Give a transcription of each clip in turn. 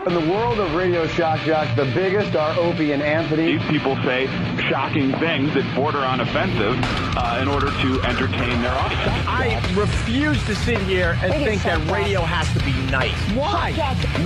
In the world of radio shock jocks, the biggest are Opie and Anthony. These people say shocking things that border on offensive in order to entertain their audience. I refuse to sit here and think that radio has to be nice. Why?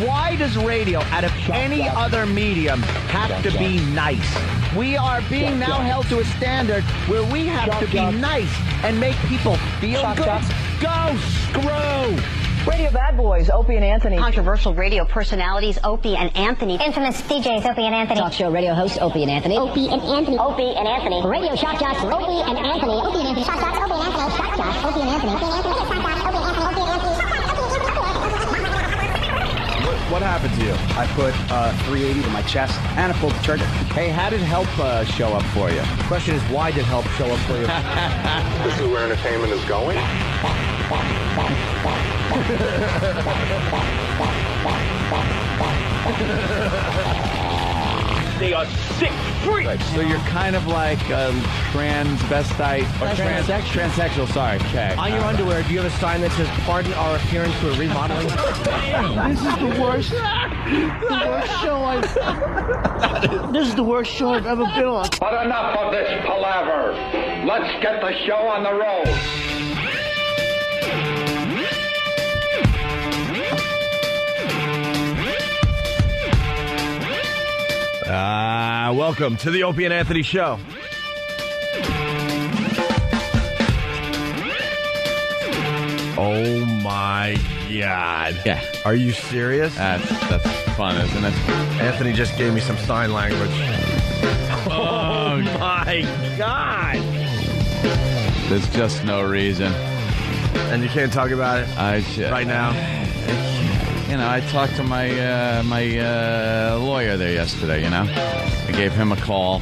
Why does radio, out of any other medium, have to be nice? We are being now held to a standard where we have to be nice and make people feel good. Go screw! Radio bad boys, Opie and Anthony. Controversial radio personalities, Opie and Anthony. Infamous DJs, Opie and Anthony. Talk show radio hosts, Opie and Anthony. Opie and Anthony. Opie and Anthony. Radio shock jocks, Opie and Anthony. Opie and Anthony. Shock jocks, Opie and Anthony. Shock jocks, Opie and Anthony. Opie and Anthony. Shock jocks, Opie and Anthony. Opie and Anthony. What happened to you? I put 380 to my chest and I pulled the trigger. Hey, how did help show up for you? The question is, why did help show up for you? This is where entertainment is going. They are sick freaks. Right, so you're kind of like a transvestite or transsexual. Sorry, okay. On your underwear, do you have a sign that says "Pardon our appearance, we're remodeling"? This is the worst show This is the worst show I've ever been on. But enough of this palaver. Let's get the show on the road. Welcome to the Opie and Anthony Show. Oh my God. Yeah. Are you serious? That's fun, isn't it? Anthony just gave me some sign language. Oh my God. There's just no reason. And you can't talk about it right now? You know, I talked to my lawyer there yesterday, you know. I gave him a call.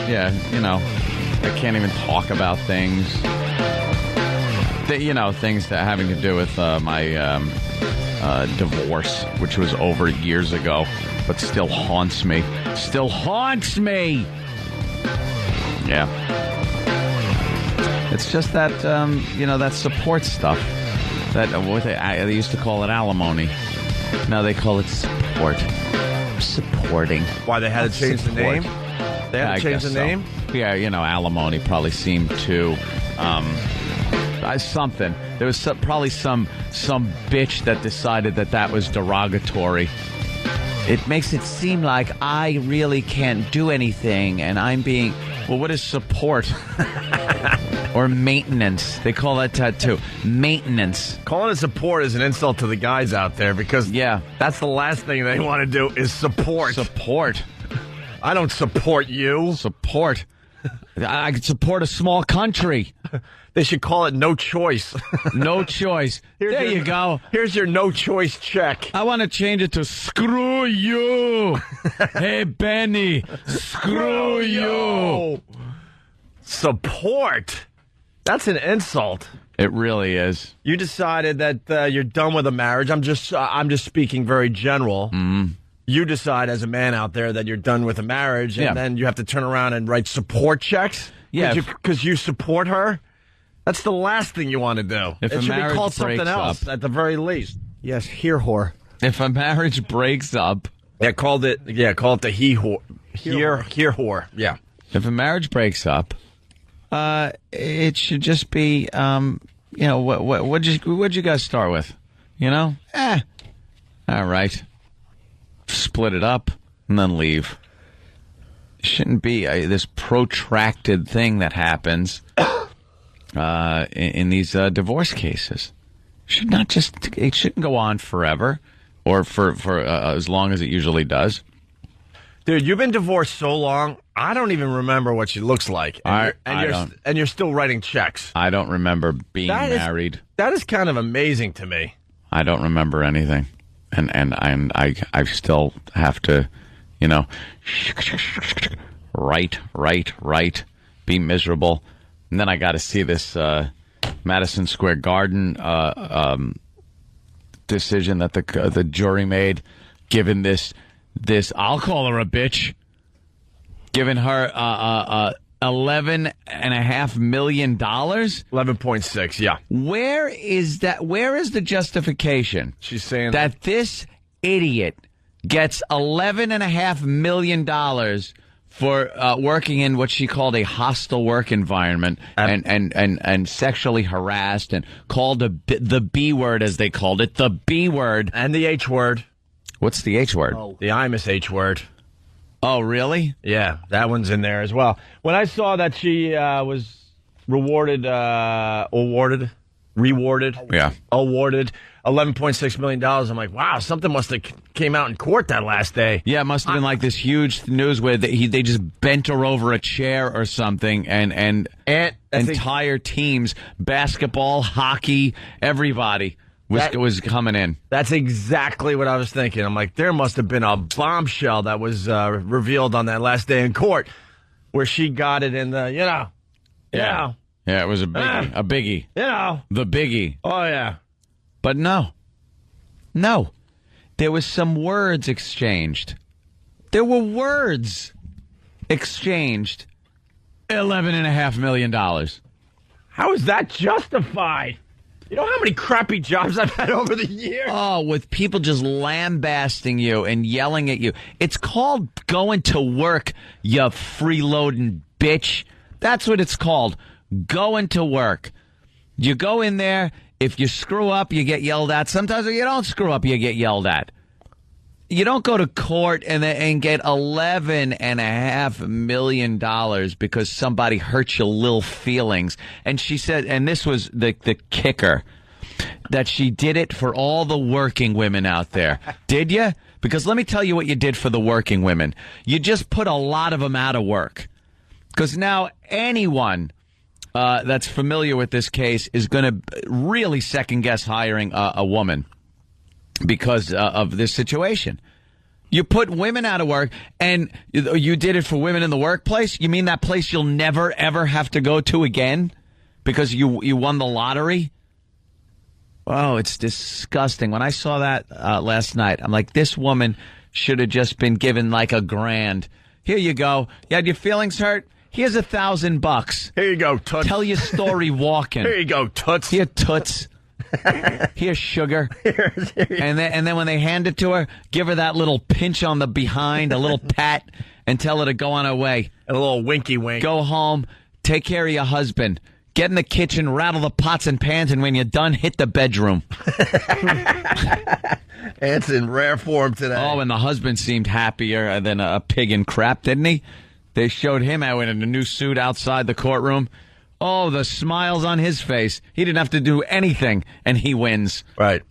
Yeah, you know, I can't even talk about things. Things that having to do with my divorce, which was over years ago, but still haunts me. Still haunts me! Yeah. It's just that, that support stuff. They used to call it alimony. Now they call it support. Supporting. Why, they had to change the name? They had to change the name? Yeah, alimony probably seemed to... something. There was probably some bitch that decided that was derogatory. It makes it seem like I really can't do anything, and I'm being... Well, what is support? Or maintenance. They call that too. Maintenance. Calling it support is an insult to the guys out there because that's the last thing they want to do is support. Support. I don't support you. Support. I could support a small country. They should call it no choice. No choice. There you go. Here's your no choice check. I want to change it to screw you. Hey, Benny. Screw you. Support. That's an insult. It really is. You decided that you're done with a marriage. I'm just speaking very general. Mm. You decide as a man out there that you're done with a marriage, and then you have to turn around and write support checks? Yeah. Because you support her? That's the last thing you want to do. If it a should be marriage called something else, at the very least. Yes, here whore. If a marriage breaks up... call it the he whore. Here whore. Yeah. If a marriage breaks up, it should just be, what'd you guys start with? All right. Split it up and then leave. It shouldn't be this protracted thing that happens in these divorce cases. It shouldn't go on forever or for as long as it usually does. Dude, you've been divorced so long, I don't even remember what she looks like. And you're still writing checks. I don't remember being married. That is kind of amazing to me. I don't remember anything. And I still have to, write, be miserable. And then I got to see this Madison Square Garden decision that the jury made, given this I'll call her a bitch, giving her $11.5 million? 11.6, yeah. Where is that? Where is the justification? She's saying that this idiot gets $11.5 million for working in what she called a hostile work environment and sexually harassed and called the B word, as they called it, the B word. And the H word. What's the H word? The Imus H word. Oh, really? Yeah, that one's in there as well. When I saw that she was awarded $11.6 million, I'm like, wow, something must have came out in court that last day. Yeah, it must have been like this huge news where they just bent her over a chair or something, and entire teams, basketball, hockey, everybody was coming in. That's exactly what I was thinking. I'm like, there must have been a bombshell that was revealed on that last day in court where she got it in the, Yeah, it was a biggie. The biggie. Oh, yeah. But no. There was some words exchanged. There were words exchanged. $11.5 million. How is that justified? You know how many crappy jobs I've had over the years? Oh, with people just lambasting you and yelling at you. It's called going to work, you freeloading bitch. That's what it's called. Going to work. You go in there. If you screw up, you get yelled at. Sometimes if you don't screw up, you get yelled at. You don't go to court and get $11.5 million because somebody hurt your little feelings. And she said, and this was the kicker, that she did it for all the working women out there. Did you? Because let me tell you what you did for the working women. You just put a lot of them out of work. Because now anyone that's familiar with this case is going to really second-guess hiring a woman because of this situation. You put women out of work, and you did it for women in the workplace? You mean that place you'll never, ever have to go to again because you won the lottery? Oh, it's disgusting. When I saw that last night, I'm like, this woman should have just been given like $1,000. Here you go. You had your feelings hurt? Here's $1,000. Here you go, Toots. Tell your story walking. Here you go, Toots. Here, Toots. Here's sugar. And then when they hand it to her, give her that little pinch on the behind, a little pat, and tell her to go on her way. And a little winky wink. Go home. Take care of your husband. Get in the kitchen, rattle the pots and pans, and when you're done, hit the bedroom. It's in rare form today. Oh, and the husband seemed happier than a pig in crap, didn't he? They showed him out in a new suit outside the courtroom. Oh, the smiles on his face. He didn't have to do anything, and he wins. Right.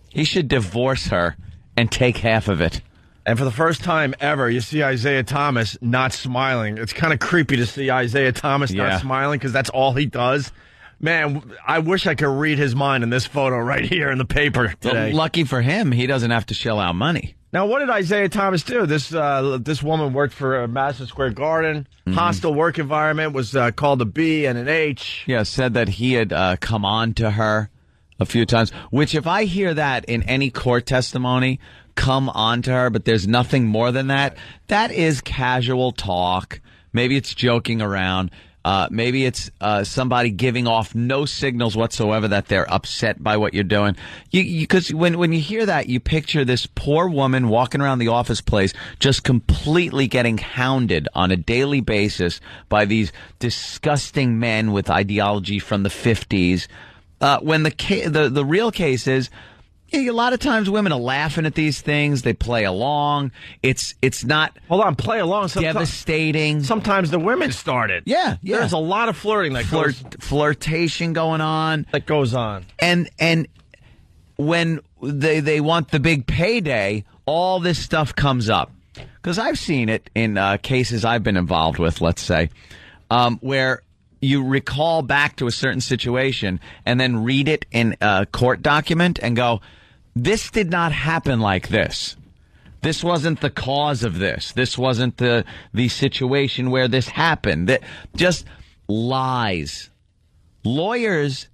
He should divorce her and take half of it. And for the first time ever, you see Isaiah Thomas not smiling. It's kind of creepy to see Isaiah Thomas not smiling because that's all he does. Man, I wish I could read his mind in this photo right here in the paper today. Well, lucky for him, he doesn't have to shell out money. Now, what did Isaiah Thomas do? This woman worked for Madison Square Garden. Mm-hmm. Hostile work environment, was called a B and an H. Yeah, said that he had come on to her a few times, which if I hear that in any court testimony, come on to her, but there's nothing more than that, that is casual talk. Maybe it's joking around. Maybe it's somebody giving off no signals whatsoever that they're upset by what you're doing. Because when you hear that, you picture this poor woman walking around the office place just completely getting hounded on a daily basis by these disgusting men with ideology from the 50s. When the real case is, a lot of times women are laughing at these things. They play along. It's not. Hold on, play along. Devastating. Sometimes the women start it. Yeah. There's a lot of flirting flirtation going on. That goes on. And when they want the big payday, all this stuff comes up. Because I've seen it in cases I've been involved with, let's say, where you recall back to a certain situation and then read it in a court document and go, this did not happen like this. This wasn't the cause of this. This wasn't the situation where this happened. That just lies. Lawyers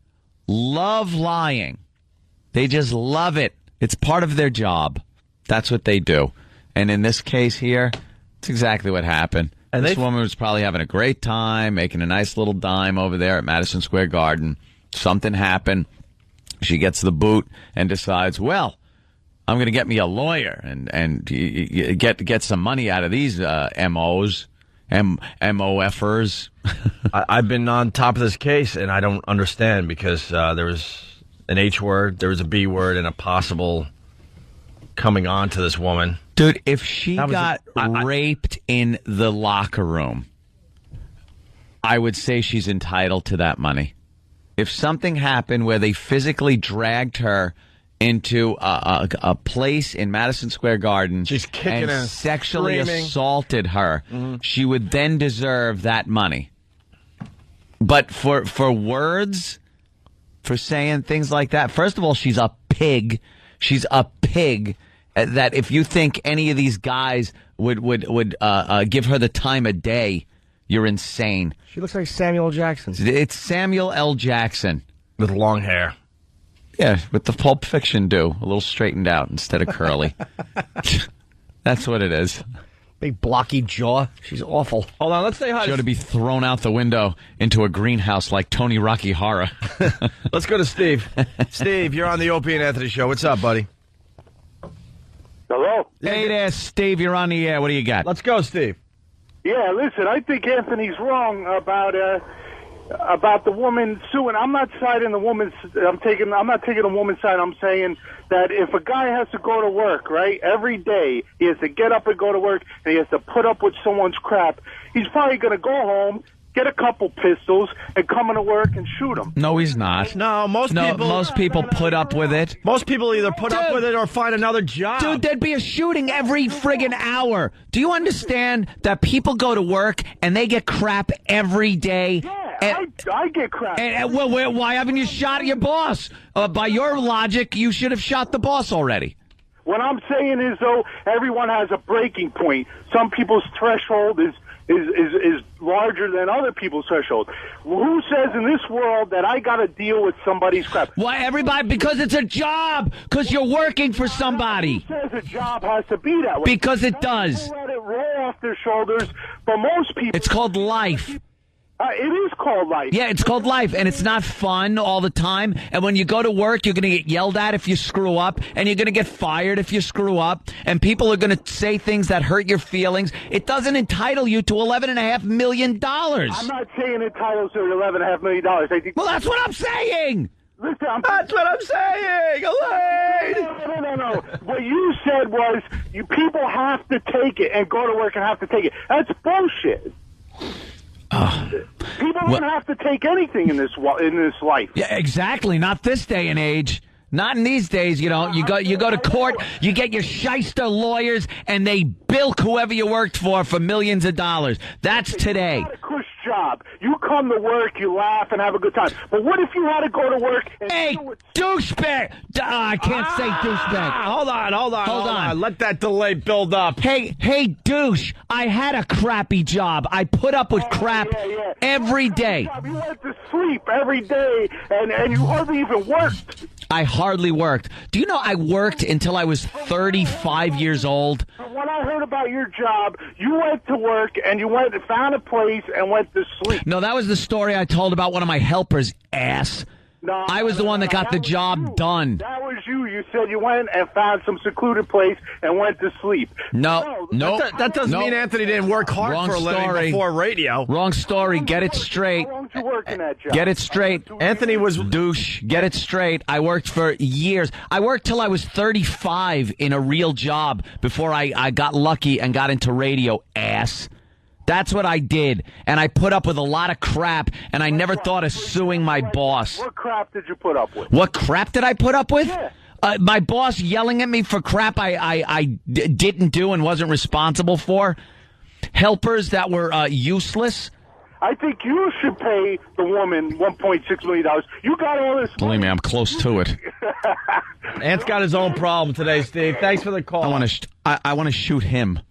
love lying. They just love it. It's part of their job. That's what they do. And in this case here, it's exactly what happened. And this woman was probably having a great time, making a nice little dime over there at Madison Square Garden. Something happened. She gets the boot and decides, well, I'm going to get me a lawyer and get some money out of these MOs, MOFers. I've been on top of this case, and I don't understand because there was an H word, there was a B word, and a possible coming on to this woman. Dude, if she got raped in the locker room, I would say she's entitled to that money. If something happened where they physically dragged her into a place in Madison Square Garden she's kicking and sexually assaulted her, she would then deserve that money. But for words, for saying things like that, first of all, she's a pig. She's a pig. That if you think any of these guys would give her the time of day, you're insane. She looks like Samuel L. Jackson. It's Samuel L. Jackson. With long hair. Yeah, with the Pulp Fiction do. A little straightened out instead of curly. That's what it is. Big blocky jaw. She's awful. Hold on, let's say hi. She ought to be thrown out the window into a greenhouse like Tony Rocky Horror. Let's go to Steve. Steve, you're on the Opie and Anthony show. What's up, buddy? Hello? Hey there, Steve. You're on the air. What do you got? Let's go, Steve. Yeah, listen, I think Anthony's wrong about the woman suing. I'm not siding the woman's. I'm not taking the woman's side. I'm saying that if a guy has to go to work, right, every day, he has to get up and go to work, and he has to put up with someone's crap, he's probably going to go home, get a couple pistols, and come into work and shoot him. No, he's not. No, most people put up with it. Most people either put up with it or find another job. Dude, there'd be a shooting every friggin' hour. Do you understand that people go to work and they get crap every day? Yeah, I get crap. Well, why haven't you shot your boss? By your logic, you should have shot the boss already. What I'm saying is, though, everyone has a breaking point. Some people's threshold is larger than other people's threshold. Who says in this world that I got to deal with somebody's crap? Why, everybody? Because it's a job. Because you're working for somebody. Who says a job has to be that way? Because it does. Let it roll off their shoulders. For most people, it's called life. It is called life. Yeah, it's called life, and it's not fun all the time. And when you go to work, you're going to get yelled at if you screw up, and you're going to get fired if you screw up, and people are going to say things that hurt your feelings. It doesn't entitle you to $11.5 million. I'm not saying it entitles to $11.5 million. Well, that's what I'm saying. Listen, that's what I'm saying, Elaine. No. What you said was people have to take it and go to work and have to take it. That's bullshit. People don't have to take anything in this life. Yeah, exactly. Not this day and age. Not in these days. You know, you go to court, you get your shyster lawyers, and they bilk whoever you worked for millions of dollars. That's today. It's not a cush job. You come to work, you laugh, and have a good time. But what if you had to go to work and... Hey, douchebag! I can't say douchebag. Hold on. Let that delay build up. Hey, douche! I had a crappy job. I put up with crap every day. You went to sleep every day, and you hardly even worked. I hardly worked. Do you know I worked until I was 35 years old? When I heard about your job, you went to work and you went and found a place and went to sleep. No, that was the story I told about one of my helpers, ass. No, I was the one that got the job done. That was you. You said you went and found some secluded place and went to sleep. No. That doesn't mean Anthony didn't work hard for a living before radio. Wrong story. Get it straight. How long did you work in that job? Get it straight. Anthony was douche. Get it straight. I worked for years. I worked till I was 35 in a real job before I got lucky and got into radio, ass. That's what I did, and I put up with a lot of crap, and I never thought of suing my boss. What crap did you put up with? What crap did I put up with? Yeah. My boss yelling at me for crap I didn't do and wasn't responsible for. Helpers that were useless. I think you should pay the woman $1.6 million. You got all this money. Believe me, I'm close to it. Ant's got his own problem today, Steve. Thanks for the call. I want to shoot him.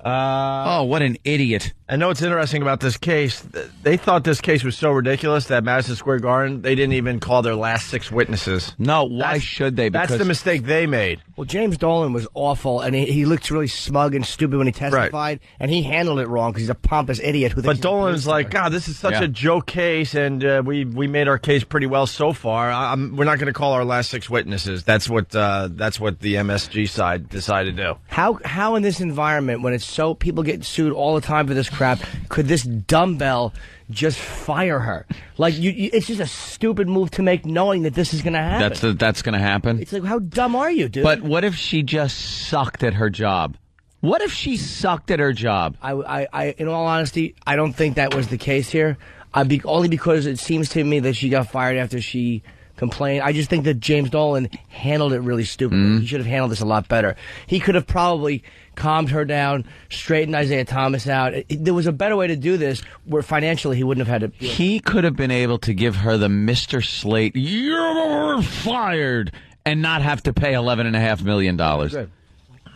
Oh, what an idiot. I know what's interesting about this case. They thought this case was so ridiculous that Madison Square Garden, they didn't even call their last 6 witnesses. No, why should they? That's the mistake they made. Well, James Dolan was awful, and he looked really smug and stupid when he testified, and he handled it wrong because he's a pompous idiot. But Dolan's like, God, this is such a joke case, and we made our case pretty well so far. We're not going to call our last 6 witnesses. That's what the MSG side decided to do. How in this environment, when it's so people get sued all the time for this crap, could this dumbbell just fire her? Like, it's just a stupid move to make, knowing that this is going to happen. That's going to happen. It's like, how dumb are you, dude? But what if she just sucked at her job? What if she sucked at her job? I in all honesty, I don't think that was the case here. Only because it seems to me that she got fired after she complained. I just think that James Dolan handled it really stupidly. He should have handled this a lot better. He could have probably calmed her down, straightened Isaiah Thomas out. There was a better way to do this where financially he wouldn't have had to. He could have been able to give her the Mr. Slate, you're fired, and not have to pay $11.5 million.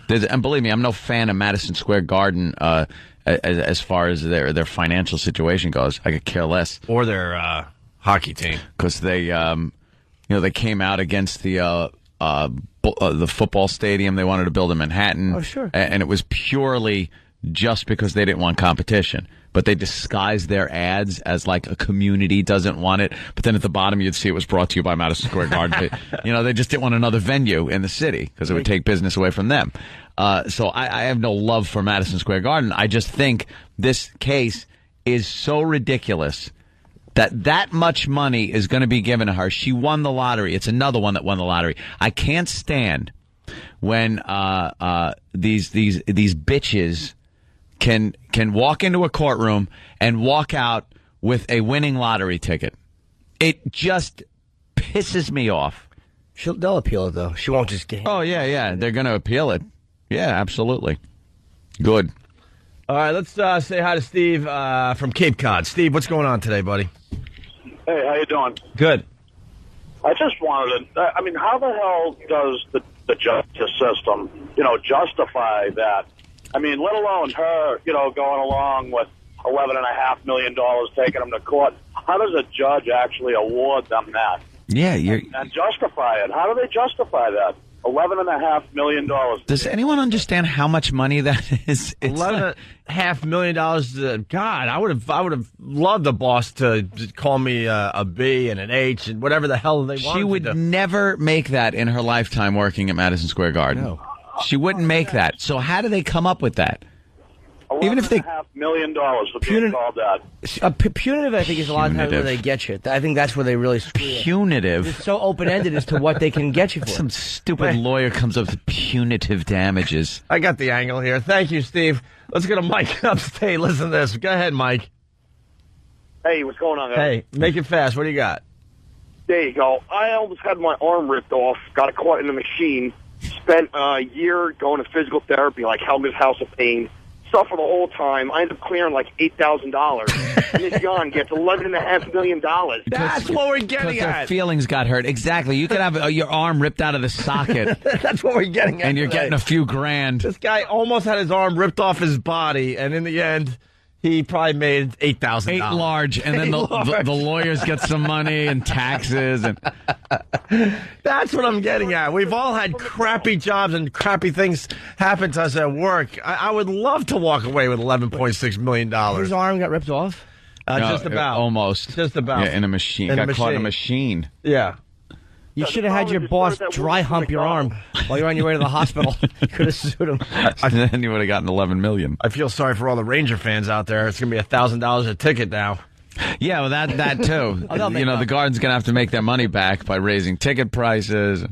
And believe me, I'm no fan of Madison Square Garden as far as their financial situation goes. I could care less. Or their hockey team. Because they came out against the football stadium they wanted to build in Manhattan. Oh, sure. And it was purely just because they didn't want competition. But they disguised their ads as like a community doesn't want it. But then at the bottom, you'd see it was brought to you by Madison Square Garden. They just didn't want another venue in the city because it would take business away from them. So I have no love for Madison Square Garden. I just think this case is so ridiculous that much money is going to be given to her. She won the lottery. It's another one that won the lottery. I can't stand when these bitches can walk into a courtroom and walk out with a winning lottery ticket. It just pisses me off. They'll appeal it, though. She won't just get. Oh, yeah. They're going to appeal it. Yeah, absolutely. Good. All right, let's say hi to Steve from Cape Cod. Steve, what's going on today, buddy? Hey, how you doing? Good. I just wanted to, how the hell does the justice system, justify that? Let alone her, going along with $11.5 million taking them to court. How does a judge actually award them that? Yeah, and justify it. How do they justify that? $11.5 million. Does anyone understand how much money that is? $11.5 million. God, I would have loved the boss to call me a B and an H and whatever the hell they wanted. She would never make that in her lifetime working at Madison Square Garden. No. She wouldn't make that. So how do they come up with that? Even if $11.5 million for being called that. Punitive, I think, is a lot of times where they get you. I think that's where they really screw you. Punitive. It's so open-ended as to what they can get you for. Some stupid lawyer comes up with punitive damages. I got the angle here. Thank you, Steve. Let's go to Mike upstate. Listen to this. Go ahead, Mike. Hey, what's going on, guys? Hey, make it fast. What do you got? There you go. I almost had my arm ripped off, got caught in the machine, spent a year going to physical therapy, like Helga's House of Pain. Suffer the whole time. I end up clearing like $8,000. And this Jan gets $11.5 million. That's what we're getting at. Their feelings got hurt. Exactly. You could have your arm ripped out of the socket. That's what we're getting at. And you're getting a few grand. This guy almost had his arm ripped off his body, and in the end, he probably made $8,000. 8 large, and then the lawyers get some money and taxes. And that's what I'm getting at. We've all had crappy jobs and crappy things happen to us at work. I would love to walk away with $11.6 million. His arm got ripped off? Just about. Almost. Just about. Yeah, in a machine. Got caught in a machine. Yeah. You should have had your boss dry hump your arm while you're on your way to the hospital. You could have sued him. Then you would have gotten $11 million. I feel sorry for all the Ranger fans out there. It's going to be $1,000 a ticket now. Yeah, well, that too. The Garden's going to have to make their money back by raising ticket prices.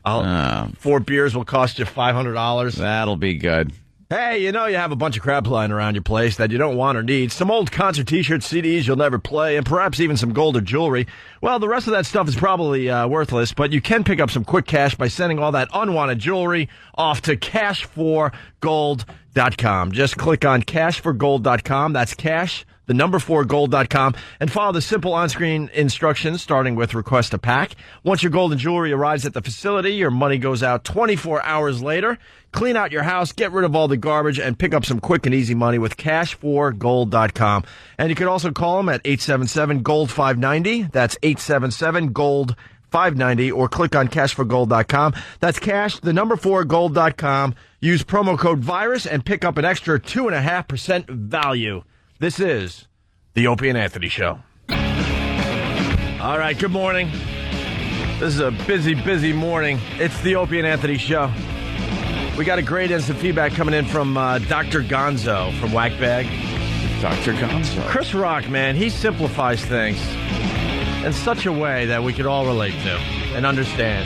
4 beers will cost you $500. That'll be good. Hey, you have a bunch of crap lying around your place that you don't want or need. Some old concert T-shirts, CDs you'll never play, and perhaps even some gold or jewelry. Well, the rest of that stuff is probably worthless, but you can pick up some quick cash by sending all that unwanted jewelry off to cashforgold.com. Just click on cashforgold.com. That's cash, 4gold.com, and follow the simple on-screen instructions, starting with request a pack. Once your gold and jewelry arrives at the facility, your money goes out 24 hours later. Clean out your house, get rid of all the garbage, and pick up some quick and easy money with cash4gold.com. And you can also call them at 877-GOLD-590. That's 877-GOLD-590, or click on cash4gold.com. That's cash, 4gold.com. Use promo code VIRUS and pick up an extra 2.5% value. This is the Opie and Anthony Show. All right, good morning. This is a busy morning. It's the Opie and Anthony Show. We got a great instant feedback coming in from Dr. Gonzo from Whackbag. Dr. Gonzo. Chris Rock, man, he simplifies things in such a way that we could all relate to and understand.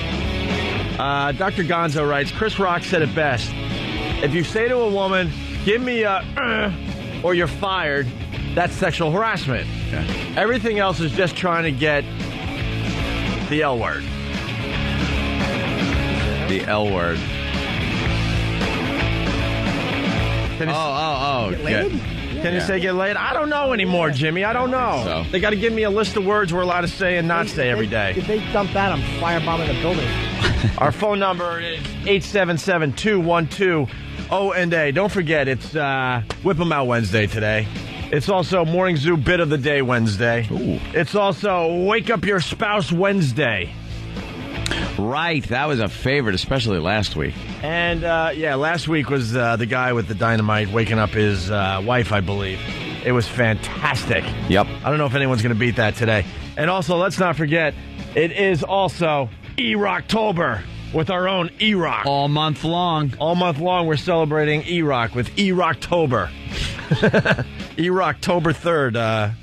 Dr. Gonzo writes, Chris Rock said it best. If you say to a woman, give me a or you're fired, that's sexual harassment. Okay. Everything else is just trying to get the L word. The L word. Can you say get laid? I don't know anymore, Jimmy. I don't know. So. They got to give me a list of words we're allowed to say and not say every day. If they dump that, I'm firebombing the building. Our phone number is 877-212-O&A. Don't forget, it's Whip 'em Out Wednesday today. It's also Morning Zoo Bit of the Day Wednesday. Ooh. It's also Wake Up Your Spouse Wednesday. Right, that was a favorite, especially last week. And, last week was the guy with the dynamite waking up his wife, I believe. It was fantastic. Yep. I don't know if anyone's going to beat that today. And also, let's not forget, it is also E-Rocktober with our own E-Rock. All month long. All month long, we're celebrating E-Rock with E-Rocktober. E-Rocktober 3rd,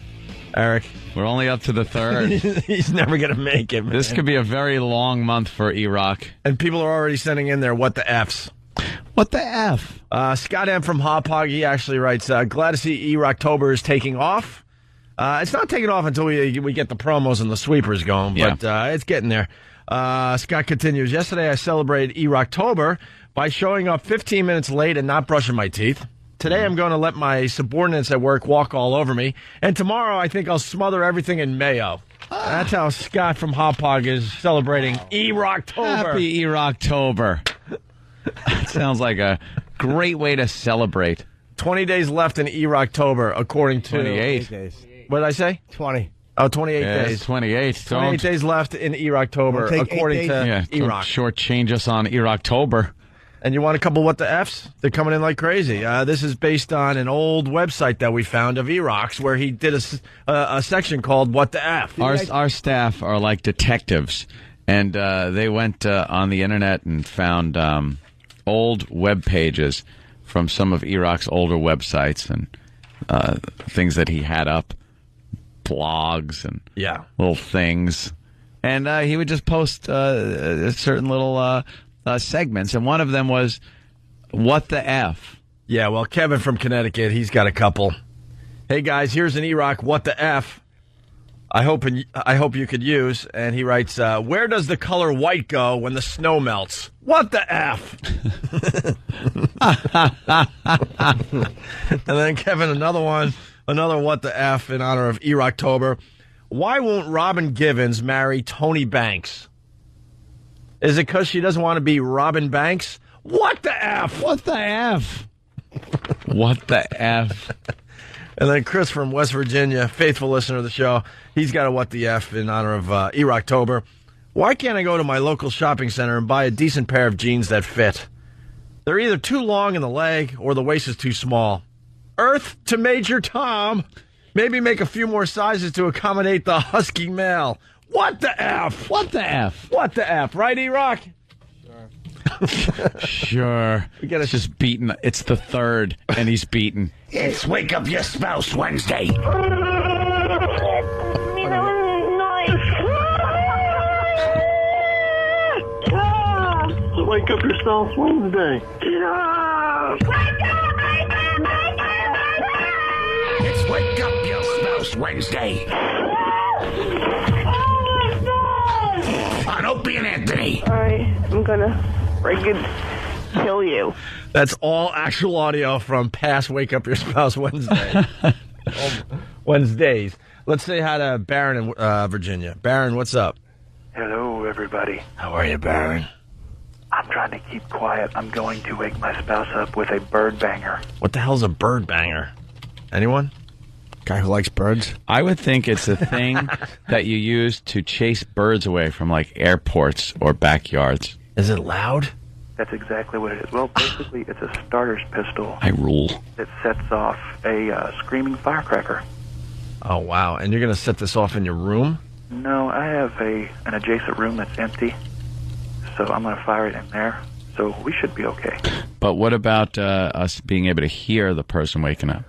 Eric. We're only up to the 3rd. He's never going to make it, man. This could be a very long month for E-Rock. And people are already sending in their what the Fs. What the F? Scott M. from Hop Hog, he actually writes, glad to see E-Rocktober is taking off. It's not taking off until we get the promos and the sweepers going, but it's getting there. Scott continues, yesterday I celebrated E-Rocktober by showing up 15 minutes late and not brushing my teeth. Today I'm going to let my subordinates at work walk all over me. And tomorrow I think I'll smother everything in mayo. That's how Scott from Hop Hog is celebrating E-Rocktober. Happy E-Rocktober. That sounds like a great way to celebrate. 20 days left in E-Rocktober, according to... 28 days. What did I say? 20. Oh, 28 days. It's 28. 28 days left in E-Rocktober, according to E-Rock. Shortchange us on E-Rocktober. And you want a couple what the Fs? They're coming in like crazy. This is based on an old website that we found of E-Rock's where he did a section called What the F. Our staff are like detectives, and they went on the internet and found old web pages from some of E-Rock's older websites and things that he had up, blogs and little things. And he would just post certain little... segments, and one of them was What the F? Yeah, well, Kevin from Connecticut, he's got a couple. Hey, guys, here's an E-Rock What the F I hope you could use. And he writes, where does the color white go when the snow melts? What the F? And then, Kevin, another What the F in honor of E-Rocktober. Why won't Robin Givens marry Tony Banks? Is it because she doesn't want to be Robin Banks? What the F? What the F? What the F? And then Chris from West Virginia, faithful listener of the show, he's got a What the F in honor of E-Rocktober. Why can't I go to my local shopping center and buy a decent pair of jeans that fit? They're either too long in the leg or the waist is too small. Earth to Major Tom. Maybe make a few more sizes to accommodate the husky male. What the F? What the F? What the F? Right, E-Rock? Sure. It's just beaten. It's the 3rd, and he's beaten. It's Wake Up Your Spouse Wednesday. Wake Up Your Spouse Wednesday. It's Wake Up Your Spouse Wednesday. On Opie and Anthony. All right, I'm gonna freaking kill you. That's all actual audio from past Wake Up Your Spouse Wednesday. Wednesdays. Let's say hi to Baron in Virginia. Baron, what's up? Hello, everybody. How are you, Baron? I'm trying to keep quiet. I'm going to wake my spouse up with a bird banger. What the hell's a bird banger? Anyone? Guy who likes birds? I would think it's a thing that you use to chase birds away from, like, airports or backyards. Is it loud? That's exactly what it is. Well, basically, it's a starter's pistol. I rule. It sets off a screaming firecracker. Oh, wow. And you're going to set this off in your room? No, I have an adjacent room that's empty, so I'm going to fire it in there. So we should be okay. But what about us being able to hear the person waking up?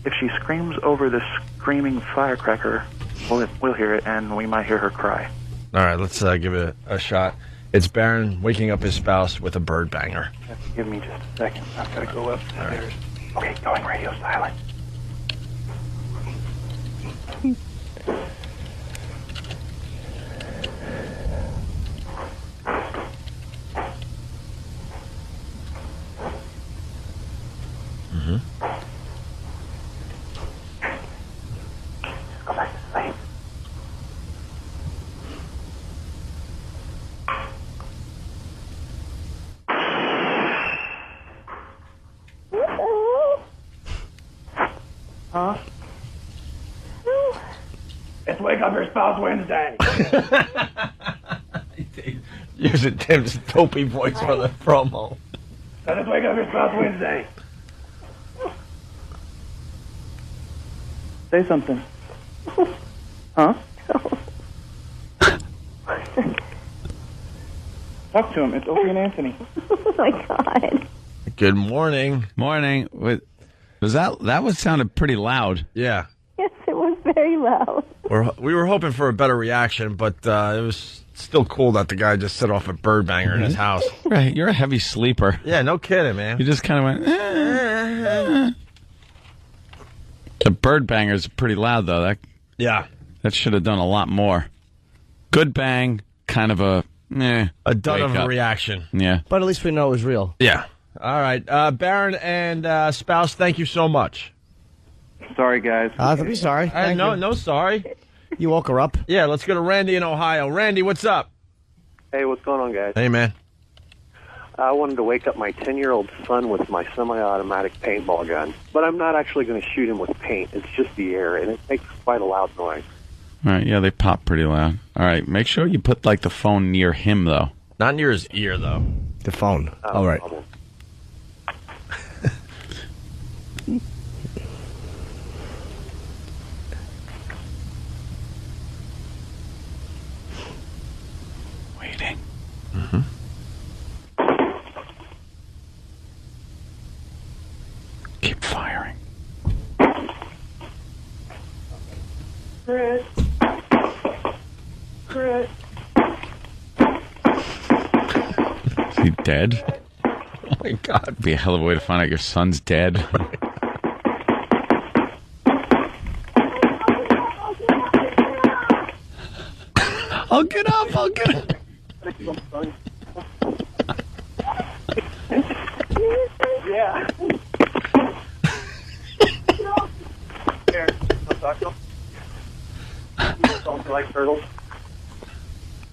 If she screams over the screaming firecracker, we'll hear it, and we might hear her cry. All right, let's give it a shot. It's Baron waking up his spouse with a bird banger. Give me just a second. I've got to go upstairs. Okay, going radio silent. Go back to sleep. Huh? It's Wake Up Your Spouse Wednesday. Using Tim's dopey voice for the promo. It's Wake Up Your Spouse Wednesday. Say something. Huh? Talk to him. It's Opie and Anthony. Oh, my God. Good morning. Morning. Was that sounded pretty loud? Yeah. Yes, it was very loud. We were hoping for a better reaction, but it was still cool that the guy just set off a bird banger in his house. Right. You're a heavy sleeper. Yeah, no kidding, man. You just kind of went... The bird banger's pretty loud, though. That should have done a lot more. Good bang, kind of a dud of a reaction. Yeah. But at least we know it was real. Yeah. All right. Baron and spouse, thank you so much. Sorry, guys. Don't be sorry. No sorry. You woke her up? Yeah, let's go to Randy in Ohio. Randy, what's up? Hey, what's going on, guys? Hey, man. I wanted to wake up my 10-year-old son with my semi-automatic paintball gun, but I'm not actually going to shoot him with paint. It's just the air, and it makes quite a loud noise. All right, yeah, they pop pretty loud. All right, make sure you put, like, the phone near him, though. Not near his ear, though. The phone. All right. Waiting. Mm-hmm. Keep firing. Chris. Is he dead? Oh, my God. It'd be a hell of a way to find out your son's dead. I'll get up. Yeah. Here, I'll talk to him. Don't like turtles.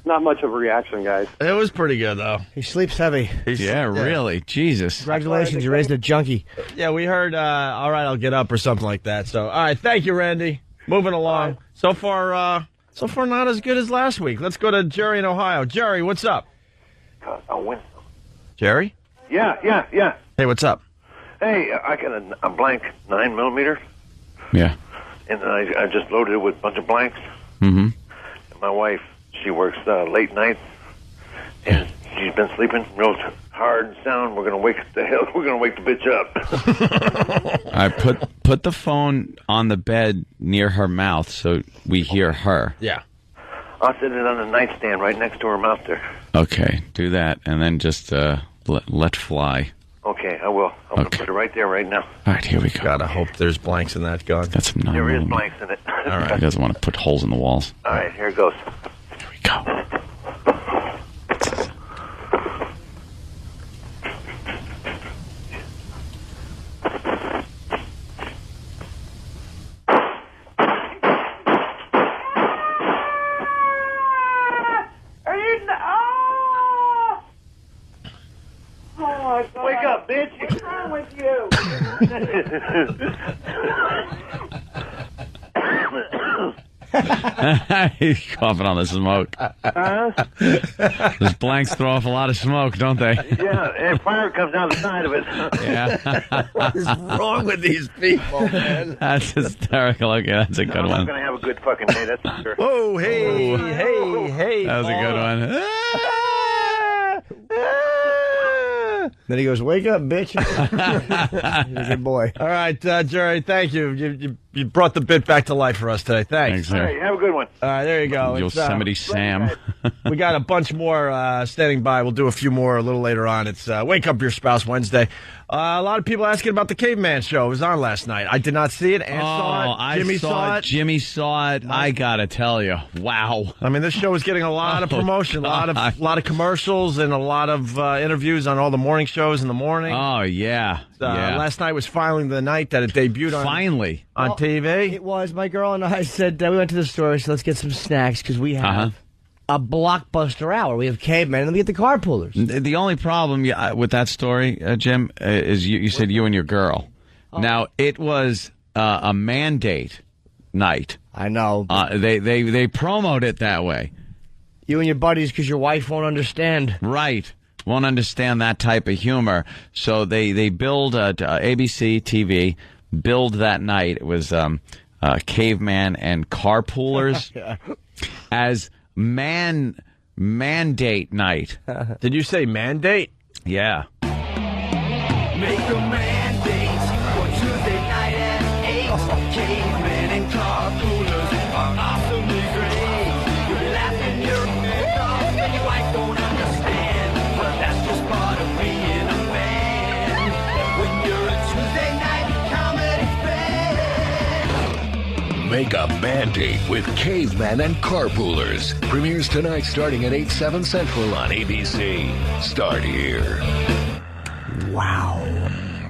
Not much of a reaction, guys. It was pretty good, though. He sleeps heavy. Really. Jesus. Congratulations, you raised a junkie. Yeah, we heard, all right, I'll get up or something like that. So, all right, thank you, Randy. Moving along. So far, not as good as last week. Let's go to Jerry in Ohio. Jerry, what's up? I'll win. Jerry? Yeah. Hey, what's up? Hey, I got a blank 9mm. Yeah. And then I just loaded it with a bunch of blanks. Mm-hmm. And my wife, she works late nights, and she's been sleeping real hard and sound. We're gonna wake the bitch up. I put the phone on the bed near her mouth so we hear her. Yeah. I'll set it on the nightstand right next to her mouth there. Okay, do that, and then just let fly. Okay, I will. I'm gonna put it right there right now. All right, here we go. Gotta hope there's blanks in that gun. Got some 9mm. There is blanks in it. All right, he doesn't want to put holes in the walls. All right, here it goes. Here we go. my God. Wake up, bitch. What's wrong with you? He's coughing on the smoke. Those blanks throw off a lot of smoke, don't they? Yeah, and fire comes down the side of it. Yeah. What is wrong with these people, man? That's hysterical. Okay, that's a good I'm one. not going to have a good fucking day, that's for sure. Oh, hey, hey. That was a good one. Then he goes, "Wake up, bitch." He's a good boy. All right, Jerry, thank you. You brought the bit back to life for us today. Thanks. All right, have a good one. All right, there you go. Yosemite Sam. We got a bunch more standing by. We'll do a few more a little later on. It's Wake Up Your Spouse Wednesday. A lot of people asking about the Caveman Show. It was on last night. I did not see it. Ann saw it. Jimmy saw it. Jimmy saw it. I gotta tell you, wow. I mean, this show is getting a lot of promotion, a lot of commercials, and a lot of interviews on all the morning shows in the morning. Oh yeah. Last night was finally the night that it debuted on TV. It was. My girl and I said we went to the store, so let's get some snacks because we have a blockbuster hour. We have Caveman, and then we get the carpoolers. The only problem with that story, Jim, is you said you and your girl. Oh. Now, it was a mandate night. I know. They promote it that way. You and your buddies, because your wife won't understand. Right. Won't understand that type of humor. So they build ABC TV, build that night. It was Caveman and carpoolers as mandate night. Did you say mandate? Yeah. Make a mandate for Tuesday night at 8. Cavemen and carpoolers are awesomely great. You're laughing your head off and your wife don't understand, but that's just part of being a man. When you're a Tuesday night comedy fan. Make a mandate with Cavemen and Carpoolers. Premieres tonight starting at 8/7 Central on ABC. Start here. Wow.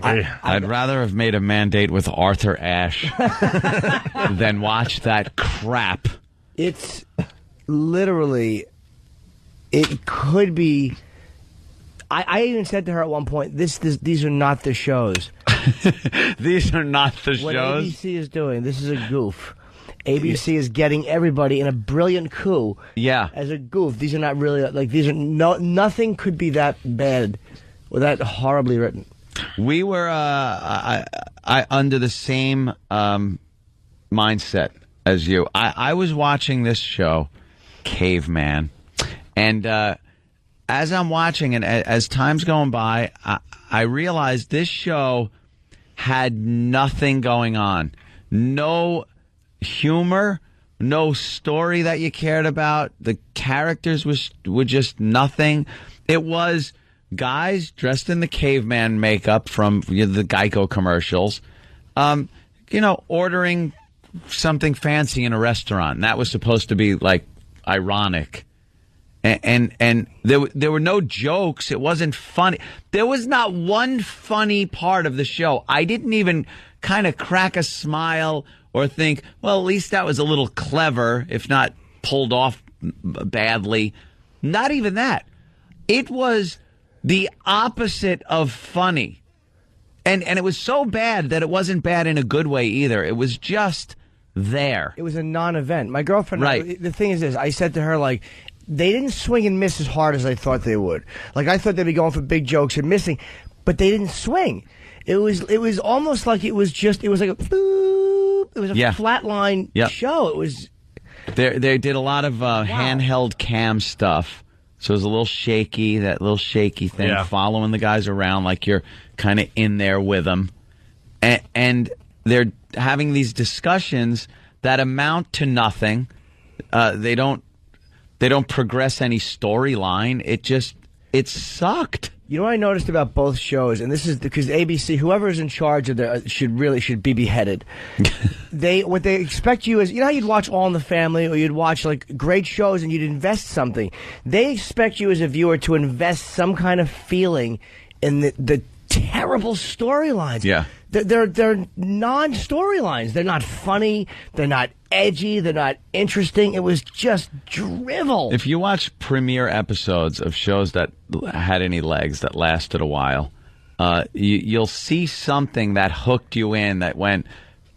I'd rather have made a mandate with Arthur Ashe than watch that crap. It's literally, it could be. I even said to her at one point, these are not the shows. These are not the What shows. ABC is doing, this is a goof. ABC is getting everybody in a brilliant coup. Yeah. As a goof. These are not really, these are, nothing could be that bad or that horribly written. We were I under the same mindset as you. I was watching this show, Caveman, and as I'm watching it, as time's going by, I realized this show had nothing going on. No humor, no story that you cared about. The characters were just nothing. It was guys dressed in the caveman makeup from the Geico commercials, ordering something fancy in a restaurant. And that was supposed to be like ironic. And there were no jokes. It wasn't funny. There was not one funny part of the show. I didn't even kind of crack a smile or think, well, at least that was a little clever, if not pulled off badly. Not even that. It was the opposite of funny. And it was so bad that it wasn't bad in a good way either. It was just there. It was a non-event. My girlfriend, right. The thing is this, I said to her, they didn't swing and miss as hard as I thought they would. I thought they'd be going for big jokes and missing, but they didn't swing. It was almost like it was like a boop. It was a flatline show. It was. They did a lot of handheld cam stuff. So it was a little shaky, that little shaky thing, following the guys around like you're kind of in there with them. And they're having these discussions that amount to nothing. They don't progress any storyline. It sucked. You know what I noticed about both shows, and this is because ABC, whoever is in charge of there should be beheaded. What they expect you is, you know how you'd watch All in the Family, or you'd watch great shows and you'd invest something. They expect you as a viewer to invest some kind of feeling in the terrible storylines. Yeah. They're non-storylines. They're not funny. They're not edgy. They're not interesting. It was just drivel. If you watch premiere episodes of shows that had any legs, that lasted a while, you'll see something that hooked you in, that went,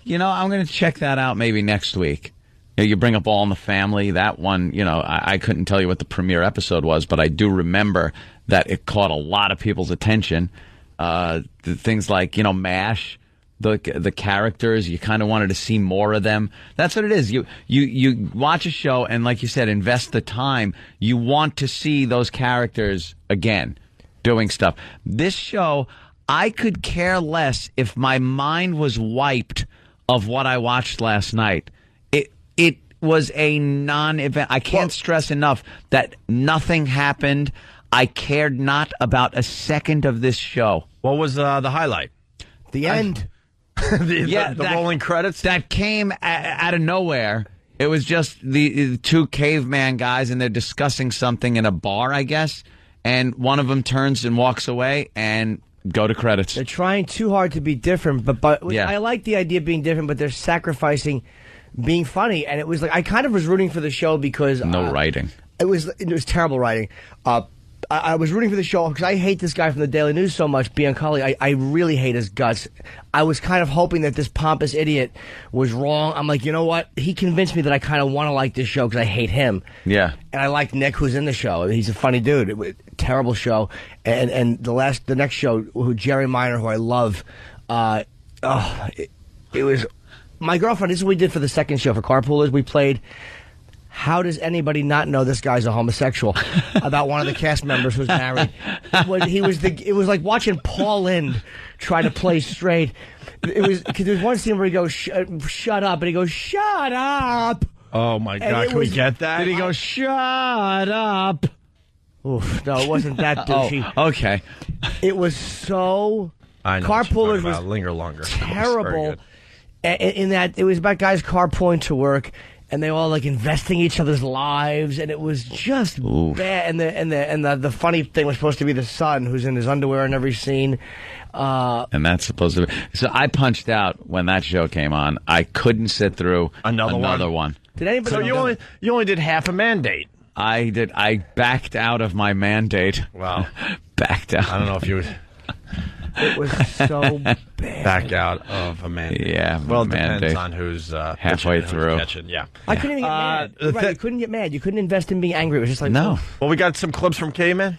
I'm going to check that out maybe next week. You bring up All in the Family. That one, I couldn't tell you what the premiere episode was, but I do remember that it caught a lot of people's attention. Things like, MASH, the characters, you kind of wanted to see more of them. That's what it is. You watch a show and, like you said, invest the time. You want to see those characters again doing stuff. This show, I could care less if my mind was wiped of what I watched last night. It was a non-event. I can't stress enough that nothing happened. I cared not about a second of this show. What was the highlight? The end. The rolling credits? That came out of nowhere. It was just the two caveman guys, and they're discussing something in a bar, I guess. And one of them turns and walks away, and go to credits. They're trying too hard to be different, but Yeah. I like the idea of being different, but they're sacrificing being funny. And it was like, I kind of was rooting for the show because No writing. It was terrible writing. I was rooting for the show because I hate this guy from the Daily News so much, Biancali. I really hate his guts. I was kind of hoping that this pompous idiot was wrong. I'm like, you know what? He convinced me that I kind of want to like this show because I hate him. Yeah. And I like Nick, who's in the show. He's a funny dude. It was a terrible show. And the next show, Jerry Minor, who I love, it was my girlfriend. This is what we did for the second show for Carpoolers. We played How Does Anybody Not Know This Guy's a Homosexual? About one of the cast members who's married. It was like watching Paul Lynde try to play straight. It was because there's one scene where he goes, "Shut up," and he goes, "Shut up." Oh my God! Can we get that? Did he go, "Shut up"? Oof, no, it wasn't that douchey. Oh, okay. It was so. I know. Carpoolers was linger longer. Terrible. In that it was about guys carpooling to work. And they all like investing each other's lives, and it was just bad. And the funny thing was supposed to be the son who's in his underwear in every scene. And that's supposed to be. So I punched out when that show came on. I couldn't sit through another one. Did anybody? So you only did half a mandate. I did. I backed out of my mandate. Wow. Backed out. I don't know if you would. It was so bad. Back out of a mandate. Yeah. Well, it mandate. depends on who's halfway through. Catching. Yeah. I couldn't even get mad. Right, you couldn't get mad. You couldn't invest in being angry. It was just like no. Well, we got some clips from Caveman.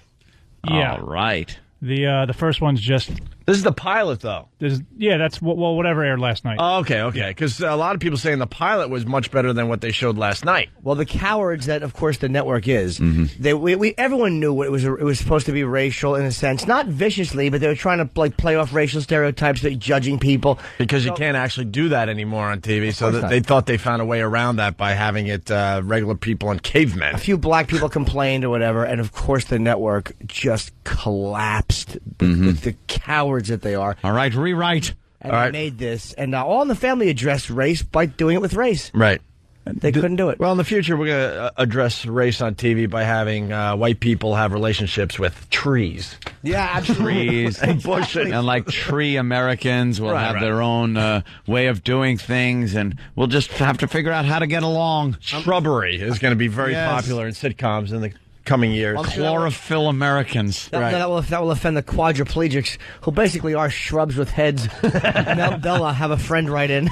Yeah. All right. The first one's just. This is the pilot, though. That's whatever aired last night. Oh, okay. Because a lot of people saying the pilot was much better than what they showed last night. Well, the cowards that, of course, the network is. Everyone knew it was supposed to be racial in a sense, not viciously, but they were trying to like play off racial stereotypes, judging people. Because you can't actually do that anymore on TV, so they thought they found a way around that by having it regular people and cavemen. A few black people complained or whatever, and of course the network just collapsed with the cowards that they are. All right, rewrite. And they made this, and All in the Family addressed race by doing it with race. Right. They couldn't do it. Well, in the future, we're going to address race on TV by having white people have relationships with trees. Yeah, absolutely. Trees and bushes. And like tree Americans will have their own way of doing things, and we'll just have to figure out how to get along. Shrubbery is going to be very popular in sitcoms in the coming years. Chlorophyll Americans. That will offend the quadriplegics, who basically are shrubs with heads. And they'll have a friend write in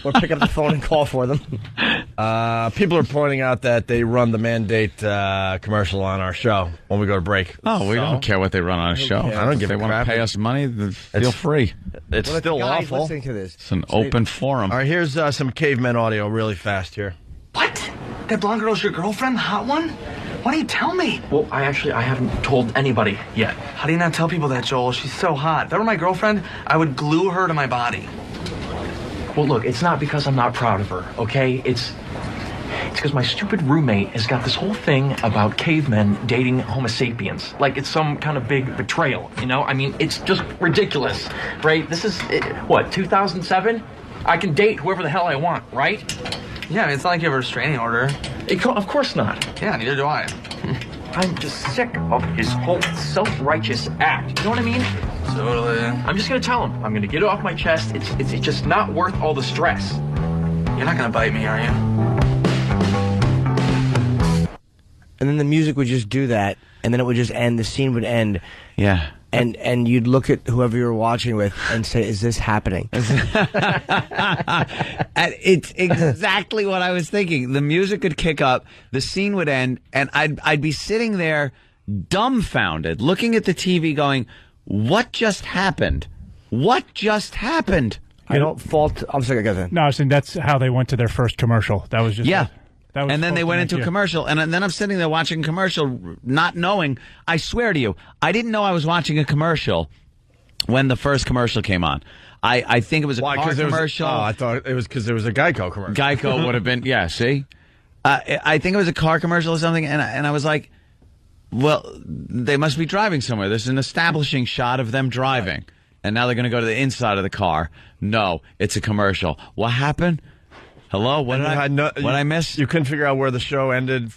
or pick up the phone and call for them. People are pointing out that they run the mandate commercial on our show when we go to break. Oh, we don't care what they run on a show. I don't give a crap. If they want to pay us money, then feel free. It's still lawful. Listening to this. It's an open forum. All right, here's some cavemen audio really fast here. What? That blonde girl's your girlfriend? The hot one? Why don't you tell me? Well, I haven't told anybody yet. How do you not tell people that, Joel? She's so hot. If that were my girlfriend, I would glue her to my body. Well, look, it's not because I'm not proud of her, okay? It's because my stupid roommate has got this whole thing about cavemen dating Homo sapiens. Like it's some kind of big betrayal, you know? I mean, it's just ridiculous, right? This is, 2007? I can date whoever the hell I want, right? Yeah, I mean, it's not like you have a restraining order. Of course not. Yeah, neither do I. I'm just sick of his whole self-righteous act. You know what I mean? Totally. I'm just gonna tell him. I'm gonna get it off my chest. It's just not worth all the stress. You're not gonna bite me, are you? And then the music would just do that, and then it would just end. The scene would end. Yeah. And you'd look at whoever you were watching with and say, "Is this happening?" And it's exactly what I was thinking. The music would kick up, the scene would end, and I'd be sitting there dumbfounded, looking at the TV, going, "What just happened? What just happened?" I don't fault. I'm sorry, go ahead. No, I was saying that's how they went to their first commercial. That was just That was and then they went into a commercial, and then I'm sitting there watching a commercial, not knowing. I swear to you, I didn't know I was watching a commercial when the first commercial came on. I think it was a car commercial. I thought it was because there was a Geico commercial. Geico would have been, yeah, see? I think it was a car commercial or something, and I was like, well, they must be driving somewhere. There's an establishing shot of them driving, and now they're going to go to the inside of the car. No, it's a commercial. What happened? Hello? What did I miss? You couldn't figure out where the show ended?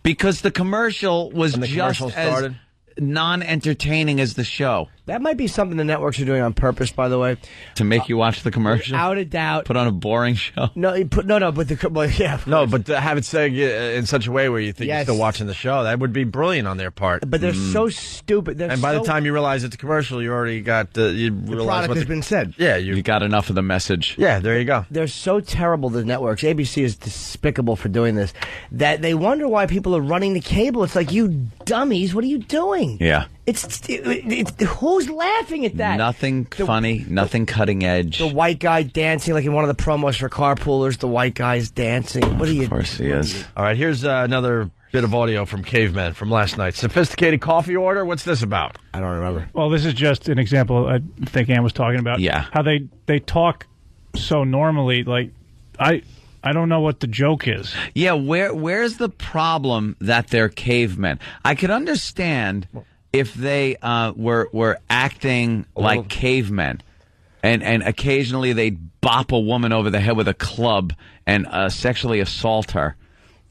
Because the commercial was just as non-entertaining as the show. That might be something the networks are doing on purpose, by the way. To make you watch the commercial? Without a doubt. Put on a boring show? No, but yeah. No, but to have it said in such a way where you think you're still watching the show, that would be brilliant on their part. But they're so stupid. And by the time you realize it's a commercial, you already got the product has been said. Yeah, you got enough of the message. Yeah, there you go. They're so terrible, the networks. ABC is despicable for doing this. That they wonder why people are running the cable. It's like, you dummies, what are you doing? Yeah. It's who's laughing at that? Nothing funny, nothing cutting edge. The white guy dancing, like in one of the promos for carpoolers, the white guy's dancing. What are you? Of course he is. All right, here's another bit of audio from Cavemen from last night. Sophisticated coffee order. What's this about? I don't remember. Well, this is just an example I think Ann was talking about. Yeah. How they talk so normally, like, I don't know what the joke is. Yeah, where's the problem that they're cavemen? I could understand if they were acting like cavemen, and occasionally they'd bop a woman over the head with a club and sexually assault her.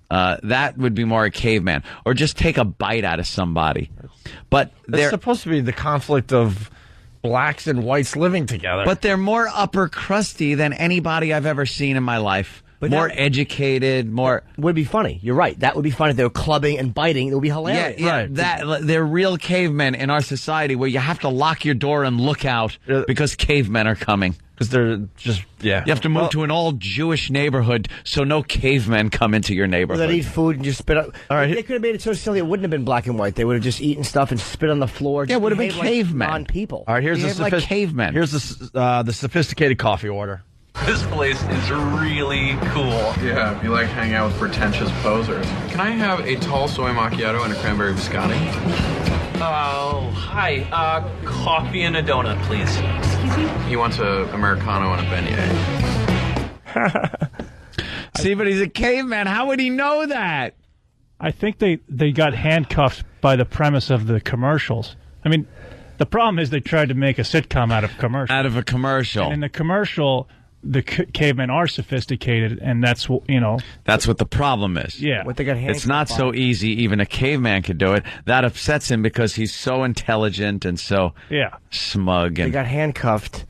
That would be more a caveman. Or just take a bite out of somebody. But it's supposed to be the conflict of blacks and whites living together. But they're more upper crusty than anybody I've ever seen in my life. But more educated, more... Would be funny. You're right. That would be funny if they were clubbing and biting. It would be hilarious. Yeah, right. They're real cavemen in our society where you have to lock your door and look out because cavemen are coming. Because they're just, yeah. You have to move to an all-Jewish neighborhood so no cavemen come into your neighborhood. They'd eat food and just spit out. All right. They could have made it so silly it wouldn't have been black and white. They would have just eaten stuff and spit on the floor. Yeah, it would have been cavemen. Like non-people. All right, here's like cavemen. Here's the sophisticated coffee order. This place is really cool. Yeah, if you like hanging out with pretentious posers. Can I have a tall soy macchiato and a cranberry biscotti? Oh, hi. Coffee and a donut, please. Excuse me? He wants a Americano and a beignet. See, but he's a caveman. How would he know that? I think they got handcuffed by the premise of the commercials. I mean, the problem is they tried to make a sitcom out of commercial. Out of a commercial. And in the commercial, the cavemen are sophisticated, and that's that's what the problem is. Yeah, what they got handcuffed it's not so easy. Even a caveman could do it. That upsets him because he's so intelligent and so smug. And they got handcuffed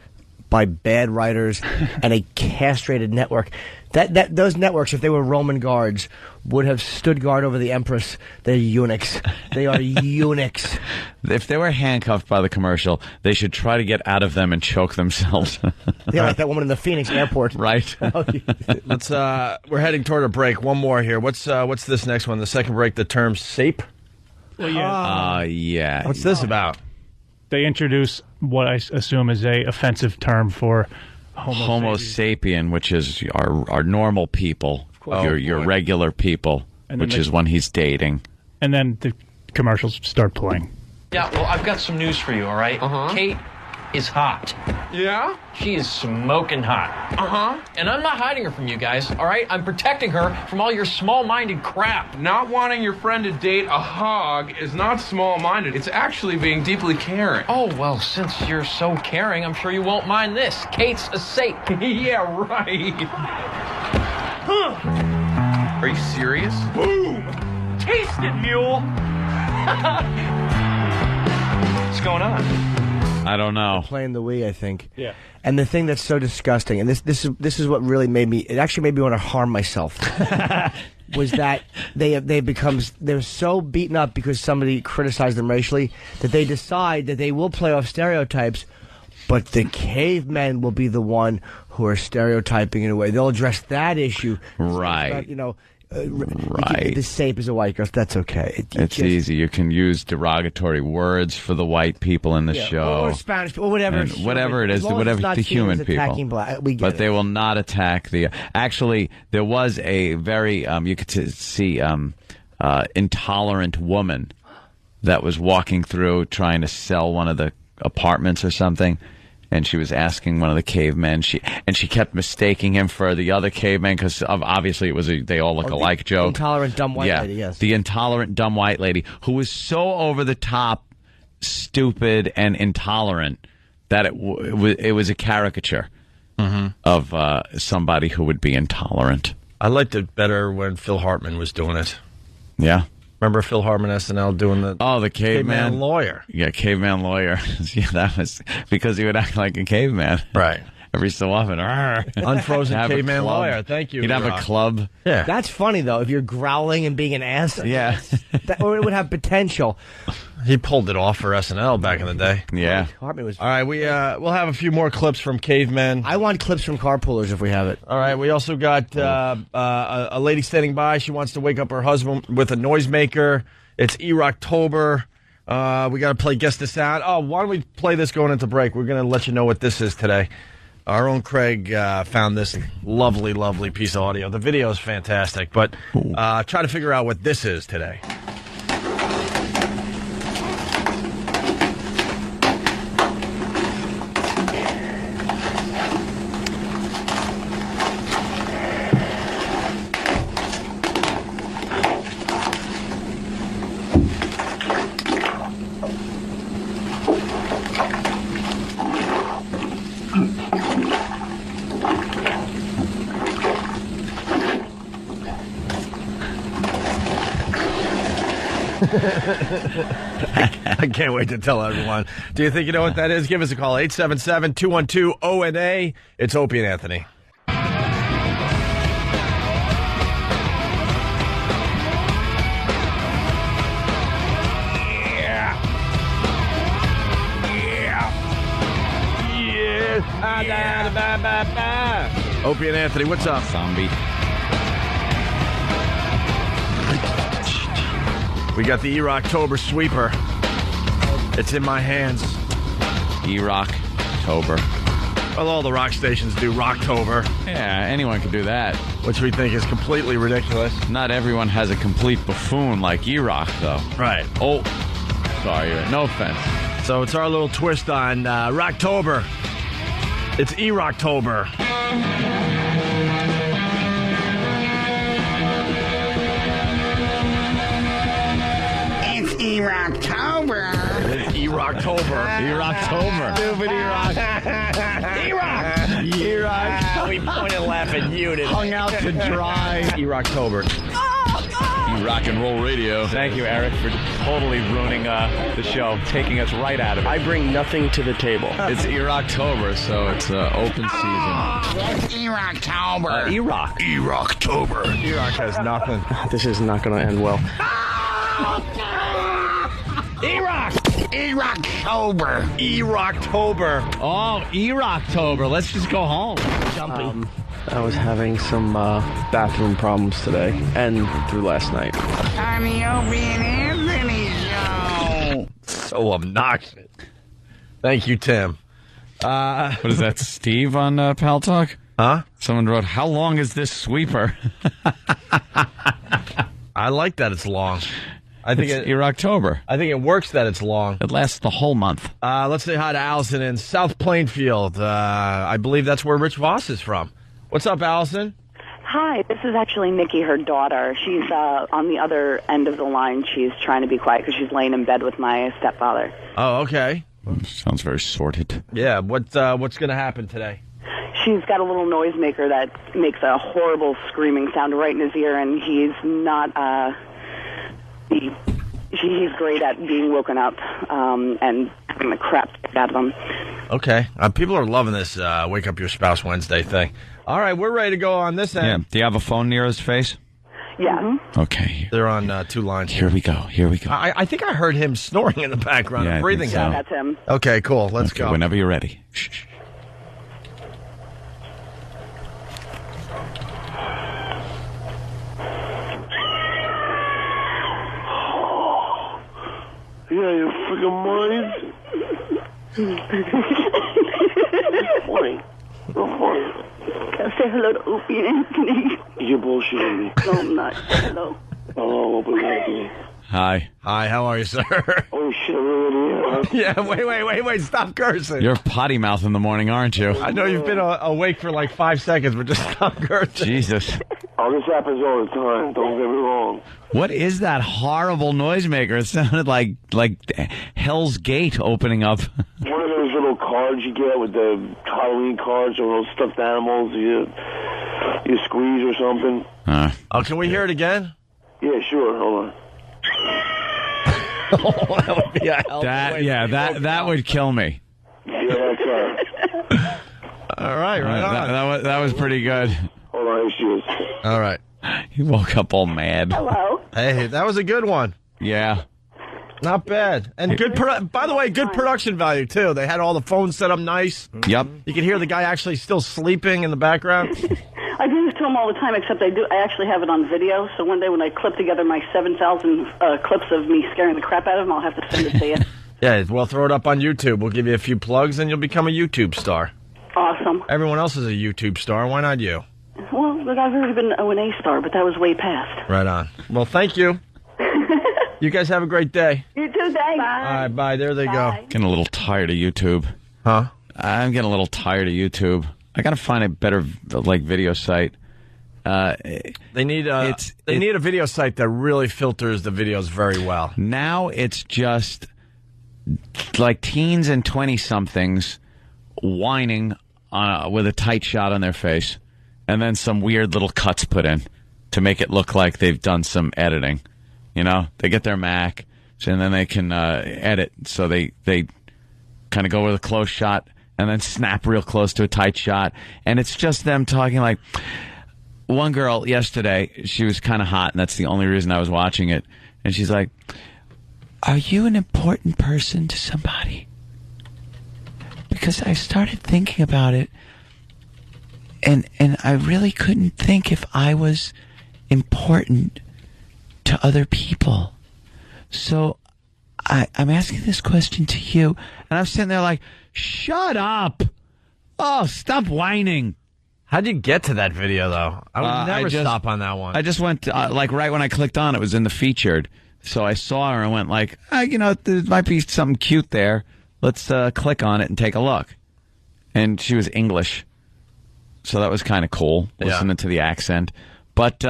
by bad writers and a castrated network. Those networks, if they were Roman guards, would have stood guard over the Empress. They're eunuchs. They are eunuchs. If they were handcuffed by the commercial, they should try to get out of them and choke themselves. Yeah, like that woman in the Phoenix airport. Right. Let's. We're heading toward a break. One more here. What's this next one? The second break. The term "sape." Well, yeah. Yeah. What's this about? They introduce what I assume is a offensive term for Homo sapien, which is our normal people, your regular people, which is when he's dating. And then the commercials start playing. Yeah, well, I've got some news for you, all right? Kate is hot. Yeah? She is smoking hot. And I'm not hiding her from you guys, all right? I'm protecting her from all your small-minded crap. Not wanting your friend to date a hog is not small-minded. It's actually being deeply caring. Oh, well, since you're so caring, I'm sure you won't mind this. Kate's a sape. Yeah, right. Are you serious? Boom! Taste it, mule! What's going on? I don't know. Playing the Wii, I think. Yeah. And the thing that's so disgusting, and this is what really made me. It actually made me want to harm myself. Was that they're so beaten up because somebody criticized them racially that they decide that they will play off stereotypes, but the cavemen will be the one who are stereotyping in a way. They'll address that issue. Right. But, right. The safe as a white girl. That's okay. It's easy. You can use derogatory words for the white people in the show. Or Spanish people, whatever. And whatever it is, whatever the human people. But they will not attack the. Actually, there was a very you could see intolerant woman that was walking through trying to sell one of the apartments or something. And she was asking one of the cavemen. She kept mistaking him for the other caveman because obviously it was they all look alike joke. Intolerant dumb white lady. Yes. The intolerant dumb white lady who was so over the top, stupid and intolerant that it was a caricature of somebody who would be intolerant. I liked it better when Phil Hartman was doing it. Yeah. Remember Phil Hartman SNL doing the caveman lawyer? Yeah, caveman lawyer. Yeah, that was because he would act like a caveman. Right. Every so often. Unfrozen caveman lawyer. Thank you. He'd have a club. Yeah. That's funny, though, if you're growling and being an ass. Yeah. Or it would have potential. He pulled it off for SNL back in the day. Yeah. Hartman was. All right, we'll have a few more clips from cavemen. I want clips from carpoolers if we have it. All right, we also got a lady standing by. She wants to wake up her husband with a noisemaker. It's E-Rocktober. We got to play Guess the Sound. Oh, why don't we play this going into break? We're going to let you know what this is today. Our own Craig found this lovely, lovely piece of audio. The video is fantastic, but try to figure out what this is today. I can't wait to tell everyone. Do you think you know what that is? Give us a call, 877-212-ONA. It's Opie and Anthony. Opie and Anthony, what's up? Zombie. We got the E-Rocktober sweeper. It's in my hands. E-Rocktober. Well, all the rock stations do Rocktober. Yeah, anyone can do that. Which we think is completely ridiculous. Not everyone has a complete buffoon like E-Rock, though. Right. Oh, sorry. No offense. So it's our little twist on Rocktober. It's E-Rocktober. It's E-Rocktober. It's E-Rocktober. E-Rocktober. Stupid E-Rock. E-Rock. E-Rock. We point and laugh at you today. Hung out to dry. E-Rocktober. Rock and roll radio. Thank you, Eric, for totally ruining the show, taking us right out of it. I bring nothing to the table. It's E-Rocktober, so it's open season. It's E-Rocktober. E-Rock. E-Rocktober. E-Rock has nothing. This is not going to end well. E-Rock. E-Rocktober. E-Rocktober. Oh, E-Rocktober. Let's just go home. Jumping. I was having some bathroom problems today and through last night. On the Opie and Anthony show. So obnoxious. Thank you, Tim. What is that, Steve on Pal Talk? Huh? Someone wrote, how long is this sweeper? I like that it's long. I think it's E-Rocktober. I think it works that it's long. It lasts the whole month. Let's say hi to Allison in South Plainfield. I believe that's where Rich Voss is from. What's up, Allison? Hi, this is actually Nikki, her daughter. She's on the other end of the line. She's trying to be quiet because she's laying in bed with my stepfather. Oh, okay. Sounds very sordid. Yeah, what's going to happen today? She's got a little noisemaker that makes a horrible screaming sound right in his ear, and he's not... he's great at being woken up and having the crap kicked out of him. Okay. People are loving this Wake Up Your Spouse Wednesday thing. All right, we're ready to go on this end. Yeah. Do you have a phone near his face? Yeah. Okay. They're on 2 lines. Here we go. I think I heard him snoring in the background Yeah, and I breathing. think so. That's him. Okay, cool. Let's go. Whenever you're ready. Shh. Yeah, you freaking mind. Funny. Real funny. Can I say hello to Opie and Anthony? You're bullshitting me. No, I'm not. Hello. Hello, Opie and Anthony. Hi. Hi, how are you, sir? Oh, shit, really? Yeah, wait. Stop cursing. You're potty mouth in the morning, aren't you? I know you've been awake for like 5 seconds, but just stop cursing. Jesus. Oh, this happens all the time. Don't get me wrong. What is that horrible noisemaker? It sounded like Hell's Gate opening up. One of those little cards you get with the Halloween cards or those stuffed animals you squeeze or something. Oh, can we hear it again? Yeah, sure. Hold on. Oh, that would be a hell of a way to that would kill me. Yeah, that's right. All right, on. That was pretty good. Hold on, here she is. All right. He woke up all mad. Hello. Hey, that was a good one. Yeah. Not bad. And good, by the way, good production value, too. They had all the phones set up nice. Yep. You can hear the guy actually still sleeping in the background. I do this to him all the time, except I actually have it on video, so one day when I clip together my 7,000 clips of me scaring the crap out of him, I'll have to send it to you. Yeah, well, throw it up on YouTube. We'll give you a few plugs, and you'll become a YouTube star. Awesome. Everyone else is a YouTube star. Why not you? Well, look, I've already been an O&A star, but that was way past. Right on. Well, thank you. You guys have a great day. You too, thanks. Bye. All right, bye. There they go. Getting a little tired of YouTube. Huh? I'm getting a little tired of YouTube. I got to find a better video site. They need a video site that really filters the videos very well. Now it's just like teens and 20-somethings whining with a tight shot on their face, and then some weird little cuts put in to make it look like they've done some editing. You know, they get their Mac, and then they can edit. So they kind of go with a close shot and then snap real close to a tight shot. And it's just them talking like... One girl yesterday, she was kind of hot, and that's the only reason I was watching it. And she's like, "Are you an important person to somebody?" Because I started thinking about it, and I really couldn't think if I was important to other people. So I'm asking this question to you, and I'm sitting there like, shut up. Oh, stop whining. How'd you get to that video, though? I would never stop on that one. I just went, like, right when I clicked on it, was in the featured. So I saw her and went like, there might be something cute there. Let's click on it and take a look. And she was English. So that was kind of cool, listening to the accent. But,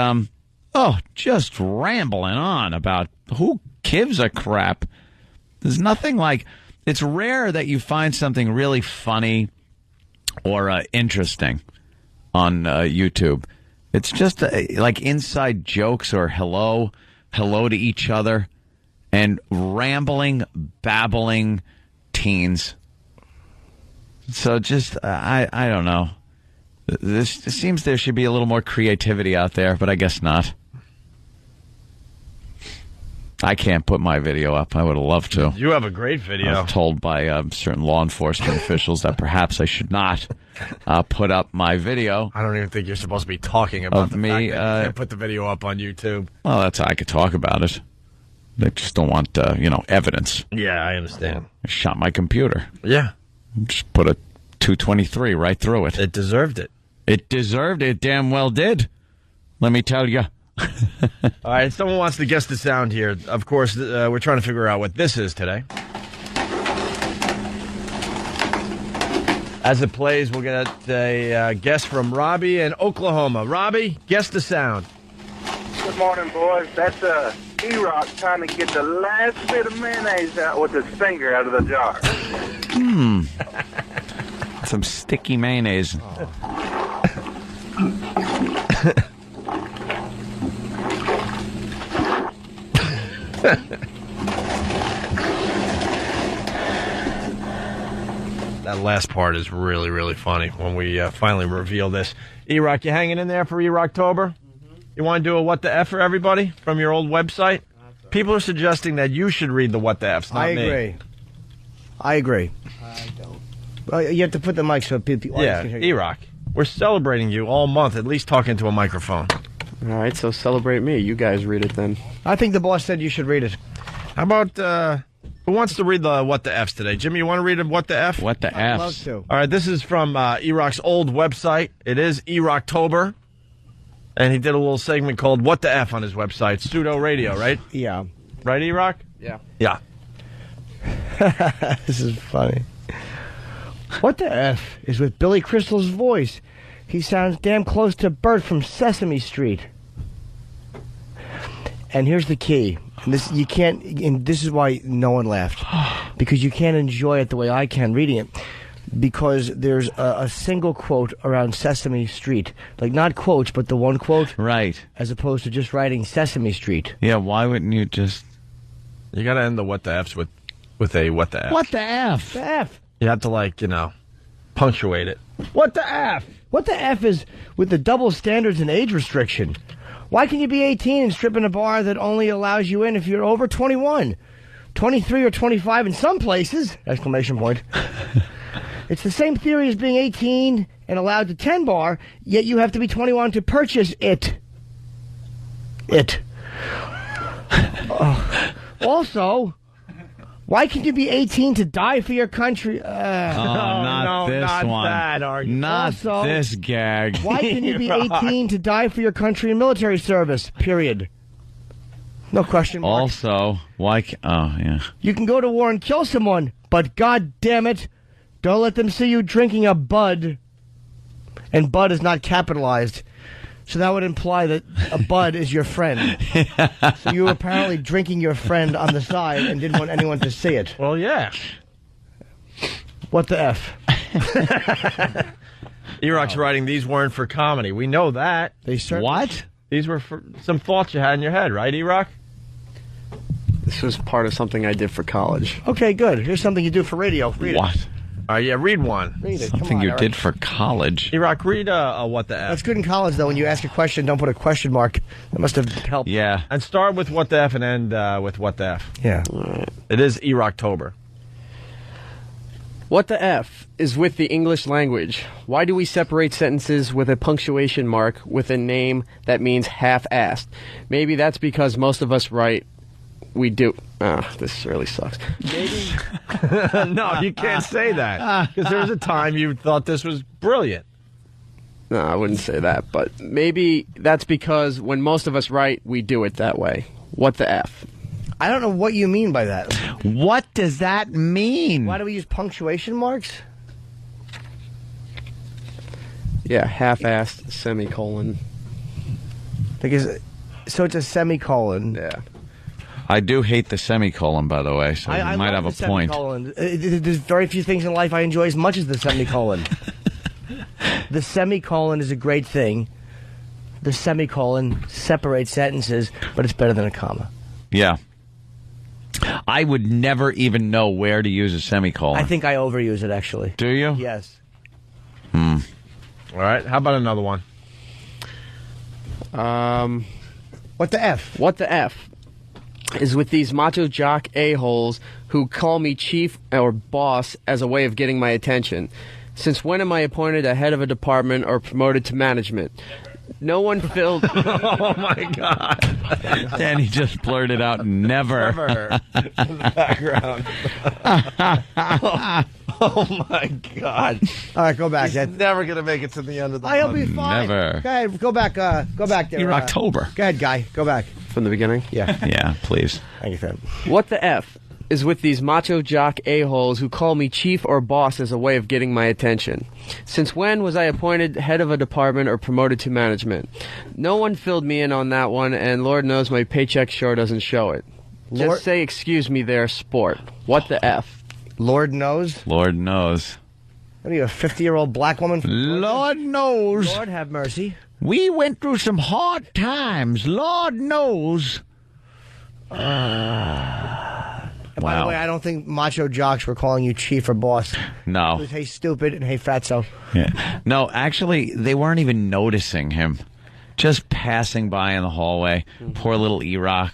just rambling on about who gives a crap. There's nothing like, it's rare that you find something really funny or interesting on YouTube. It's just like inside jokes or hello to each other, and rambling, babbling teens. So just, I don't know. It seems there should be a little more creativity out there, but I guess not. I can't put my video up. I would have loved to. You have a great video. I was told by certain law enforcement officials that perhaps I should not put up my video. I don't even think you're supposed to be talking about the fact that you can't put the video up on YouTube. Well, that's how I could talk about it. They just don't want, evidence. Yeah, I understand. I shot my computer. Yeah. Just put a 223 right through it. It deserved it. It deserved it. Damn well did. Let me tell you. All right, someone wants to guess the sound here. Of course, we're trying to figure out what this is today. As it plays, we'll get a guess from Robbie in Oklahoma. Robbie, guess the sound. Good morning, boys. That's E-Rock trying to get the last bit of mayonnaise out with his finger out of the jar. Some sticky mayonnaise. That last part is really, really funny when we finally reveal this. E-Rock, you hanging in there for E-Rocktober? You want to do a What the F for everybody from your old website? People are suggesting that you should read the What the Fs, not me. I agree. I don't. Well, you have to put the mic so the audience can hear you. E-Rock, we're celebrating you all month, at least talking to a microphone. All right, so celebrate me. You guys read it then. I think the boss said you should read it. How about, who wants to read the What the Fs today? Jimmy, you want to read a What the F? What the I'd love Fs? to. All right, this is from E-Rock's old website. It is E-Rocktober. And he did a little segment called What the F on his website. Pseudo radio, right? Yeah. Right, E-Rock? Yeah. Yeah. This is funny. What the F is with Billy Crystal's voice? He sounds damn close to Bert from Sesame Street. And here's the key. And this you can't. And this is why no one laughed, because you can't enjoy it the way I can reading it. Because there's a single quote around Sesame Street, like not quotes, but the one quote, right? As opposed to just writing Sesame Street. Yeah. Why wouldn't you just? You got to end the What the Fs with a What the F. What the F? The F. You have to punctuate it. What the F? What the F is with the double standards and age restriction? Why can you be 18 and strip in a bar that only allows you in if you're over 21? 23 or 25 in some places! Exclamation point. It's the same theory as being 18 and allowed to 10 bar, yet you have to be 21 to purchase it. Also, why can you be 18 to die for your country? Not this one. That argument. Not Also, this gag. Why can you be 18 to die for your country in military service? Period. No question mark. Also, why? Oh, yeah. You can go to war and kill someone, but God damn it, don't let them see you drinking a Bud. And Bud is not capitalized. So that would imply that a Bud is your friend. So you were apparently drinking your friend on the side and didn't want anyone to see it. Well, yeah. What the F? E-Rock's writing, these weren't for comedy. We know that. They certainly... What? These were for some thoughts you had in your head, right, E-Rock? This was part of something I did for college. Okay, good. Here's something you do for radio. Read What? it. Yeah, read one. Read it. Something Come on, you Eric. did for college. E-Rock, read a What the F. That's good in college, though. When you ask a question, don't put a question mark. That must have helped. Yeah. And start with What the F and end with What the F. Yeah. It is E-Rocktober. What the F is with the English language? Why do we separate sentences with a punctuation mark with a name that means half-assed? Maybe that's because most of us write, we do. This really sucks. Maybe. No, you can't say that. Because there was a time you thought this was brilliant. No, I wouldn't say that. But maybe that's because when most of us write, we do it that way. What the F? I don't know what you mean by that. What does that mean? Why do we use punctuation marks? Yeah, half-assed, semicolon. So it's a semicolon. Yeah. I do hate the semicolon, by the way, so you I might love have the a point. Semicolon. There's very few things in life I enjoy as much as the semicolon. The semicolon is a great thing. The semicolon separates sentences, but it's better than a comma. Yeah. I would never even know where to use a semicolon. I think I overuse it, actually. Do you? Yes. All right. How about another one? What the F? What the F is with these macho jock a-holes who call me chief or boss as a way of getting my attention. Since when am I appointed a head of a department or promoted to management? No one filled... Oh, my God. Danny just blurted out, never. Never. In the background. Oh, my God. All right, go back. He's never going to make it to the end of the I'll month. be fine. Never. Go ahead, go back there. E-Rocktober. Go ahead, Guy. Go back. From the beginning? Yeah. Yeah, please. Thank you, Fred. What the F is with these macho jock a-holes who call me chief or boss as a way of getting my attention? Since when was I appointed head of a department or promoted to management? No one filled me in on that one, and Lord knows my paycheck sure doesn't show it. Just say excuse me there, sport. What the F? Lord knows? Lord knows. What are you, a 50-year-old black woman? Lord knows. Lord have mercy. We went through some hard times. Lord knows. By the way, I don't think macho jocks were calling you chief or boss. No. It was, hey, stupid, and hey, fatso. Yeah. No, actually, they weren't even noticing him. Just passing by in the hallway. Poor little E-Rock,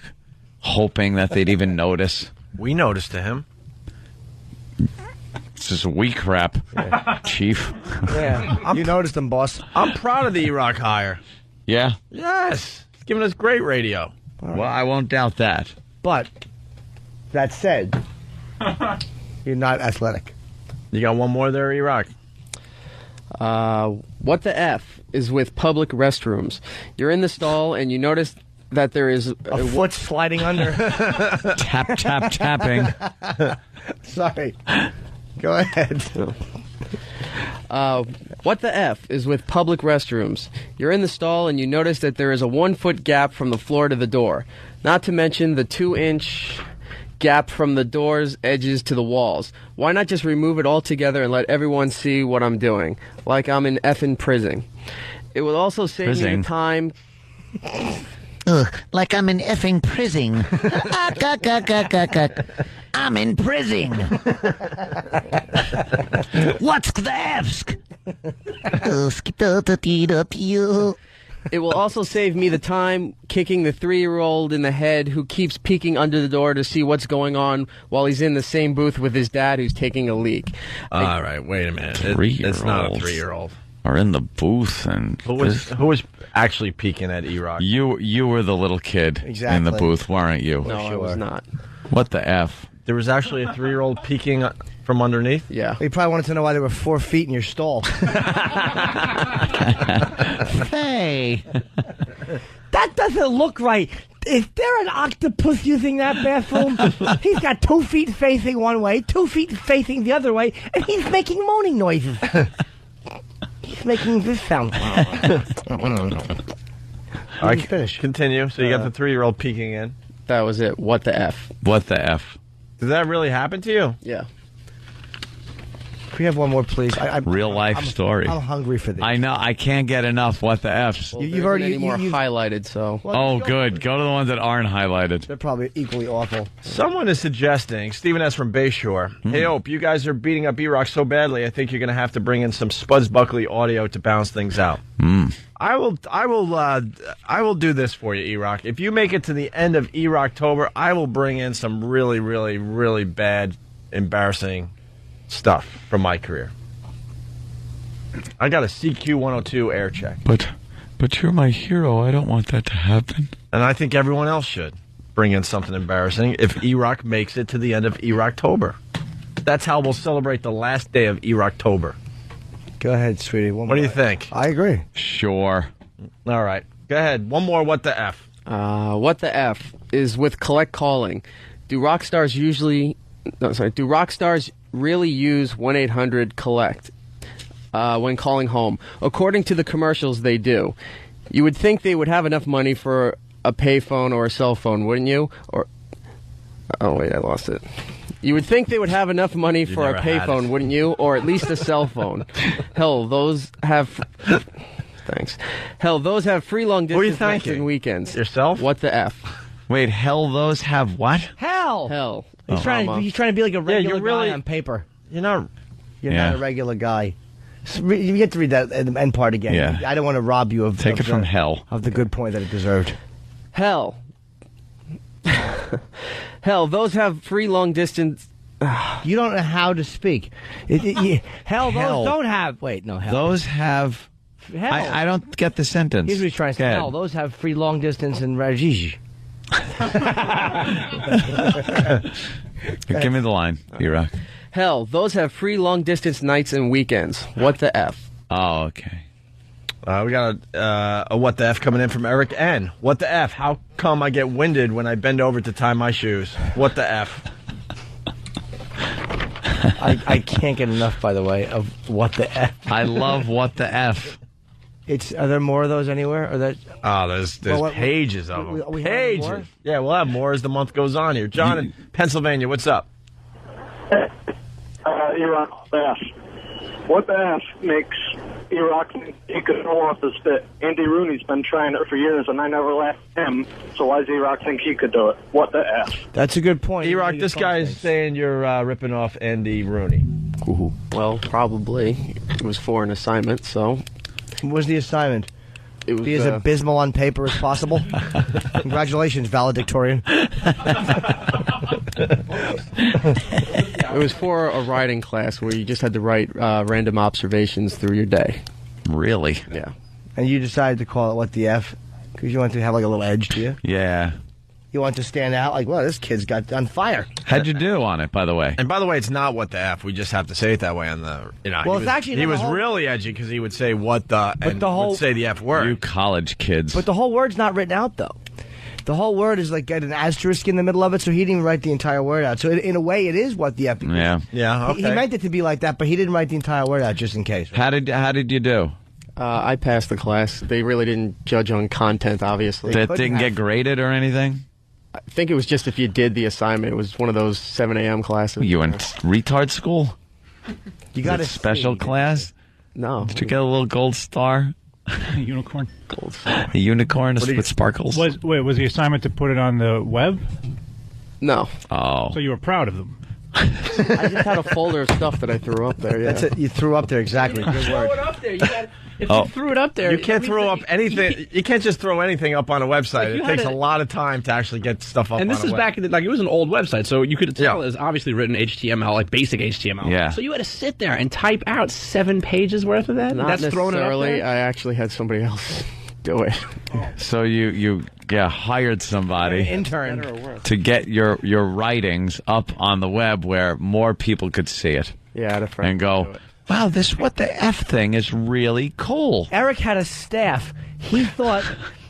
hoping that they'd even notice. We noticed to him. It's just weak crap, Chief. Yeah, you noticed him, boss. I'm proud of the E-Rock hire. Yeah? Yes. He's giving us great radio. Well, I won't doubt that. But, that said, you're not athletic. You got one more there, E-Rock? What the F is with public restrooms? You're in the stall and you notice that there is a foot sliding under. Tap, tap, tapping. Sorry. Go ahead. What the F is with public restrooms? You're in the stall and you notice that there is a 1 foot gap from the floor to the door. Not to mention the 2-inch gap from the door's edges to the walls. Why not just remove it altogether and let everyone see what I'm doing? Like I'm in effing prison. It will also save me the time... like I'm in effing prison. I'm in prison. What's the Fsk? It will also save me the time kicking the 3-year-old in the head who keeps peeking under the door to see what's going on while he's in the same booth with his dad who's taking a leak. All right, wait a minute. It's not a 3-year-old. Are in the booth and who was actually peeking at E-Rock? You were the little kid in the booth, weren't you? No, I was not. What the F? There was actually a 3-year-old peeking from underneath? Yeah. He probably wanted to know why there were 4 feet in your stall. Hey. That doesn't look right. Is there an octopus using that bathroom? He's got 2 feet facing one way, 2 feet facing the other way, and he's making moaning noises. He's making this sound. All right, finish. Continue. So you got the 3-year-old peeking in. That was it. What the F? What the F? Did that really happen to you? Yeah. Can we have one more, please? Real life story. I'm hungry for this. I know. I can't get enough. What the F's? Well, you've already more highlighted, so. Oh, good. Go to the ones that aren't highlighted. They're probably equally awful. Someone is suggesting, Stephen S. from Bayshore, hey, Ope, you guys are beating up E-Rock so badly, I think you're going to have to bring in some Spuds Buckley audio to balance things out. I will do this for you, E-Rock. If you make it to the end of E-Rocktober, I will bring in some really, really, really bad, embarrassing stuff from my career. I got a CQ 102 air check. But you're my hero. I don't want that to happen. And I think everyone else should bring in something embarrassing if E-Rock makes it to the end of E-Rocktober. That's how we'll celebrate the last day of E-Rocktober. Go ahead, sweetie. What do you think? I agree. Sure. All right. Go ahead. One more. What the F? What the F is with collect calling? Do rock stars really use 1-800-COLLECT when calling home? According to the commercials, they do. You would think they would have enough money for a payphone or a cell phone, wouldn't you? Oh, wait, I lost it. You would think they would have enough money for a payphone, wouldn't you? Or at least a cell phone. Hell, those have... Thanks. Hell, those have free long-distance nights and weekends. Yourself? What the F? Wait, hell, those have what? Hell. He's trying to be like a regular guy on paper. You're not a regular guy. You get to read that end part again. Yeah. I don't want to rob you of Take it from hell. Of the good point that it deserved. Hell. Hell, those have free long distance. You don't know how to speak. Hell, those don't have. Wait, no, hell. Those have. Hell. I don't get the sentence. Here's what he's trying to say. Hell, those have free long distance in Rajesh. Give me the line, E-Rock. Hell, those have free long distance nights and weekends. What the F? Oh, okay. We got a what the F coming in from Eric N. What the F? How come I get winded when I bend over to tie my shoes? What the F? I can't get enough, by the way, of what the F. I love what the F. Are there more of those anywhere? Or that? Oh, there's pages of them. We pages. More? Yeah, we'll have more as the month goes on here. John in Pennsylvania, what's up? You're on F. What the F makes E-Rock thinks he could throw off the spit. Andy Rooney's been trying it for years, and I never let him. So why does E-Rock think he could do it? What the F? That's a good point. E-Rock, this guy is saying you're ripping off Andy Rooney. Well, probably. It was for an assignment, so. What was the assignment? It was Be as abysmal on paper as possible. Congratulations, valedictorian. It was for a writing class where you just had to write random observations through your day. Really? Yeah. And you decided to call it What the F? Because you want to have like a little edge to you? Yeah. You want to stand out like, well, this kid's got on fire. How'd you do on it, by the way? And by the way, it's not what the F. We just have to say it that way on the. Well, it's actually he not was the whole- really edgy because he would say what the and the whole- would say the F word. You college kids. But the whole word's not written out, though. The whole word is like got an asterisk in the middle of it, so he didn't even write the entire word out. So in a way, it is What the F. Yeah. Yeah. He meant it to be like that, but he didn't write the entire word out just in case. How did you do? I passed the class. They really didn't judge on content, obviously. That didn't get graded or anything? I think it was just if you did the assignment. It was one of those 7 a.m. classes. You went retard school? You got a special class? No. Did you get a little gold star? A unicorn. Gold star. A unicorn with sparkles? Was the assignment to put it on the web? No. Oh. So you were proud of them. I just had a folder of stuff that I threw up there. Yeah. That's it. You threw up there, exactly. Good Throw word. it up there. You got, if Oh. you threw it up there, You can't that throw means up that anything. You can't just throw anything up on a website. Like, It you takes had a a- lot of time to actually get stuff up. And this on is a back in it was an old website, so you could tell it's obviously written HTML, like basic HTML. Yeah. So you had to sit there and type out 7 pages worth of that. Not That's throwing it up necessarily. there? I actually had somebody else do it. So you hired somebody Intern. to get your writings up on the web where more people could see it. Yeah, I had a friend. And go, wow, this What the F thing is really cool. Eric had a staff. He thought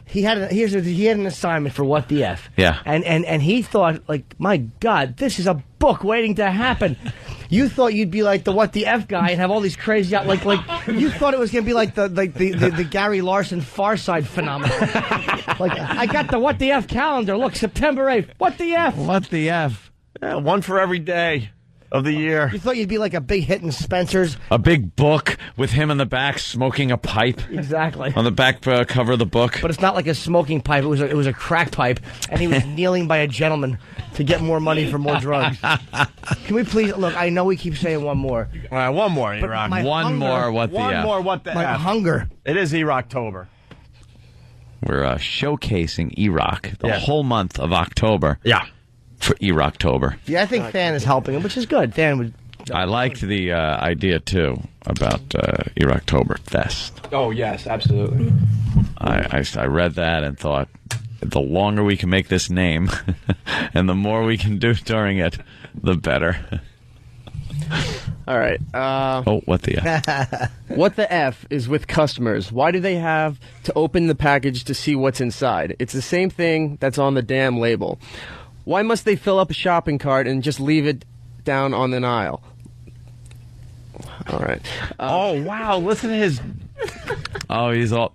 he had an assignment for What the F. Yeah. And he thought, like, my God, this is a book waiting to happen. You thought you'd be like the What the F guy and have all these crazy like you thought it was gonna be like the Gary Larson Far Side phenomenon. Like, I got the What the F calendar. Look, September 8th. What the F? What the F? Yeah, one for every day of the year. You thought you'd be like a big hit in Spencer's. A big book with him in the back smoking a pipe. Exactly. On the back cover of the book. But it's not like a smoking pipe. It was a crack pipe, and he was kneeling by a gentleman to get more money for more drugs. Can we please look? I know we keep saying one more. All right, one more, But E-Rock. my One hunger- more What the One F. more What the My F. hunger. It is E-Rocktober. We're showcasing E-Rock the Yeah. whole month of October. Yeah. For E-Rocktober. Yeah, I think Than is helping him, which is good. Than would. I liked the idea, too, about E-Rocktober Fest. Oh, yes, absolutely. I read that and thought, the longer we can make this name and the more we can do during it, the better. All right. What the F? What the F is with customers? Why do they have to open the package to see what's inside? It's the same thing that's on the damn label. Why must they fill up a shopping cart and just leave it down on an aisle? All right. Oh, wow. Listen to his. Oh, he's all.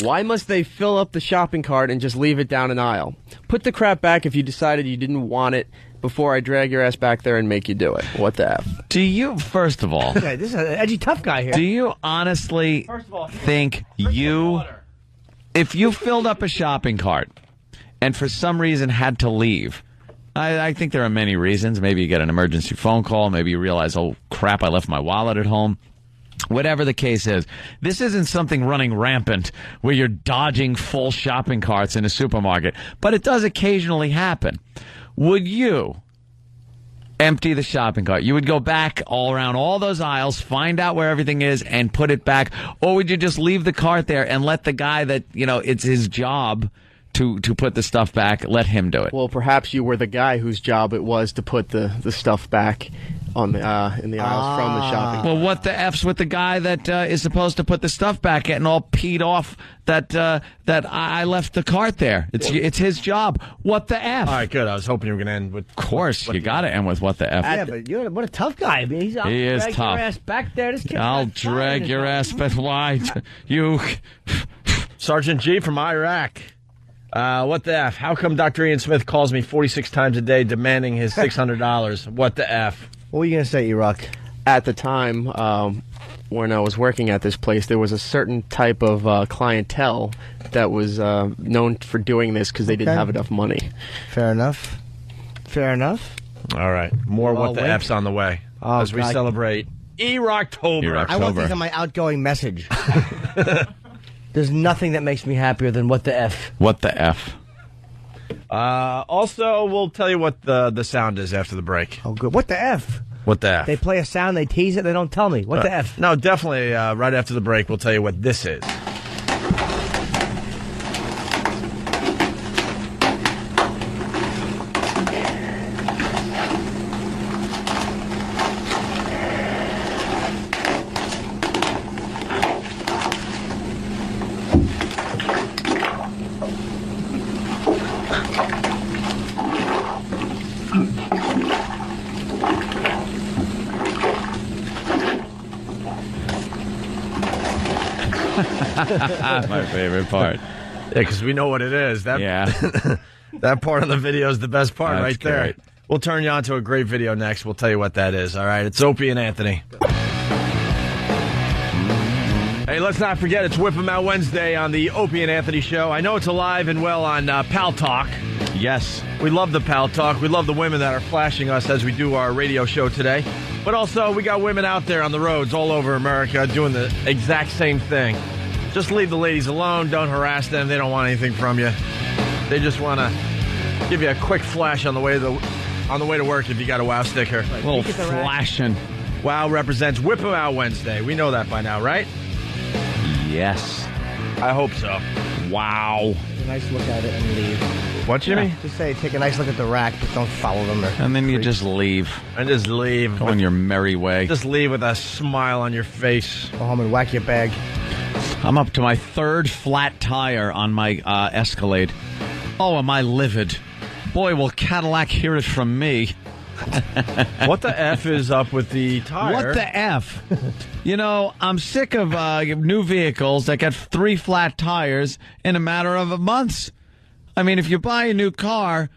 Why must they fill up the shopping cart and just leave it down an aisle? Put the crap back if you decided you didn't want it before I drag your ass back there and make you do it. What the F? Do you, first of all, Okay, this is an edgy tough guy here. do you honestly think if you filled up a shopping cart and for some reason had to leave, I think there are many reasons. Maybe you get an emergency phone call. Maybe you realize, oh, crap, I left my wallet at home. Whatever the case is, this isn't something running rampant where you're dodging full shopping carts in a supermarket, but it does occasionally happen. Would you empty the shopping cart? You would go back all around all those aisles, find out where everything is, and put it back? Or would you just leave the cart there and let the guy that, it's his job to put the stuff back, let him do it? Well, perhaps you were the guy whose job it was to put the stuff back on the in the aisles from the shopping. Well, what the F's with the guy that is supposed to put the stuff back, getting all peed off that I left the cart there? It's his job. What the F? All right, good. I was hoping you were going to end with. Of course, you got to end with what the F. Yeah, but what a tough guy. I mean, he is drag tough. Your ass back there. This kid's I'll got fire in drag his your mouth. ass, but why? You. Sergeant G from Iraq. What the F? How come Dr. Ian Smith calls me 46 times a day demanding his $600? What the F? What were you going to say, E-Rock? At the time, when I was working at this place, there was a certain type of clientele that was known for doing this because they didn't have enough money. Fair enough. Fair enough. All right. More Well, What the wait. F's on the way as we God. celebrate E-Rocktober. I want these on my outgoing message. There's nothing that makes me happier than what the F. What the F? Also, we'll tell you what the sound is after the break. Oh, good. What the F? What the F? They play a sound, they tease it, they don't tell me. What the F? No, definitely right after the break, we'll tell you what this is. My favorite part. Yeah, because we know what it is. That part of the video is the best part. That's right there. great. We'll turn you on to a great video next. We'll tell you what that is. All right, it's Opie and Anthony. Hey, let's not forget it's Whip 'em Out Wednesday on the Opie and Anthony show. I know it's alive and well on Pal Talk. Yes. We love the Pal Talk. We love the women that are flashing us as we do our radio show today. But also, we got women out there on the roads all over America doing the exact same thing. Just leave the ladies alone. Don't harass them. They don't want anything from you. They just want to give you a quick flash on the way to work if you got a WOW sticker. A little flashing. WOW represents Whip 'em Out Wednesday. We know that by now, right? Yes. I hope so. Wow. Take a nice look at it and leave. What, Jimmy? Just say, take a nice look at the rack, but don't follow them. And then you just leave. And just leave. Go on your merry way. Just leave with a smile on your face. Go home and whack your bag. I'm up to my third flat tire on my Escalade. Oh, am I livid. Boy, will Cadillac hear it from me. What the F is up with the tire? What the F? You know, I'm sick of new vehicles that got 3 flat tires in a matter of months. I mean, if you buy a new car,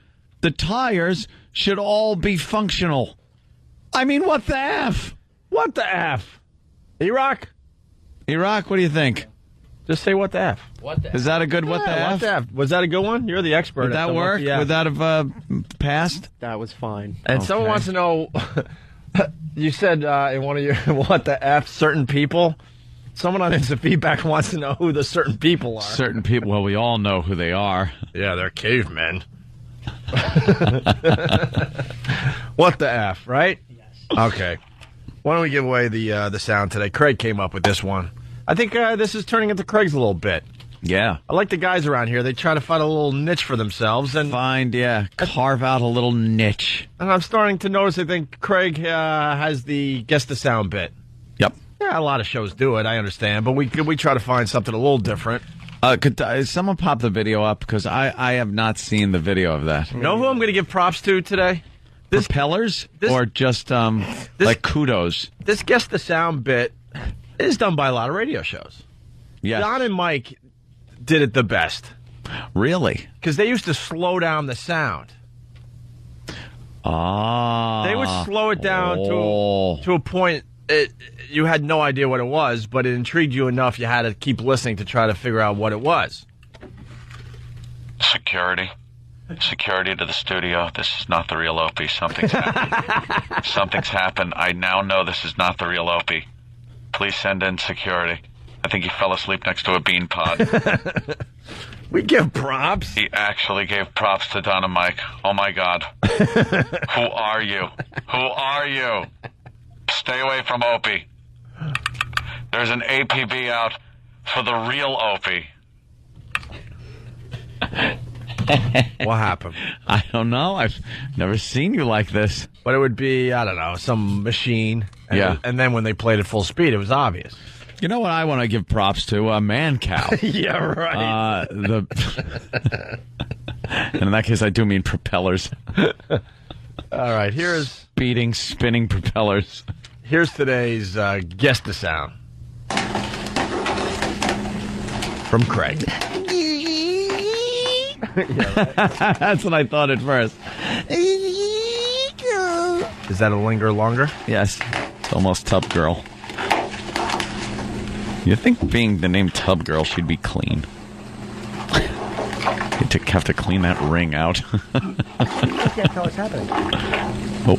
the tires should all be functional. I mean, what the F? What the F? E-Rock? E-Rock, what do you think? Just say what the F. What the F? Is that a good what the F? What the F? Was that a good one? You're the expert. Would that work? Would that have passed? That was fine. And someone wants to know, you said in one of your what the F, certain people. Someone on Instant Feedback wants to know who the certain people are. Certain people, well, we all know who they are. Yeah, they're cavemen. What the F, right? Yes. Okay. Why don't we give away the sound today? Craig came up with this one. I think this is turning into Craig's a little bit. Yeah. I like the guys around here. They try to find a little niche for themselves. And carve out a little niche. And I'm starting to notice, I think Craig has the guess the sound bit. Yep. Yeah, a lot of shows do it, I understand. But we try to find something a little different. Could someone pop the video up? Because I have not seen the video of that. You know who I'm going to give props to today? Propellers? Or just like kudos? This guess the sound bit is done by a lot of radio shows. Yes. Don and Mike did it the best. Really? Because they used to slow down the sound. They would slow it down to a point you had no idea what it was, but it intrigued you enough you had to keep listening to try to figure out what it was. Security to the studio. This is not the real Opie. Something's happened. Something's happened. I now know this is not the real Opie. Please send in security. I think he fell asleep next to a bean pod. We give props. He actually gave props to Don and Mike. Oh, my God. Who are you? Who are you? Stay away from Opie. There's an APB out for the real Opie. What happened? I don't know. I've never seen you like this. But it would be, I don't know, some machine. Yeah. And then when they played at full speed, it was obvious. You know what I want to give props to? A man cow. Yeah, right. And in that case, I do mean propellers. All right, spinning propellers. Here's today's Guess the Sound. From Craig. Yeah, right. That's what I thought at first. Is that a linger longer? Yes. It's almost Tub Girl. You'd think being the name Tub Girl, she'd be clean. You'd have to clean that ring out. I can't tell what's happening. Oh.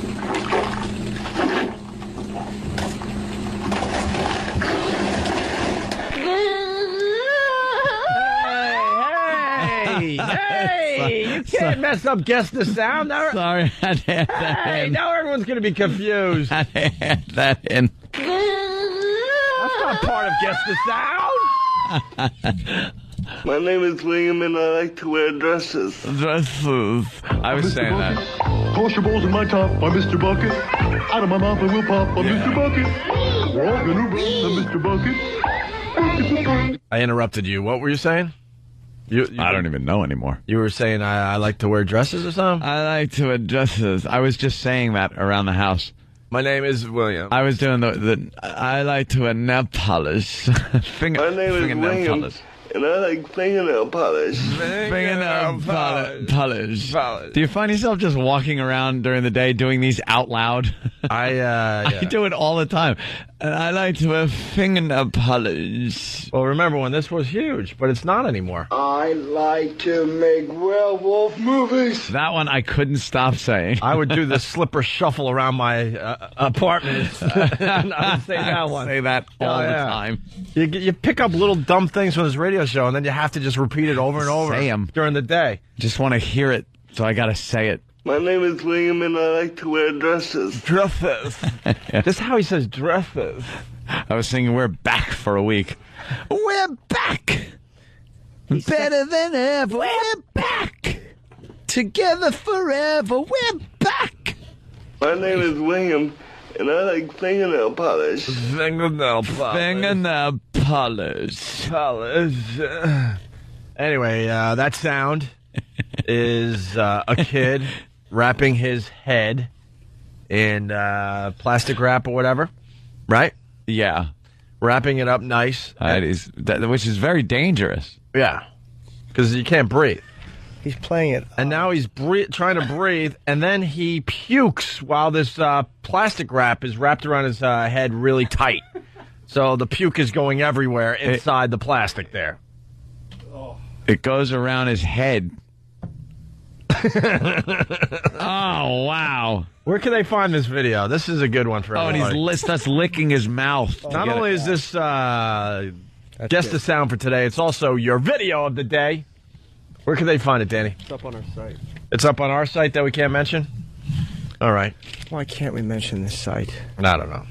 Hey, you can't mess up Guess the Sound. Now, sorry, I had to add that in. Now everyone's going to be confused. I had to add that in. That's not part of Guess the Sound. My name is William, and I like to wear dresses. Dresses. I was saying that. Toss your balls in my top, I'm Mr. Bucket. Out of my mouth I will pop, I'm Mr. Bucket. We're all gonna run, I'm Mr. Bucket. I interrupted you. What were you saying? I don't even know anymore. You were saying I like to wear dresses or something? I like to wear dresses. I was just saying that around the house. My name is William. I was doing the I like to wear nail polish. My name is William, polish. and I like fingernail polish. Fingernail polish. Do you find yourself just walking around during the day doing these out loud? I do it all the time. And I like to wear fingernail polish. Well, remember when this was huge, but it's not anymore. I like to make werewolf movies. That one I couldn't stop saying. I would do the slipper shuffle around my apartment. I would say that one. Say that all the time. You pick up little dumb things from this radio show, and then you have to just repeat it over and over Say 'em. during the day. Just want to hear it, so I got to say it. My name is William, and I like to wear dresses. Dresses. This is how he says dresses. I was singing "We're Back" for a week. We're back, better than ever. We're back, together forever. We're back. My name is William, and I like fingernail polish. Fingernail polish. Fingernail polish. Anyway, that sound is a kid wrapping his head in plastic wrap or whatever, right? Yeah. Wrapping it up nice. Which is very dangerous. Yeah. Because you can't breathe. He's playing it. And now he's trying to breathe, and then he pukes while this plastic wrap is wrapped around his head really tight. So the puke is going everywhere inside the plastic there. It goes around his head. Oh, wow. Where can they find this video? This is a good one for everybody. And he starts licking his mouth. Not only is this Guess the Sound for today, it's also your video of the day. Where can they find it, Danny? It's up on our site. It's up on our site that we can't mention? All right. Why can't we mention this site? I don't know.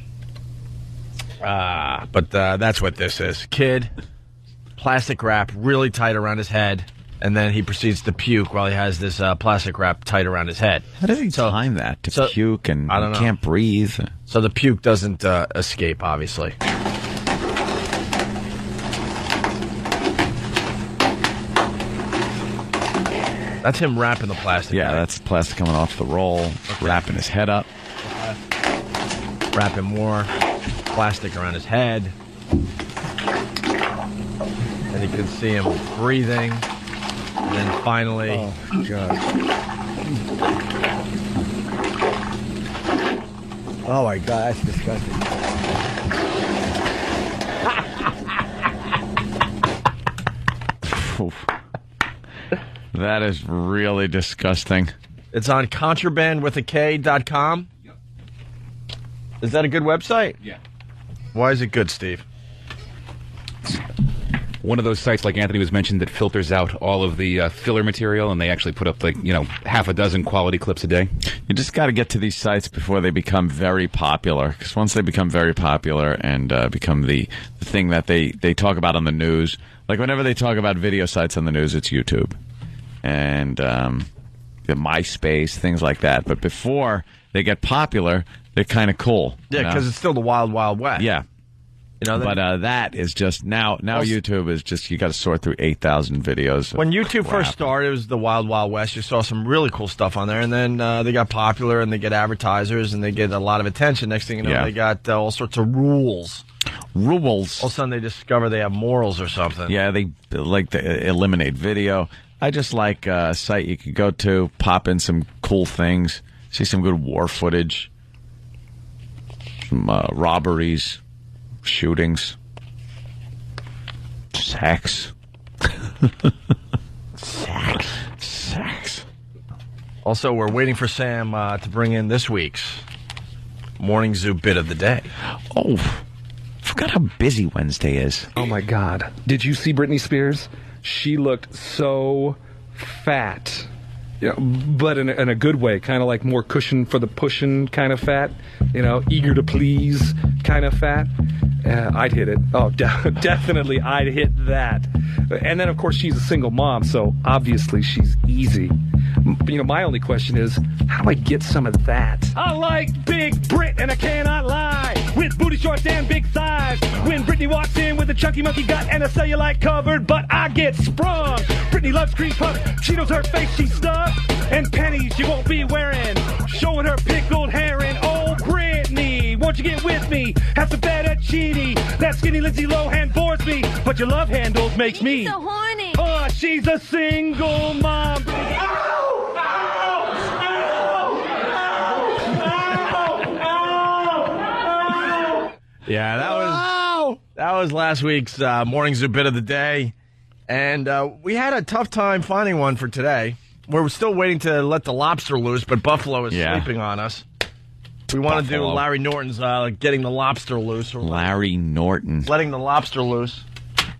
But that's what this is. Kid, plastic wrap really tight around his head, and then he proceeds to puke while he has this plastic wrap tight around his head. How does he time that to puke and I don't know. Can't breathe? So the puke doesn't escape, obviously. That's him wrapping the plastic. Yeah, that's plastic coming off the roll, wrapping his head up. Wrapping more plastic around his head. And you can see him breathing. And then finally... Oh, God. Oh, my God, that's disgusting. That is really disgusting. It's on contrabandwithak.com. Yep. Is that a good website? Yeah. Why is it good, Steve? One of those sites, like Anthony was mentioned, that filters out all of the filler material, and they actually put up, half a dozen quality clips a day. You just got to get to these sites before they become very popular. Because once they become very popular and become the thing that they talk about on the news, like whenever they talk about video sites on the news, it's YouTube. And the MySpace, things like that. But before they get popular, they're kind of cool. Yeah, because it's still the wild, wild west. Yeah. But that is just now YouTube is just, you got to sort through 8,000 videos. When YouTube first started, it was the wild, wild west. You saw some really cool stuff on there. And then they got popular and they get advertisers and they get a lot of attention. Next thing you know, they got all sorts of rules. Rules. All of a sudden they discover they have morals or something. Yeah, they eliminate video. I just like a site you could go to, pop in some cool things, see some good war footage, some robberies, shootings. Sex. Sex. Also, we're waiting for Sam to bring in this week's Morning Zoo bit of the day. Oh, forgot how busy Wednesday is. Oh, my God. Did you see Britney Spears? She looked so fat. You know, but in a good way, kind of like more cushion for the pushing kind of fat, you know, eager to please kind of fat. I'd hit it. Oh, definitely I'd hit that. And then, of course, she's a single mom, so obviously she's easy. You know, my only question is, how do I get some of that? I like Big Brit, and I cannot lie. With booty shorts and big thighs. When Britney walks in with a chunky monkey gut and a cellulite covered, but I get sprung. Britney loves cream puff. Cheetos her face, she's stuffed. And pennies she won't be wearing. Showing her pickled herring. Oh, Britney, won't you get with me? Have some fettuccine. That skinny Lindsay Lohan bores me. But your love handles makes me so horny. Oh, she's a single mom. Yeah, that was last week's Morning Zoo bit of the day. And we had a tough time finding one for today. We're still waiting to let the lobster loose, but Buffalo is sleeping on us. We want to do Larry Norton's getting the lobster loose. Larry Norton. Letting the lobster loose.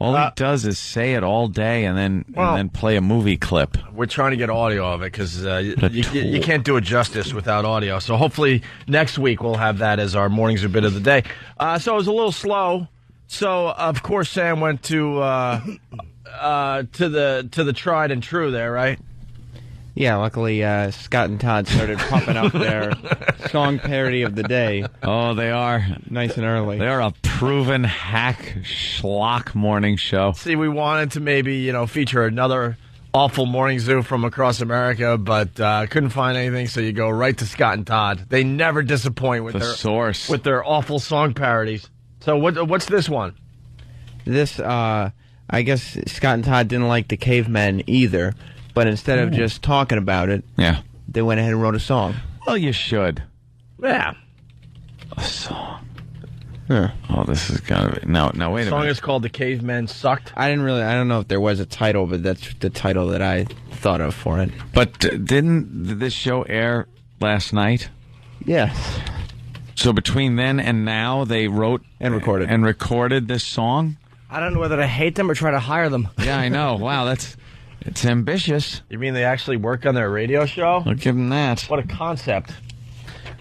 All he does is say it all day and then play a movie clip. We're trying to get audio of it because you can't do it justice without audio. So hopefully next week we'll have that as our Morning Zoo bit of the day. So it was a little slow. So of course Sam went to the tried and true there, right? Yeah, luckily Scott and Todd started popping up their song parody of the day. Oh, they are. Nice and early. They are a proven hack schlock morning show. See, we wanted to maybe, feature another awful Morning Zoo from across America, but couldn't find anything, so you go right to Scott and Todd. They never disappoint with their source. With their awful song parodies. So what's this one? This, I guess Scott and Todd didn't like the cavemen either. But instead of just talking about it, they went ahead and wrote a song. Well, you should. Yeah. A song. Yeah. Oh, this is gotta be. No, wait a minute. The song is called The Cavemen Sucked. I don't know if there was a title, but that's the title that I thought of for it. But didn't this show air last night? Yes. So between then and now, they wrote and recorded this song? I don't know whether to hate them or try to hire them. Yeah, I know. Wow, it's ambitious. You mean they actually work on their radio show? I'll give them that. What a concept.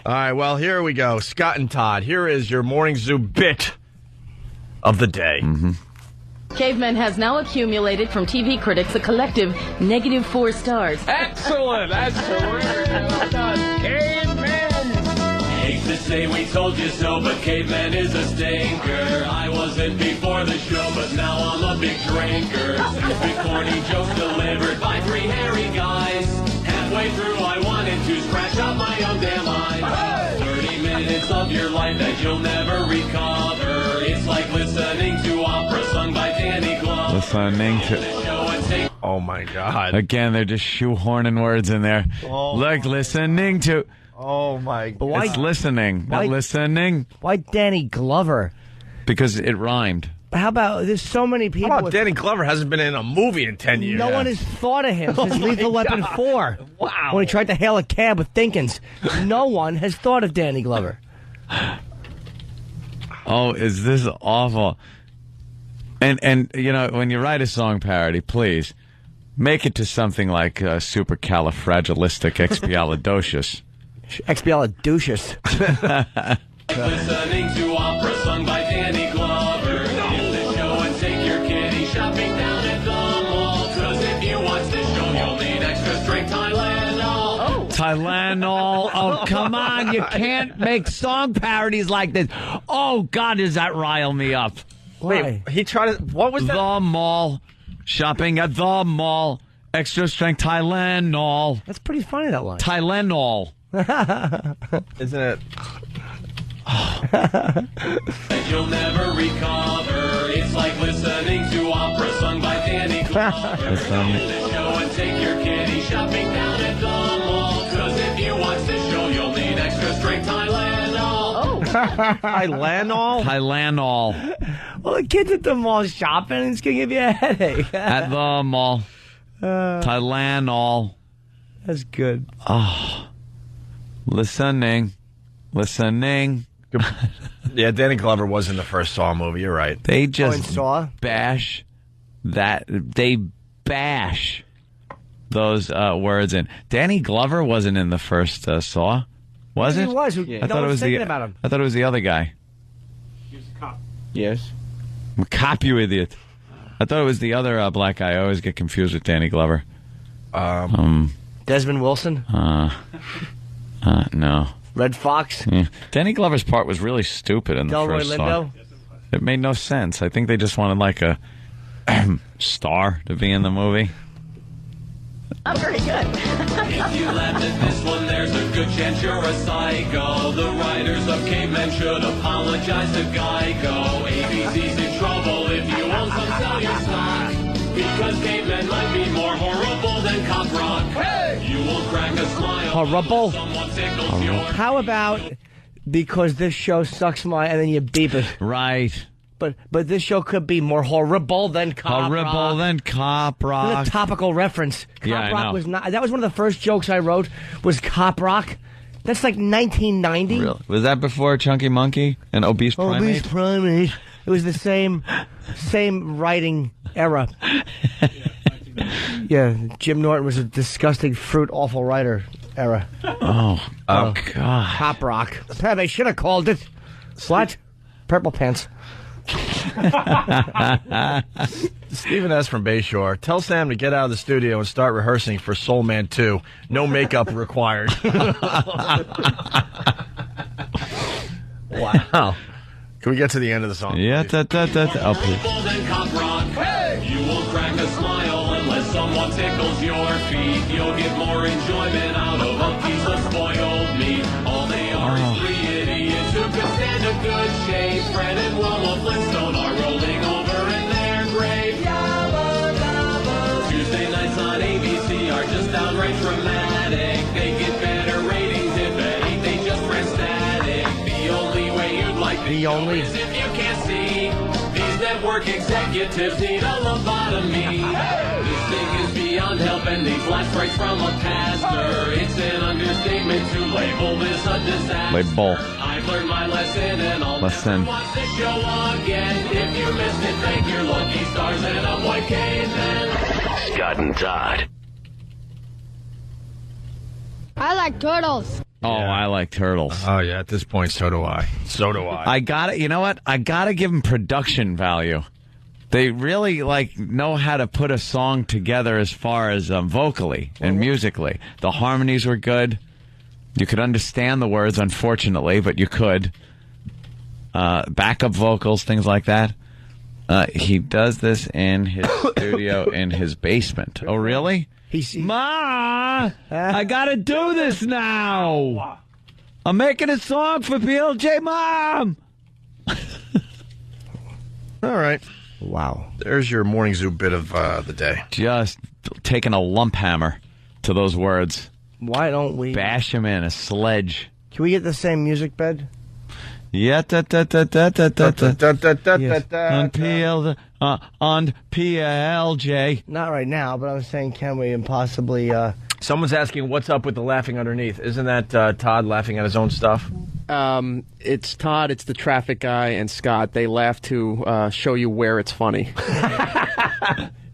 All right, well, here we go. Scott and Todd, here is your Morning Zoo bit of the day. Mm-hmm. Caveman has now accumulated from TV critics a collective -4 stars. Excellent! That's well done. Caveman! Hate to say we told you so, but Caveman is a stinker. I wasn't before the show, but now I'm a big drinker. Stupid, corny jokes delivered by 3 hairy guys. Halfway through, I wanted to scratch out my own damn eyes. 30 minutes of your life that you'll never recover. It's like listening to opera sung by Danny Glover. Listening to... Oh, my God. Again, they're just shoehorning words in there. Like listening to... Oh, my God. It's listening, not listening. Why Danny Glover? Because it rhymed. How about, there's so many people... How about Danny Glover hasn't been in a movie in 10 years? No one has thought of him since Lethal Weapon 4. Wow. When he tried to hail a cab with Dinkins. No one has thought of Danny Glover. Oh, is this awful? And when you write a song parody, please, make it to something like supercalifragilisticexpialidocious. Expialidocious. Listening to opera sung by Danny Glover. Hit the show and take your kitty shopping down at the mall. 'Cause if you watch this show, you'll need extra strength Tylenol. Tylenol. Oh, come on. You can't make song parodies like this. Oh, God, does that rile me up? Why? Wait, he tried to... What was that? The mall. Shopping at the mall. Extra strength Tylenol. That's pretty funny, that line. Tylenol. Isn't it? And you'll never recover. It's like listening to opera sung by Danny Glover. Hit the show and take your kitty shopping down at the mall. 'Cause if you watch this show, you'll need extra strength Tylenol. Tylenol? Tylenol. Well, the kid's at the mall shopping, and it's going to give you a headache. At the mall. Tylenol. That's good. Oh. Listening. Yeah, Danny Glover was in the first Saw movie. You're right. They just in Saw? bash that. They bash those words in. Danny Glover wasn't in the first Saw, was He it? was. I thought it was thinking about him. I thought it was the other guy. Yes. I'm a cop, you idiot. I thought it was the other black guy. I always get confused with Danny Glover. Desmond Wilson? No. Red Fox? Yeah. Danny Glover's part was really stupid in the Delroy first Lindo? Saw. It made no sense. I think they just wanted like a star to be in the movie. I'm pretty good. If you laughed at this one, there's a good chance you're a psycho. The writers of Cavemen should apologize to Geico. ABC's in trouble if you own some, sell your stock. Because cavemen might be more horrible than cop rock. Hey! You will crack a smile. Horrible? Someone tickles your... How about because this show sucks my, and then you beep it? Right. But this show could be more horrible than Cop Rock. Horrible than Cop Rock. What a topical reference. Cop Yeah, I Rock know. was not. That was one of the first jokes I wrote. Was Cop Rock? That's like 1990. Really? Was that before Chunky Monkey and Obese Primate? Obese Primate. It was the same writing era. Yeah, Jim Norton was a disgusting, fruit, awful writer era. Oh, God. Cop Rock. They should have called it. What? Purple Pants. Stephen S. from Bayshore. Tell Sam to get out of the studio and start rehearsing for Soul Man 2. No makeup required. Wow. Can we get to the end of the song? Yeah, oh, please. You will crack a smile unless someone tickles your feet. You'll get more enjoyment out of a piece of spoiled meat. All they are is three idiots who could stand a good shave. Fred and Wilma Flintstone are rolling over in their grave. Tuesday nights on ABC are just downright dramatic. They get better ratings if at 8 they just ran static. The only way you'd like the show is if you can't see. These network executives need a lobotomy. This thing is beyond help and needs life strikes from a pastor. It's an understatement to label this a disaster. Label. I've learned my lesson and I'll Lesson. never watch this show again. If you missed it, thank your lucky stars and avoid cavemen. Scott and Todd. I like turtles. Oh, I like turtles. Oh, yeah, at this point, so do I. So do I. I gotta, you know what? I gotta give them production value. They really, know how to put a song together as far as vocally and musically. The harmonies were good. You could understand the words, unfortunately, but you could. Backup vocals, things like that. He does this in his studio in his basement. Oh, really? Ma, I gotta do this now. I'm making a song for PLJ Mom. All right. Wow. There's your Morning Zoo bit of the day. Just taking a lump hammer to those words. Why don't we bash him in a sledge? Can we get the same music bed? Yeah, on PLJ. Not right now, but I was saying, can we possibly? Someone's asking what's up with the laughing underneath. Isn't that Todd laughing at his own stuff? It's Todd, it's the traffic guy, and Scott. They laugh to show you where it's funny.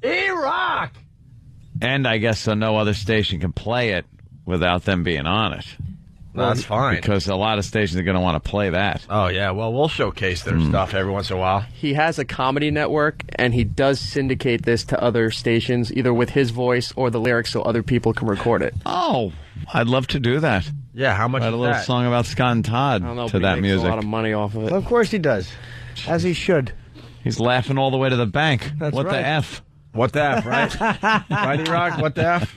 E-Rock! And I guess so no other station can play it without them being on it. No, that's fine. Because a lot of stations are going to want to play that. Oh, yeah. Well, we'll showcase their stuff every once in a while. He has a comedy network, and he does syndicate this to other stations, either with his voice or the lyrics so other people can record it. Oh, I'd love to do that. Yeah, how much Write is a little that? song about Scott and Todd I don't know, to but he that makes music. a lot of money off of it. Well, of course he does, as he should. He's laughing all the way to the bank. That's what right. the F? What the F, right? Right, E-Rock? What the F?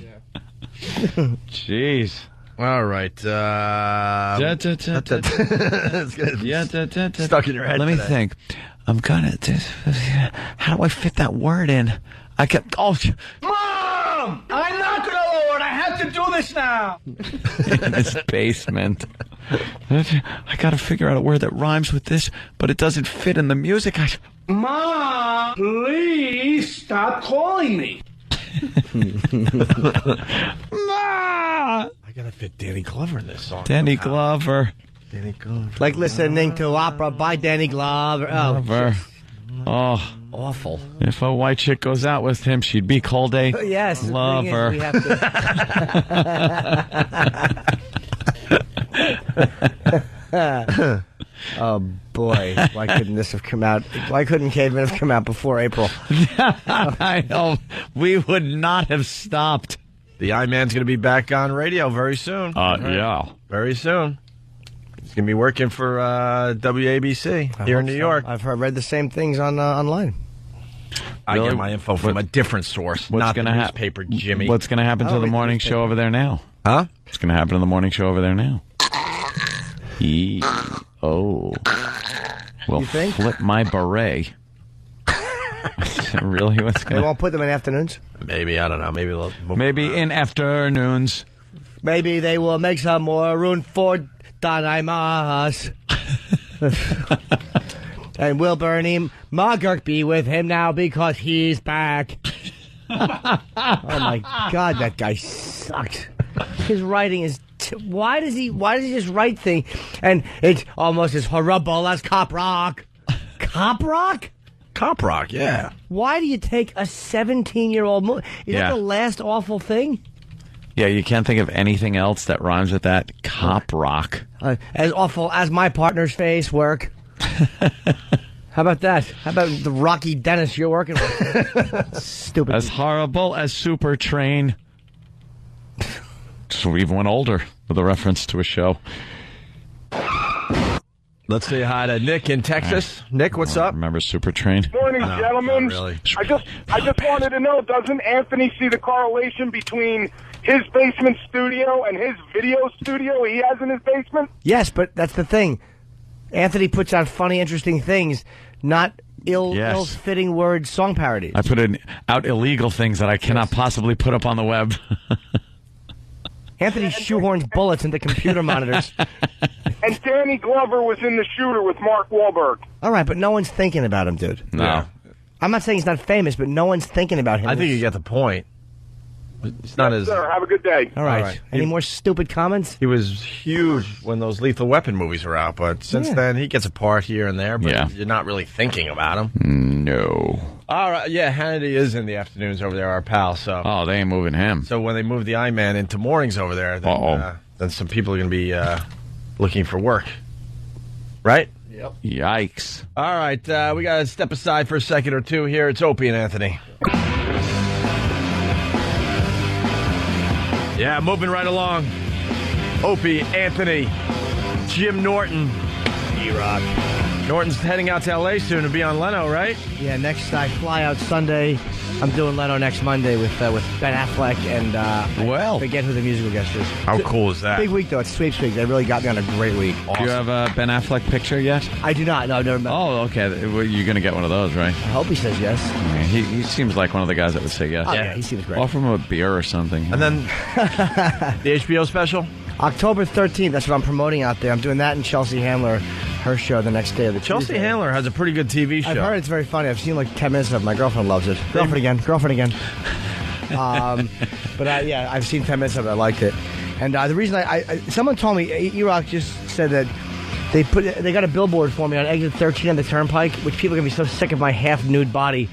Jeez. All right. Stuck in your head. Let me today. think. I'm gonna. How do I fit that word in? I kept. Oh, Mom! I'm not gonna lower it. I have have to do this now. In his basement. I got to figure out a word that rhymes with this, but it doesn't fit in the music. Mom, please stop calling me. Ma! I gotta fit Danny Glover in this song. Danny Glover. Danny Glover. Like listening to opera by Danny Glover. Glover. Oh, awful. If a white chick goes out with him, she'd be called a yes, lover. We have to. Oh boy! Why couldn't this have come out? Why couldn't Caveman have come out before April? I know. We would not have stopped. The I-Man's going to be back on radio very soon. Yeah. Very soon. He's going to be working for WABC here in New York. I've read the same things on online. I Really? get my info from a different source, not the newspaper, Jimmy. What's going to happen to the morning show over there now? Huh? What's going to happen to the morning show over there now? Well, You think? flip my beret. Really? What's They going won't put them in afternoons. Maybe, I don't know. Maybe they'll Maybe in afternoons. Maybe they will make some more room for Danaimas. And will Bernie Mogurk be with him now because he's back? Oh my God, that guy sucks. His writing is. Why does he just write things? And it's almost as horrible as Cop Rock. Cop Rock? Cop Rock, yeah. Why do you take a 17-year-old movie? Is Yeah. that the last awful thing? Yeah, you can't think of anything else that rhymes with that. Cop Rock. As awful as my partner's face work. How about that? How about the Rocky Dennis you're working with? Stupid. As horrible as Super Train. So we even went older with a reference to a show. Let's say hi to Nick in Texas. Nick, what's up? Remember Super Train? Morning, No, gentlemen. not really. I just wanted to know, doesn't Anthony see the correlation between his basement studio and his video studio he has in his basement? Yes, but that's the thing. Anthony puts out funny, interesting things, not ill-fitting word song parodies. I put out illegal things that I cannot possibly put up on the web. Anthony shoehorns bullets into computer monitors. And Danny Glover was in The Shooter with Mark Wahlberg. All right, but no one's thinking about him, dude. No. Yeah. I'm not saying he's not famous, but no one's thinking about him. I think you get the point. It's not as... Sir, have a good day. All right. All right. Any more stupid comments? He was huge when those Lethal Weapon movies were out, but since then he gets a part here and there, but you're not really thinking about him. No. All right, yeah, Hannity is in the afternoons over there, our pal. So they ain't moving him. So when they move the I-Man into mornings over there, then some people are going to be looking for work. Right? Yep. Yikes. All right, we got to step aside for a second or two here. It's Opie and Anthony. Yeah, moving right along. Opie, Anthony, Jim Norton. E-Rock. Norton's heading out to L.A. soon to be on Leno, right? Yeah, next I fly out Sunday. I'm doing Leno next Monday with Ben Affleck and I forget who the musical guest is. How cool is that? Big week though. It's sweepstakes. They really got me on a great week. Do you have a Ben Affleck picture yet? I do not. No, I've never met. Oh, okay. Well, you're going to get one of those, right? I hope he says yes. Yeah, he seems like one of the guys that would say yes. Oh, yeah, he seems great. Offer him a beer or something. And then the HBO special? October 13th. That's what I'm promoting out there. I'm doing that and Chelsea Handler, her show the next day of the Chelsea Tuesday. Handler has a pretty good TV show. I've heard it's very funny. I've seen like 10 minutes of it. My girlfriend loves it. Girlfriend again. But yeah, I've seen 10 minutes of it. I liked it. And the reason someone told me, E-Rock just said that they got a billboard for me on exit 13 on the Turnpike, which people are going to be so sick of my half-nude body.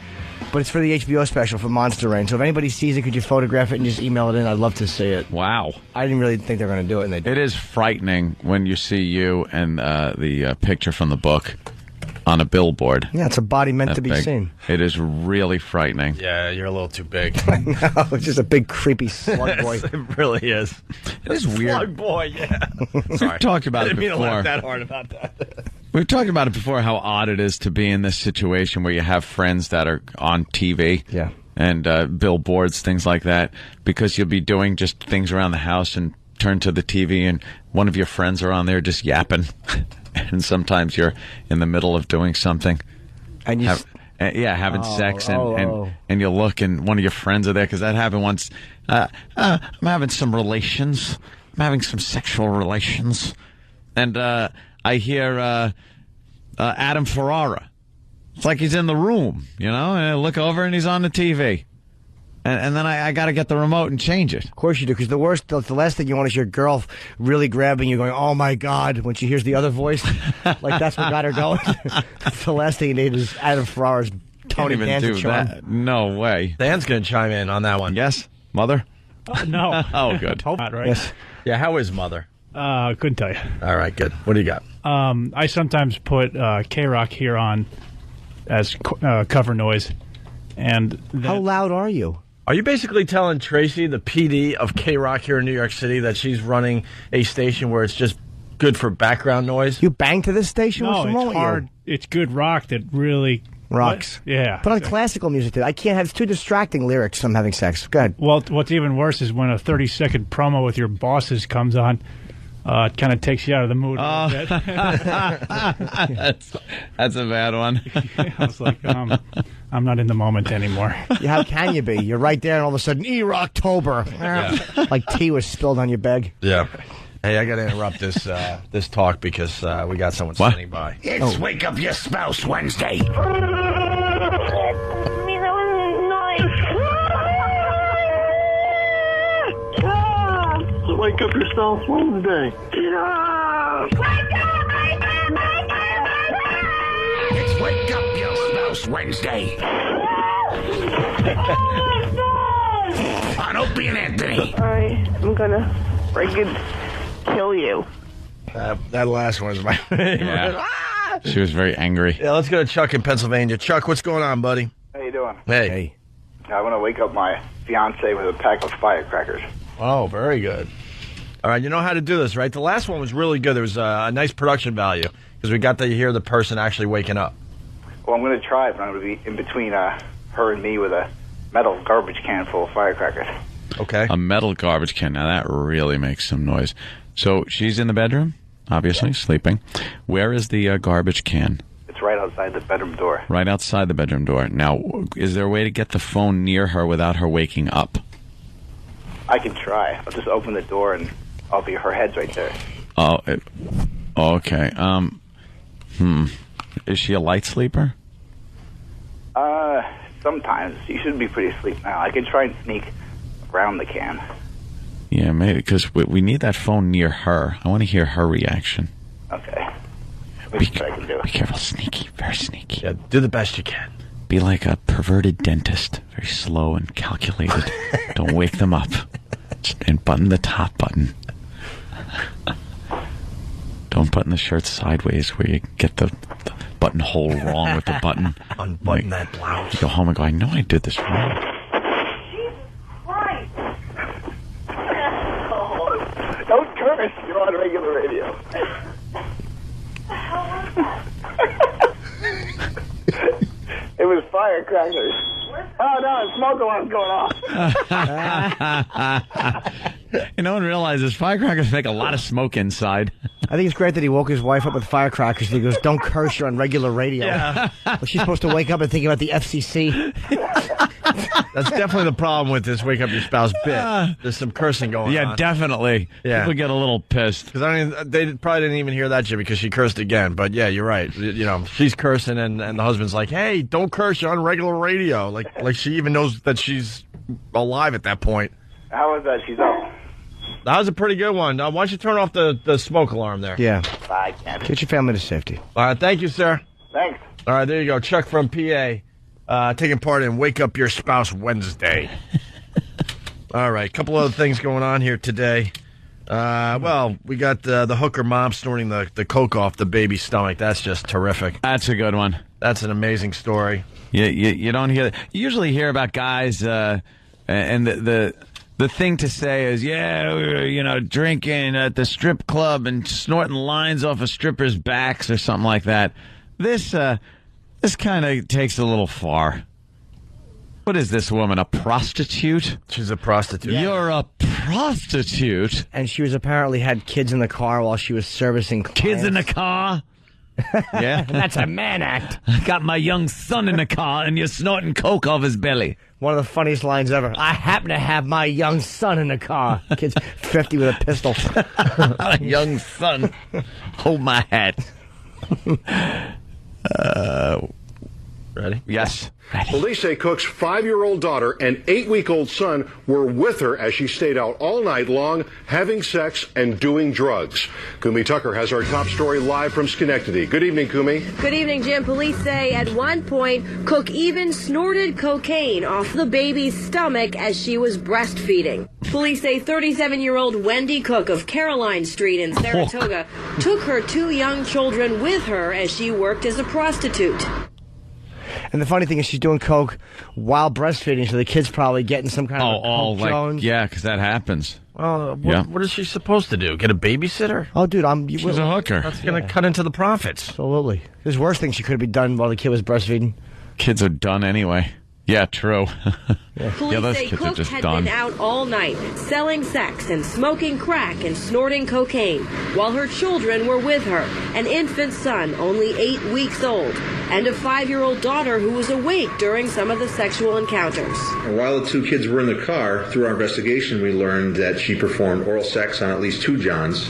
But it's for the HBO special for Monster Rain. So if anybody sees it, could you photograph it and just email it in? I'd love to see it. Wow. I didn't really think they were going to do it, and they did. It is frightening when you see you and the picture from the book on a billboard. Yeah, it's a body meant to be seen. It is really frightening. Yeah, you're a little too big. No, it's just a big, creepy slug boy. It really is. It is weird. Slug boy, yeah. We've talked about I it didn't mean to laugh before. that hard about that. We've talked about it before, how odd it is to be in this situation where you have friends that are on TV. Yeah. And billboards, things like that, because you'll be doing just things around the house and turn to the TV and one of your friends are on there just yapping. And sometimes you're in the middle of doing something. And you having sex, and you look and one of your friends are there, because that happened once. I'm having some relations. I'm having some sexual relations. And I hear Adam Ferrara. It's like he's in the room, and I look over and he's on the TV. And then I got to get the remote and change it. Of course you do, because the last thing you want is your girl really grabbing you, going, "Oh my God!" when she hears the other voice. Like that's what got her going. The last thing you need is Adam Ferrara's Tony Danza charm. That. No way. Dan's going to chime in on that one. Yes, Mother. No. Oh, good. Hope not, right? Yes. Yeah. How is Mother? Couldn't tell you. All right. Good. What do you got? I sometimes put K-Rock here on as cover noise, and how loud are you? Are you basically telling Tracy, the PD of K-Rock here in New York City, that she's running a station where it's just good for background noise? You bang to this station? No, What's wrong it's with hard. you? It's good rock that really rocks. Yeah. Put on classical music. I can't have. It's too distracting lyrics. I'm having sex. Go ahead. Well, what's even worse is when a 30-second promo with your bosses comes on. It kind of takes you out of the mood a little bit. That's a bad one. I was like, I'm not in the moment anymore. Yeah, how can you be? You're right there, and all of a sudden, E-Rocktober. Like tea was spilled on your bed. Yeah. Hey, I got to interrupt this this talk because we got someone standing by. It's Wake Up Your Spouse Wednesday. Wake up yourself Wednesday. It's Wake Up Your Spouse Wednesday. On Opie and Anthony. All right, I'm gonna freaking kill you. That last one is my favorite. Yeah. She was very angry. Yeah, let's go to Chuck in Pennsylvania. Chuck, what's going on, buddy? How you doing? Hey. I want to wake up my fiance with a pack of firecrackers. Oh, very good. All right, you know how to do this, right? The last one was really good. There was a nice production value because we got to hear the person actually waking up. Well, I'm going to try it, but I'm going to be in between her and me with a metal garbage can full of firecrackers. Okay. A metal garbage can. Now, that really makes some noise. So she's in the bedroom, obviously, sleeping. Where is the garbage can? It's right outside the bedroom door. Right outside the bedroom door. Now, is there a way to get the phone near her without her waking up? I can try. I'll just open the door and her head's right there. Oh, okay. Is she a light sleeper? Sometimes. You should be pretty asleep now. I can try and sneak around the can. Yeah, maybe, because we need that phone near her. I want to hear her reaction. Okay. Let me see what I can do. Be careful. Sneaky. Very sneaky. Yeah, do the best you can. Be like a perverted dentist. Very slow and calculated. Don't wake them up. And button the top button. Don't button the shirt sideways where you get the buttonhole wrong with the button. Unbutton that blouse. You go home and go, I know I did this wrong. Don't curse. You're on regular radio. It was firecrackers. Oh, no, the smoke alarm's going off. No one realizes firecrackers make a lot of smoke inside. I think it's great that he woke his wife up with firecrackers. He goes, "Don't curse, you're on regular radio." Yeah. Well, she's supposed to wake up and think about the FCC. That's definitely the problem with this Wake Up Your Spouse bit. There's some cursing going on. Yeah, definitely. Yeah. People get a little pissed. Because they probably didn't even hear that shit because she cursed again. But yeah, you're right. You know, she's cursing and the husband's like, "Hey, don't curse, you're on regular radio." Like she even knows that she's alive at that point. How was that? She's up. That was a pretty good one. Why don't you turn off the smoke alarm there? Yeah. I can't. Get your family to safety. All right, thank you, sir. Thanks. All right, there you go. Chuck from PA taking part in Wake Up Your Spouse Wednesday. All right, couple other things going on here today. Well, we got the hooker mom snorting the coke off the baby's stomach. That's just terrific. That's a good one. That's an amazing story. You don't hear that. You usually hear about guys and the thing to say is, yeah, we were, drinking at the strip club and snorting lines off of strippers' backs or something like that. This kind of takes a little far. What is this woman, a prostitute? She's a prostitute. Yeah. You're a prostitute. And she was apparently had kids in the car while she was servicing clients. Kids in the car? Yeah? That's a man act. I got my young son in the car, and you're snorting coke off his belly. One of the funniest lines ever. I happen to have my young son in the car. Kid's 50 with a pistol. Young son. Hold my hat. Ready? Yes. Police say Cook's 5-year-old daughter and 8-week-old son were with her as she stayed out all night long, having sex and doing drugs. Kumi Tucker has our top story live from Schenectady. Good evening, Kumi. Good evening, Jim. Police say at one point, Cook even snorted cocaine off the baby's stomach as she was breastfeeding. Police say 37-year-old Wendy Cook of Caroline Street in Saratoga took her 2 young children with her as she worked as a prostitute. And the funny thing is she's doing coke while breastfeeding, so the kid's probably getting some kind of coke Jones. Yeah, because that happens. Well, what is she supposed to do? Get a babysitter? Oh, dude, she's a hooker. That's going to cut into the profits. Absolutely. There's worse things she could have done while the kid was breastfeeding. Kids are done anyway. Yeah, true. Police those say kids are Cook just had done. been out all night, selling sex and smoking crack and snorting cocaine, while her children were with her, an infant son only 8 weeks old, and a 5-year-old daughter who was awake during some of the sexual encounters. While the 2 kids were in the car, through our investigation, we learned that she performed oral sex on at least 2 Johns,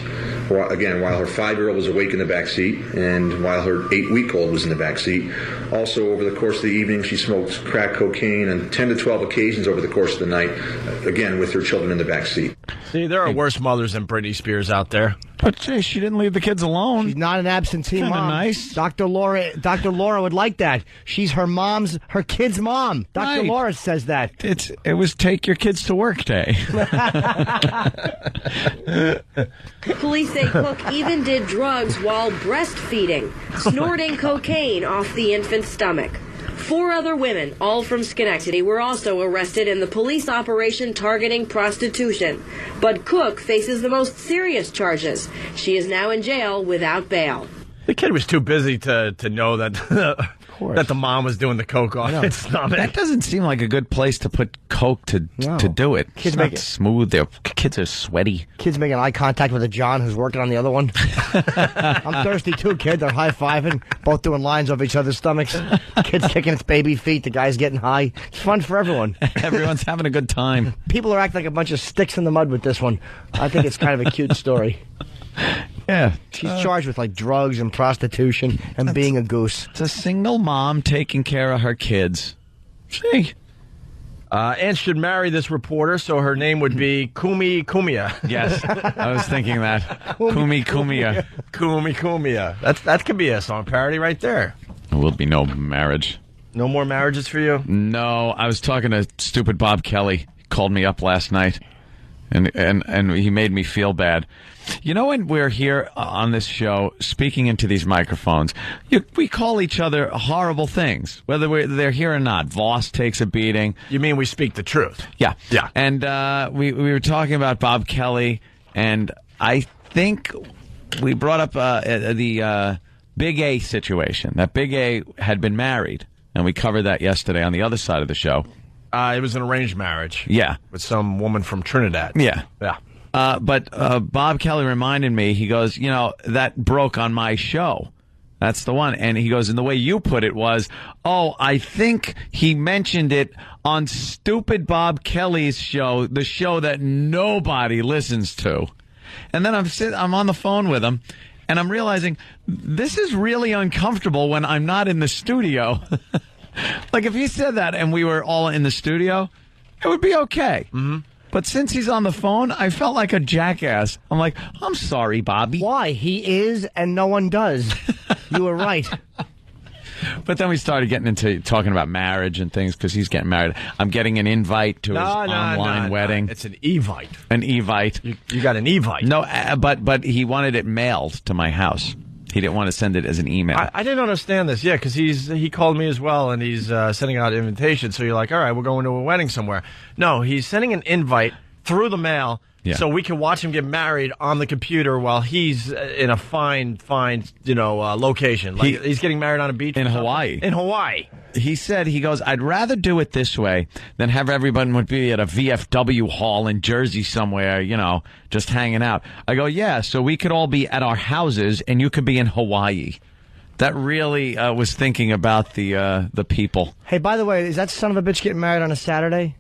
again, while her 5-year-old was awake in the back seat and while her 8-week-old was in the back seat. Also, over the course of the evening, she smoked crack cocaine on 10 to 12 occasions over the course of the night, again, with her children in the back seat. See, there are worse mothers than Britney Spears out there. But she didn't leave the kids alone. She's not an absentee Kinda mom. nice. Dr. Laura would like that. She's her kid's mom. Dr. Right. Laura says that. It was take your kids to work day. Police say Cook even did drugs while breastfeeding, snorting cocaine off the infant's stomach. 4 other women, all from Schenectady, were also arrested in the police operation targeting prostitution. But Cook faces the most serious charges. She is now in jail without bail. The kid was too busy to know that that the mom was doing the coke off its stomach. That doesn't seem like a good place to put coke to do it. Kids It's make not it- smooth. Their kids are sweaty. Kids making eye contact with a John who's working on the other one. I'm thirsty too, kid. They're high-fiving, both doing lines off each other's stomachs. Kid's kicking its baby feet. The guy's getting high. It's fun for everyone. Everyone's having a good time. People are acting like a bunch of sticks in the mud with this one. I think it's kind of a cute story. Yeah. She's charged with, like, drugs and prostitution and being a goose. It's a single mom taking care of her kids. See? Ann should marry this reporter, so her name would be Kumi Kumia. Yes, I was thinking that. Kumi Kumia. Kumi Kumia. That could be a song parody right there. There will be no marriage. No more marriages for you? No, I was talking to stupid Bob Kelly. He called me up last night, and he made me feel bad. You know, when we're here on this show speaking into these microphones, we call each other horrible things, whether they're here or not. Voss takes a beating. You mean we speak the truth? Yeah. Yeah. And we were talking about Bob Kelly, and I think we brought up the Big A situation. That Big A had been married, and we covered that yesterday on the other side of the show. It was an arranged marriage. Yeah. With some woman from Trinidad. Yeah. Yeah. But Bob Kelly reminded me, he goes, you know, that broke on my show. That's the one. And he goes, and the way you put it was, oh, I think he mentioned it on stupid Bob Kelly's show, the show that nobody listens to. And then I'm on the phone with him, and I'm realizing this is really uncomfortable when I'm not in the studio. Like, if he said that and we were all in the studio, it would be okay. Mm-hmm. But since he's on the phone, I felt like a jackass. I'm like, I'm sorry, Bobby. Why? He is, and no one does. You were right. But then we started getting into talking about marriage and things because he's getting married. I'm getting an invite to his online wedding. It's an Evite. An Evite. You got an Evite. No, but he wanted it mailed to my house. He didn't want to send it as an email. I didn't understand this. Yeah, because he called me as well, and he's sending out invitations. So you're like, all right, we're going to a wedding somewhere. No, he's sending an invite through the mail so we can watch him get married on the computer while he's in a fine, location. Like he's getting married on a beach in Hawaii. In Hawaii. He said, I'd rather do it this way than have everyone would be at a VFW hall in Jersey somewhere, just hanging out. I go, yeah, so we could all be at our houses and you could be in Hawaii. that really was thinking about the people. Hey, by the way, is that son of a bitch getting married on a Saturday?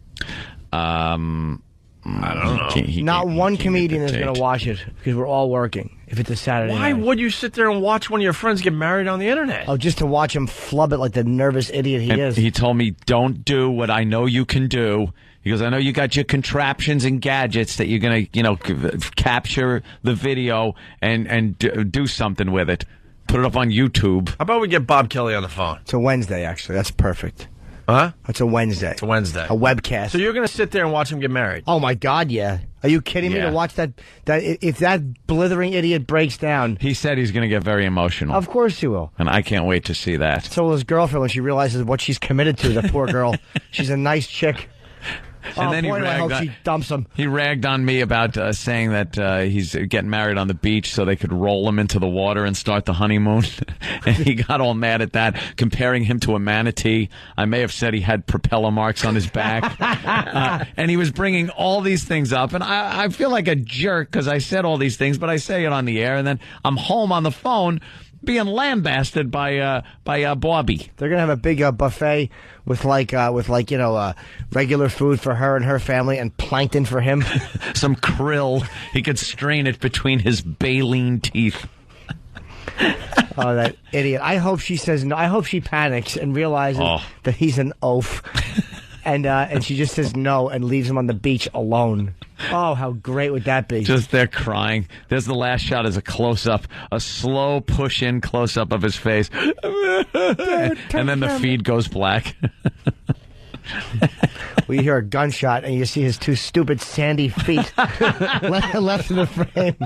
I don't know. Not one comedian is going to watch it because we're all working. If it's a Saturday Why night. would you sit there and watch one of your friends get married on the internet? Oh, just to watch him flub it like the nervous idiot he is. He told me, don't do what I know you can do. He goes, I know you got your contraptions and gadgets that you're going to, capture the video and do something with it. Put it up on YouTube. How about we get Bob Kelly on the phone? It's a Wednesday, actually. That's perfect. Huh? It's a Wednesday. It's a Wednesday. A webcast. So you're going to sit there and watch him get married? Oh, my God, yeah. Are you kidding me Yeah. to watch that? If that blithering idiot breaks down. He said he's going to get very emotional. Of course he will. And I can't wait to see that. So will his girlfriend when she realizes what she's committed to, the poor girl. She's a nice chick. And oh, then boy, he do I hope ragged she dumps him. He ragged on me about saying that he's getting married on the beach so they could roll him into the water and start the honeymoon. And he got all mad at that, comparing him to a manatee. I may have said he had propeller marks on his back. And he was bringing all these things up. And I feel like a jerk because I said all these things, but I say it on the air. And then I'm home on the phone being lambasted by Bobby. They're gonna have a big buffet with regular food for her and her family and plankton for him. Some krill. He could strain it between his baleen teeth. Oh, that idiot! I hope she says no. I hope she panics and realizes that he's an oaf, and she just says no and leaves him on the beach alone. Oh, how great would that be? Just there crying. There's the last shot as a close-up, a slow push-in close-up of his face. And then the feed goes black. We hear a gunshot, and you see his two stupid sandy feet left in the frame.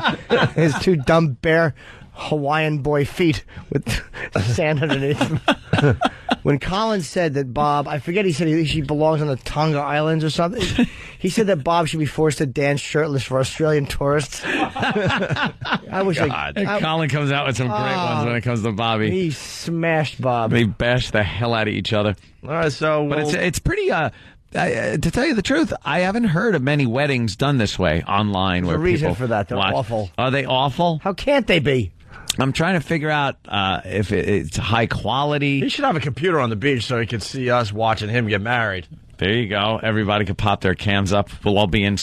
His two dumb, bare Hawaiian boy feet with sand underneath them. When Colin said that Bob, I forget, he said she belongs on the Tonga Islands or something. He said that Bob should be forced to dance shirtless for Australian tourists. I wish Colin comes out with some great ones when it comes to Bobby. He smashed Bob. They bashed the hell out of each other. All right, so but it's pretty. To tell you the truth, I haven't heard of many weddings done this way online. There's where a reason people for that. They're watch. awful. Are they awful? How can't they be? I'm trying to figure out if it's high quality. He should have a computer on the beach so he could see us watching him get married. There you go. Everybody could pop their cams up. We'll all be in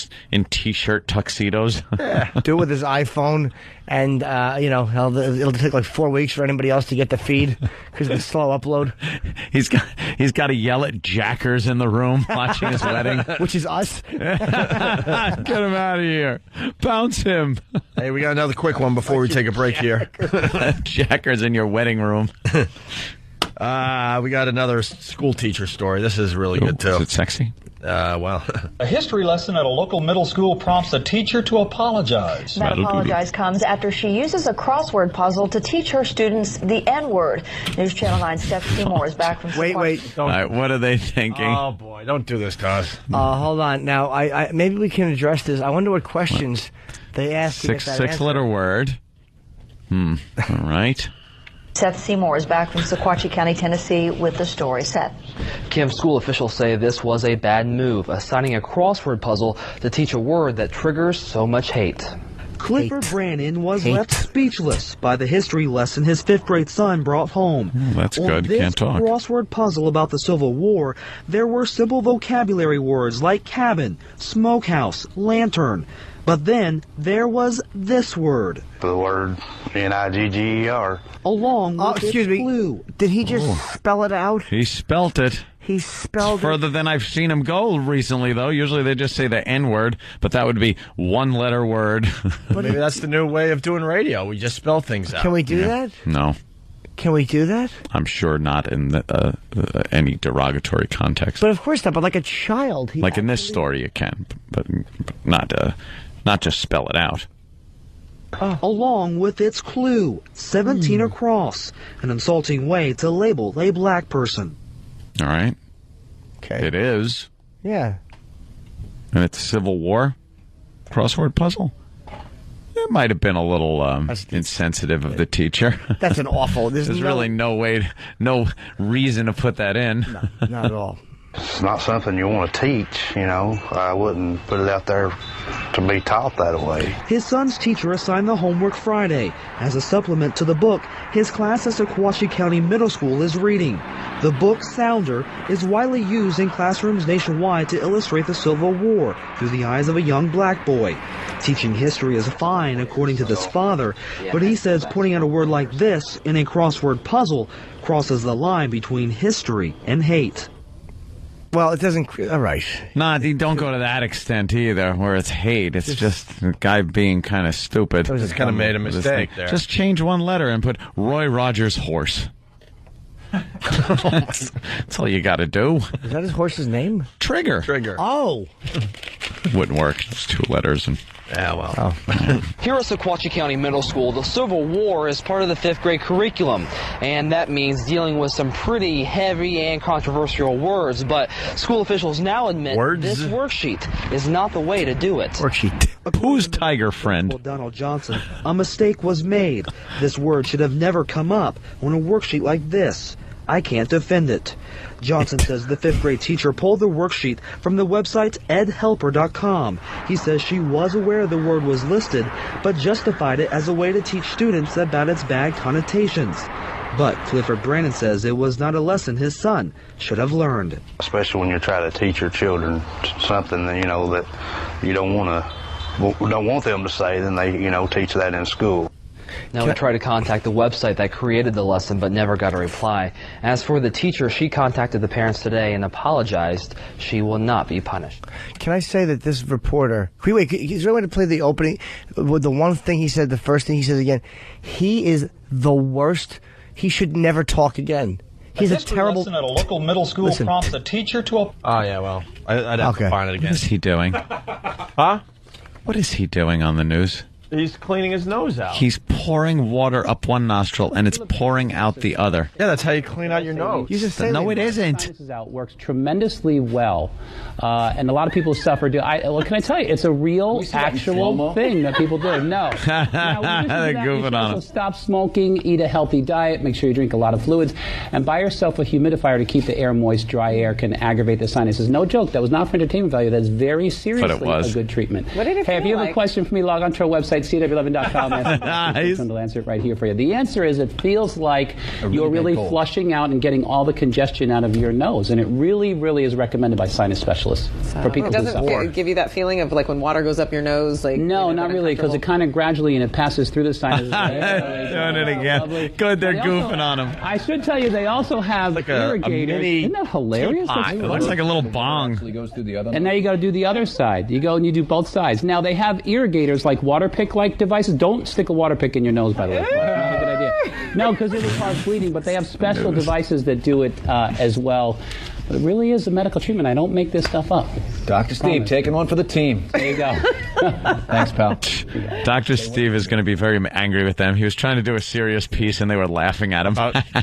T-shirt tuxedos. Yeah. Do it with his iPhone, and it'll take like 4 weeks for anybody else to get the feed because of the slow upload. He's got to yell at jackers in the room watching his wedding, which is us. Get him out of here! Bounce him! Hey, we got another quick one before we take a break here. Jackers in your wedding room. We got another school teacher story. This is really good, too. Is it sexy? Well. A history lesson at a local middle school prompts a teacher to apologize. That apologize comes after she uses a crossword puzzle to teach her students the N-word. News Channel 9's Steph Seymour is back from... Wait. All right, what are they thinking? Oh, boy. Don't do this to us. Hold on. Now, I maybe we can address this. I wonder what questions they ask. Six-letter word. All right. Seth Seymour is back from Sequatchie County, Tennessee with the story. Seth. Kim, school officials say this was a bad move, assigning a crossword puzzle to teach a word that triggers so much hate. Clifford Brannon was left speechless by the history lesson his fifth-grade son brought home. That's good. On Can't talk. this crossword puzzle about the Civil War, there were simple vocabulary words like cabin, smokehouse, lantern. But then there was this word. The word N-I-G-G-E-R. Along with excuse me. clue. Did he just spell it out? He spelt it. He spelled further than I've seen him go recently, though. Usually they just say the N-word, but that would be one-letter word. Maybe that's the new way of doing radio. We just spell things out. Can we do that? No. Can we do that? I'm sure not in any derogatory context. But of course not. But like a child. Like in this story, you can, but not just spell it out. Along with its clue, 17 across, an insulting way to label a black person. All right. Okay. It is. Yeah. And it's Civil War crossword puzzle. It might have been a little insensitive of the teacher. That's an awful. There's really no reason to put that in. No, not at all. It's not something you want to teach, you know. I wouldn't put it out there to be taught that way. His son's teacher assigned the homework Friday. As a supplement to the book, his class at Sequatchie County Middle School is reading. The book, Sounder, is widely used in classrooms nationwide to illustrate the Civil War through the eyes of a young black boy. Teaching history is fine, according to this father, but he says putting out a word like this in a crossword puzzle crosses the line between history and hate. Well, it doesn't. All right. Nah, you don't go to that extent either, where it's hate. It's just a guy being kind of stupid. Just kind of made a mistake there. Just change one letter and put Roy Rogers horse. That's all you got to do. Is that his horse's name? Trigger. Oh. Wouldn't work. It's 2 letters and. Yeah, well. Here at Sequatchie County Middle School, the Civil War is part of the 5th grade curriculum, and that means dealing with some pretty heavy and controversial words, but school officials now admit this worksheet is not the way to do it. Worksheet. Who's tiger friend? Donald Johnson, a mistake was made. This word should have never come up on a worksheet like this. I can't defend it. Johnson says the 5th grade teacher pulled the worksheet from the website edhelper.com. He says she was aware the word was listed, but justified it as a way to teach students about its bad connotations. But Clifford Brandon says it was not a lesson his son should have learned. Especially when you're trying to teach your children something that, you know, that you don't want them to say, then they, you know, teach that in school. Now, we tried to contact the website that created the lesson, but never got a reply. As for the teacher, she contacted the parents today and apologized. She will not be punished. Can I say that this reporter... Wait, is there a way to play the opening? With the one thing he said, the first thing he says again. He is the worst. He should never talk again. He's a terrible... lesson at a local middle school prompts a teacher to... Oh, yeah, well, I'd have to find it again. What is he doing? Huh? What is he doing on the news? He's cleaning his nose out. He's pouring water up one nostril and it's pouring out the other. Yeah, that's how you clean out your nose. No, it isn't. Works tremendously well, and a lot of people suffer. Can I tell you, it's a real, actual thing that people do. No, they're goofing on him. Stop smoking, eat a healthy diet, make sure you drink a lot of fluids, and buy yourself a humidifier to keep the air moist. Dry air can aggravate the sinuses. No joke. That was not for entertainment value. That's very seriously a good treatment. What did it Hey, if feel you have like? a question for me, log on to our website, CW11.com. Nice. I'll answer it right here for you. The answer is it feels like you're really flushing out and getting all the congestion out of your nose, and it really, really is recommended by sinus specialists for people It who doesn't suffer. give you that feeling of like when water goes up your nose? Like No, not really, because it kind of gradually and it passes through the sinuses. Doing it again. Good, they're goofing on him. I should tell you, they also have irrigators. mini Isn't that hilarious? teapot. It looks like a little bong. And now you got to do the other side. You go and you do both sides. Now they have irrigators like water pick-like devices. Don't stick a water pick in your nose, by the way. Not a good idea. No, because it will cause bleeding. But they have special devices that do it as well. But it really is a medical treatment. I don't make this stuff up. Dr. Steve, taking one for the team. There you go. Thanks, pal. Dr. Steve is going to be very angry with them. He was trying to do a serious piece, and they were laughing at him.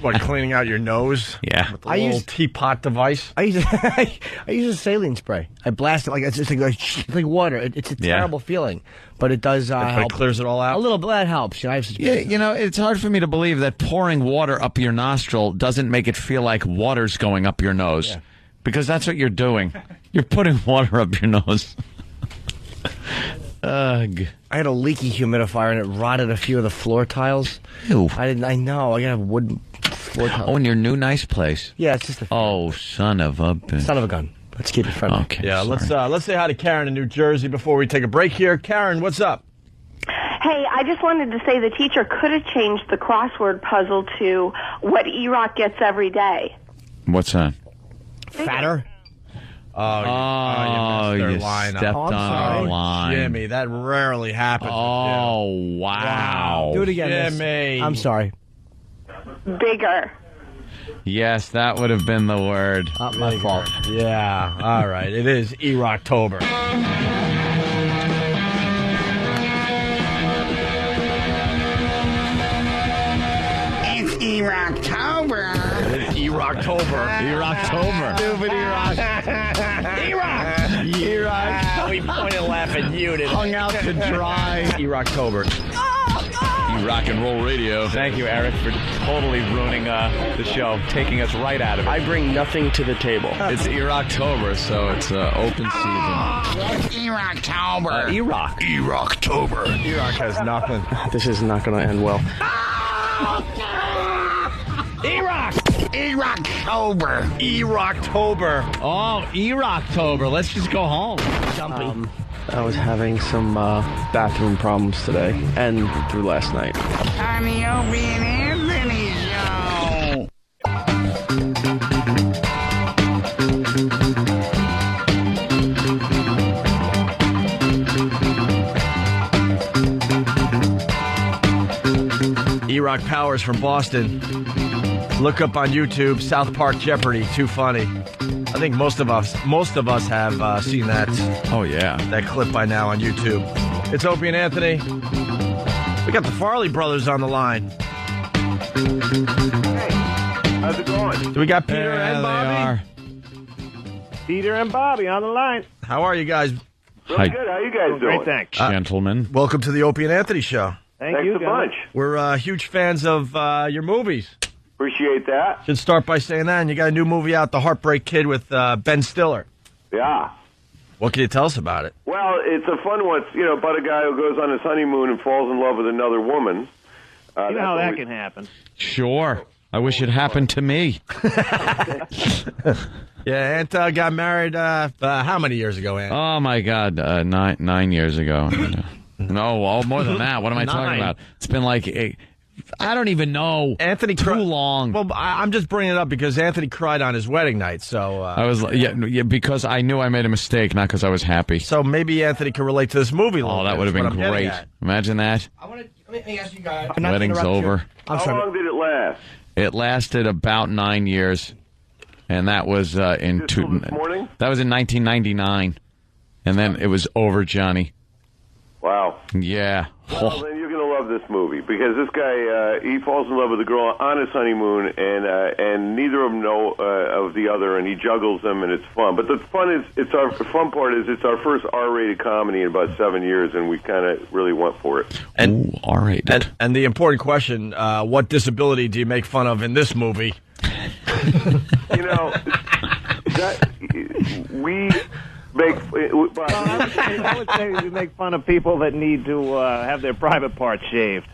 What, cleaning out your nose? Yeah. With the little teapot device? I use a saline spray. I blast it like it's like water. It's a terrible feeling, but it does help. It clears it all out? A little, but that helps. You know, it's hard for me to believe that pouring water up your nostril doesn't make it feel like water's going up your nose. Yeah. Because that's what you're doing. You're putting water up your nose. Ugh. I had a leaky humidifier and it rotted a few of the floor tiles. Ew. I know. I got a wood floor tile. Oh, in your new nice place. Yeah, it's just a... son of a gun. Let's keep it friendly. Okay. Yeah, let's say hi to Karen in New Jersey before we take a break here. Karen, what's up? Hey, I just wanted to say the teacher could have changed the crossword puzzle to what E-Rock gets every day. What's that? Fatter? Oh, you stepped on a line. Jimmy, that rarely happens. Oh, wow. Do it again, Jimmy. I'm sorry. Bigger. Yes, that would have been the word. Not my fault. Yeah, all right. It is E-Rocktober. It's E-Rocktober. It's E-Rocktober. E-Rocktober. Stupid E-Rock. E-Rock. E-Rock. We point and laugh at you today. Hung out to dry. E-Rocktober. Rock and roll radio. Thank you, Eric, for totally ruining the show, taking us right out of it. I bring nothing to the table. It's E-Rocktober, so it's open season. E-Rocktober. E-Rock. E-Rocktober. E-Rock has nothing. This is not going to end well. E-Rock. E-Rocktober. E-Rocktober. Oh, E-Rocktober. Let's just go home. Jumpy. I was having some bathroom problems today and through last night. On the Opie and Anthony Show. E-Rock Powers from Boston. Look up on YouTube, South Park Jeopardy. Too funny. I think most of us have seen that. Oh, yeah. That clip by now on YouTube. It's Opie and Anthony. We got the Farley brothers on the line. Hey, how's it going? Do we got Peter Yeah, and Bobby? they are. Peter and Bobby on the line. How are you guys? Really good. How you guys doing? Great, thanks. Gentlemen. Welcome to the Opie and Anthony Show. Thanks a bunch. We're huge fans of your movies. Appreciate that. Should start by saying that. And you got a new movie out, The Heartbreak Kid, with Ben Stiller. Yeah. What can you tell us about it? Well, it's a fun one. It's, about a guy who goes on his honeymoon and falls in love with another woman. You know how that can happen. Sure. I wish it happened to me. Yeah, Aunt got married how many years ago, Aunt? Oh, my God. 9 years ago. No, more than that. What am I talking about? It's been like... I don't even know. Anthony too long. Well, I'm just bringing it up because Anthony cried on his wedding night. So I was because I knew I made a mistake, not because I was happy. So maybe Anthony can relate to this movie. A little that bit, would have been is what I'm great. Imagine that. Let me ask you guys. Wedding's over. How long did it last? It lasted about 9 years, and that was in This morning? That was in 1999, and then it was over, Johnny. Wow. Yeah. Well, then you're going to love this movie because this guy, he falls in love with a girl on his honeymoon, and neither of them know of the other, and he juggles them, and it's fun. But the fun part is it's our first R-rated comedy in about 7 years, and we kind of really went for it. And R-rated. And the important question: what disability do you make fun of in this movie? We make. I would say we make fun of people that need to have their private parts shaved.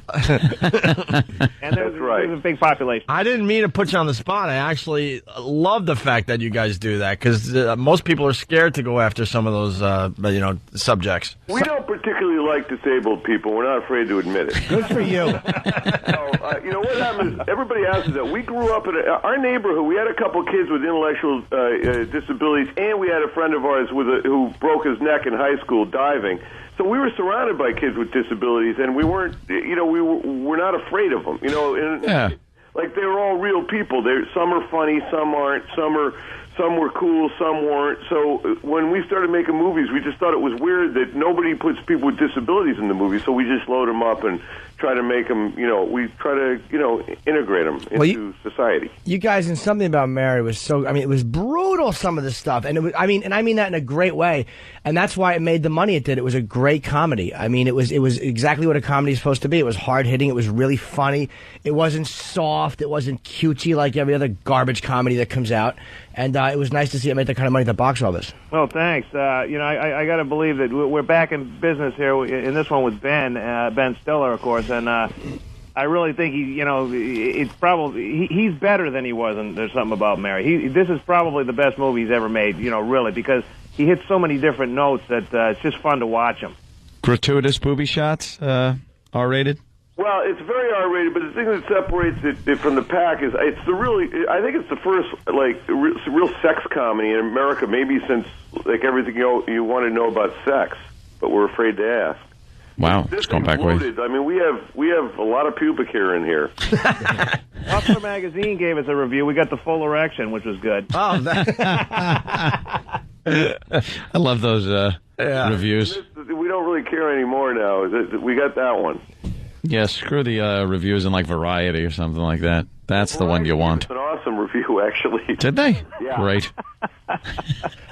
And there's a big population. I didn't mean to put you on the spot. I actually love the fact that you guys do that because most people are scared to go after some of those, subjects. We don't particularly like disabled people. We're not afraid to admit it. Good for you. What happened is everybody asks us that. We grew up in our neighborhood. We had a couple kids with intellectual disabilities, and we had a friend of ours who broke his neck in high school diving. So we were surrounded by kids with disabilities, and we weren't, we're not afraid of them. Like they were all real people. Some are funny, some aren't. Some were cool, some weren't. So when we started making movies, we just thought it was weird that nobody puts people with disabilities in the movie. So we just load them up and try to make them, we try to, integrate them into society. You guys in Something About Mary was it was brutal, some of the stuff. And I mean that in a great way. And that's why it made the money it did. It was a great comedy. I mean, it was exactly what a comedy is supposed to be. It was hard-hitting. It was really funny. It wasn't soft. It wasn't cutesy like every other garbage comedy that comes out. And it was nice to see it make that kind of money at the box office. Well, thanks. I got to believe that we're back in business here in this one with Ben Stiller, of course, and I really think he's better than he was in There's Something About Mary. This is probably the best movie he's ever made, really, because he hits so many different notes that it's just fun to watch him. Gratuitous booby shots, R-rated? Well, it's very R-rated, but the thing that separates it from the pack is I think it's the first real sex comedy in America, maybe since everything you want to know about sex, but we're afraid to ask. Wow, it's going back ways. I mean, we have a lot of pubic hair in here. Hustler Magazine gave us a review. We got the full erection, which was good. Oh, I love those reviews. We don't really care anymore now. We got that one. Yeah, screw the reviews in Variety or something like that. That's the one you want. It's an awesome review, actually. Did they? Yeah. Great.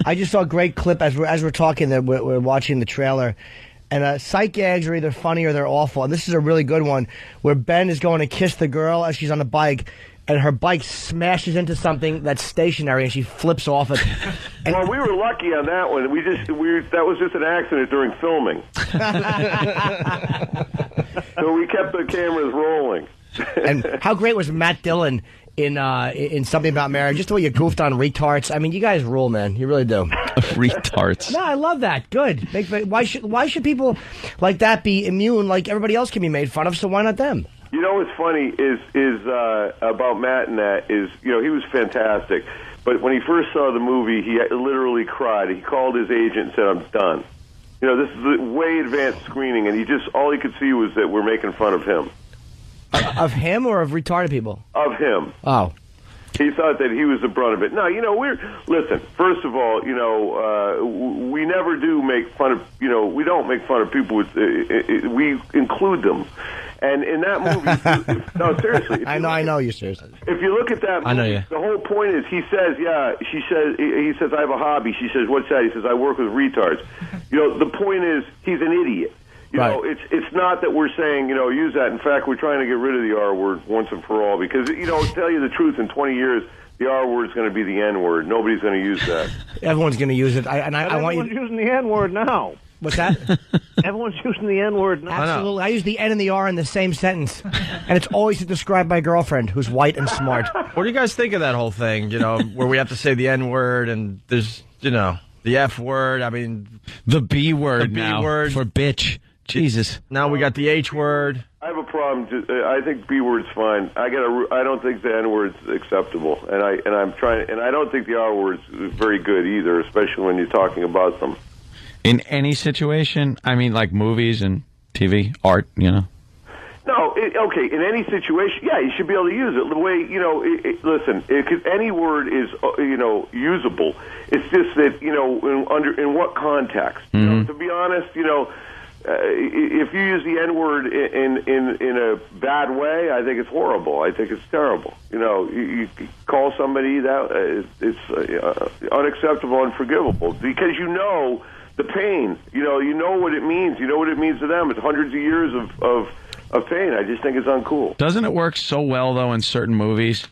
I just saw a great clip as we're talking. That we're watching the trailer. And sight gags are either funny or they're awful. And this is a really good one where Ben is going to kiss the girl as she's on the bike, and her bike smashes into something that's stationary, and she flips off it. Well, we were lucky on that one. That was just an accident during filming. So we kept the cameras rolling. And how great was Matt Dillon in Something About Mary? Just the way you goofed on retards. I mean, you guys rule, man. You really do. Retards. No, I love that. Good. Why should people like that be immune? Like everybody else can be made fun of, so why not them? You know what's funny is about Matt and that is, he was fantastic. But when he first saw the movie, he literally cried. He called his agent and said, "I'm done." This is a way advanced screening, and all he could see was that we're making fun of him. Of him or of retarded people? Of him. Oh. He thought that he was the brunt of it. No, listen, first of all, we never do make fun of, we don't make fun of people we include them. And in that movie, no, seriously. I know you're serious. If you look at that movie, I know you. The whole point is he says, he says, "I have a hobby." She says, "What's that?" He says, "I work with retards." The point is he's an idiot. It's not that we're saying, use that. In fact, we're trying to get rid of the R word once and for all because, to tell you the truth, in 20 years, the R word is going to be the N word. Nobody's going to use that. Everyone's going to use it. Everyone's using the N word now. What's that? Everyone's using the N word now. Absolutely. I use the N and the R in the same sentence. And it's always to describe my girlfriend, who's white and smart. What do you guys think of that whole thing, where we have to say the N word and there's, the F word, the B word the B now word. For bitch. Jesus. Now we got the H word. I have a problem. I think B word's fine. I don't think the N word's acceptable, and I'm trying. And I don't think the R word's very good either, especially when you're talking about them. In any situation, like movies and TV, art, No, okay. In any situation, yeah, you should be able to use it. The way listen, any word is usable. It's just that in what context. To be honest, if you use the N word in a bad way, I think it's horrible. I think it's terrible. You call somebody that it's unacceptable, unforgivable because the pain. You know what it means. You know what it means to them. It's hundreds of years of pain. I just think it's uncool. Doesn't it work so well though in certain movies?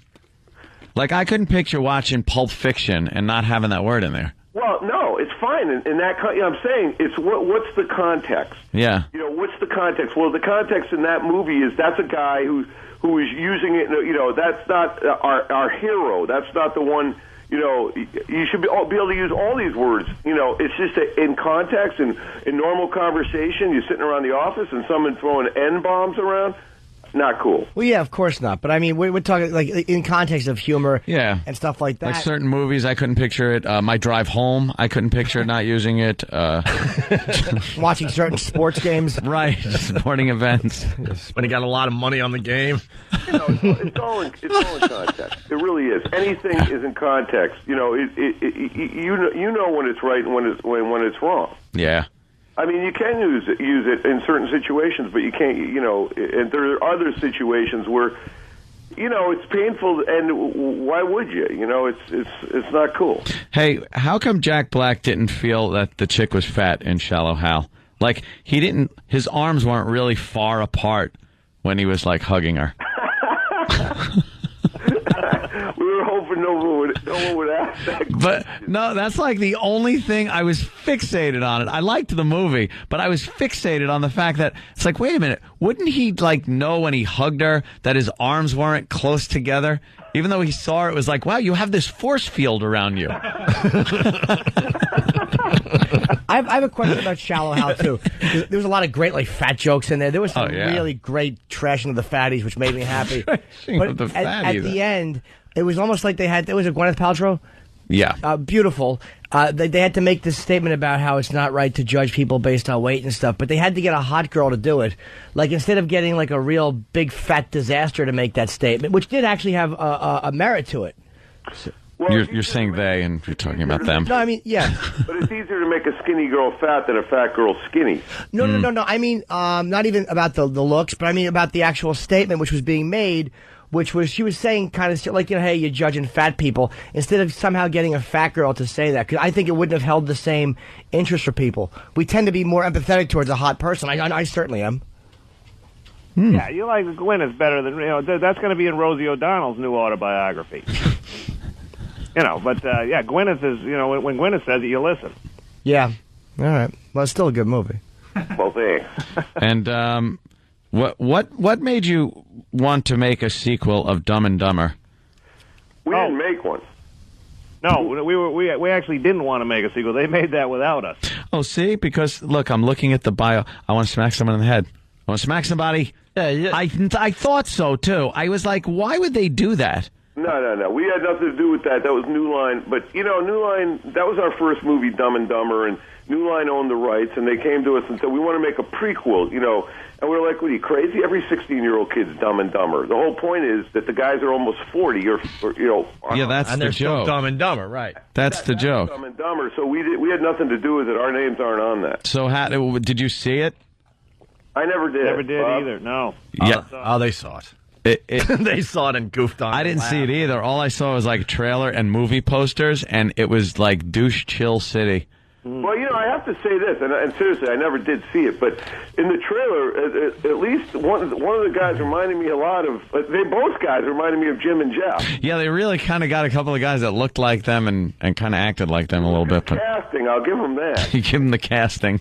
Like I couldn't picture watching Pulp Fiction and not having that word in there. Well, no, it's fine. In that, I'm saying it's what's the context? Yeah. What's the context? Well, the context in that movie is that's a guy who is using it. That's not our hero. That's not the one. You should be able to use all these words. It's just in context and in normal conversation. You're sitting around the office and someone throwing N-bombs around. Not cool. Well, yeah, of course not. But we're talking like in context of humor, and stuff like that. Like certain movies, I couldn't picture it. My drive home, I couldn't picture not using it. Watching certain sports games, right? Sporting events when he got a lot of money on the game. It's all in context. It really is. Anything is in context. You know when it's right and when it's wrong. Yeah. I mean, you can use it in certain situations, but you can't, and there are other situations where, it's painful, and why would you? It's not cool. Hey, how come Jack Black didn't feel that the chick was fat in Shallow Hal? Like, his arms weren't really far apart when he was, like, hugging her. We were hoping no one would ask that question. But no, that's like the only thing I was fixated on it. I liked the movie, but I was fixated on the fact that it's like, wait a minute, wouldn't he know when he hugged her that his arms weren't close together? Even though he saw her, it was like, wow, you have this force field around you. I have a question about Shallow Hal, too. There was a lot of great, fat jokes in there. There was some really great trashing of the fatties, which made me happy. But at the end, it was almost like there was a Gwyneth Paltrow? Yeah. Beautiful. They had to make this statement about how it's not right to judge people based on weight and stuff, but they had to get a hot girl to do it. Like, instead of getting, a real big fat disaster to make that statement, which did actually have a merit to it. So, well, you're saying they, and you're talking about them. No, I mean, yeah. But it's easier to make a skinny girl fat than a fat girl skinny. No. I mean, not even about the looks, but I mean about the actual statement which was being made which was, she was saying kind of like, hey, you're judging fat people, instead of somehow getting a fat girl to say that, because I think it wouldn't have held the same interest for people. We tend to be more empathetic towards a hot person. I certainly am. Yeah, you like Gwyneth better than, that's going to be in Rosie O'Donnell's new autobiography. But Gwyneth is, when Gwyneth says it, you listen. Yeah. All right. Well, it's still a good movie. Well, thanks. And what made you want to make a sequel of Dumb and Dumber? We didn't make one. No, we actually didn't want to make a sequel. They made that without us. Oh, see? Because, look, I'm looking at the bio. I want to smack someone in the head. I want to smack somebody. Yeah. I thought so, too. I was like, why would they do that? No. We had nothing to do with that. That was New Line. But, New Line, that was our first movie, Dumb and Dumber, and New Line owned the rights, and they came to us and said, we want to make a prequel, And we were like, what are you, crazy? Every 16-year-old kid's Dumb and Dumber. The whole point is that the guys are almost 40 or Yeah, that's and the they're joke. still Dumb and Dumber, right. That's the joke. Dumb and Dumber, so we had nothing to do with it. Our names aren't on that. So did you see it? I never did. Never did either, no. Yeah. They saw it. They saw it and goofed on it. I didn't see it either. All I saw was like trailer and movie posters, and it was like douche chill city. Well, I have to say this, and seriously, I never did see it, but in the trailer, at least one of the guys reminded me a lot of, both guys reminded me of Jim and Jeff. Yeah, they really kind of got a couple of guys that looked like them and kind of acted like them a little bit. But casting, I'll give them that. You give them the casting.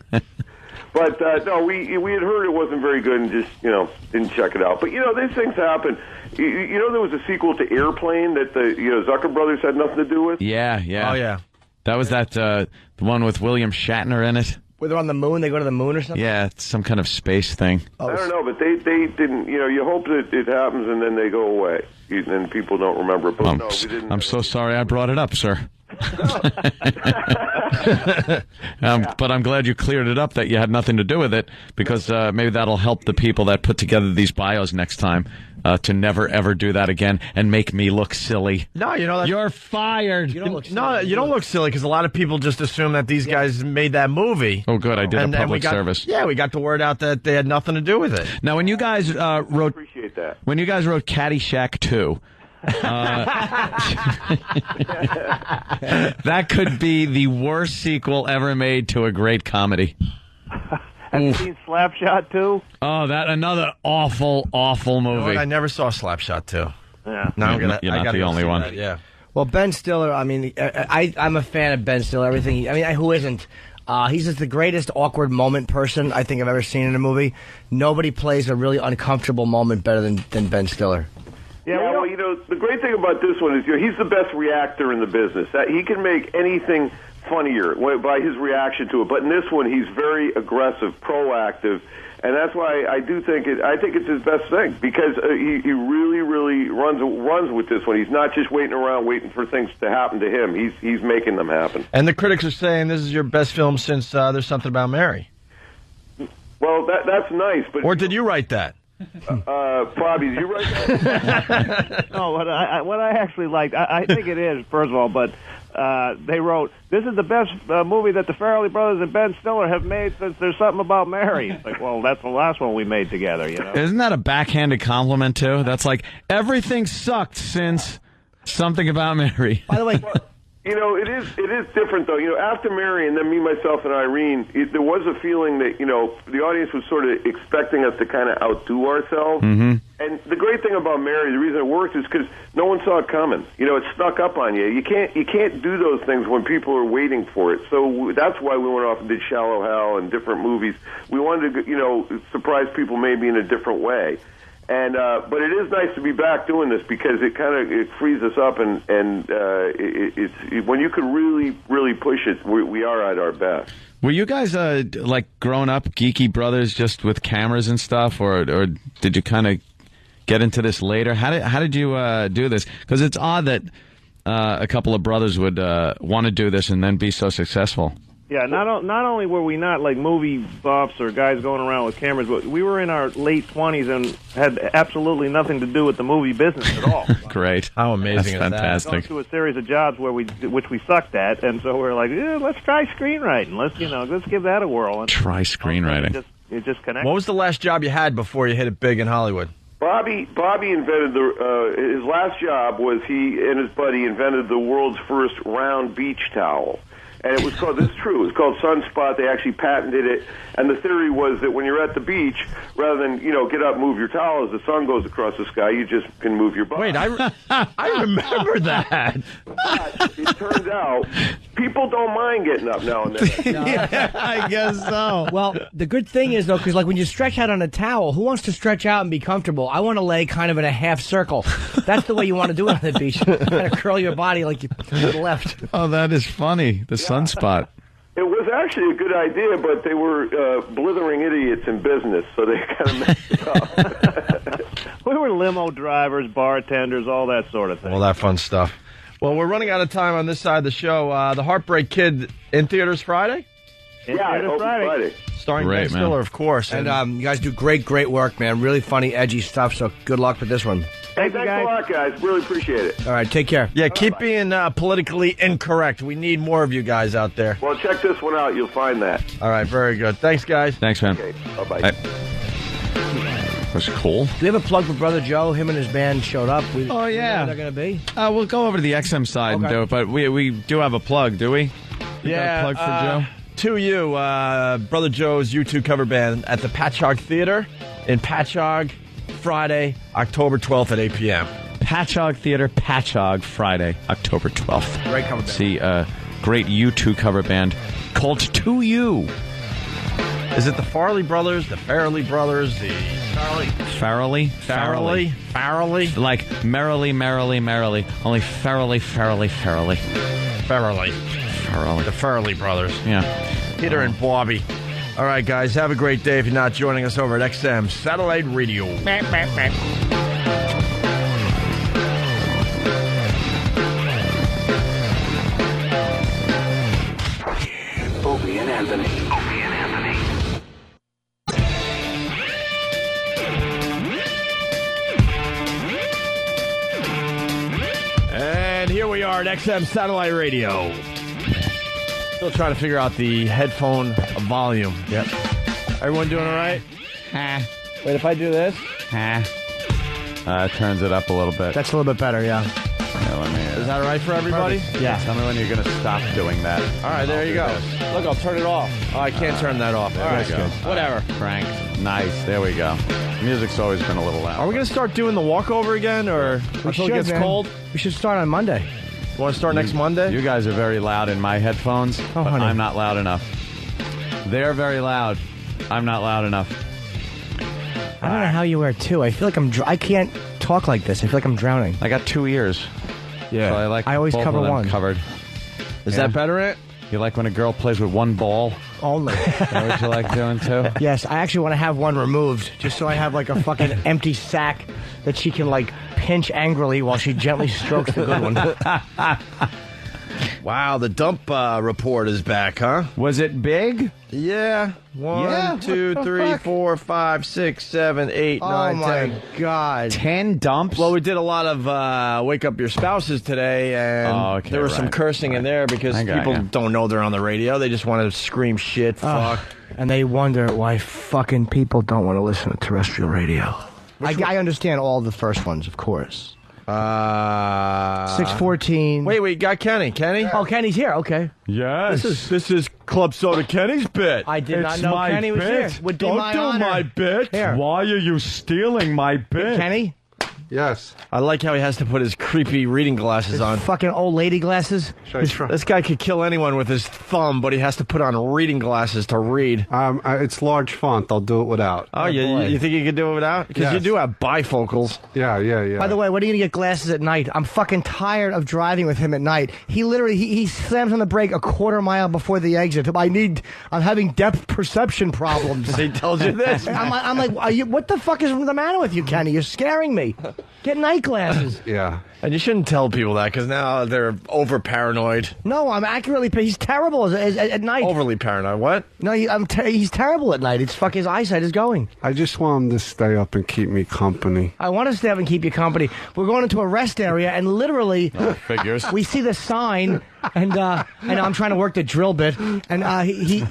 But, no, we had heard it wasn't very good and just, didn't check it out. But, these things happen. There was a sequel to Airplane that the Zucker brothers had nothing to do with? Yeah. Oh, yeah. That was the one with William Shatner in it. Where they're on the moon, they go to the moon or something? Yeah, it's some kind of space thing. I don't know, but they didn't, you hope that it happens and then they go away. And people don't remember it. But no, we didn't. I'm so sorry I brought it up, sir. But I'm glad you cleared it up that you had nothing to do with it, because maybe that'll help the people that put together these bios next time to never ever do that again and make me look silly. No, you're fired. You don't look silly, because a lot of people just assume that these guys made that movie. Oh, good, I did a public service. Yeah, we got the word out that they had nothing to do with it. Now, when you guys wrote, appreciate that. When you guys wrote Caddyshack 2. That could be the worst sequel ever made to a great comedy. Have you seen Slapshot 2? Oh, that another awful movie. I never saw Slapshot 2. Yeah. No, you're not the only one. That, yeah. Well, Ben Stiller, I mean, I'm a fan of Ben Stiller. Everything. Who isn't? He's just the greatest awkward moment person I think I've ever seen in a movie. Nobody plays a really uncomfortable moment better than Ben Stiller. Yeah, well, the great thing about this one is he's the best reactor in the business. He can make anything funnier by his reaction to it. But in this one, he's very aggressive, proactive, and that's why I think it's his best thing, because he really, really runs with this one. He's not just waiting around waiting for things to happen to him. He's making them happen. And the critics are saying this is your best film since There's Something About Mary. Well, that's nice, but or did you write that? Bobby, did you write that? No, what I actually liked, I think it is, first of all, but they wrote, this is the best movie that the Farley brothers and Ben Stiller have made since There's Something About Mary. It's like, well, that's the last one we made together, Isn't that a backhanded compliment, too? That's like, everything sucked since Something About Mary. By the way... it is different, though. After Mary and then Me, Myself, and Irene, there was a feeling that, the audience was sort of expecting us to kind of outdo ourselves. Mm-hmm. And the great thing about Mary, the reason it worked is because no one saw it coming. It snuck up on you. You can't do those things when people are waiting for it. So that's why we went off and did Shallow Hal and different movies. We wanted to, surprise people maybe in a different way. And but it is nice to be back doing this, because it frees us up, and it's when you can really, really push it, we are at our best. Were you guys like grown up geeky brothers just with cameras and stuff, or did you kind of get into this later? How did you do this? Because it's odd that a couple of brothers would want to do this and then be so successful. Yeah, not only were we not like movie buffs or guys going around with cameras, but we were in our late 20s and had absolutely nothing to do with the movie business at all. Great. How amazing That's fantastic. Gone through a series of jobs which we sucked at, and so we're like, let's try screenwriting. Let's give that a whirl. And try screenwriting. It just connected. What was the last job you had before you hit it big in Hollywood? Bobby invented his last job was he and his buddy invented the world's first round beach towel. And it was called, this is true, it was called Sunspot. They actually patented it. And the theory was that when you're at the beach, rather than, get up and move your towel as the sun goes across the sky, you just can move your butt. Wait, I remember that. But it turns out people don't mind getting up now and then. Yeah, I guess so. Well, the good thing is, though, because like when you stretch out on a towel, who wants to stretch out and be comfortable? I want to lay kind of in a half circle. That's the way you want to do it on the beach. Kind of curl your body like you to the left. Oh, that is funny. The sunspot. It was actually a good idea, but they were blithering idiots in business, so they kind of messed it up. We were limo drivers, bartenders, all that sort of thing. All that fun stuff. Well, we're running out of time on this side of the show. The Heartbreak Kid in theaters Friday? Friday. Starring Great, Ben Stiller, man. of course. And you guys do great work, man. Really funny, edgy stuff, so good luck with this one. Thanks a lot, guys. Really appreciate it. All right, take care. Yeah, keep being politically incorrect. We need more of you guys out there. Well, check this one out. You'll find that. All right, very good. Thanks, guys. Thanks, man. Okay, bye-bye. That's cool. Do we have a plug for Brother Joe? Him and his band showed up. Oh, yeah. Where they're going to be? We'll go over to the XM side and do it, but we do have a plug, do we? Yeah. Got a plug for Joe? To you, Brother Joe's U2 cover band at the Patchogue Theater in Patchogue, Friday, October 12th at 8 p.m. Patchogue Theater, Patchogue, Friday, October 12th. Great cover band. See a great U2 cover band called To You. Is it the Farley brothers, the Farley brothers, the... Farley? Like merrily, only Farley. The Farley brothers. Yeah. Peter and Bobby. All right, guys, have a great day if you're not joining us over at XM Satellite Radio. Opie and Anthony. And here we are at XM Satellite Radio. Still trying to figure out the headphone volume. Yep. Everyone doing all right? Wait, if I do this? Turns it up a little bit. That's a little bit better, yeah. Is that all right for everybody? Yeah. Tell me when you're going to stop doing that. All right, there you go. Look, I'll turn it off. Oh, I can't turn that off. All right, go. Whatever. Frank. Nice. There we go. Music's always been a little loud. Are we going to start doing the walkover again, or until it gets cold? We should start on Monday. You want to start next Monday? You guys are very loud in my headphones, but honey. I'm not loud enough. They're very loud. I'm not loud enough. I don't know how you wear two. I feel like I can't talk like this. I feel like I'm drowning. I got 2 ears. Yeah. So I always both cover of them one. Covered. Is that better, Ant? You like when a girl plays with one ball? Only. Is that what you like doing too? Yes, I actually want to have one removed, just so I have like a fucking empty sack that she can like pinch angrily while she gently strokes the good one. Wow, the dump report is back, huh? Was it big? Yeah. Yeah, 1, 2, what the 3, fuck? 4, 5, 6, 7, 8, 9, Oh 10. my God. 10 dumps? Well, we did a lot of Wake Up Your Spouses today, and there was some cursing in there because people don't know they're on the radio. They just want to scream shit, fuck. And they wonder why fucking people don't want to listen to terrestrial radio. I understand all the first ones, of course. 614. Wait, got Kenny. Kenny? Oh, Kenny's here. Okay. Yes. This is Club Soda Kenny's bit. I did not know Kenny was here. Would be Don't my do honor. my bit. Here. Why are you stealing my bit? Kenny? Yes. I like how he has to put his creepy reading glasses on. Fucking old lady glasses. This guy could kill anyone with his thumb, but he has to put on reading glasses to read. It's large font. I'll do it without. Oh, you think you could do it without? Because you do have bifocals. Yeah. By the way, when are you going to get glasses at night? I'm fucking tired of driving with him at night. He literally, he slams on the brake a quarter mile before the exit. I'm having depth perception problems. He told you this? I'm like, what the fuck is the matter with you, Kenny? You're scaring me. Get night glasses. Yeah. And you shouldn't tell people that because now they're over paranoid. No, I'm accurately. He's terrible at night. Overly paranoid. What? No, he's terrible at night. It's fuck. His eyesight is going. I just want him to stay up and keep me company. I want to stay up and keep you company. We're going into a rest area, and literally, figures. We see the sign, and I'm trying to work the drill bit, and he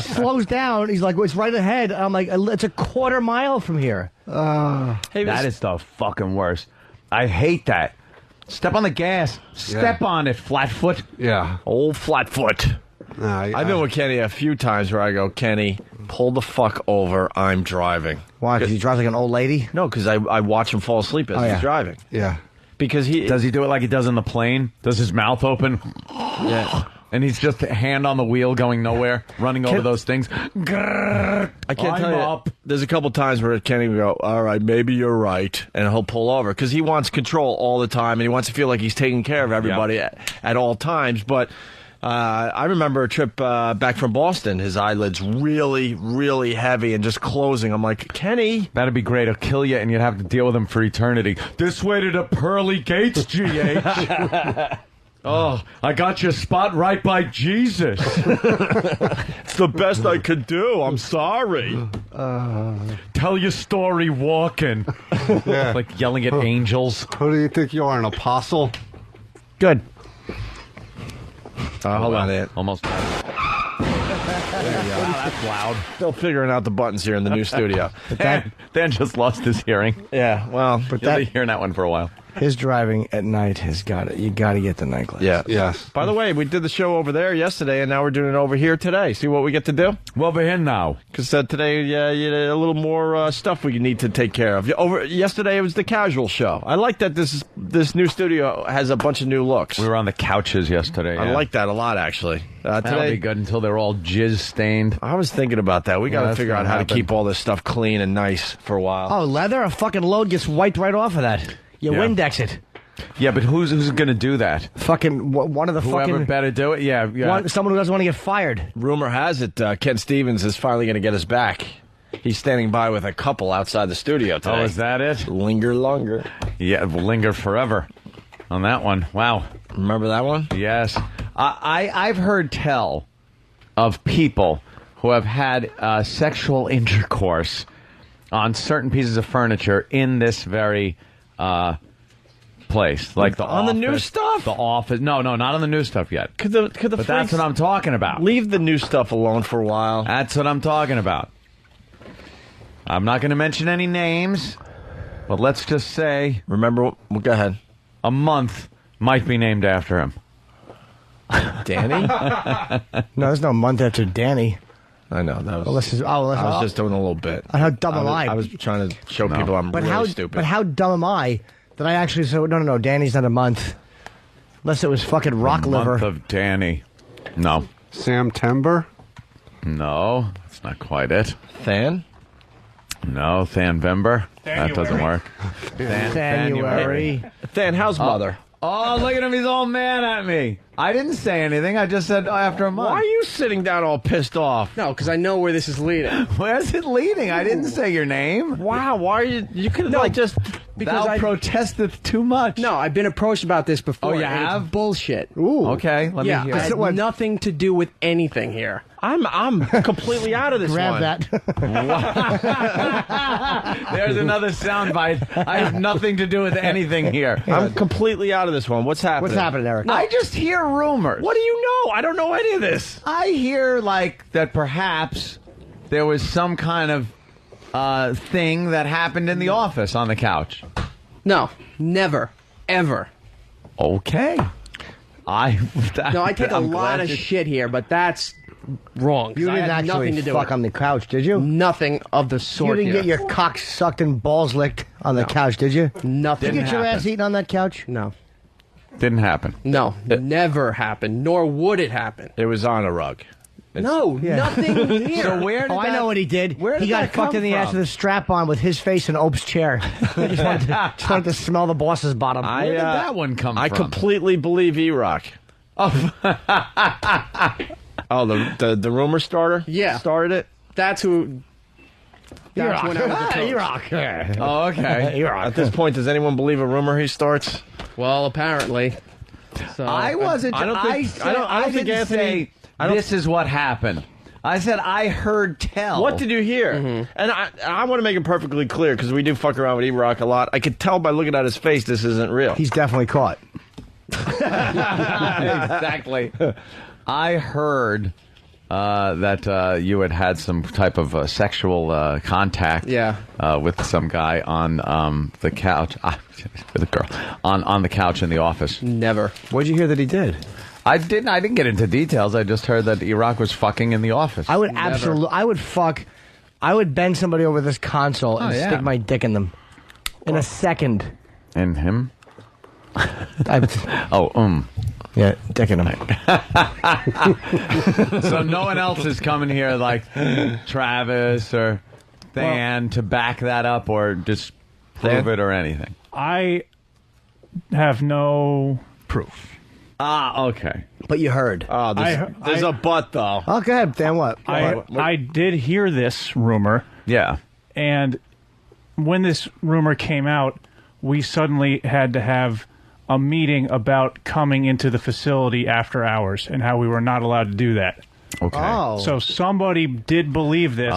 slows down. He's like, well, it's right ahead. I'm like, it's a quarter mile from here. That is the fucking worst. I hate that. Step on the gas. Step on it, Flatfoot. Yeah. Old Flatfoot. I've been with Kenny a few times where I go, Kenny, pull the fuck over. I'm driving. Why? Because he drives like an old lady? No, because I watch him fall asleep as he's driving. Yeah. Because does he do it like he does in the plane? Does his mouth open? Yeah. And he's just hand on the wheel going nowhere, running over those things. I can't tell you. There's a couple times where Kenny will go, all right, maybe you're right, and he'll pull over because he wants control all the time and he wants to feel like he's taking care of everybody at all times. But I remember a trip back from Boston. His eyelids really, really heavy and just closing. I'm like, Kenny. That'd be great. He'll kill you and you'd have to deal with him for eternity. This way to the pearly gates, GH. Oh, I got your spot right by Jesus. It's the best I could do. I'm sorry. Tell your story walking. Yeah. Like yelling at angels. Who do you think you are, an apostle? Good. Hold on, Ant. Almost. Wow, that's loud. Still figuring out the buttons here in the new studio. Dan just lost his hearing. Yeah, well, but you'll be hearing that one for a while. His driving at night has got it. You got to get the night class. Yeah. Yes. By the way, we did the show over there yesterday, and now we're doing it over here today. See what we get to do? Well, we're here now. Because today, a little more stuff we need to take care of. Yesterday, it was the casual show. I like that this new studio has a bunch of new looks. We were on the couches yesterday. I like that a lot, actually. That'll be good until they're all jizz stained. I was thinking about that. We got to figure out how to keep all this stuff clean and nice for a while. Oh, leather? A fucking load gets wiped right off of that. You Windex it. Yeah, but who's going to do that? Fucking one of the Whoever better do it? Yeah. Someone who doesn't want to get fired. Rumor has it Ken Stevens is finally going to get us back. He's standing by with a couple outside the studio today. Oh, is that it? Linger longer. Yeah, we'll linger forever on that one. Wow. Remember that one? Yes. I've heard tell of people who have had sexual intercourse on certain pieces of furniture in this very place, like the on office, the new stuff. The office. No, not on the new stuff yet. Could the but that's what I'm talking about. Leave the new stuff alone for a while. That's what I'm talking about. I'm not going to mention any names, but let's just say. Remember, go ahead. A month might be named after him. Danny? No, there's no month after Danny. I know that was. I was just doing a little bit. How dumb am I? I was trying to show people I'm really stupid. But how dumb am I that I actually said, no, Danny's not a month. Unless it was fucking rock liver. Month of Danny. No. Sam Timber? No, that's not quite it. Than? No, Thanvember. That doesn't work. January. Than, how's mother? Oh, look at him. He's all mad at me. I didn't say anything. I just said after a month. Why are you sitting down all pissed off? No, because I know where this is leading. Where's it leading? I didn't say your name. Wow, why are you... You could have just... Because I protested too much. No, I've been approached about this before. Oh, you and have? It's bullshit. Ooh. Okay, let me hear. It has nothing to do with anything here. I'm completely out of this Grab one. that. There's another soundbite. I have nothing to do with anything here. I'm completely out of this one. What's happening? What's happening, Eric? I just hear rumors. What do you know? I don't know any of this. I hear, that perhaps there was some kind of thing that happened in the office on the couch. No, never, ever. Okay. I take a lot of shit here, but that's wrong. You didn't actually fuck on the couch, did you? Nothing of the sort. You didn't get your cock sucked and balls licked on the couch, did you? Nothing. Did you get your ass eaten on that couch? No. Didn't happen. No, never happened, nor would it happen. It was on a rug. Nothing here. So where did I know what he did. Where did he got that fucked come in the ass from? with a strap on with his face in Ope's chair. He just wanted to smell the boss's bottom. Where did that one come from? I completely believe E-Rock. Oh, the rumor starter? Yeah. Started it? That's who... That's when I was the coach. E-Rock. Oh, okay. At this point, does anyone believe a rumor he starts? Well, apparently. So, I wasn't. I don't think- I don't think didn't Anthony- say this is what happened. I said I heard tell. What did you hear? Mm-hmm. And I want to make it perfectly clear, because we do fuck around with E-Rock a lot. I could tell by looking at his face this isn't real. He's definitely caught. Exactly. I heard that you had some type of sexual contact with some guy on the couch, with a girl, on the couch in the office. Never. What'd you hear that he did? I didn't get into details. I just heard that E-Rock was fucking in the office. I would I would bend somebody over this console and stick my dick in them in a second. In him? Yeah, dick in him. So no one else is coming here like Travis or Dan to back that up or just prove it or anything? I have no proof. Okay. But you heard. Oh, there's a but, though. Oh, go ahead. Dan, what? I did hear this rumor. Yeah. And when this rumor came out, we suddenly had to have a meeting about coming into the facility after hours and how we were not allowed to do that. Okay. Oh. So somebody did believe this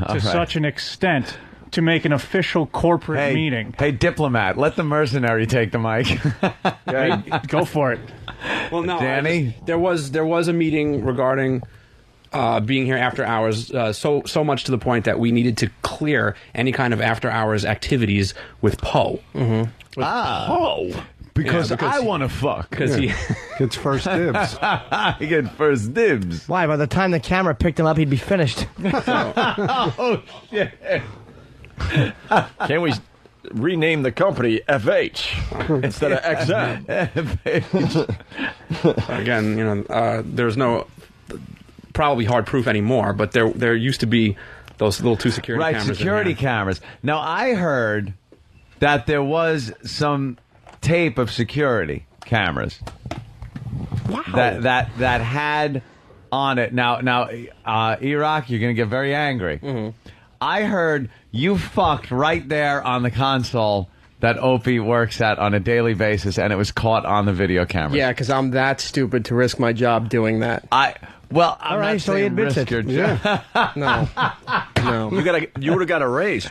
to such an extent to make an official corporate meeting. Hey, diplomat, let the mercenary take the mic. Go for it. Well, no, Danny? There was a meeting regarding being here after hours, so much to the point that we needed to clear any kind of after hours activities with Poe. Mm-hmm. Poe. Because I want to fuck. Because he gets first dibs. He gets first dibs. Why? By the time the camera picked him up, he'd be finished. Oh, shit. Can we rename the company FH instead of XM? Again, there's no probably hard proof anymore, but there used to be those little 2 security cameras. Right, security cameras. Now, I heard that there was some tape of security cameras that had on it. Now, E-Rock, you're going to get very angry. Mm-hmm. I heard you fucked right there on the console that Opie works at on a daily basis, and it was caught on the video camera. Yeah, because I'm that stupid to risk my job doing that. I'm All right, not so he saying admits risk it. your job. No. You would have got a raise.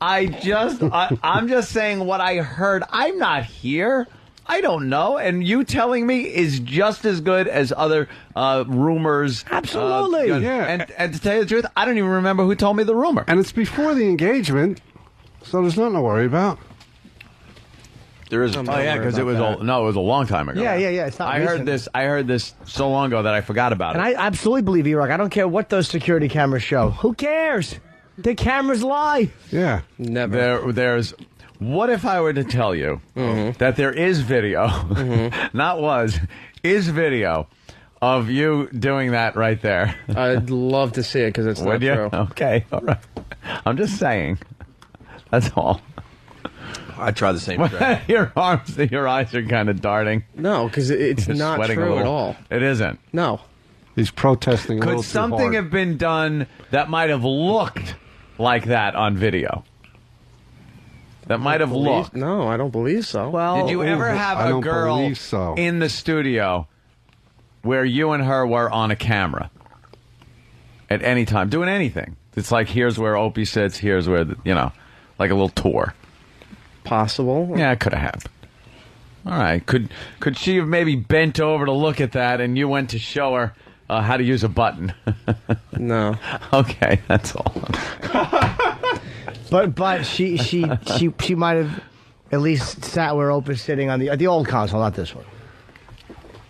I'm just saying what I heard. I'm not here. I don't know. And you telling me is just as good as other rumors. Absolutely. And to tell you the truth, I don't even remember who told me the rumor. And it's before the engagement, so there's nothing to worry about. There is. Oh yeah, because it was it was a long time ago. Yeah. It's not. I heard this so long ago that I forgot about it. And I absolutely believe E-Rock. I don't care what those security cameras show. Who cares? The cameras lie. Yeah. Never. There's. What if I were to tell you that there is video, is video of you doing that right there? I'd love to see it because it's not true. Okay, all right. I'm just saying. That's all. I try the same trick. Your eyes are kind of darting. No, because it's not true at all. It isn't. No. He's protesting a little Could too something hard. have been done that might have looked like that on video? That might have looked. No, I don't believe so. Well, did you ever have a girl in the studio where you and her were on a camera at any time, doing anything? It's like, here's where Opie sits, here's where, like a little tour. Possible. Yeah, it could have happened. All right. Could she have maybe bent over to look at that and you went to show her how to use a button? No. Okay, that's all. But she might have at least sat where Opie's sitting on the old console, not this one,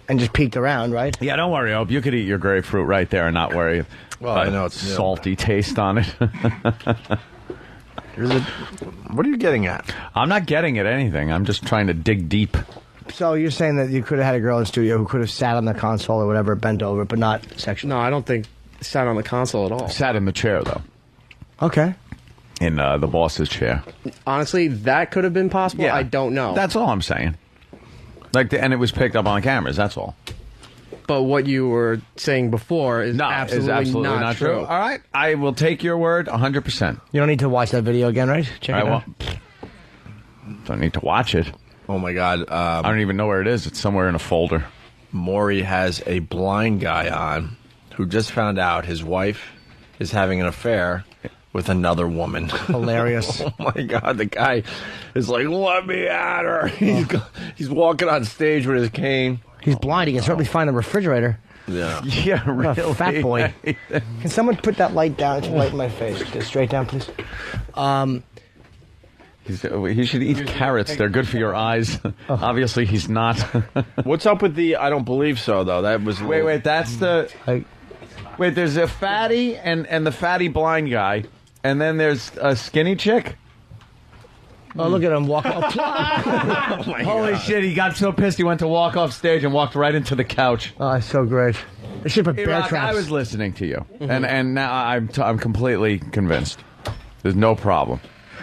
and just peeked around, right? Yeah, don't worry, Ope. You could eat your grapefruit right there and not worry. Well, I know it's salty taste on it. What are you getting at? I'm not getting at anything. I'm just trying to dig deep. So you're saying that you could have had a girl in the studio who could have sat on the console or whatever, bent over, but not sexually? No, I don't think sat on the console at all. Sat in the chair, though. Okay. In the boss's chair. Honestly, that could have been possible. Yeah. I don't know. That's all I'm saying. And it was picked up on cameras. That's all. But what you were saying before is absolutely not true. All right, I will take your word 100%. You don't need to watch that video again, right? Check it out. Don't need to watch it. Oh my God! I don't even know where it is. It's somewhere in a folder. Maury has a blind guy on who just found out his wife is having an affair with another woman. Hilarious. Oh my God, the guy is like, let me at her. He's walking on stage with his cane. He's blind. He can certainly find the refrigerator. Yeah. Yeah, What really. a fat boy. Can someone put that light down? It's light in my face. Get straight down, please. He should eat carrots. They're good for your eyes. Obviously, he's not. What's up with the I don't believe so, though? That was... Wait, that's the... Wait, there's a fatty and the fatty blind guy, and then there's a skinny chick? Oh, look at him walk Oh, holy shit, he got so pissed he went to walk off stage and walked right into the couch. Oh, it's so great. They should put bear E-Rock, traps. I was listening to you, and now I'm completely convinced. There's no problem.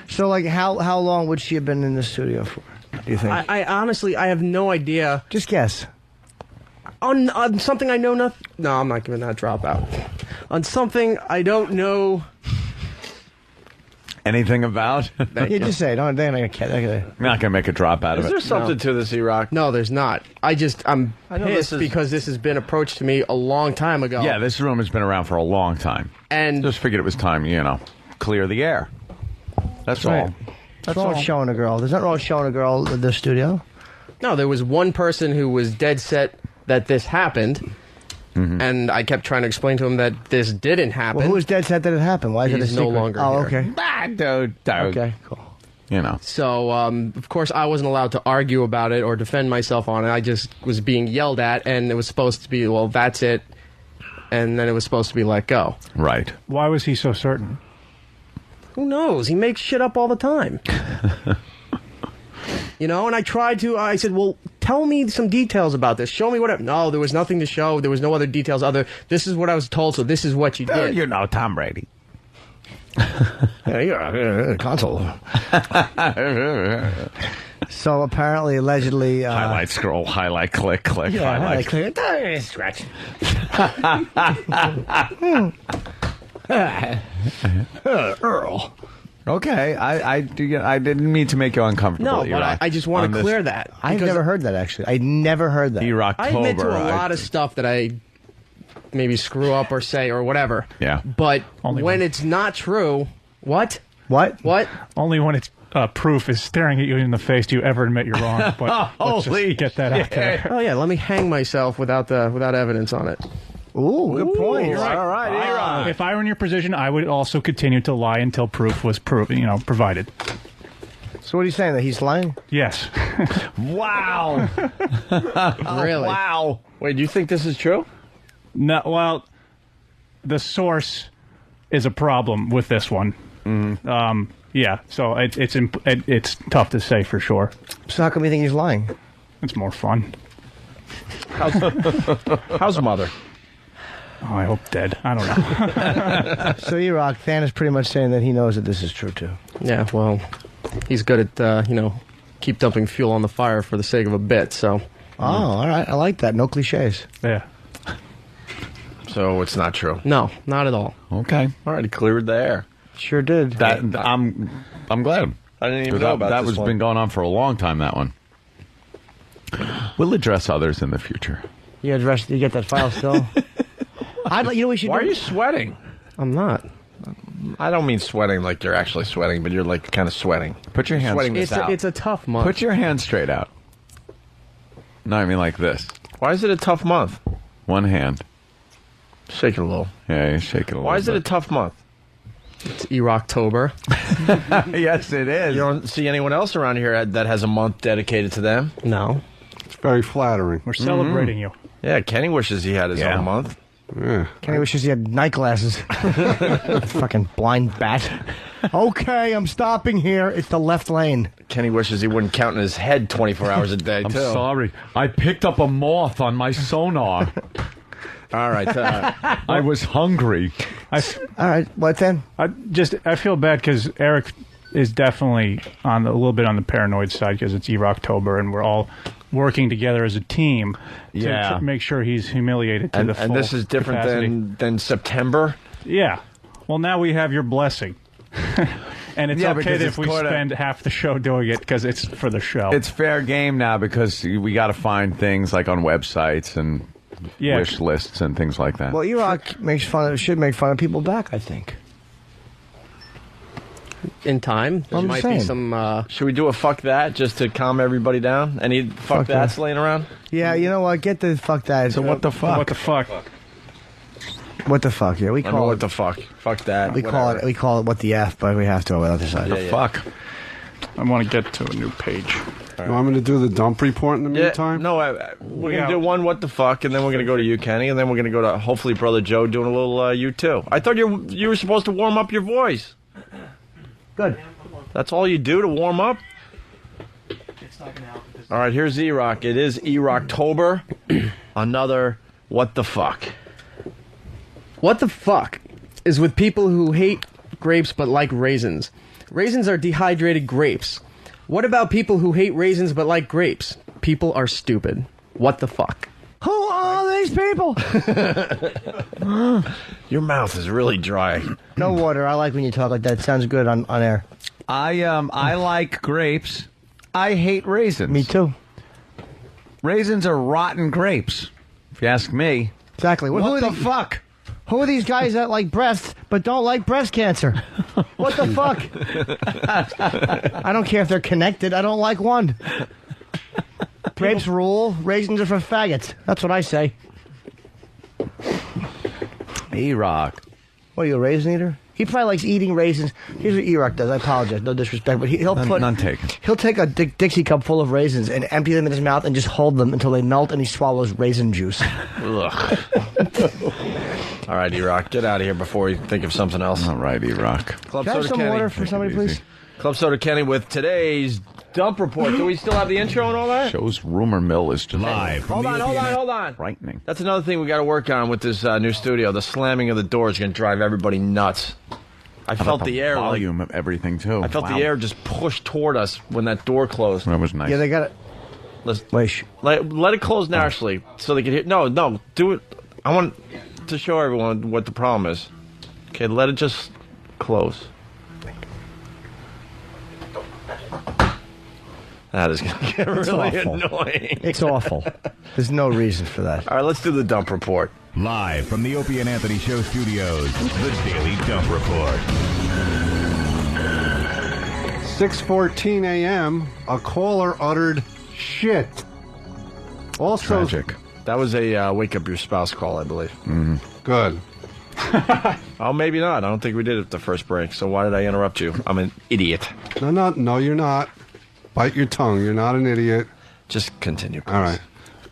So, like, how long would she have been in the studio for, do you think? I honestly, I have no idea. Just guess. On something I know nothing. No, I'm not giving that drop out. On something I don't know. Anything about? Yeah, just say it. They're not going to I'm not going to make a drop out of it. Is there something to this, E-Rock? No, there's not. I'm I know pissed this is- because this has been approached to me a long time ago. Yeah, this room has been around for a long time. And just figured it was time, clear the air. That's all. Right. What's wrong with showing a girl? There's nothing wrong with showing a girl the studio. No, there was one person who was dead set that this happened, and I kept trying to explain to him that this didn't happen. Well, who was dead set that it happened? Why is it a He's secret? no longer Oh, here. okay. Okay, cool. So, of course, I wasn't allowed to argue about it or defend myself on it. I just was being yelled at, and it was supposed to be, well, that's it, and then it was supposed to be let go. Right. Why was he so certain? Who knows? He makes shit up all the time. And I tried to, I said, well, tell me some details about this. Show me whatever. No, there was nothing to show. There was no other details other. This is what I was told, so this is what you did. Tom Brady. Yeah, you're a console. So apparently, allegedly... highlight, scroll, highlight, click, Yeah, highlight. click. Scratch. Earl. Okay, I didn't mean to make you uncomfortable. No, but E-Rock, I just want on to this clear that. I've because never heard that, actually. I never heard that. E-Rocktober. I admit to a lot of stuff that I maybe screw up or say or whatever. Yeah. But when it's not true, what? What? Only when it's proof is staring at you in the face do you ever admit you're wrong. But let's just get that out there. Oh yeah, let me hang myself without evidence on it. Ooh, good point. You're right. All right, E-Rock. If I were in your position, I would also continue to lie until proof was provided. So what are you saying, that he's lying? Yes. Wow. Really? Wow. Wait, do you think this is true? No, well, the source is a problem with this one. Yeah, so it's tough to say for sure. So how come you think he's lying? It's more fun. How's mother? Oh, I hope dead. I don't know. So E-Rock, Fan is pretty much saying that he knows that this is true, too. Yeah, well, he's good at keep dumping fuel on the fire for the sake of a bit. So. Oh, all right. I like that. No cliches. Yeah. So it's not true. No, not at all. Okay. All right, he cleared the air. Sure did. I'm glad. I didn't even know about that. this That was been going on for a long time. That one. We'll address others in the future. You get that file still? We should. Why are you sweating? I'm not. I don't mean sweating like you're actually sweating, but you're like kind of sweating. Put your hands. Sweating this out. It's a tough month. Put your hands straight out. No, I mean like this. Why is it a tough month? One hand. Shake it a little. Yeah, you shake it a little. Why is it a tough month? It's E-Rocktober. Yes, it is. You don't see anyone else around here that has a month dedicated to them? No. It's very flattering. We're celebrating you. Yeah, Kenny wishes he had his own month. Yeah. Kenny wishes he had night glasses. Fucking blind bat. Okay, I'm stopping here. It's the left lane. Kenny wishes he wouldn't count in his head 24 hours a day, I'm too. sorry. I picked up a moth on my sonar. All right. I was hungry. All right, what then? I feel bad because Eric is definitely a little bit on the paranoid side because it's E-Rocktober and we're all working together as a team to make sure he's humiliated to the full And this is different capacity. than September? Yeah. Well, now we have your blessing. And it's okay because if it's we spend half the show doing it because it's for the show. It's fair game now because we got to find things like on websites and wish lists and things like that. Well, E-Rock should make fun of people back, I think. in time. There I'm might saying. be some. Should we do a fuck that just to calm everybody down? Any fuck that's laying around? Yeah, you know what? Get the fuck that. So what the fuck? What the fuck? What the fuck? Yeah, we I know call what it. the fuck. Fuck that. We call it. We call it what the f, but we have to on the other side. Yeah, yeah. Fuck. I want to get to a new page. You want me to do the dump report in the meantime? No, we're going to do one what the fuck, and then we're going to go to you, Kenny, and then we're going to go to, hopefully, Brother Joe doing a little you, too. I thought you were supposed to warm up your voice. Good. That's all you do to warm up? It's not gonna help. All right, here's E-Rock. It is E-Rocktober. Another what the fuck. What the fuck is with people who hate grapes but like raisins? Raisins are dehydrated grapes. What about people who hate raisins but like grapes? People are stupid. What the fuck? Who are these people? Your mouth is really dry. No water. I like when you talk like that. Sounds good on air. I like grapes. I hate raisins. Me too. Raisins are rotten grapes, if you ask me. Exactly. What the fuck? Who are these guys that like breasts but don't like breast cancer? What the fuck? I don't care if they're connected. I don't like one. Grapes rule. Raisins are for faggots. That's what I say. E-Rock. What are you, a raisin eater? He probably likes eating raisins. Here's what E-Rock does. I apologize. No disrespect. But he'll put... None taken. He'll take a Dixie cup full of raisins and empty them in his mouth and just hold them until they melt and he swallows raisin juice. Ugh. All right, E-Rock, get out of here before you think of something else. All right, E-Rock. Club Can I have Soda some Kenny. water for somebody, please? Club Soda Kenny with today's dump report. Do we still have the intro and all that? Show's rumor mill is just Live from Hold on. frightening. That's another thing we got to work on with this new studio. The slamming of the door is going to drive everybody nuts. I How felt about the air. volume of everything too. I felt Wow. the air just push toward us when that door closed. That was nice. Yeah, they got it. Let it close naturally so they can hear. No, do it. I want to show everyone what the problem is. Okay, let it just close. That is going to get It's really awful. annoying. It's awful. There's no reason for that. All right, let's do the dump report. Live from the Opie and Anthony Show studios, the Daily Dump Report. 6:14 a.m., a caller uttered shit. Also, Tragic. That was a wake up your spouse call, I believe. Mm-hmm. Good. Oh, maybe not. I don't think we did it at the first break. So why did I interrupt you? I'm an idiot. No, you're not. Bite your tongue. You're not an idiot. Just continue, please. All right.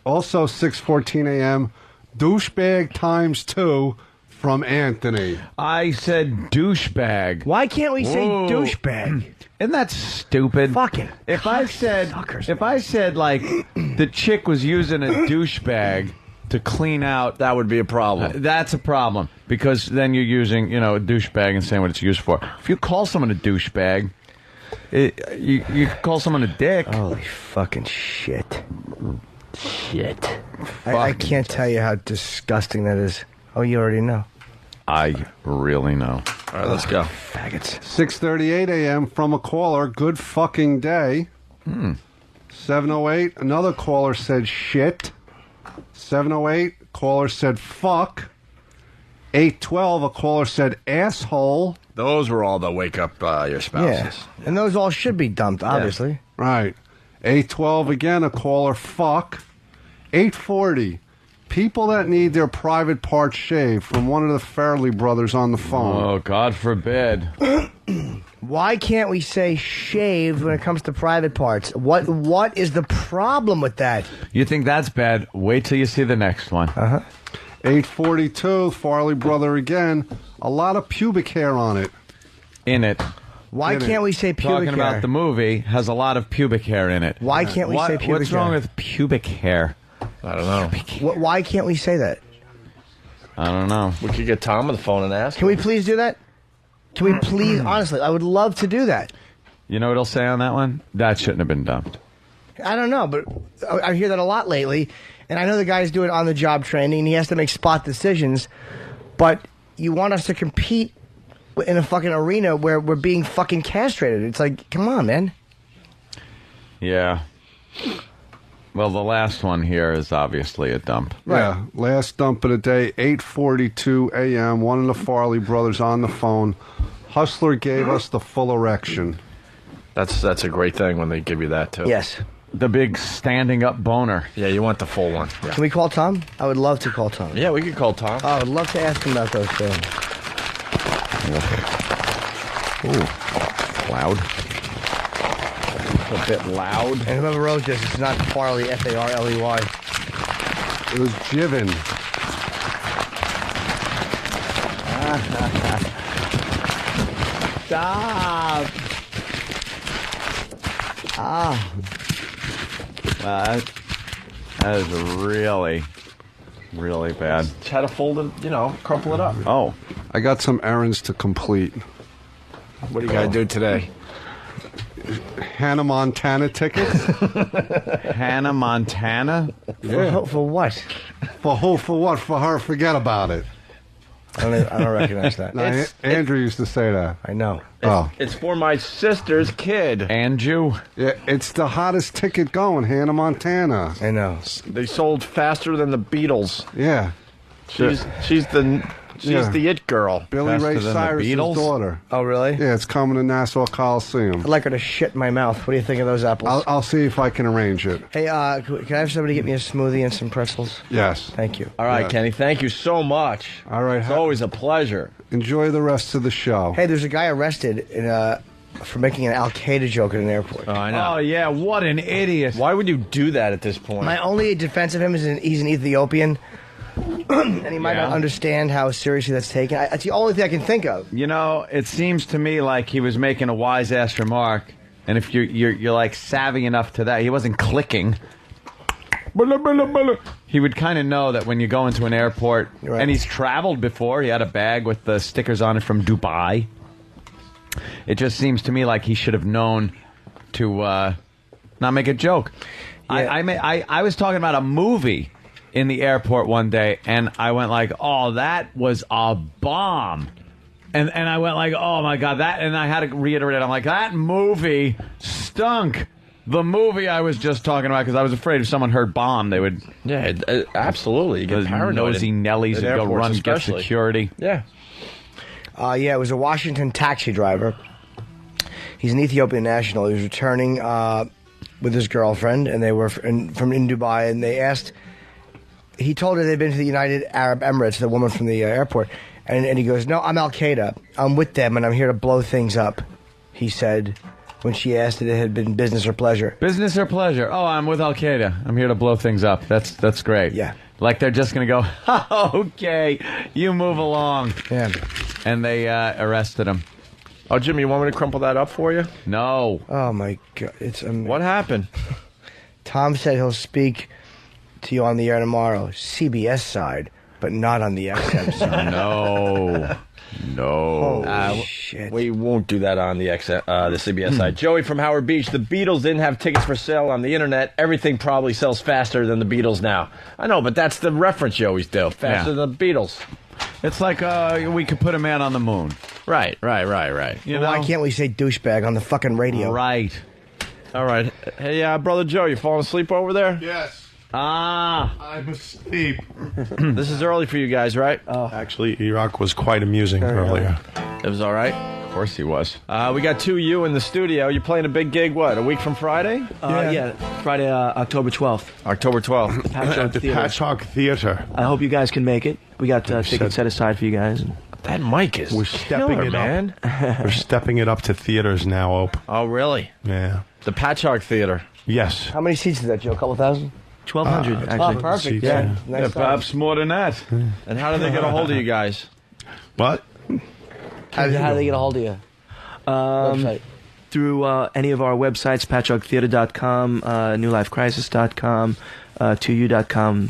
Also, 6:14 a.m., douchebag times 2 from Anthony. I said douchebag. Why can't we say Whoa. douchebag? Isn't that stupid? Fucking. If I said like the chick was using a douchebag to clean out, that would be a problem. That's a problem because then you're using a douchebag and saying what it's used for. If you call someone a douchebag, you call someone a dick. Holy fucking shit. Shit. I can't tell you how disgusting that is. Oh, you already know. I really know. All right, let's go. Faggots. 6:38 a.m. from a caller. Good fucking day. 7:08, another caller said shit. 7:08, caller said fuck. 8:12, a caller said asshole. Those were all the wake up your spouses. Yeah. And those all should be dumped, obviously. Right. 8:12 again, a caller fuck. 8:40, people that need their private parts shaved from one of the Farley brothers on the phone. Oh, God forbid. Why can't we say shaved when it comes to private parts? What is the problem with that? You think that's bad? Wait till you see the next one. 8:42, Farley brother again. A lot of pubic hair on it. In it. Why can't we say pubic Talking hair? about the movie has a lot of pubic hair in it. Why can't we say pubic What's wrong hair? with pubic hair? I don't know. Why can't we say that? I don't know. We could get Tom on the phone and ask. Can we please do that? Can we please, honestly, I would love to do that. You know what he'll say on that one? That shouldn't have been dumped. I don't know, but I hear that a lot lately, and I know the guy's doing on-the-job training, and he has to make spot decisions, but you want us to compete in a fucking arena where we're being fucking castrated. It's like, come on, man. Yeah. Well, the last one here is obviously a dump. Yeah, last dump of the day, 8:42 a.m., one of the Farley brothers on the phone. Hustler gave us the full erection. That's a great thing when they give you that too. Yes. The big standing up boner. Yeah, you want the full one. Yeah. Can we call Tom? I would love to call Tom. Yeah, we could call Tom. I would love to ask him about those things. Ooh, loud. A bit loud. And whoever wrote this, it's not Farley, Farley. It was Jiven. Stop. That is really, really bad. Just had to fold it, crumple it up. Oh. I got some errands to complete. What do you got to do today? Hannah Montana tickets. Hannah Montana? Yeah. For what? For who? For what? For her? Forget about it. I don't recognize that. No, Andrew used to say that. I know. It's for my sister's kid. Andrew? Yeah, it's the hottest ticket going, Hannah Montana. I know. They sold faster than the Beatles. Yeah. She's the it girl. Billy Ray Cyrus's daughter. Oh, really? Yeah, it's coming to Nassau Coliseum. I'd like her to shit in my mouth. What do you think of those apples? I'll see if I can arrange it. Hey, can I have somebody get me a smoothie and some pretzels? Yes. Thank you. All right, Yeah. Kenny, thank you so much. All right. It's always a pleasure. Enjoy the rest of the show. Hey, there's a guy arrested for making an Al Qaeda joke at an airport. Oh, I know. Oh, yeah, what an idiot. Why would you do that at this point? My only defense of him is he's an Ethiopian. And he might not understand how seriously that's taken. That's the only thing I can think of. You know, it seems to me like he was making a wise-ass remark, and if you're like savvy enough to that, he wasn't clicking. He would kind of know that when you go into an airport, Right. and he's traveled before. He had a bag with the stickers on it from Dubai. It just seems to me like he should have known to not make a joke. Yeah. I was talking about a movie in the airport one day, and I went like, "Oh, that was a bomb," and I went like, "Oh my god, that!" And I had to reiterate, I'm like, "That movie stunk." The movie I was just talking about, because I was afraid if someone heard bomb, they would. Yeah, absolutely. You get Those paranoid. nosy Nellies would go run and get security. Yeah. It was a Washington taxi driver. He's an Ethiopian national. He was returning with his girlfriend, and they were in Dubai, and they asked. He told her they'd been to the United Arab Emirates, the woman from the airport, and he goes, "No, I'm Al Qaeda. I'm with them, and I'm here to blow things up," he said when she asked if it had been business or pleasure. Business or pleasure? Oh, I'm with Al Qaeda. I'm here to blow things up. That's great. Yeah. Like they're just going to go, oh, okay, you move along. Yeah. And they arrested him. Oh, Jimmy, you want me to crumple that up for you? No. Oh, my God. What happened? Tom said he'll speak to you on the air tomorrow. CBS side, but not on the XM side. No. Holy shit. We won't do that on the CBS side. Joey from Howard Beach. The Beatles didn't have tickets for sale on the internet. Everything probably sells faster than the Beatles now. I know, but that's the reference you always do. Faster than the Beatles. It's like we could put a man on the moon. Right. You know? Why can't we say douchebag on the fucking radio? Right. All right. Hey, Brother Joe, you falling asleep over there? Yes. I'm asleep. This is early for you guys, right? Actually, E-Rock was quite amusing earlier. It was all right? Of course he was. We got 2U in the studio. You're playing a big gig, what, a week from Friday? Yeah, Friday, October 12th. October 12th. At the Patchogue Theater. I hope you guys can make it. We got tickets set aside for you guys. That mic is We're stepping killer, it man. up. We're stepping it up to theaters now, Ope. Oh, really? Yeah. The Patchogue Theater. Yes. How many seats is that, Joe? A couple thousand? 1,200, actually. Oh, perfect. Seats, Yeah. Yeah, Nice perhaps more than that. And how do they get a hold of you guys? What? How do they get a hold of you? Website. Through any of our websites, patchoguetheater.com, newlifecrisis.com, 2u.com.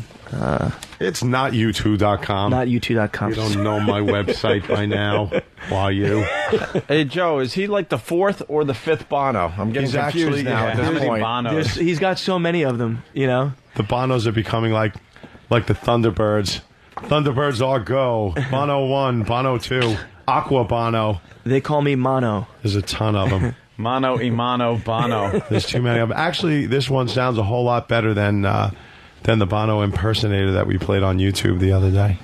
It's not u2.com. Not u2.com. You don't know my website by now. Why you? Hey, Joe, is he like the fourth or the fifth Bono? I'm getting He's confused actually- now at this point. Bonos. He's got so many of them, you know? The Bonos are becoming like the Thunderbirds. Thunderbirds are go. Bono 1, Bono 2, Aqua Bono. They call me Mono. There's a ton of them. Mono, Imano, Bono. There's too many of them. Actually, this one sounds a whole lot better than than the Bono impersonator that we played on YouTube the other day.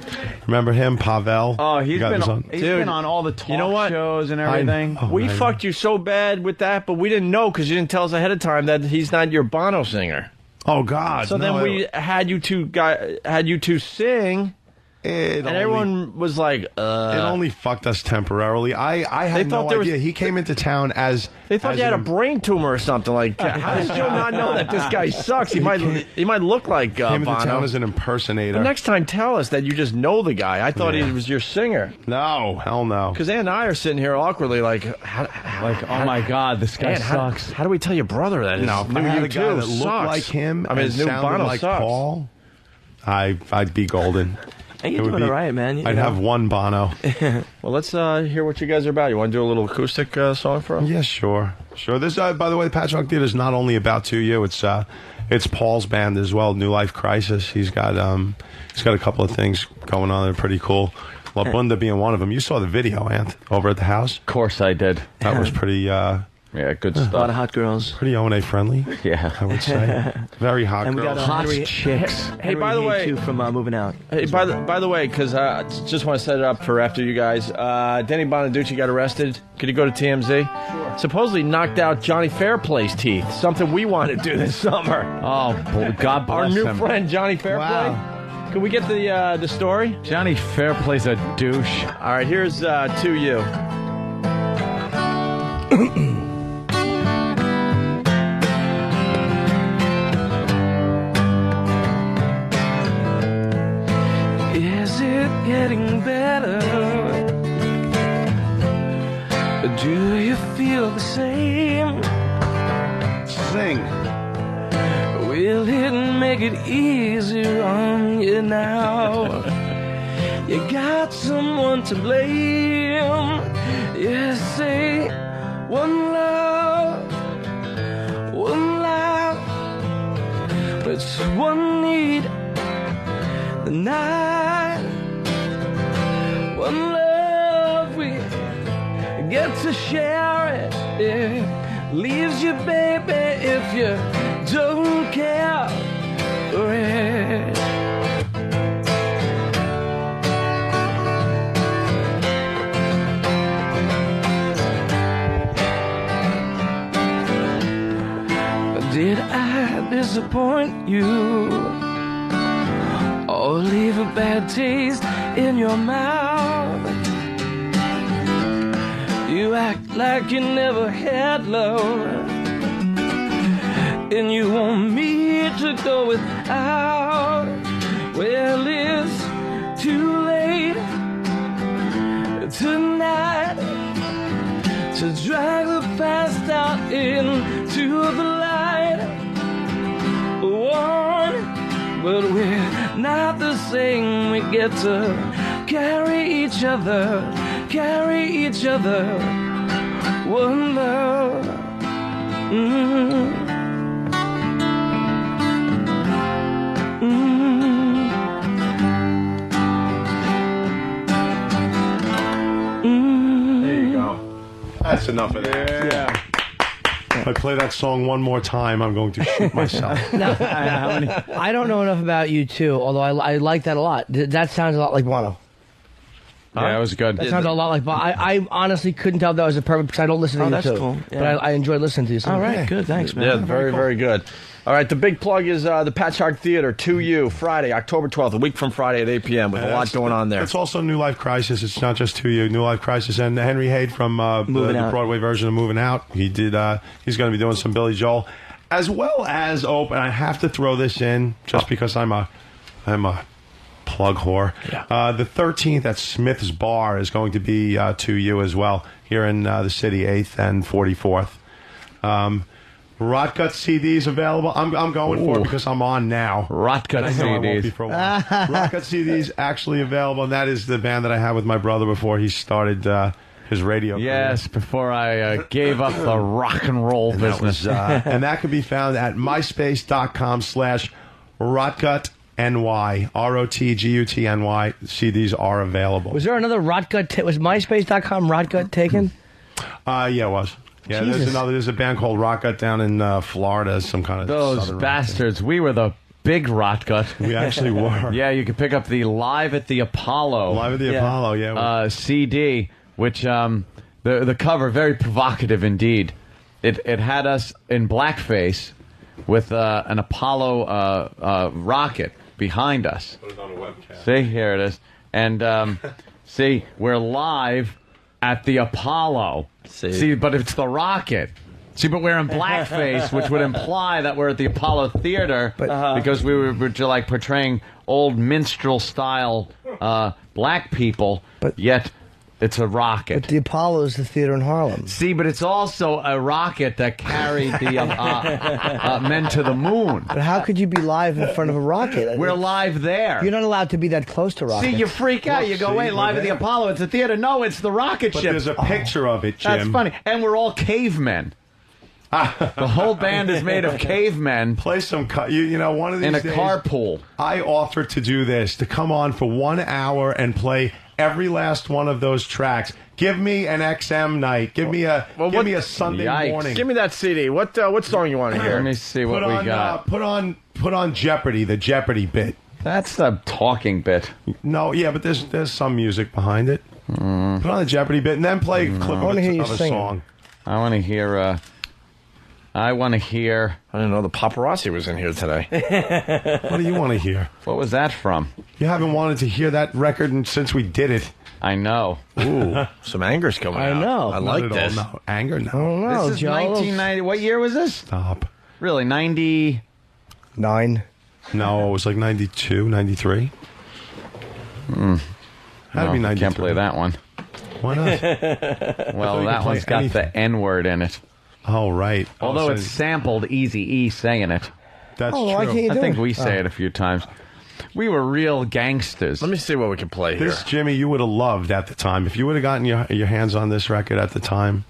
Remember him, Pavel? Oh, he's been on all the talk you know what? shows and everything. We fucked you so bad with that, but we didn't know because you didn't tell us ahead of time that he's not your Bono singer. Oh God! So then we had you two sing. And everyone was like, It only fucked us temporarily. I had no idea. He came into town as... They thought you had a brain tumor or something. Like, how does Joe not know that this guy sucks? He might look like came Bono. into town as an impersonator. But next time, tell us that you just know the guy. I thought he was your singer. No, hell no. Because Ann and I are sitting here awkwardly like, oh my God, this guy sucks. How do we tell your brother that? No, if I had a guy that looked like him and his new sounded Bono like sucks. Paul, I'd be golden. Hey, you're doing all right, man. I'd have one Bono. Well, let's hear what you guys are about. You want to do a little acoustic song for us? Yeah, sure. This, by the way, the Patchwork Theater is not only about 2U. It's Paul's band as well, New Life Crisis. He's got a couple of things going on that are pretty cool. La Bunda being one of them. You saw the video, Ant, over at the house. Of course I did. That was pretty... yeah, good stuff. A lot of hot girls. Pretty O&A friendly. Yeah, I would say. Very hot and we girls. got hot chicks. Hey, by the way, too, from Moving Out. Hey, by the way, because I just want to set it up for after you guys. Denny Bonaducci got arrested. Could you go to TMZ? Sure. Supposedly knocked out Johnny Fairplay's teeth. Something we want to do this summer. Oh, God bless Our new him. friend Johnny Fairplay. Wow. Can we get the story? Johnny Fairplay's a douche. All right, here's 2U. Getting better. Do you feel the same? Sing. Will it make it easier on you now? You got someone to blame. You say one love, but one need the night. One love, we get to share it. It leaves you, baby, if you don't care for it. Did I disappoint you? Or leave a bad taste in your mouth? You act like you never had love, and you want me to go without. Well, it's too late tonight to drag the past out into the light. One, but we're not the same. We get to carry each other. One love. There you go. That's enough of that. Yeah. If I play that song one more time, I'm going to shoot myself. No, I don't know enough about you too, although I like that a lot. That sounds a lot like Bono. Yeah, it was good. That sounds a lot like Bono. I honestly couldn't tell if that was a perfect, because I don't listen to you that's too. cool. Yeah. But I enjoy listening to you. So all right, good, thanks, man. Yeah, very, very good. All right, the big plug is the Patchwork Theater, 2U, Friday, October 12th, a week from Friday at 8 p.m. with a lot going on there. It's also New Life Crisis. It's not just 2U. New Life Crisis and Henry Hayde from the Broadway version of Moving Out. He did. He's going to be doing some Billy Joel, as well as and I have to throw this in just because I'm a plug whore. Yeah. The 13th at Smith's Bar is going to be 2U as well here in the city, 8th and 44th. Rotgut CDs available. I'm going for it because I'm on now. Rotgut CDs. I won't be for a while. Rotgut CDs actually available, and that is the band that I had with my brother before he started his radio career. Yes, before I gave up the rock and roll business. And that can be found at myspace.com/rotgutny. ROTGUTNY. CDs are available. Was there another Rotgut? Was MySpace.com Rotgut taken? Yeah, it was. Yeah, Jesus. there's a band called Rotgut down in Florida, some kind of those southern bastards. We were the big rot gut. We actually were. Yeah, you can pick up the Live at the Apollo. Live at the Apollo, yeah. CD, which the cover, very provocative indeed. It had us in blackface with an Apollo rocket behind us. Put it on a webcam. See, here it is. And see, we're live at the Apollo. See, but it's the rocket. See, but we're in blackface, which would imply that we're at the Apollo Theater because we were like portraying old minstrel-style black people, yet it's a rocket. But the Apollo is the theater in Harlem. See, but it's also a rocket that carried the men to the moon. But how could you be live in front of a rocket? We're live there. You're not allowed to be that close to rockets. See, you freak out. You go, wait, live at the Apollo. It's a theater. No, it's the rocket But ship. there's a picture of it, Jim. That's funny. And we're all cavemen. The whole band is made of cavemen. Play some, you know, one of these in a days, carpool. I offered to do this, to come on for 1 hour and play every last one of those tracks. Give me an XM night. Give me a Sunday morning. Give me that CD. What song you want to hear? Let me see what we got. Put on Jeopardy, the Jeopardy bit. That's a talking bit. No, yeah, but there's some music behind it. Put on the Jeopardy bit and then play a clip of a song. I want to hear. I didn't know the paparazzi was in here today. What do you want to hear? What was that from? You haven't wanted to hear that record since we did it. I know. Ooh, some anger's coming out. I know. I like this. No. Anger? No. I don't know, This is Joe. 1990. What year was this? Stop. Really, 90? 9. No, it was like 92, 93. Had to be 93. Can't play that one. Why not? Well, that one's got the N-word in it. Oh, right. Although it's sampled Eazy-E saying it. That's Oh, why true. can't you I do think it? we say it a few times. We were real gangsters. Let me see what we can play here. This, Jimmy, you would have loved at the time. If you would have gotten your hands on this record at the time,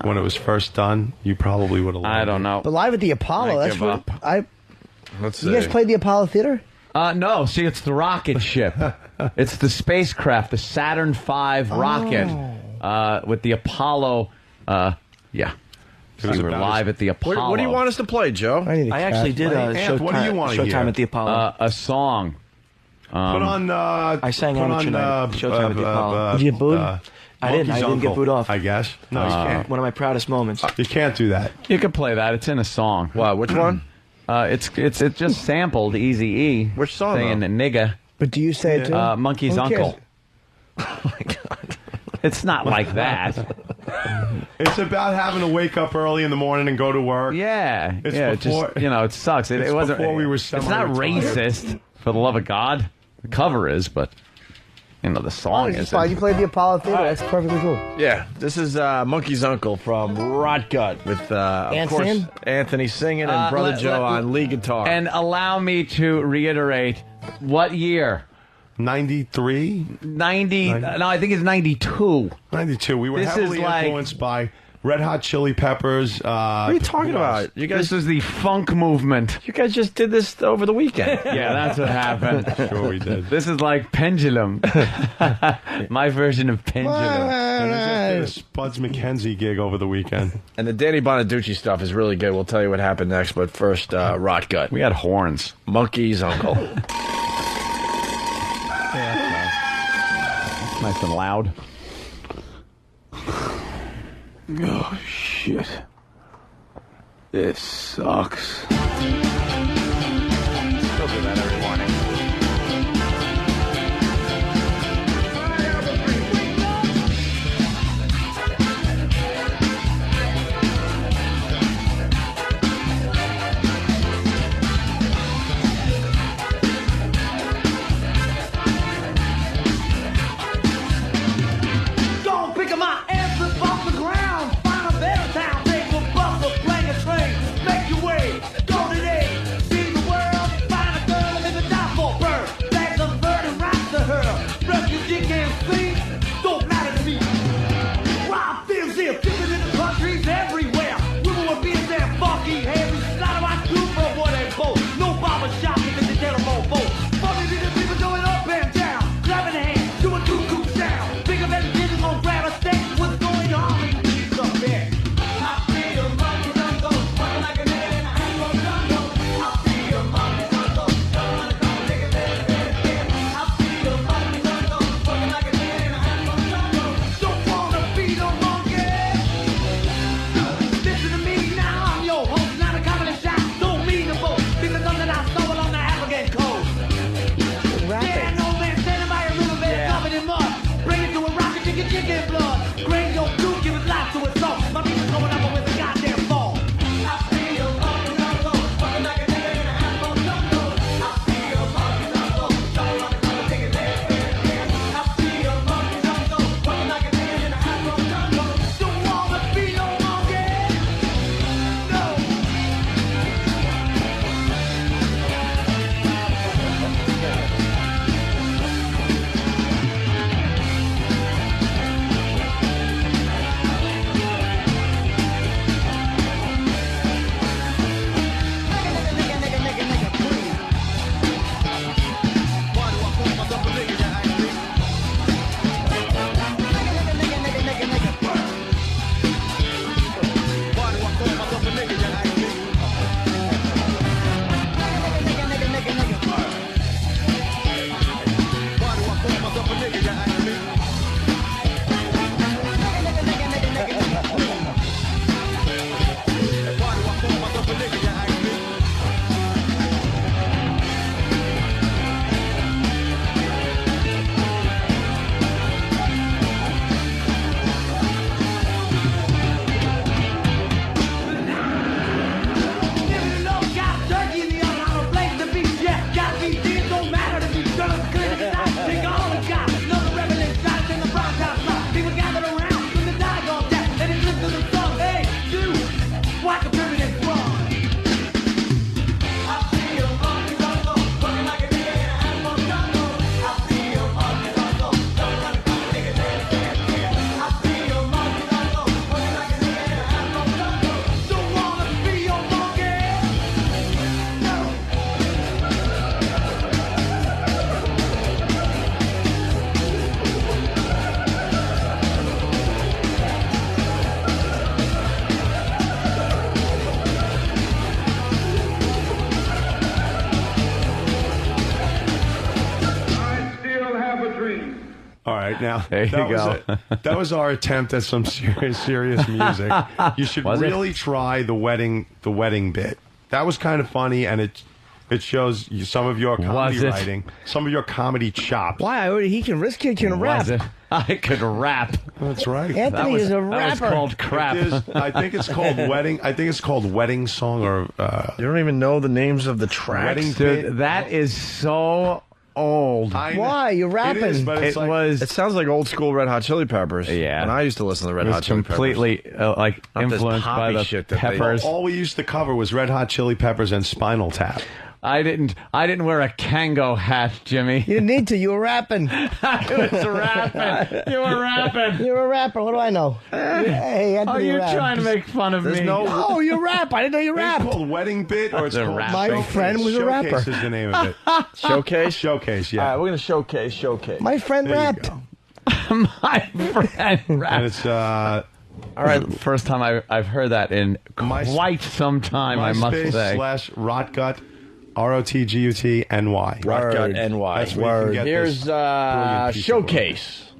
when it was first done, you probably would have loved it. I don't know. But live at the Apollo, I that's give what up. Let's You guys played the Apollo Theater? No, see, it's the rocket ship. It's the spacecraft, the Saturn V rocket with the Apollo. Yeah. It was We were about live at the Apollo. What do you want us to play, Joe? I actually did a what do you want to hear? Showtime at the Apollo. A song. Put on. I sang Amateur Night, Showtime at the Apollo. Did you get booed? I didn't get booed off. I guess. No, you can't. One of my proudest moments. You can't do that. You can play that. It's in a song. Wow, which one? It's just sampled Eazy-E. Which song, saying though? nigga. But do you say it too? Monkey's Who cares? uncle. Oh my god. It's not like that. It's about having to wake up early in the morning and go to work. Yeah. It's yeah, before- it just, it sucks. It it's wasn't before we were It's not semi-retired. racist, for the love of God. The cover is, but the Oh, song it's is. fine. You played the Apollo Theater. That's perfectly cool. Yeah, this is Monkey's Uncle from Rot Gut with, of course, singing? Anthony singing and Brother Joe on lead guitar. And allow me to reiterate, what year? 93? 90. No, I think it's 92. 92. We were This heavily is like- influenced by Red Hot Chili Peppers. what are you talking about? You guys, This is the funk movement. you guys just did this over the weekend. Yeah, that's what happened. Sure we did. This is like Pendulum. My version of Pendulum. We just did a Spuds McKenzie gig over the weekend. And the Danny Bonaducci stuff is really good. We'll tell you what happened next, but first, Rot Gut. We had horns. Monkey's Uncle. Nice and loud. Oh, shit. This sucks. Still do that every morning. Don't pick my ass up off the ground. Find a better town. Take a bus or plane a train. Make your way. Go All right, now There you go. That was our attempt at some serious music. You should really try the wedding bit. That was kind of funny, and it shows you some of your comedy writing, some of your comedy chops. Why? He can rap. I could rap. That's right. Anthony is a rapper. That was called crap. I think it's called wedding. I think it's called wedding song or. You don't even know the names of the tracks. Wedding Dude, bit. that is so old. Why? You're rapping. It is, but it's It sounds like old school Red Hot Chili Peppers. Yeah. And I used to listen to the Red It Hot was Chili Peppers. completely like Not this influenced by poppy the shit that Peppers. All we used to cover was Red Hot Chili Peppers and Spinal Tap. I didn't wear a Kango hat, Jimmy. You didn't need to. You were rapping. I was rapping. You were rapping. You're a rapper. What do I know? Hey, Anthony, Are you rap. trying to make fun of me? No, you rap. I didn't know you rap. It's called wedding bit, or it's called My friend was a rapper. Showcase is the name of it. Showcase? Showcase, All yeah. right, we're going to showcase. My friend There you rapped. go. My friend rapped. And it's all right. First time I've heard that in quite some time, I must say. MySpace/Rotgut, ROTGUTNY. Rotgut NY. That's where you can get Here's brilliant piece of Showcase.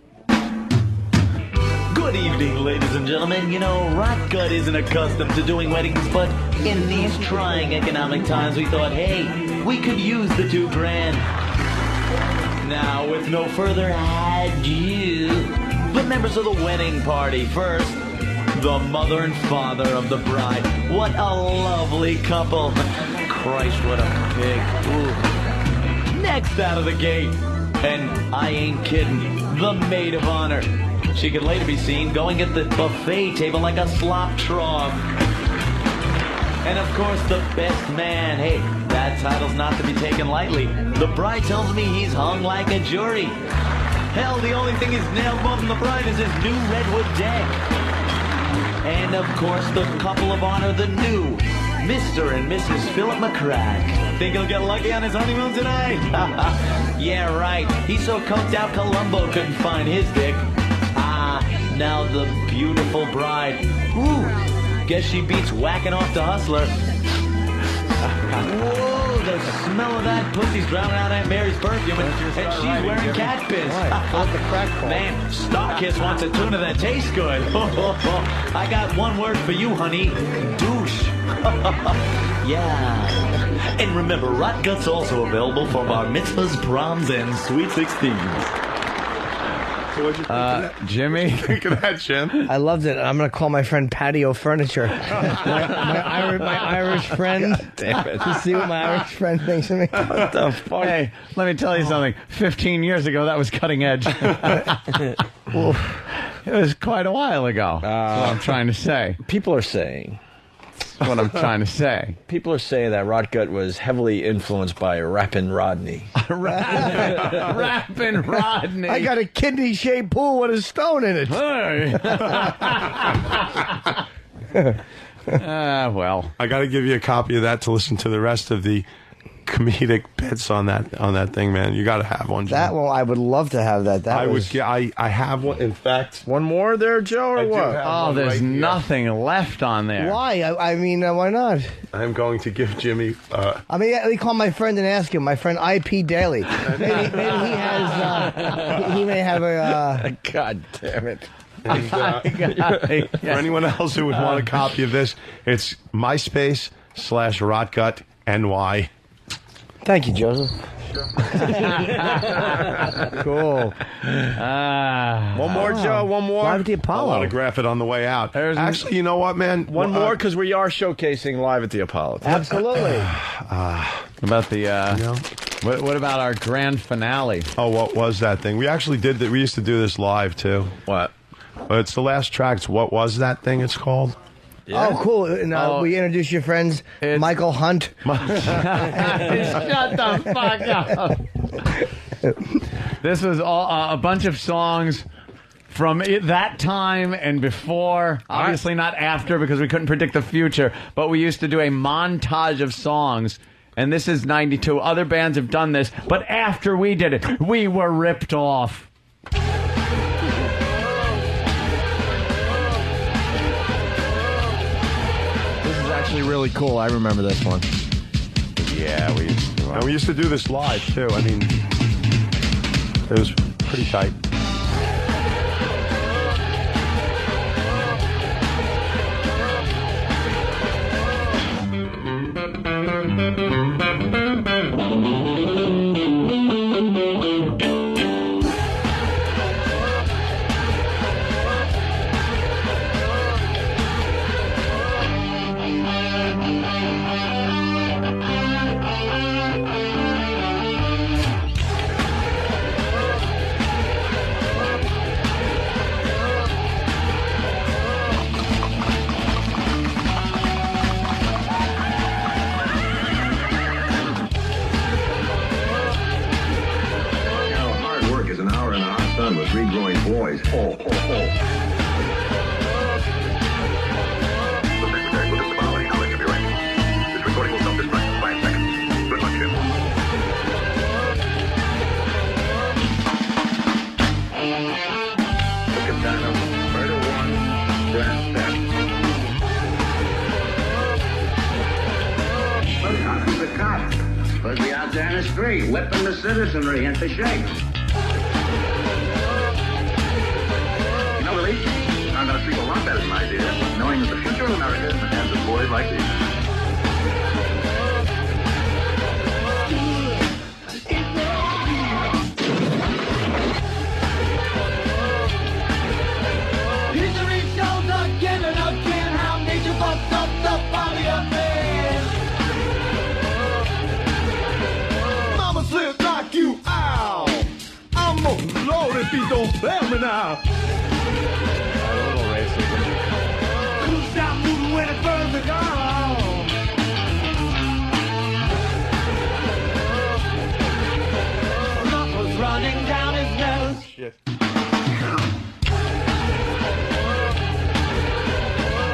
Good evening, ladies and gentlemen. You know, Rotgut isn't accustomed to doing weddings, but in these trying economic times, we thought, hey, we could use the $2,000. Now, with no further ado, the members of the wedding party first. The mother and father of the bride. What a lovely couple. Christ, what a pig. Ooh. Next out of the gate, and I ain't kidding, the maid of honor. She could later be seen going at the buffet table like a slop trough. And of course, the best man. Hey, that title's not to be taken lightly. The bride tells me he's hung like a jury. Hell, the only thing he's nailed more than the bride is his new redwood deck. And of course, the couple of honor, the new Mr. and Mrs. Philip McCrack. Think he'll get lucky on his honeymoon tonight? Yeah, right. He's so coked out Columbo couldn't find his dick. Now the beautiful bride. Ooh, guess she beats whacking off the hustler. Whoa, the smell of that pussy's drowning out Aunt Mary's perfume, and she's wearing cat piss. Man, Starkiss wants a tuna that tastes good. I got one word for you, honey. Douche. Yeah. And remember, Rotgut's also available for bar mitzvahs, proms, and sweet 16s. What'd you think of that? Jimmy? What'd you think of that, Jim? I loved it. I'm going to call my friend Patio Furniture. my Irish friend. God damn it. To see what my Irish friend thinks of me. What the fuck? Hey, let me tell you something. 15 years ago, that was cutting edge. It was quite a while ago. That's what I'm trying to say. People are saying. That's what I'm trying to say. People are saying that Rotgut was heavily influenced by Rappin' Rodney. Rappin' Rodney. I got a kidney-shaped pool with a stone in it. Hey. Well, I got to give you a copy of that to listen to the rest of the comedic bits on that thing, man. You got to have one, Jim. That one, I would love to have that. I have one. In fact, one more there, Joe, or what? Oh, there's nothing left on there. Why? I mean, why not? I'm going to give Jimmy. I mean, let me call my friend and ask him. My friend IP Daly. Maybe he has. He may have a. God damn it. And, for anyone else who would want a copy of this, it's MySpace/RotgutNY. Thank you, Joseph. Cool. One more, Joe. One more. Live at the I'll Apollo. autograph it on the way out. Actually, you know what, man? One more, because we are showcasing live at the Apollo. Absolutely. About the what about our grand finale? Oh, what was that thing? We actually did that. We used to do this live too. What? It's the last track. It's What Was That Thing? It's called. Yeah. Oh, cool. And we introduce your friends, Michael Hunt. Shut the fuck up. This was all a bunch of songs from that time and before. Obviously not after, because we couldn't predict the future. But we used to do a montage of songs. And this is 92. Other bands have done this. But after we did it, we were ripped off. Actually really cool. I remember this one. Yeah, we used to do And we used to do this live too. I mean, it was pretty tight. Hard work is an hour in the hot sun with three growing boys. Oh, oh, oh. Secretary, this is Farley. I'll let you be right. This recording will self-destruct in 5 seconds. Good luck, Jim. Capitano, murder one, grand theft. Look, the cops. Supposed to be out there in the street, whipping the citizenry into shape. You know, Willie, I'm going to sleep a lot better than I did, knowing that the future of America is in the hands of boys like these. History shows again and again how nature fucks up the body of man. Mama said knock you out. I'm a lord if you don't fail me now. A little racism. Cool down moving when it burns the ground. Blood was running down his nose. Shit.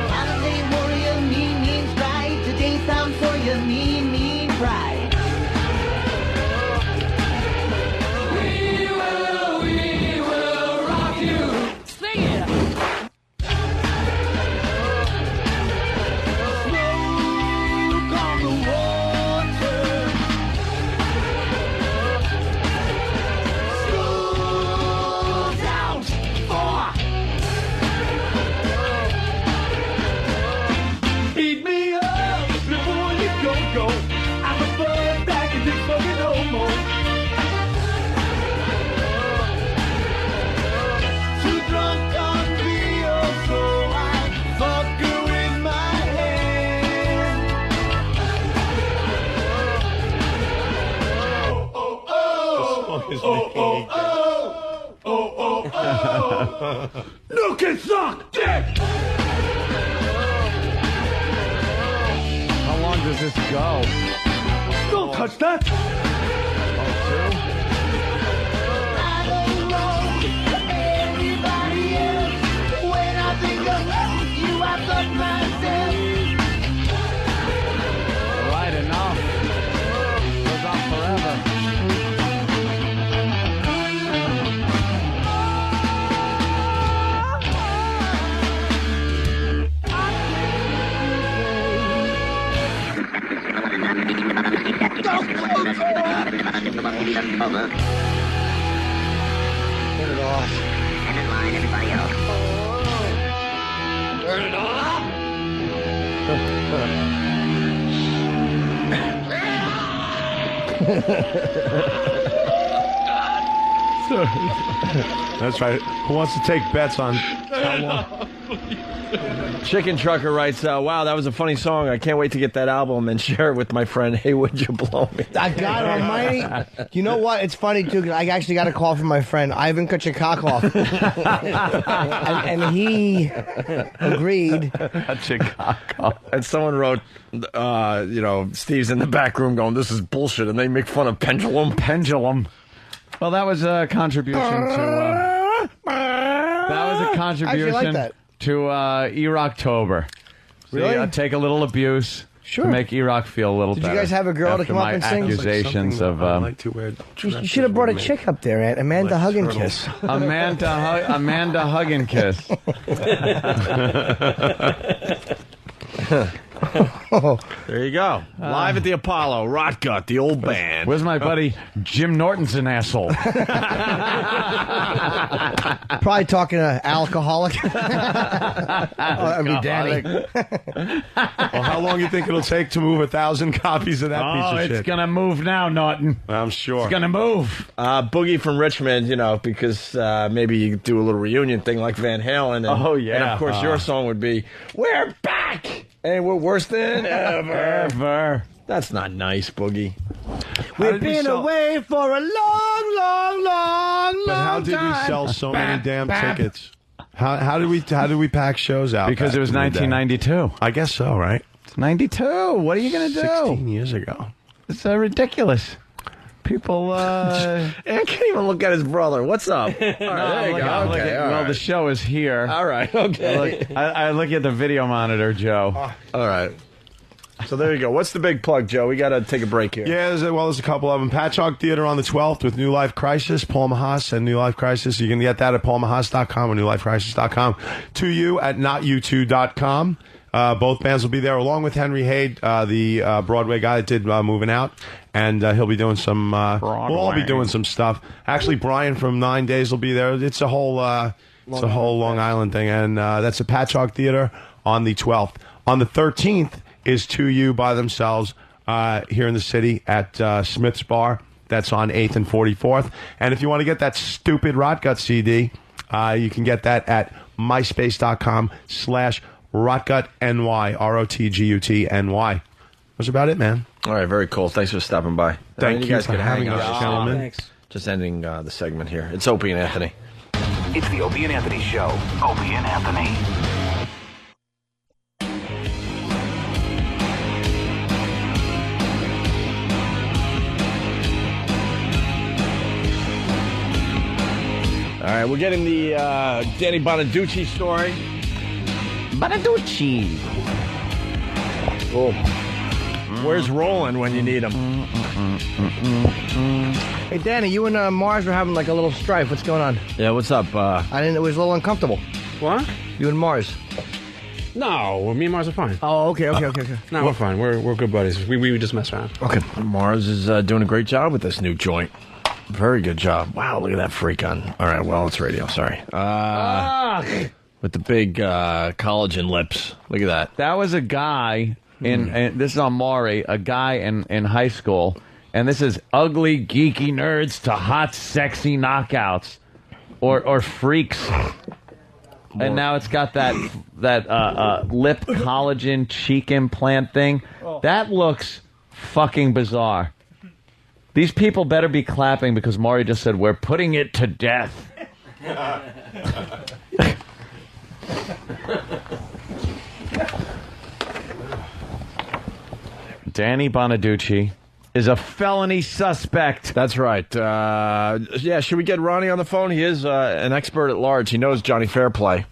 Holiday warrior, mean stride. Today some for your mean pride. We will rock you. Sing it. Smoke on the water. School's out for. Beat me up before you go. I'm a bird back in this fucking homo. Too drunk on beer, so I fuck her with my hand. Look and suck dick! How long does this go? Don't touch that! I don't know everybody else. When I think of you, I fuck myself. Right, enough. Goes on forever. Turn it off. And in line, everybody else. Turn it off. That's right. Who wants to take bets on how long? Chicken Trucker writes, wow, that was a funny song. I can't wait to get that album and share it with my friend. Hey, would you blow me? I got Almighty. You know what? It's funny, too, because I actually got a call from my friend, Ivan Kuchikakov. and he agreed. And someone wrote, Steve's in the back room going, this is bullshit, and they make fun of Pendulum. Pendulum. Well, that was a contribution to... Actually, I like that. To E-Rocktober. Really? Take a little abuse Sure. to make E-Rock feel a little Did better. you guys have a girl to after come up my and sing? accusations of... You should have brought a chick up there, Aunt Amanda Hug and Kiss. Amanda Hug and Kiss. There you go. Live at the Apollo, Rot Gut, the old band. Where's my buddy Jim Norton's an asshole? Probably talking to alcoholic. I mean, Danny. Well, how long do you think it'll take to move 1,000 copies of that piece of shit? It's gonna move now, Norton. I'm sure. It's gonna move. Boogie from Richmond, because maybe you do a little reunion thing like Van Halen. And, Oh, yeah. And, of course, your song would be, "We're back! And we're worse than ever." That's not nice, Boogie. We've been away for a long But how did we sell so many damn tickets? How did we pack shows out? Because it was 1992. I guess so, right? It's 92. What are you gonna do? 16 years ago. It's ridiculous. People, I can't even look at his brother. What's up? All right, there you go. Okay, all right. the show is here. All right, okay. I look at the video monitor, Joe. All right. So there you go. What's the big plug, Joe? We got to take a break here. Yeah, there's a couple of them. Patchogue Theater on the 12th with New Life Crisis, Paul Mahas and New Life Crisis. You can get that at paulmahas.com or newlifecrisis.com. To you at notyou2.com. Both bands will be there, along with Henry Haid, the Broadway guy that did Moving Out. And he'll be doing some, we'll all be doing some stuff. Actually, Brian from 9 Days will be there. It's a whole Long Island thing. And that's at Patchogue Theater on the 12th. On the 13th is To You by themselves here in the city at Smith's Bar. That's on 8th and 44th. And if you want to get that stupid Rot Gut CD, you can get that at myspace.com/RotGutNY, ROTGUTNY. That's about it, man. All right, very cool. Thanks for stopping by. Thank you guys for can having hang us, out. gentlemen. Thanks. Just ending the segment here. It's Opie and Anthony. It's the Opie and Anthony Show. Opie and Anthony. All right, we're getting the Danny Bonaducci story. Bonaducci. Cool. Where's Roland when you need him? Hey, Danny, you and Mars were having like a little strife. What's going on? Yeah, what's up? I didn't. It was a little uncomfortable. What? You and Mars. No, me and Mars are fine. Oh, okay. No, we're fine. We're good buddies. We just mess around. Okay. Mars is doing a great job with this new joint. Very good job. Wow, look at that freak on. All right, well, it's radio. Sorry. With the big collagen lips. Look at that. That was a guy and this is on Maury, a guy in high school, and this is ugly, geeky nerds to hot, sexy knockouts, or freaks. And now it's got that lip collagen cheek implant thing. That looks fucking bizarre. These people better be clapping because Maury just said, "We're putting it to death." Danny Bonaducci is a felony suspect. That's right. Yeah, should we get Ronnie on the phone? He is an expert at large. He knows Johnny Fairplay.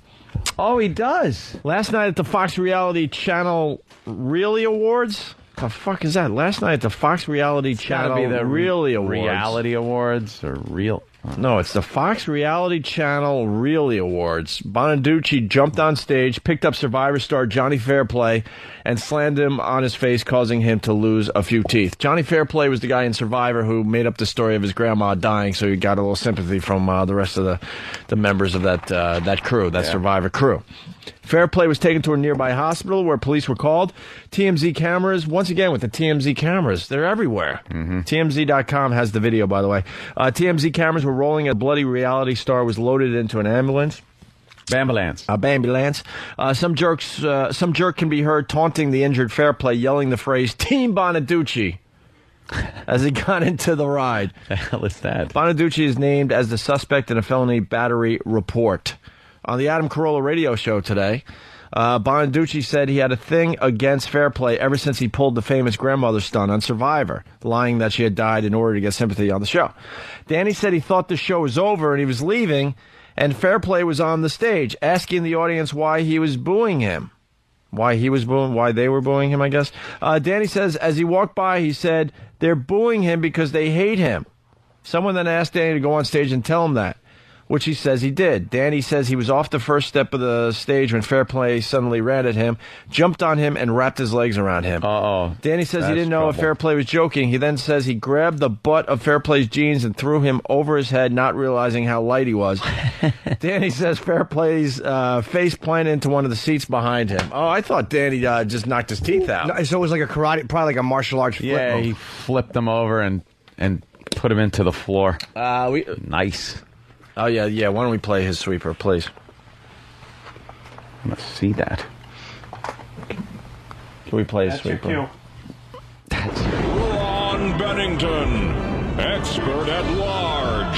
Oh, he does. Last night at the Fox Reality Channel Really Awards. The fuck is that? Last night at the Fox Reality Channel Be the Really Awards. Reality Awards or real? No, it's the Fox Reality Channel Really Awards. Bonaducci jumped on stage, picked up Survivor star Johnny Fairplay, and slammed him on his face, causing him to lose a few teeth. Johnny Fairplay was the guy in Survivor who made up the story of his grandma dying, so he got a little sympathy from the rest of the members of that crew, Survivor crew. Fairplay was taken to a nearby hospital where police were called. TMZ cameras, once again with the TMZ cameras, they're everywhere. TMZ.com has the video, by the way. TMZ cameras were rolling. A bloody reality star was loaded into an ambulance. Bambulance. A bambulance. Some jerk can be heard taunting the injured Fairplay, yelling the phrase "Team Bonaducci" as he got into the ride. The hell is that? Bonaducci is named as the suspect in a felony battery report. On the Adam Carolla radio show today, Bonaducci said he had a thing against Fairplay ever since he pulled the famous grandmother stunt on Survivor, lying that she had died in order to get sympathy on the show. Danny said he thought the show was over and he was leaving, and Fairplay was on the stage asking the audience why he was booing him. Why they were booing him, I guess. Danny says as he walked by, he said, "They're booing him because they hate him." Someone then asked Danny to go on stage and tell him that, which he says he did. Danny says he was off the first step of the stage when Fairplay suddenly ran at him, jumped on him, and wrapped his legs around him. Uh-oh. Danny says he didn't know if Fairplay was joking. He then says he grabbed the butt of Fairplay's jeans and threw him over his head, not realizing how light he was. Danny says Fairplay's face planted into one of the seats behind him. Oh, I thought Danny just knocked his teeth out. No, so it was like a karate, probably like a martial arts flip Yeah, move. he flipped them over and put him into the floor. Nice. Oh, yeah. Why don't we play his sweeper, please? I must see that. Can we play his sweeper? Ron Bennington, expert at large.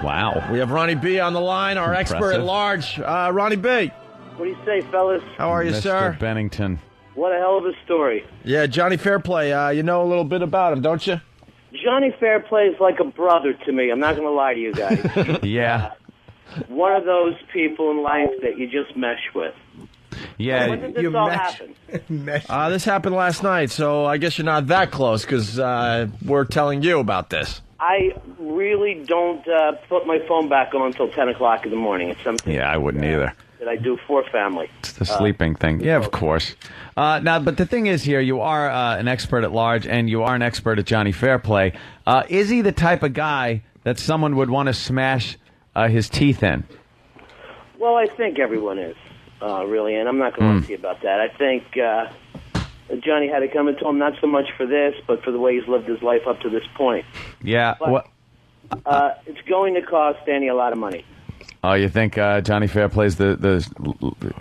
Wow. We have Ronnie B on the line, our expert at large. Ronnie B. What do you say, fellas? How are you, Mr. sir? Bennington. What a hell of a story. Yeah, Johnny Fairplay, you know a little bit about him, don't you? Johnny Fairplay is like a brother to me. I'm not going to lie to you guys. Yeah. One of those people in life that you just mesh with. Yeah. When did this all happen? This happened last night, so I guess you're not that close because we're telling you about this. I really don't put my phone back on until 10 o'clock in the morning. It's something Yeah, I wouldn't either. that I do for family. It's the sleeping thing. Yeah, of course. Now, but the thing is here, you are an expert at large, and you are an expert at Johnny Fairplay. Is he the type of guy that someone would want to smash his teeth in? Well, I think everyone is, really, and I'm not going to lie to you about that. I think Johnny had it coming to him, not so much for this, but for the way he's lived his life up to this point. Yeah. But, it's going to cost Danny a lot of money. Oh, you think Johnny Fairplay's the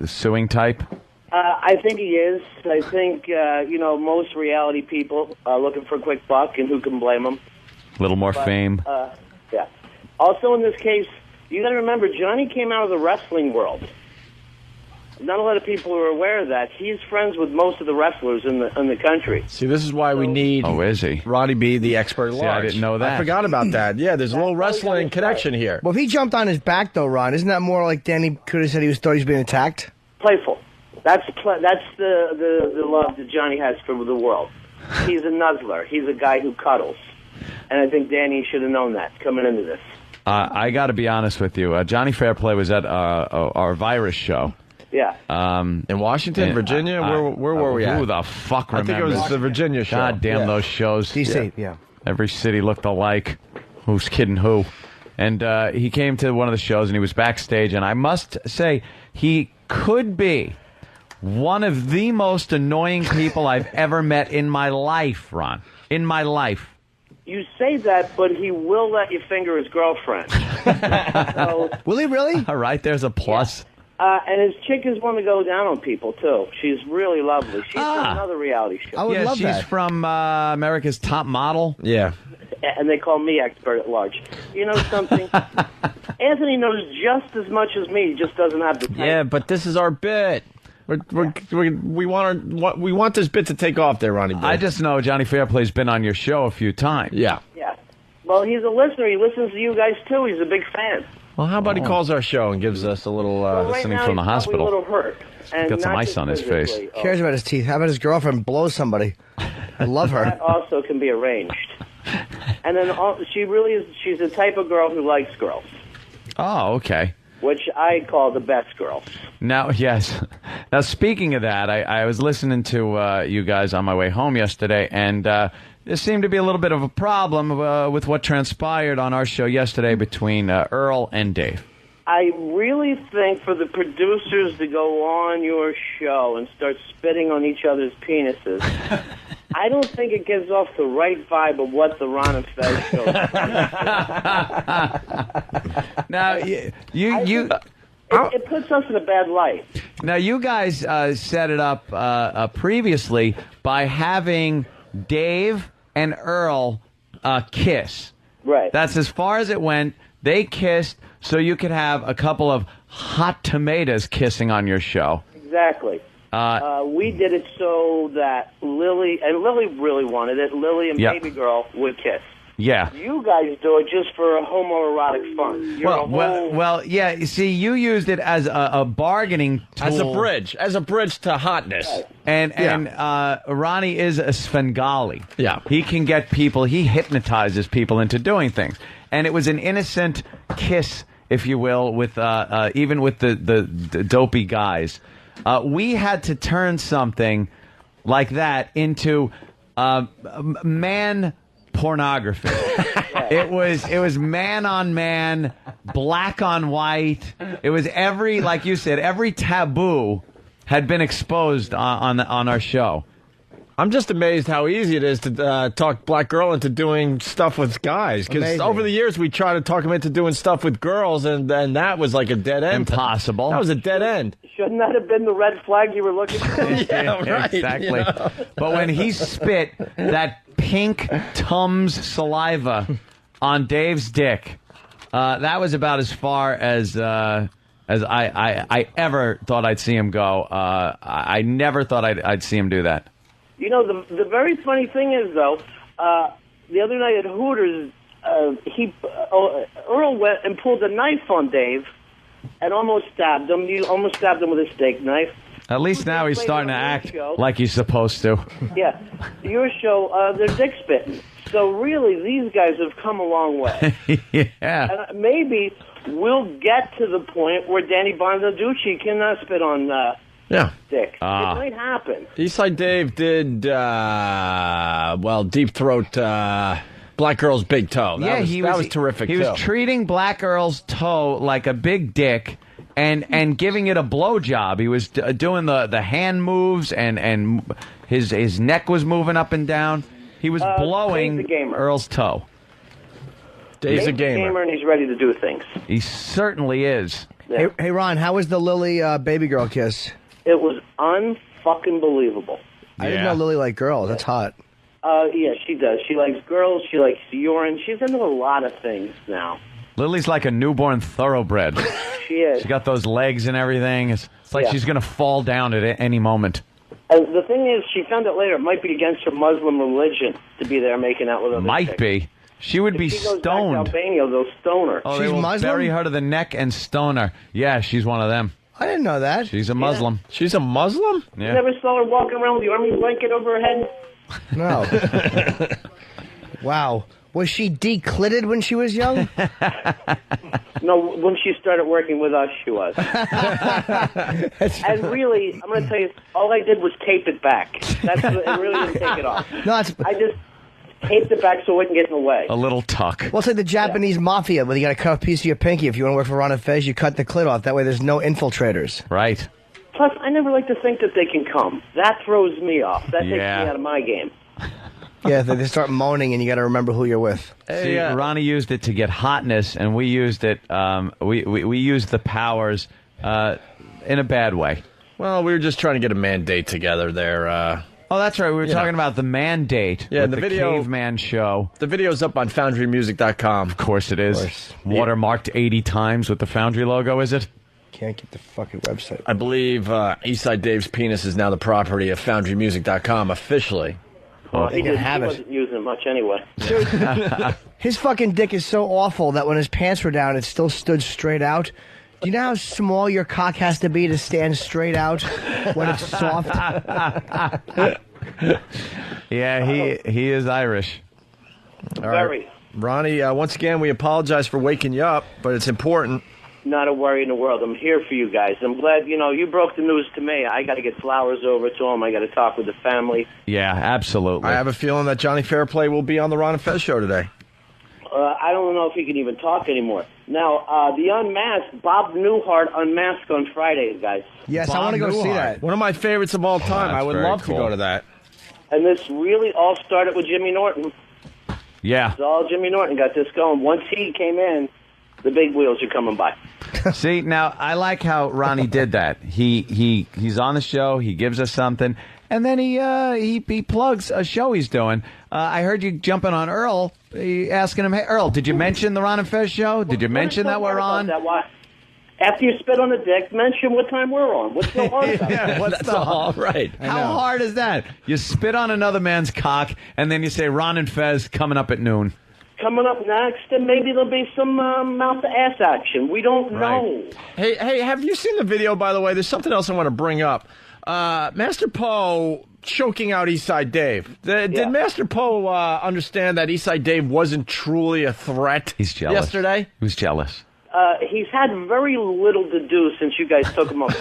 suing type? I think he is. I think, most reality people are looking for a quick buck, and who can blame them? A little more fame. Yeah. Also, in this case, you got to remember, Johnny came out of the wrestling world. Not a lot of people are aware of that. He's friends with most of the wrestlers in the country. See, this is why we need is he? Ronnie B, the expert at See, large. I didn't know that. I forgot about that. Yeah, there's a little wrestling connection here. Well, if he jumped on his back, though, Ron, isn't that more like Danny could have said thought he was being attacked? Playful. That's the love that Johnny has for the world. He's a nuzzler. He's a guy who cuddles. And I think Danny should have known that coming into this. I got to be honest with you. Johnny Fairplay was at our virus show. Yeah. In Washington, Virginia? Where were we at? Who the fuck remembers? I think it was the Virginia show. God damn those shows. DC, yeah. Every city looked alike. Who's kidding who? And he came to one of the shows, and he was backstage, and I must say, he could be one of the most annoying people I've ever met in my life, Ron. In my life. You say that, but he will let you finger his girlfriend. Will he really? All right, there's a plus. And his chick is one to go down on people, too. She's really lovely. She's from another reality show. She's from America's Top Model. Yeah. And they call me expert at large. You know something? Anthony knows just as much as me, just doesn't have the time. Yeah, but this is our bit. We want this bit to take off there, Ronnie B. I just know Johnny Fairplay's been on your show a few times. Yeah. Yeah. Well, he's a listener. He listens to you guys, too. He's a big fan. Well, how about he calls our show and gives us a little... listening now from the he's hospital. probably a little hurt. And Got some not ice just on his face. physically. He cares about his teeth. How about his girlfriend blows somebody? I love her. That also can be arranged. And then she really is... She's the type of girl who likes girls, Oh, okay. which I call the best girls. Now, yes. Now, speaking of that, I was listening to you guys on my way home yesterday, and there seemed to be a little bit of a problem with what transpired on our show yesterday between Earl and Dave. I really think for the producers to go on your show and start spitting on each other's penises, I don't think it gives off the right vibe of what the Ron and Fez show is. Now, it puts us in a bad light. Now, you guys set it up previously by having Dave and Earl kiss. Right. That's as far as it went. They kissed so you could have a couple of hot tomatoes kissing on your show. Exactly. We did it so that Lily really wanted it. Lily and Yep. Baby Girl would kiss. Yeah. You guys do it just for homoerotic fun. You're a whole- Yeah. You see, you used it as a bargaining tool, as a bridge to hotness. And Ronnie is a Svengali. Yeah. He can get people. He hypnotizes people into doing things, and it was an innocent kiss, if you will, with even with the dopey guys. We had to turn something like that into man pornography. It was man on man, black on white. It was like you said, every taboo had been exposed on our show. I'm just amazed how easy it is to talk black girl into doing stuff with guys. Because over the years, we tried to talk them into doing stuff with girls, and then that was like a dead end. Impossible. That was a dead end. Shouldn't that have been the red flag you were looking for? Yeah, right. Exactly. But when he spit that pink Tums saliva on Dave's dick, that was about as far as I ever thought I'd see him go. I never thought I'd see him do that. You know, the very funny thing is, though, the other night at Hooters, Earl went and pulled a knife on Dave and almost stabbed him. You almost stabbed him with a steak knife. At least now he's starting to act like he's supposed to. Yeah. Your show, they're dick spitting. So really, these guys have come a long way. Yeah. And maybe we'll get to the point where Danny Bonaducci cannot spit on dick. It might happen. Eastside Dave did, Deep Throat Black Girl's Big Toe. That was terrific, He was treating Black Earl's toe like a big dick and giving it a blowjob. He was doing the hand moves and his neck was moving up and down. He was blowing Earl's toe. Dave's a gamer, and he's ready to do things. He certainly is. Yeah. Hey, Ron, how was the Lily baby girl kiss? It was unfucking believable. I didn't know Lily liked girls. That's hot. Yeah, she does. She likes girls. She likes urine. She's into a lot of things now. Lily's like a newborn thoroughbred. She is. She got those legs and everything. It's like she's going to fall down at any moment. And the thing is, she found out later it might be against her Muslim religion to be be there making out with other Might chicks. be. She would be If she goes stoned. Back to Albania, they'll stone her. Oh, they will bury her to the neck and stone her. Yeah, she's one of them. I didn't know that. She's a Muslim. She's a Muslim? You Yeah. never saw her walking around with the army blanket over her head? No. Wow. Was she declitted when she was young? No, when she started working with us, she was. And really, I'm going to tell you, all I did was tape it back. It really didn't take it off. No, I just taped it back so it wouldn't get in the way. A little tuck. Well, it's like the Japanese mafia, where you got to cut a piece of your pinky. If you want to work for Ron and Fez, you cut the clit off. That way there's no infiltrators. Right. Plus, I never like to think that they can come. That throws me off. That takes me out of my game. Yeah, they start moaning, and you got to remember who you're with. See, Ronnie used it to get hotness, and we used it. We used the powers in a bad way. Well, we were just trying to get a mandate together there. Oh, that's right. We were talking about the mandate. Yeah, with the the video- Caveman Show. The video's up on FoundryMusic.com. Of course it is. Watermarked 80 times with the Foundry logo, is it? Can't get the fucking website. I believe Eastside Dave's penis is now the property of FoundryMusic.com officially. Well, he wasn't using it much anyway. His fucking dick is so awful that when his pants were down, it still stood straight out. Do you know how small your cock has to be to stand straight out when it's soft? Yeah, he is Irish. All right. Ronnie, once again, we apologize for waking you up, but it's important. Not a worry in the world. I'm here for you guys. I'm glad, you broke the news to me. I got to get flowers over to them. I got to talk with the family. Yeah, absolutely. I have a feeling that Johnny Fairplay will be on the Ron and Fez show today. I don't know if he can even talk anymore. Now, the Unmasked, Bob Newhart Unmasked on Friday, guys. Yes, I want to go see that. One of my favorites of all time. I would very love cool. to go to that. And this really all started with Jimmy Norton. Yeah. It's all Jimmy Norton got this going. Once he came in, the big wheels are coming by. See, now, I like how Ronnie did that. He's on the show, he gives us something, and then he plugs a show he's doing. I heard you jumping on Earl, asking him, hey, Earl, did you mention the Ron and Fez show? Did you mention that we're on? After you spit on the dick, mention what time we're on. What's so hard about it? What's That's all right. How hard is that? You spit on another man's cock, and then you say Ron and Fez coming up at noon. coming up next, and maybe there'll be some mouth-to-ass action. We don't know. Hey, have you seen the video, by the way? There's something else I want to bring up. Master Poe choking out Eastside Dave. Did Master Poe understand that Eastside Dave wasn't truly a threat? He's jealous. Yesterday? He was jealous. He's had very little to do since you guys took him up.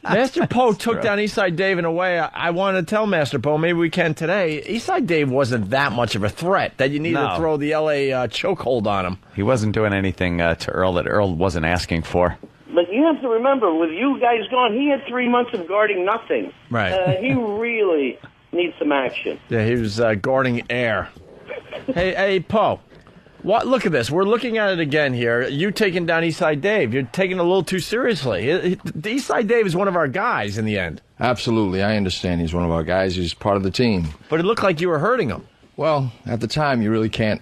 Master Poe took down Eastside Dave in a way I want to tell Master Poe, maybe we can today. Eastside Dave wasn't that much of a threat that you need to throw the L.A. chokehold on him. He wasn't doing anything to Earl that Earl wasn't asking for. But you have to remember, with you guys gone, he had 3 months of guarding nothing. Right. He really needs some action. Yeah, he was guarding air. Hey, Poe. What? Look at this. We're looking at it again here. You taking down Eastside Dave. You're taking it a little too seriously. Eastside Dave is one of our guys in the end. Absolutely. I understand he's one of our guys. He's part of the team. But it looked like you were hurting him. Well, at the time, you really can't,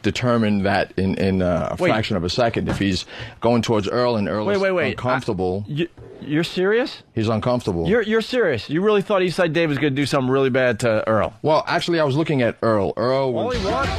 determine that in a fraction of a second. If he's going towards Earl and Earl is uncomfortable. You're serious? He's uncomfortable. You're serious? You really thought Eastside Dave was going to do something really bad to Earl? Well, actually, I was looking at Earl. Earl was... All he wants...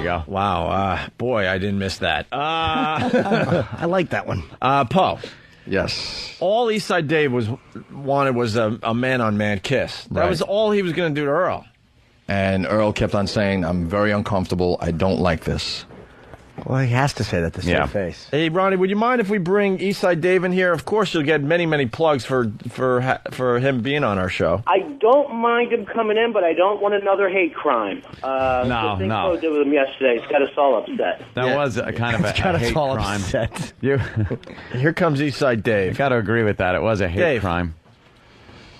Go. Wow. Boy, I didn't miss that. I like that one. Poe. Yes. All Eastside Dave wanted was a man-on-man kiss. That was all he was going to do to Earl. And Earl kept on saying, I'm very uncomfortable. I don't like this. Well, he has to say that to save face. Hey, Ronnie, would you mind if we bring Eastside Dave in here? Of course, you'll get many, many plugs for him being on our show. I don't mind him coming in, but I don't want another hate crime. No. Flo did with him yesterday. It's got us all upset. That was a kind of a hate crime. Here comes Eastside Dave. I got to agree with that. It was a hate crime.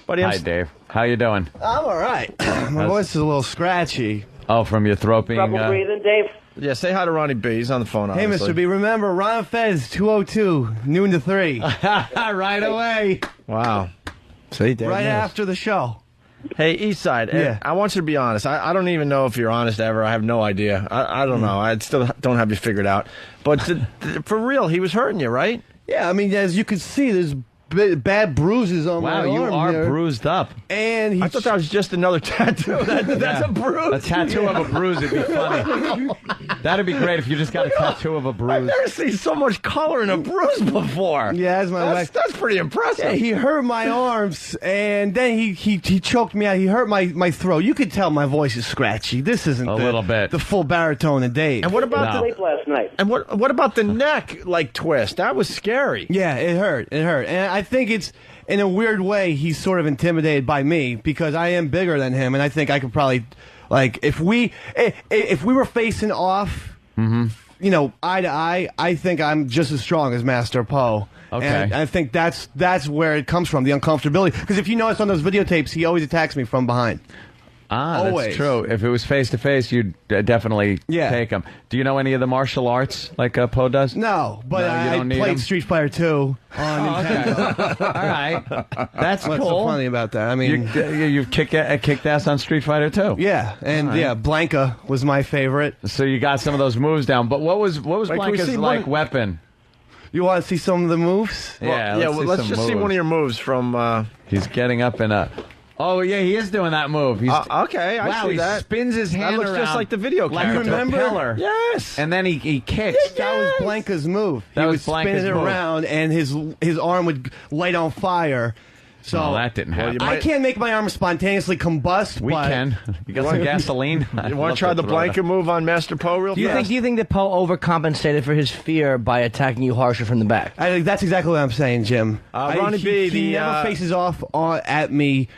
Buddy, hi, Dave. How you doing? I'm all right. My voice is a little scratchy. Oh, from your throat being... Trouble breathing, Dave? Yeah, say hi to Ronnie B. He's on the phone, Hey, obviously. Mr. B, remember, Ron Fez, 202, noon to 3. Right away. Wow. See, Dave right knows. after the show. Hey, Eastside, I want you to be honest. I don't even know if you're honest ever. I have no idea. I don't know. I still don't have you figured out. But for real, he was hurting you, right? Yeah, I mean, as you can see, there's bad bruises on my arm. Wow, you are here. bruised up. And I thought that was just another tattoo. That's a bruise. A tattoo of a bruise would be funny. That'd be great if you just got a tattoo of a bruise. I've never seen so much color in a bruise before. Yeah, that's pretty impressive. Yeah, he hurt my arms, and then he choked me out. He hurt my throat. You could tell my voice is scratchy. This isn't little bit the full baritone of Dave. And what about sleep last night? And what about the neck twist? That was scary. Yeah, it hurt. It hurt, and I think it's in a weird way he's sort of intimidated by me because I am bigger than him, and I think I could probably if we were facing off, eye to eye, I think I'm just as strong as Master Poe. Okay. And I think that's where it comes from, the uncomfortability. Because if you notice on those videotapes, he always attacks me from behind. Always. That's true. If it was face to face, you'd definitely take him. Do you know any of the martial arts like Poe does? No, but I played Street Fighter 2 on Nintendo. All right, that's What's cool. so funny about that? I mean, you've kicked ass on Street Fighter 2. Yeah, and Blanca was my favorite. So you got some of those moves down. But what was Blanca's weapon? You want to see some of the moves? Let's just see one of your moves from. He's getting up in a. Oh, yeah, he is doing that move. He's, okay, I see that. He spins his hand that looks around just like the video like character. a pillar. Yes. And then he kicks. Yes. That was Blanca's move. He would spin it around, and his arm would light on fire. So that didn't happen. I can't make my arm spontaneously combust. We can. You got some gasoline? You want to try the Blanca move on Master Poe real fast? Do you think that Poe overcompensated for his fear by attacking you harsher from the back? That's exactly what I'm saying, Jim. Ronnie B. He never faces off at me.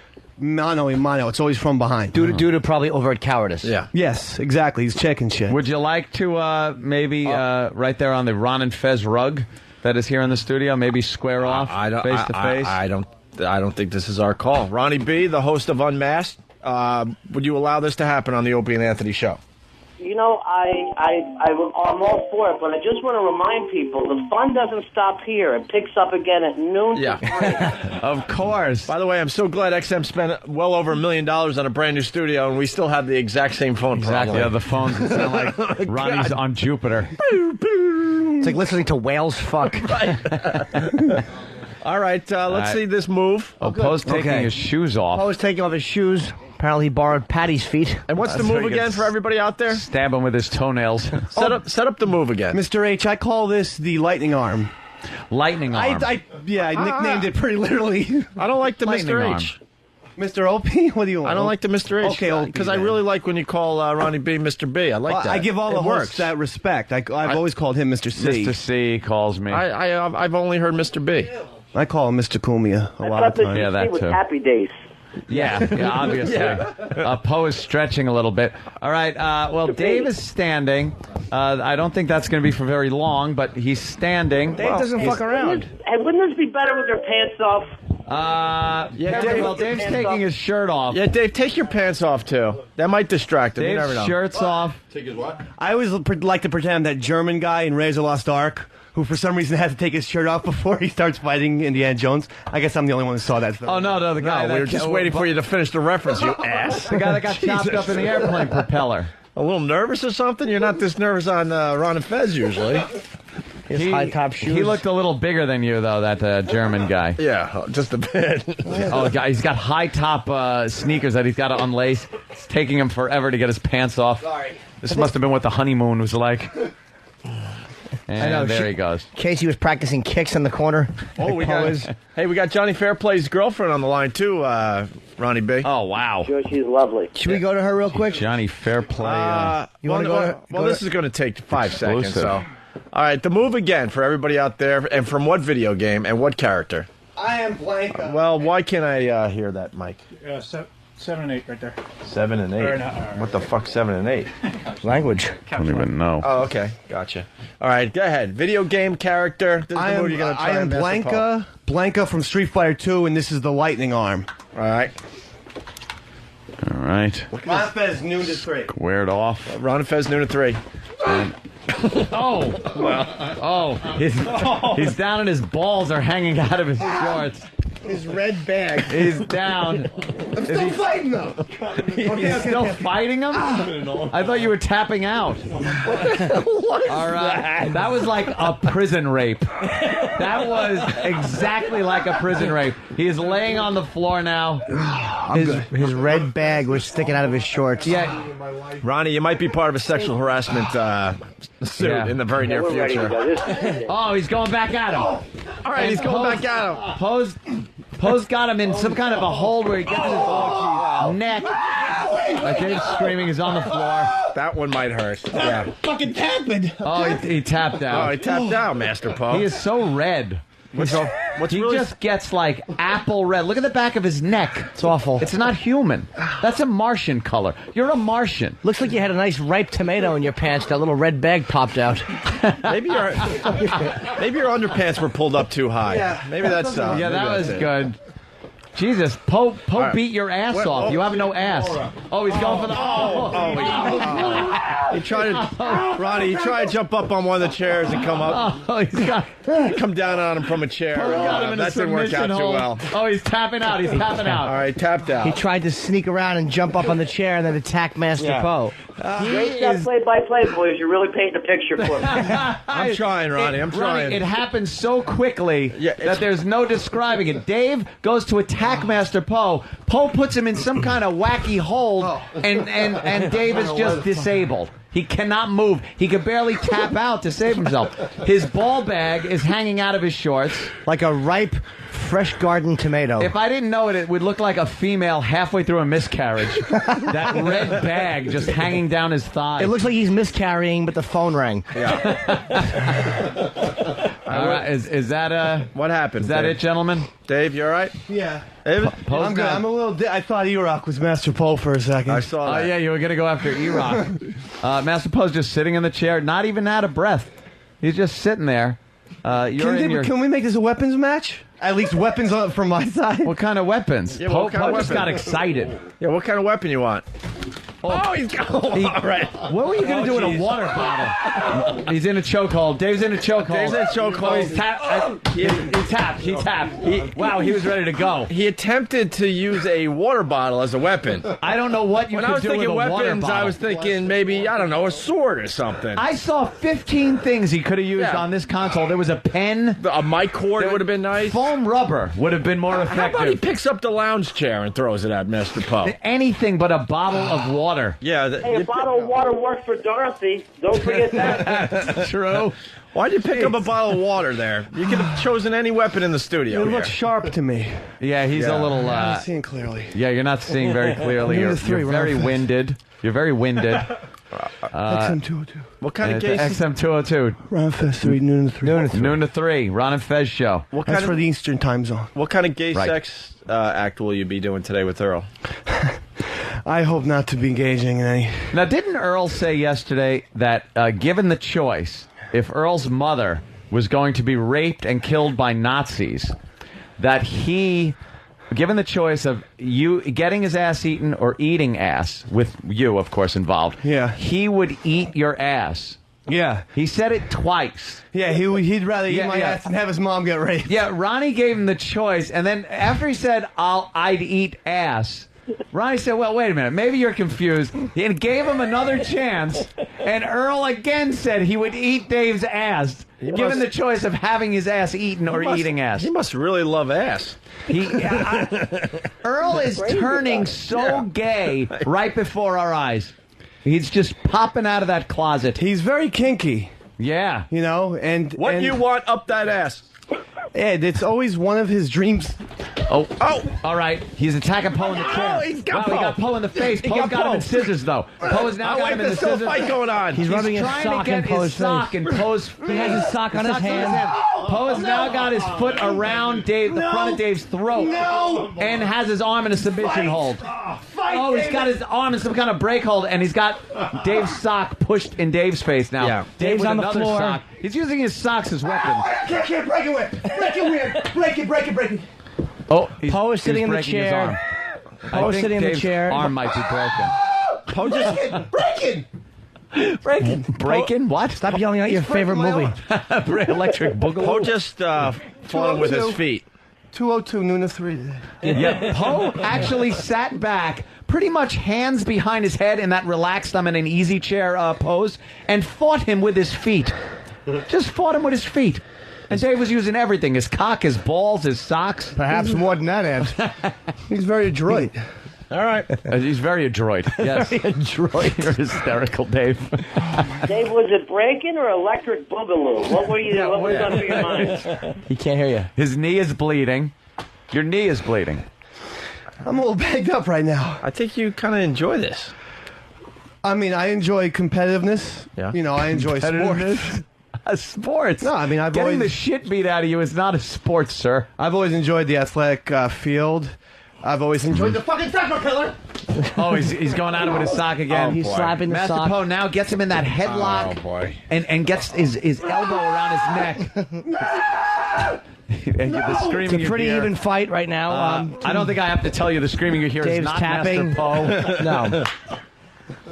Mano a mano. It's always from behind. Due to probably overt cowardice. Yeah. Yes, exactly. He's checking shit. Would you like to maybe right there on the Ron and Fez rug that is here in the studio, maybe square off face to face? I don't think this is our call. Ronnie B., the host of Unmasked, would you allow this to happen on the Opie and Anthony show? I'm all for it, but I just want to remind people the fun doesn't stop here. It picks up again at noon. Yeah, of course. By the way, I'm so glad XM spent well over $1 million on a brand new studio, and we still have the exact same phone problem. Yeah, the phones sound like Ronnie's on Jupiter. It's like listening to whales fuck. All right, let's see this move. Poe's taking his shoes off. Poe's taking off his shoes. Apparently he borrowed Patty's feet. And what's the move again for everybody out there? Stab him with his toenails. Set up the move again. Mr. H, I call this the lightning arm. Lightning arm. I nicknamed it pretty literally. I don't like the Lightning Mr. arm. H. Mr. Opie? What do you want? I don't like the Mr. H. Okay, Opie. Because I really like when you call Ronnie B Mr. B. I like that. I give all the hosts that respect. I've always called him Mr. C. Mr. C calls me. I've only heard Mr. B. I call him Mr. Kumia a lot of times. Yeah, that was too. Happy Days. Yeah, obviously. Poe is stretching a little bit. All right, Dave is standing. I don't think that's going to be for very long, but he's standing. Dave doesn't fuck around. Hey, wouldn't this be better with their pants off? Dave's taking his shirt off. Yeah, Dave, take your pants off, too. That might distract him. You never Dave's know. shirt's off. Take his what? I always like to pretend that German guy in Raiders of the Lost Ark who for some reason had to take his shirt off before he starts fighting Indiana Jones. I guess I'm the only one who saw that. Oh, no, the guy. we were just waiting for you to finish the reference, you ass. The guy that got chopped up in the airplane propeller. A little nervous or something? You're not this nervous on Ron and Fez usually. His high-top shoes. He looked a little bigger than you, though, that German guy. Yeah, just a bit. He's got high-top sneakers that he's got to unlace. It's taking him forever to get his pants off. Sorry. This must have been what the honeymoon was like. And there he goes. Casey was practicing kicks in the corner. Oh, we got Johnny Fairplay's girlfriend on the line, too, Ronnie B. Oh, wow. Sure, she's lovely. Should we go to her real quick? Johnny Fairplay. You want to go? Well, this is going to take 5 seconds, Exclusive. so... All right, the move again for everybody out there, and from what video game and what character? I am Blanca. Well, why can't I hear that, Mike? 7 and 8 right there. 7 and 8. What the fuck, 7 and 8? Language. I don't even know. Oh, okay, gotcha. All right, go ahead. Video game character. This is the move you're gonna try I am and master, Paul. Blanca from Street Fighter 2, and this is the lightning arm. All right. All right. Ron Fez, noon to 3. Squared off. Ron and Fez, noon to 3. He's down and his balls are hanging out of his shorts. His red bag. He's down. I'm still fighting, though. You're still fighting him? I thought you were tapping out. All right. That was like a prison rape. That was exactly like a prison rape. He is laying on the floor now. His red bag was sticking out of his shorts. Yeah. Ronnie, you might be part of a sexual harassment suit in the very near future. Oh, he's going back at him. All right, he's going back at him. Poe's got him in some kind of a hold where he gets his neck. Dave's screaming. He's on the floor. That one might hurt. Yeah. Fucking tapping. Oh, he tapped out. Oh, he tapped out, Master Poe. He is so red. He just gets like apple red. Look at the back of his neck. It's awful. It's not human. That's a Martian color. You're a Martian. Looks like you had a nice ripe tomato in your pants. That little red bag popped out. Maybe your underpants were pulled up too high. Yeah. Maybe that's Yeah, that was good. Jesus, Poe beat your ass off. You have no ass. Oh, he's going for the... He tried to... Ronnie, he tried to jump up on one of the chairs and come up. Oh, he's got... Come down on him from a chair. Got him in That a didn't work out submission too hold. well. Oh, he's tapping out. He's tapping out. All right, tapped out. He tried to sneak around and jump up on the chair and then attack Master Poe. Great stuff, play-by-play, boys. You're really painting a picture for me. I'm trying, Ronnie. I'm trying. Ronnie, it happens so quickly that there's no describing it. Dave goes to attack Master Poe. Poe puts him in some kind of wacky hold, and Dave is just disabled. He cannot move. He could barely tap out to save himself. His ball bag is hanging out of his shorts. Like a ripe, fresh garden tomato. If I didn't know it, it would look like a female halfway through a miscarriage. That red bag just hanging down his thigh. It looks like he's miscarrying, but the phone rang. All right, is that what happened? Is that Dave? it, gentlemen? Dave, you all right? Yeah. Poe's I'm good. I'm a little... I thought E-Rock was Master Poe for a second. I saw that. Oh, yeah, you were going to go after E-Rock. Master Poe's just sitting in the chair, not even out of breath. He's just sitting there. Can we make this a weapons match? At least weapons from my side. What kind of weapons? Yeah, Poe what kind of just weapon? got excited. Yeah, what kind of weapon you want? Oh, he's going. All right. What were you going to do with a water bottle? He's in a chokehold. Dave's in a chokehold. Dave's in a chokehold. He's tapped. He tapped. Wow, he was ready to go. He attempted to use a water bottle as a weapon. I don't know what you when could I was do thinking with a water weapons, bottle. I was thinking maybe, I don't know, a sword or something. I saw 15 things he could have used on this console. There was a pen. A mic cord would have been nice. Foam rubber would have been more effective. How about he picks up the lounge chair and throws it at Mr. Poe? Anything but a bottle of water. Yeah. Hey, a bottle of water worked for Dorothy. Don't forget that. True. Why'd you pick up a bottle of water there? You could have chosen any weapon in the studio. It looks sharp to me. Yeah, he's a little. I'm not seeing clearly. Yeah, you're not seeing very clearly. You're very winded. You're very winded. XM202. What kind of case? XM202. Ron Fez 3, noon to 3. Noon to 3. Ron and Fez show. That's for the Eastern time zone. What kind of gay sex act will you be doing today with Earl? I hope not to be engaging in any. Now, didn't Earl say yesterday that given the choice, if Earl's mother was going to be raped and killed by Nazis, that he, given the choice of you getting his ass eaten or eating ass, with you, of course, involved, he would eat your ass. Yeah. He said it twice. Yeah, he'd rather eat my ass than have his mom get raped. Yeah, Ronnie gave him the choice, and then after he said, I'd eat ass, Ronnie said, well, wait a minute, maybe you're confused, and gave him another chance, and Earl again said he would eat Dave's ass, given the choice of having his ass eaten or eating ass. He must really love ass. Earl is turning so gay right before our eyes. He's just popping out of that closet. He's very kinky. Yeah. You know, and... What you want up that ass? Ed, it's always one of his dreams. Oh! All right. He's attacking Poe in the chair. He's got He got Poe in the face. Poe's got him in scissors, though. Poe has now got him in the scissors. There's still a fight going on. He's rubbing his trying sock to in get Poe's his sock, face. and Poe's... He has his sock on his hand. Poe has now got his foot around the front of Dave's throat. And has his arm in a submission hold. He's got his arm in some kind of break hold, and he's got Dave's sock pushed in Dave's face now. Yeah. Dave's on the another floor. sock. He's using his socks as weapons. Can't break it with. Break it weird. Break it. Oh, Poe is sitting in the breaking his chair. arm. Poe is sitting in the Dave's chair. arm might be broken. Poe just... Breaking? What? Stop yelling out your favorite movie. Electric Boogaloo. Poe just fought him with his feet. 202, noon to 3 today. Yeah, Poe actually sat back, pretty much hands behind his head in that relaxed, I'm in an easy chair pose, and fought him with his feet. Just fought him with his feet. And Dave was using everything, his cock, his balls, his socks. Perhaps more than that, Ed. He's very adroit. All right. He's very adroit. Yes. Very adroit. You're hysterical, Dave. Dave, was it breaking or electric boogaloo? What were you? What was on your mind? He can't hear you. His knee is bleeding. Your knee is bleeding. I'm a little bagged up right now. I think you kind of enjoy this. I mean, I enjoy competitiveness. Yeah. You know, I enjoy sports. Sports? No, I mean, I've Getting always... the shit beat out of you is not a sport, sir. I've always enjoyed the athletic field. I've always enjoyed the fucking tackle killer. Oh, he's going at it with his sock again. He's slapping the Master sock. Poe now gets him in that headlock. Oh, boy. And gets his elbow around his neck. And the screaming It's a pretty you hear, even fight right now. I don't think I have to tell you the screaming you hear Dave's is not tapping. Master Poe. No.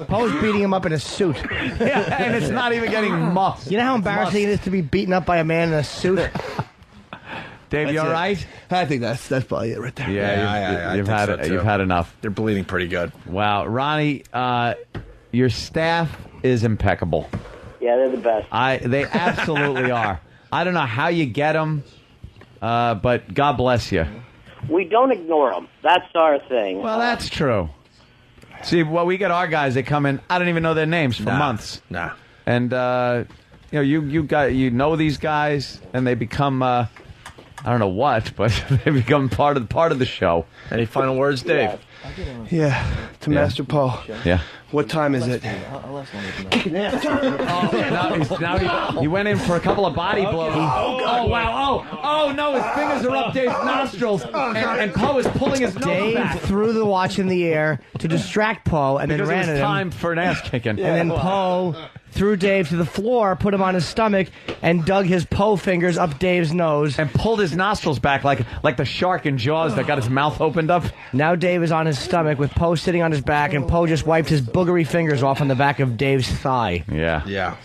Poe's beating him up in a suit. Yeah, and it's not even getting muffed. You know how embarrassing it is to be beaten up by a man in a suit? Dave, you all right? I think that's probably it right there. Yeah, you've I had think it. so, too. You've had enough. They're bleeding pretty good. Wow, Ronnie, your staff is impeccable. Yeah, they're the best. They absolutely are. I don't know how you get them, but God bless you. We don't ignore them. That's our thing. Well, that's true. See, we get our guys. They come in. I don't even know their names for months. Nah. And you know these guys, and they become I don't know what, but they become part of the show. Any final words, Dave? Yeah, to Master Poe. Yeah. What time is it? Now he went in for a couple of body blows. Oh, wow. Oh, no, his fingers are up Dave's nostrils. And Poe is pulling his nose back. Dave threw the watch in the air to distract Poe and Because then ran it at was him. time for an ass kicking. And then Poe threw Dave to the floor, put him on his stomach, and dug his Poe fingers up Dave's nose. And pulled his nostrils back like the shark in Jaws that got his mouth opened up. Now Dave is on on his stomach with Poe sitting on his back, and Poe just wiped his boogery fingers off on the back of Dave's thigh. Yeah. Yeah.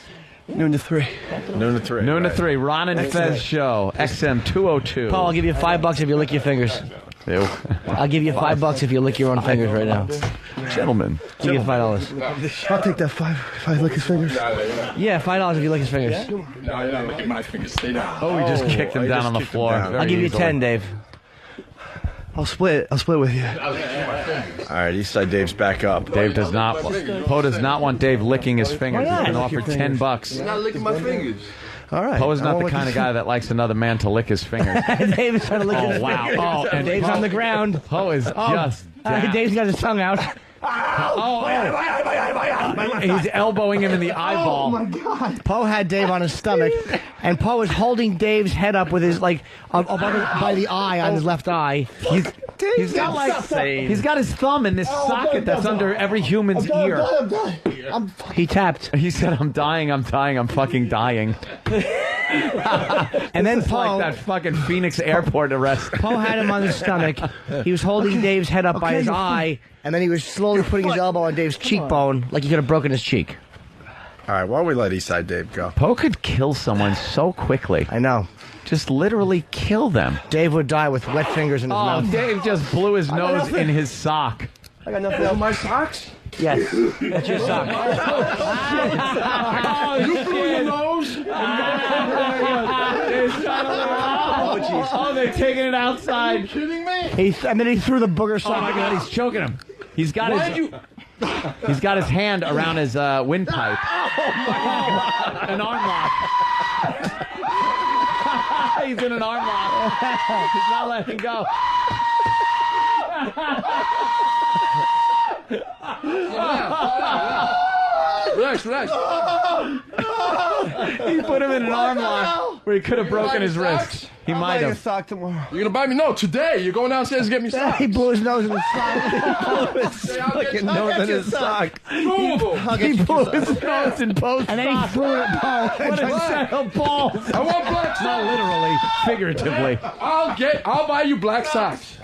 Noon to 3. Noon to 3. Noon to 3. Ron and Fez show. XM 202. Paul, I'll give you $5 if you lick your fingers. Ew. I'll give you $5 if you lick your own fingers right now. Gentlemen. Give you $5. I'll take that 5 if I lick his fingers. Yeah, $5 if you lick his fingers. No, you're not licking my fingers. Stay down. Oh, we just kicked him down on the floor. I'll give you 10, Dave. I'll split with you. All right, Eastside Dave's back up. Dave does not. Poe does not want Dave licking his fingers. He's been offered $10. You're not licking my fingers. All right. Poe is not the kind of guy that likes another man to lick his fingers. Dave is trying to lick his wow. fingers. Oh, and Dave's on the ground. Poe is just. Dave's got his tongue out. He's elbowing him in the eyeball. Oh my God! Poe had Dave on his stomach, and Poe is holding Dave's head up with his by the eye on his left eye. He's got his thumb in this socket that's under every human's ear. He tapped. He said, "I'm dying. I'm fucking dying." And then Poe, like that fucking Phoenix airport arrest. Poe had him on his stomach. He was holding Dave's head up by his eye, and then he was slowly putting his elbow on Dave's cheekbone, like he could have broken his cheek. All right, why don't we let Eastside Dave go? Poe could kill someone so quickly. I know. Just literally kill them. Dave would die with wet fingers in his mouth. Dave just blew his nose in his sock. I got nothing on my socks. Yes, that's your sock. You blew your nose. Oh, they're taking it outside. Are you kidding me? And then he threw the booger sock. Oh my God, he's choking him. He's got his hand around his windpipe. An arm lock. He's in an arm lock. He's not letting go. Relax. He put him in an arm lock where he could have broken his wrist. He might have. Sock tomorrow. You're gonna buy me? No, today. You're going downstairs to get me socks. He blew his nose in his sock. Fucking nose in his sock. He blew his nose in both and then he threw it at Poe. What a set of balls. I want black socks. Not literally, figuratively. I'll buy you black socks.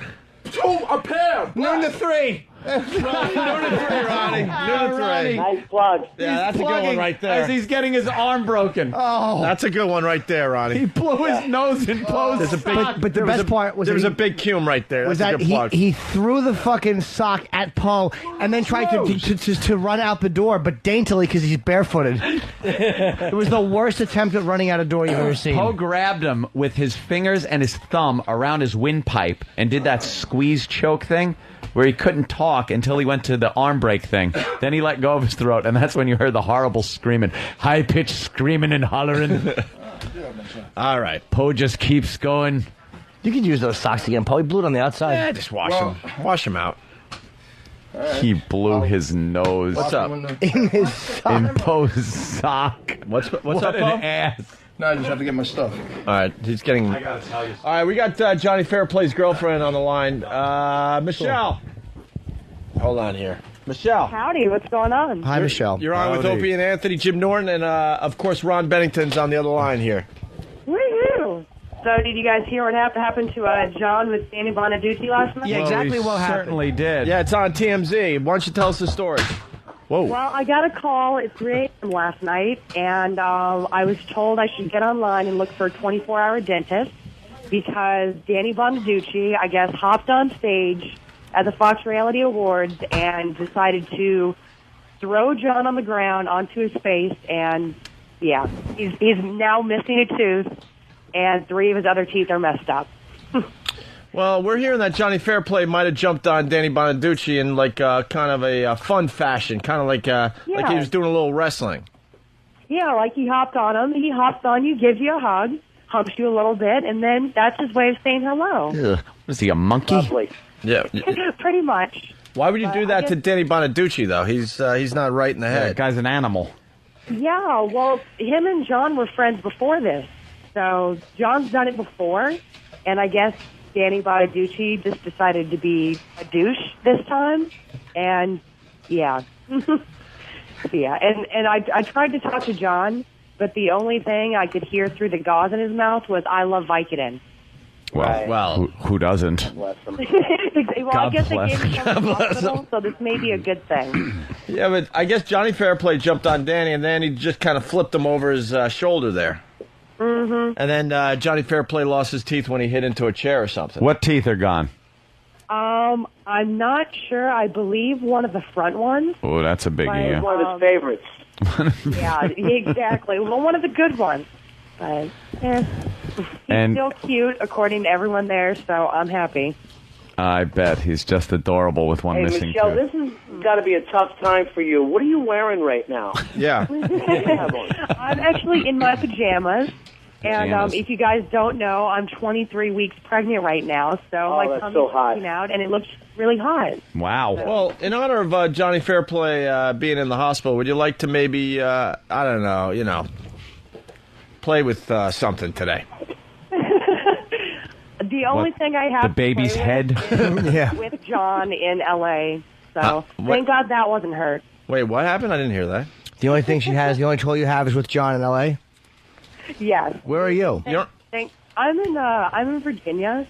A pair. Noon to 3. Noon to 3, Ronnie. Noon to 3. Nice plug. Yeah, that's a good one right there. As he's getting his arm broken. Oh, that's a good one right there, Ronnie. He blew his nose in Poe's sock. But the best part was there was a big cum right there. Was that's that a good plug. he threw the fucking sock at Poe and then tried to run out the door, but daintily because he's barefooted. It was the worst attempt at running out a door you've ever seen. Poe grabbed him with his fingers and his thumb around his windpipe and did that squeeze choke thing where he couldn't talk until he went to the arm break thing. Then he let go of his throat, and that's when you heard the horrible screaming. High-pitched screaming and hollering. All right. Poe just keeps going. You could use those socks again, Poe. He blew it on the outside. Yeah, just wash them. Wash them out. He blew his nose. What's up? In his sock. In Poe's sock. What's up, what Poe? an ass. No, I just have to get my stuff. All right, he's getting. I gotta tell you. All right, we got Johnny Fairplay's girlfriend on the line. Michelle. Hold on here. Michelle. Howdy, what's going on? Hi, Michelle. You're on with Opie and Anthony, Jim Norton, and of course Ron Bennington's on the other line here. Woo-hoo! So did you guys hear what happened to John with Danny Bonaducci last night? Yeah, exactly what happened. Certainly did. Yeah, it's on TMZ. Why don't you tell us the story? Whoa. Well, I got a call at 3 a.m. last night, and I was told I should get online and look for a 24-hour dentist because Danny Bonaducci, I guess, hopped on stage at the Fox Reality Awards and decided to throw John on the ground onto his face, and, yeah, he's now missing a tooth, and 3 of his other teeth are messed up. Well, we're hearing that Johnny Fairplay might have jumped on Danny Bonaducci in like kind of a fun fashion, kind of like he was doing a little wrestling. Yeah, like he hopped on him. He hops on you, gives you a hug, humps you a little bit, and then that's his way of saying hello. Ugh. What is he, a monkey? Lovely. Yeah. Pretty much. Why would you do that to Danny Bonaducci, though? He's not right in the head. That guy's an animal. Yeah, well, him and John were friends before this. So John's done it before, and I guess Danny Bonaducci just decided to be a douche this time, and yeah. Yeah, and I tried to talk to John, but the only thing I could hear through the gauze in his mouth was, I love Vicodin. Well, who doesn't? Well, I guess they gave him from the hospital, so this may be a good thing. Yeah, but I guess Johnny Fairplay jumped on Danny, and then he just kind of flipped him over his shoulder there. Mm-hmm. And then Johnny Fairplay lost his teeth when he hit into a chair or something. What teeth are gone? I'm not sure. I believe one of the front ones. Oh, that's a biggie. Yeah. One of his favorites. Yeah, exactly. Well, one of the good ones. But he's still cute, according to everyone there, so I'm happy. I bet he's just adorable with one Hey, missing Michelle, tooth. this has got to be a tough time for you. What are you wearing right now? Yeah. I'm actually in my pajamas. And Pajamas. if you guys don't know, I'm 23 weeks pregnant right now, so my that's tummy's so hot. sticking out, and it looks really hot. Wow. Well, in honor of Johnny Fairplay being in the hospital, would you like to maybe, I don't know, play with something today? The only thing I have The baby's to play head? with Yeah. is with John in L.A., so thank God that wasn't hurt. Wait, what happened? I didn't hear that. The only thing the only toy you have is with John in L.A.? Yes. Where are you? I'm in Virginia.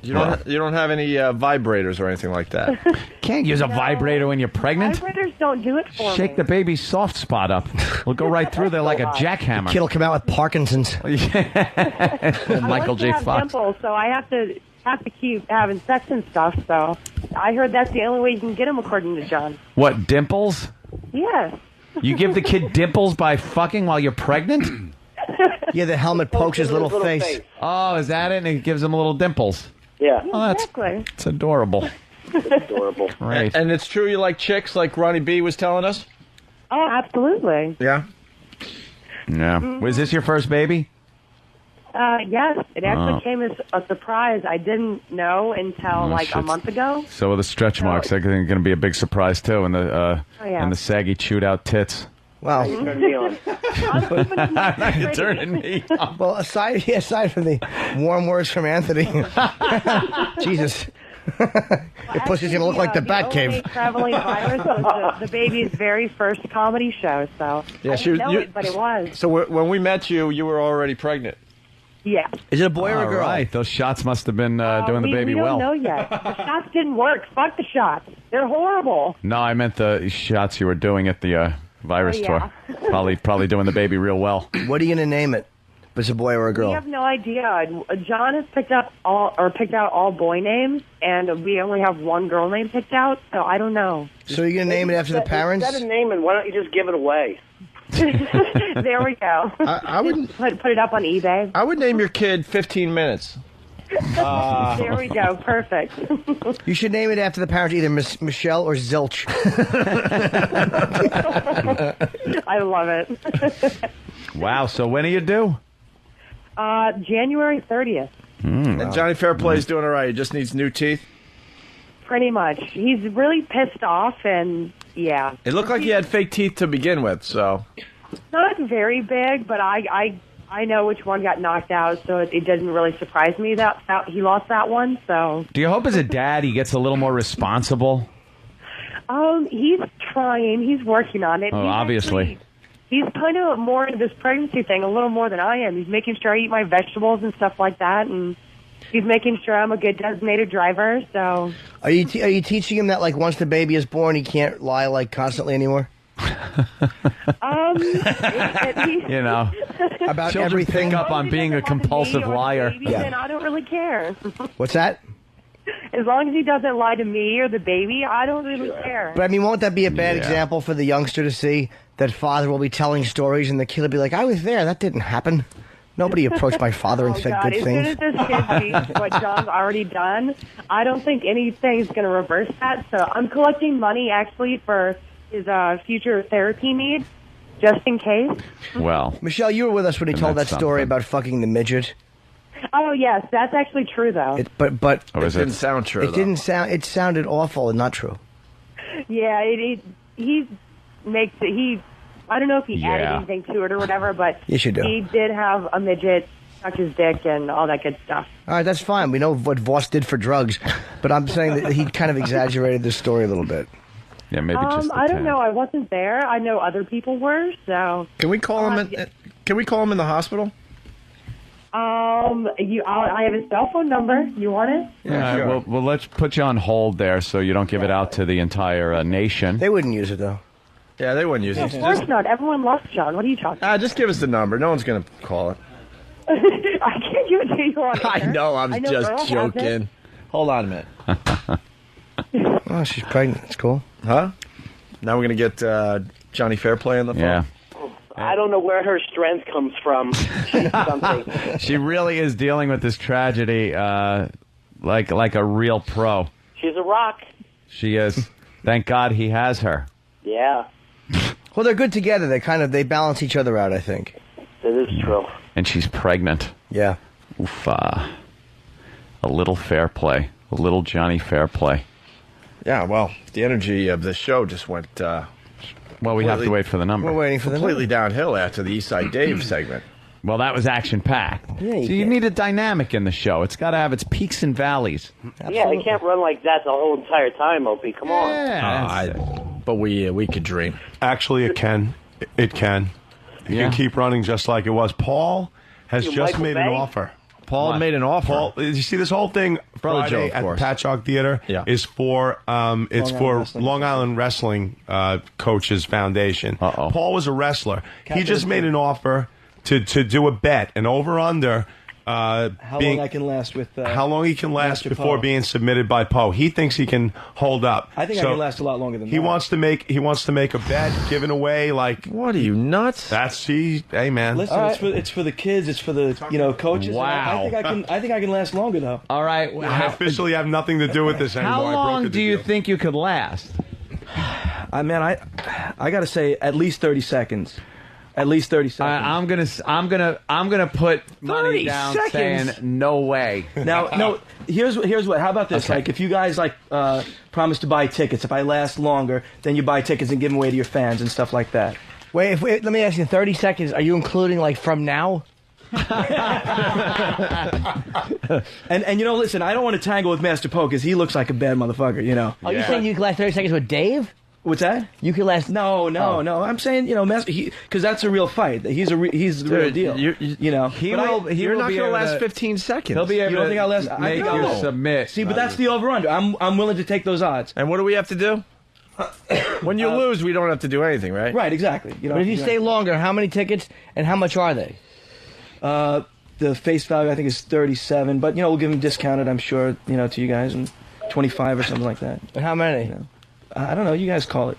You don't have any vibrators or anything like that. Can't use a vibrator when you're pregnant. Vibrators don't do it for Shake me. the baby's soft spot up. We'll go right through there like a jackhammer. Kid will come out with Parkinson's. Michael J. I have Fox. dimples, so I have to keep having sex and stuff. So I heard that's the only way you can get them, according to John. What, dimples? Yes. You give the kid dimples by fucking while you're pregnant? Yeah, the helmet pokes his little face. Oh, is that it? And it gives him little dimples. Yeah. Oh, Exactly. It's adorable. Adorable. Right. And it's true you like chicks, like Ronnie B was telling us? Oh, absolutely. Yeah. Yeah. Was this your first baby? Yes, it actually Oh. came as a surprise. I didn't know until like a shit. month ago. So with the stretch marks, I think going to be a big surprise too, and the yeah. and the saggy chewed out tits. Wow. You turned me on. You're turning me on. Well, aside from the warm words from Anthony, Jesus, your pussy's gonna look like the Batcave. Traveling virus was the baby's very first comedy show, so Yeah, I she didn't was- know you- it, but it was. So when we met you, you were already pregnant. Yeah. Is it a boy or a All girl? right, those shots must have been doing the baby we well. don't know yet. The shots didn't work. Fuck the shots. They're horrible. No, I meant the shots you were doing at the virus Oh, yeah. tour. Probably doing the baby real well. What are you gonna name it? If it's a boy or a girl? We have no idea. John has picked out all boy names, and we only have one girl name picked out. So I don't know. So you're gonna name it after the parents? Instead of naming, why don't you just give it away? There we go. I would put it up on eBay. I would name your kid 15 minutes. There we go. Perfect. You should name it after the parents, either Michelle or Zilch. I love it. Wow. So when are you due? January 30th. And Johnny Fairplay's doing all right. He just needs new teeth. Pretty much. He's really pissed off, and yeah. It looked like he had fake teeth to begin with, so. Not very big, but I know which one got knocked out, so it doesn't really surprise me that he lost that one. So Do you hope as a dad he gets a little more responsible? he's trying. He's working on it. Oh, obviously. He's kind of more into this pregnancy thing a little more than I am. He's making sure I eat my vegetables and stuff like that, and he's making sure I'm a good designated driver. So Are you teaching him that like once the baby is born, he can't lie like constantly anymore? You know, About children everything. pick up on being a compulsive liar. then I don't really care. What's that? As long as he doesn't lie to me or the baby, I don't really care. But I mean, won't that be a bad Yeah. example for the youngster to see that father will be telling stories and the kid will be like, I was there, that didn't happen. Nobody approached my father and Oh, said God. good As things. soon as this kid sees what John's already done, I don't think anything's going to reverse that. So I'm collecting money actually for his future therapy needs, just in case. Well, Michelle, you were with us when he And told that that's story something. about fucking the midget. Oh yes, that's actually true though. But Oh, is It it? didn't sound true, it though. didn't sound. It sounded awful and not true. Yeah, he makes it. I don't know if he added Yeah. anything to it or whatever, but Yes, you do. he did have a midget touch his dick and all that good stuff. All right, that's fine. We know what Voss did for drugs, but I'm saying that he kind of exaggerated the story a little bit. Yeah, maybe just. I don't know. I wasn't there. I know other people were. So Can we call him? Can we call him in the hospital? I have his cell phone number. You want it? Yeah, sure. Well, let's put you on hold there so you don't give it out to the entire nation. They wouldn't use it, though. Yeah, they wouldn't use Of it. course not. Everyone loves John. What are you talking about? Just give us the number. No one's going to call it. I can't give it to you on I air. know, I'm Earl just has joking. it. Hold on a minute. Oh, she's pregnant. It's cool. Huh? Now we're going to get Johnny Fairplay on the phone. Yeah. I don't know where her strength comes from. She's something. She really is dealing with this tragedy like a real pro. She's a rock. She is. Thank God he has her. Yeah, Well, they're good together. They balance each other out, I think. that is true. And she's pregnant. Yeah. Oof. A little Fairplay. A little Johnny Fairplay. Yeah, well, the energy of the show just went... well, we have to wait for the number. We're waiting for the completely downhill after the Eastside Dave segment. Well, that was action-packed. Yeah, you need a dynamic in the show. It's got to have its peaks and valleys. Yeah, they can't run like that the whole entire time, Opie. Come on. But we could dream. Actually, it can. It can. You Yeah. can keep running just like it was. Paul has You just Michael made an Bay? offer. Paul made an offer. Paul, you see this whole thing Brother Joe, Friday of at course. Patchogue Theater is for Long Island Wrestling Coaches Foundation. Paul was a wrestler. He just made an offer to do a bet, an over-under. How long I can last with how long he can last Master before Poe. being submitted by Poe. He thinks he can hold up. I think I can last a lot longer than he that. wants to make a bet, giving away like. What are you nuts? Hey man. Listen, it's for the kids. It's for the coaches. Wow. I think I can last longer though. All right. I officially have nothing to do with this anymore. How I long brokered do the you deal. think you could last? I got to say at least 30 seconds. At least 30 seconds. I'm gonna put money 30 down seconds? saying no way. Now, no. Here's what. How about this? Okay. Like, if you guys promise to buy tickets, if I last longer, then you buy tickets and give them away to your fans and stuff like that. Wait, let me ask you. 30 seconds. Are you including from now? And listen, I don't want to tangle with Master Poe because he looks like a bad motherfucker. Are you saying you can last 30 seconds with Dave? What's that? You can last. No. I'm saying because that's a real fight. He's the real deal. You're not going to last 15 seconds. He'll be able. You don't think I'll last? Make you submit. See, but that's the over/under. I'm willing to take those odds. And what do we have to do? When you lose, we don't have to do anything, right? Right, exactly. But if you stay longer, how many tickets and how much are they? The face value I think is 37, but we'll give them discounted. I'm sure to you guys and 25 or something like that. And how many? I don't know. You guys call it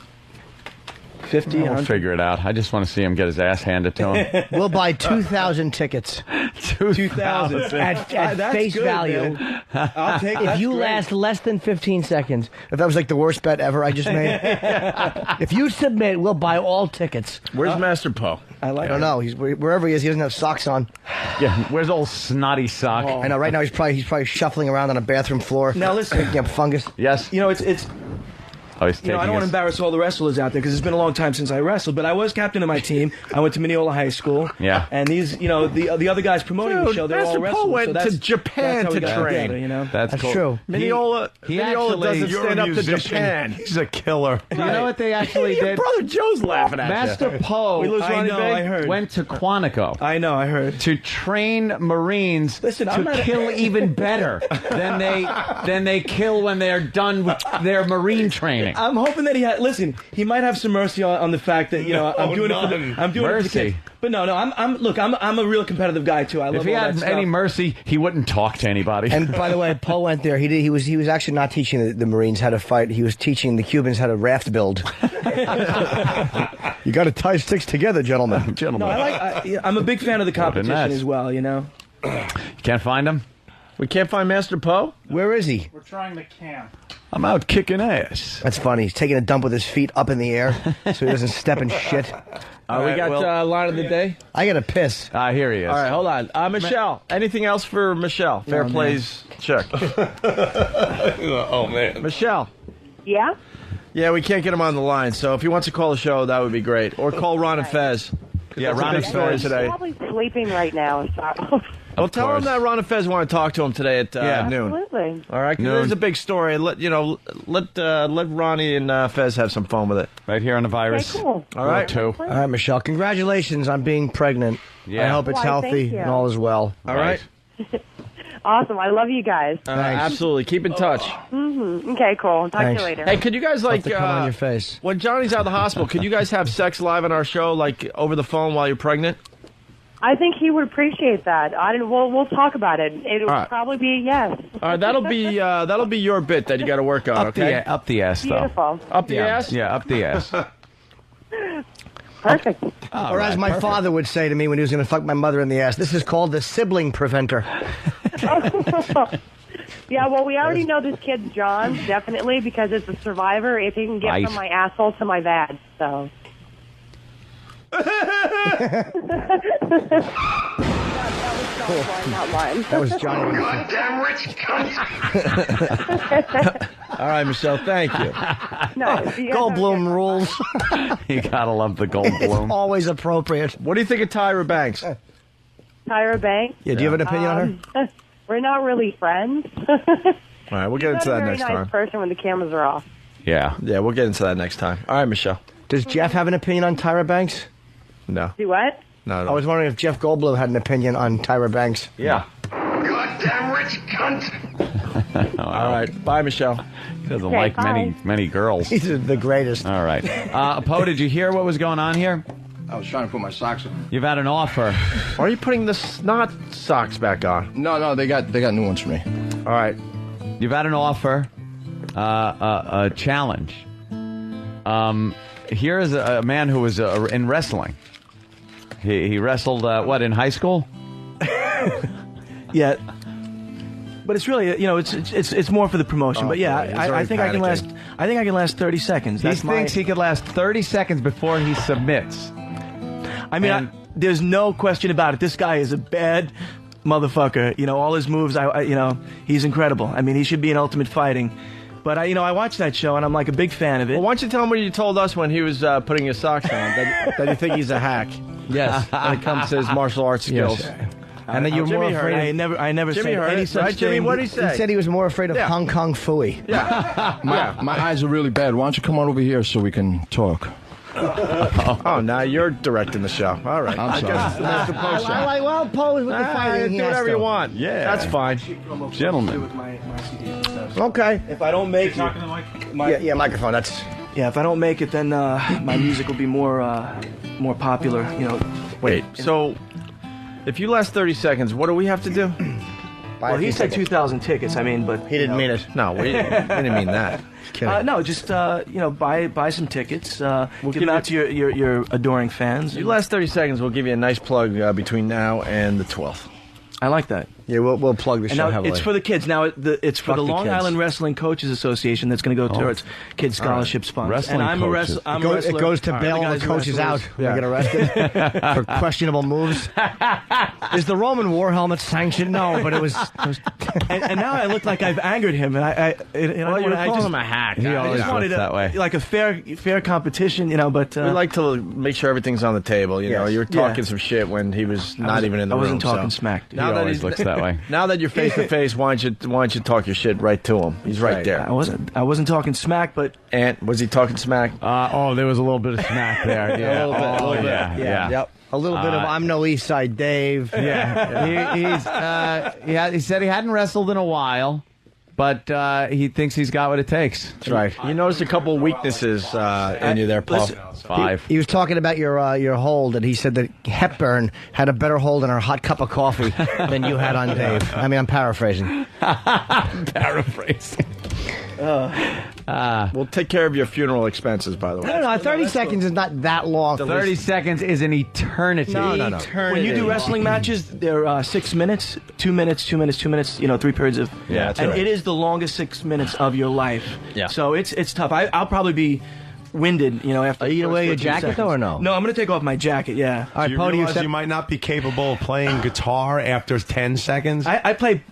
50. We'll 100. figure it out. I just want to see him get his ass handed to him. We'll buy 2,000 tickets. 2,000 at face good, value. man. I'll take it. If you last less than 15 seconds, if that was like the worst bet ever I just made. If you submit, we'll buy all tickets. Where's Master Poe? I don't know. He's wherever he is. He doesn't have socks on. Yeah, where's old snotty sock? I know. Right now he's probably shuffling around on a bathroom floor. Now listen, picking up fungus. Yes. It's. Oh, he's taking I don't want to embarrass all the wrestlers out there because it's been a long time since I wrestled. But I was captain of my team. I went to Mineola High School. Yeah. And these, the other guys promoting the show, they're all Master wrestlers. Poe went so that's, to Japan that's how we to got train. together, That's cool. true. Mineola doesn't You're stand a up to musician. Japan. He's a killer. You know what they actually Your did? brother Joe's laughing at Master you. Poe We lose Ronnie Bay? I heard. went to Quantico I know, I heard. to train Marines Listen, I'm to not- kill even better than they kill when they're done with their Marine training. I'm hoping that he might have some mercy on the fact that I'm doing it for the kids. But no, I'm a real competitive guy too. I love If he all had that any stuff. mercy, he wouldn't talk to anybody. And by the way, Poe went there. He was actually not teaching the Marines how to fight. He was teaching the Cubans how to raft build. You got to tie sticks together, gentlemen. No, I'm a big fan of the competition as well. You can't find him? We can't find Master Poe? Where is he? We're trying the cam. I'm out kicking ass. That's funny. He's taking a dump with his feet up in the air so he doesn't step in shit. We got line of the day. I got to piss. Here he is. All right, hold on. Michelle, anything else for Michelle? Fair plays check. Oh man. Michelle. Yeah? Yeah, we can't get him on the line, so if he wants to call the show, that would be great. Or call Ron and Fez. Yeah, That's a Ron big and story Fez. today. Probably sleeping right now. Well, tell him that Ron and Fez want to talk to him today at noon. Absolutely. All right, 'cause this is a big story. Let Ronnie and Fez have some fun with it. Right here on the virus. Okay, cool. All right, All right, Michelle. Congratulations on being pregnant. Yeah. I hope it's Why, healthy thank you. and all is well. All right. Awesome. I love you guys. Absolutely. Keep in touch. Okay, cool. Talk Thanks. to you later. Hey, could you guys Stuff to come on your face. when Johnny's out of the hospital, could you guys have sex live on our show, like over the phone while you're pregnant? I think he would appreciate that. We'll talk about it. It'll All right. probably be a yes. All right, that'll be your bit that you got to work on. Okay. Up the ass, though. Beautiful. Up the ass. Yeah, up the ass. Perfect. Or as my father would say to me when he was going to fuck my mother in the ass, this is called the sibling preventer. Yeah, well, we already know this kid's John's, definitely, because it's a survivor. If he can get Right. from my asshole to my vag, so. Not mine. That was Johnny. Goddamn rich cunt. All right, Michelle. Thank you. No, Goldblum rules. You gotta love the It's Goldblum. always appropriate. What do you think of Tyra Banks? Tyra Banks. Yeah, do you have an opinion on her? We're not really friends. All right, we'll get She's into not that a very next nice time. person when the cameras are off. Yeah. Yeah, we'll get into that next time. All right, Michelle. Does Jeff have an opinion on Tyra Banks? No. Do what? No. I was wondering if Jeff Goldblum had an opinion on Tyra Banks. Yeah. Goddamn rich cunt. All right. Bye, Michelle. He doesn't Okay, like bye. many girls. He's the greatest. All right. Poe, did you hear what was going on here? I was trying to put my socks on. You've had an offer. Are you putting the snot socks back on? No, they got new ones for me. All right. You've had an offer, a challenge. Here is a man who was in wrestling. He wrestled, in high school? Yeah. But it's really, it's more for the promotion. But yeah, I think I can last. I think I can last 30 seconds. He thinks he could last 30 seconds before he submits. I mean, there's no question about it. This guy is a bad motherfucker. All his moves. He's incredible. I mean, he should be in Ultimate Fighting. But I watched that show and I'm like a big fan of it. Well, why don't you tell him what you told us when he was putting his socks on? that you think he's a hack. Yes. When it comes to his martial arts skills. Yes. And then you're Jimmy more heard afraid. it. I never Jimmy said heard any it, such right? thing. Jimmy, what did he say? He said he was more afraid of Yeah. Hong Kong Phooey. Yeah. My eyes are really bad. Why don't you come on over here so we can talk? Oh, now you're directing the show. All right. I'm sorry. I guess it's the post show. Well, pose with the fighting. Do he has whatever to. you want. Yeah. That's fine. Gentlemen. Okay. If I don't make it, Yeah, microphone. That's. yeah, if I don't make it, then my music will be more popular. Wait, so if you last 30 seconds, what do we have to do? Well, he said 2,000 tickets. I mean, but He didn't mean it. No, we didn't mean that. no, just buy some tickets. Give them out to your adoring fans. You last 30 seconds, we'll give you a nice plug between now and the 12th. I like that. Yeah, we'll plug the And show now heavily. it's for the kids. Now it's for Fuck the the Long kids. Island Wrestling Coaches Association that's going to go towards kids scholarships funds. Wrestling and I'm coaches. I'm It a goes, wrestler. it goes to All right, bail the all the guys are coaches out wrestlers. when they get arrested for questionable moves. Is the Roman war helmet sanctioned? No, but it was. and now I look like I've angered him, and I calling him a hack. He I always just wanted looks that way. like a fair competition, But We like to make sure everything's on the table. You know, Yes. you were talking Yeah. some shit when he was not even in the I room. wasn't talking so. smack. Dude. Now He that always he's looks that way. Now that you're face to face, why don't you talk your shit right to him? He's right there. I wasn't talking smack, but And was he talking smack? There was a little bit of smack there. Yeah. A little bit. Yeah. Yep. A little bit of I'm no East Side Dave. Yeah. He said he hadn't wrestled in a while, but he thinks he's got what it takes. That's right. You noticed a couple of weaknesses in you there, Paul. Listen, 5. He was talking about your hold, and he said that Hepburn had a better hold in her hot cup of coffee than you had on Dave. I mean, I'm paraphrasing. Paraphrasing. We'll take care of your funeral expenses, by the way. No, 30 seconds is not that long. 30 seconds is an eternity. No. when you do wrestling matches, they're 6 minutes, 2 minutes, 2 minutes, 2 minutes. 3 periods of. Yeah, that's and right. it is the longest 6 minutes of your life. Yeah. So it's tough. I'll probably be winded, after. Are you the gonna wear first your 14 jacket, seconds. though, or no? No, I'm gonna take off my jacket. Yeah. All right, Do you Pony, realize you might not be capable of playing guitar after 10 seconds? I play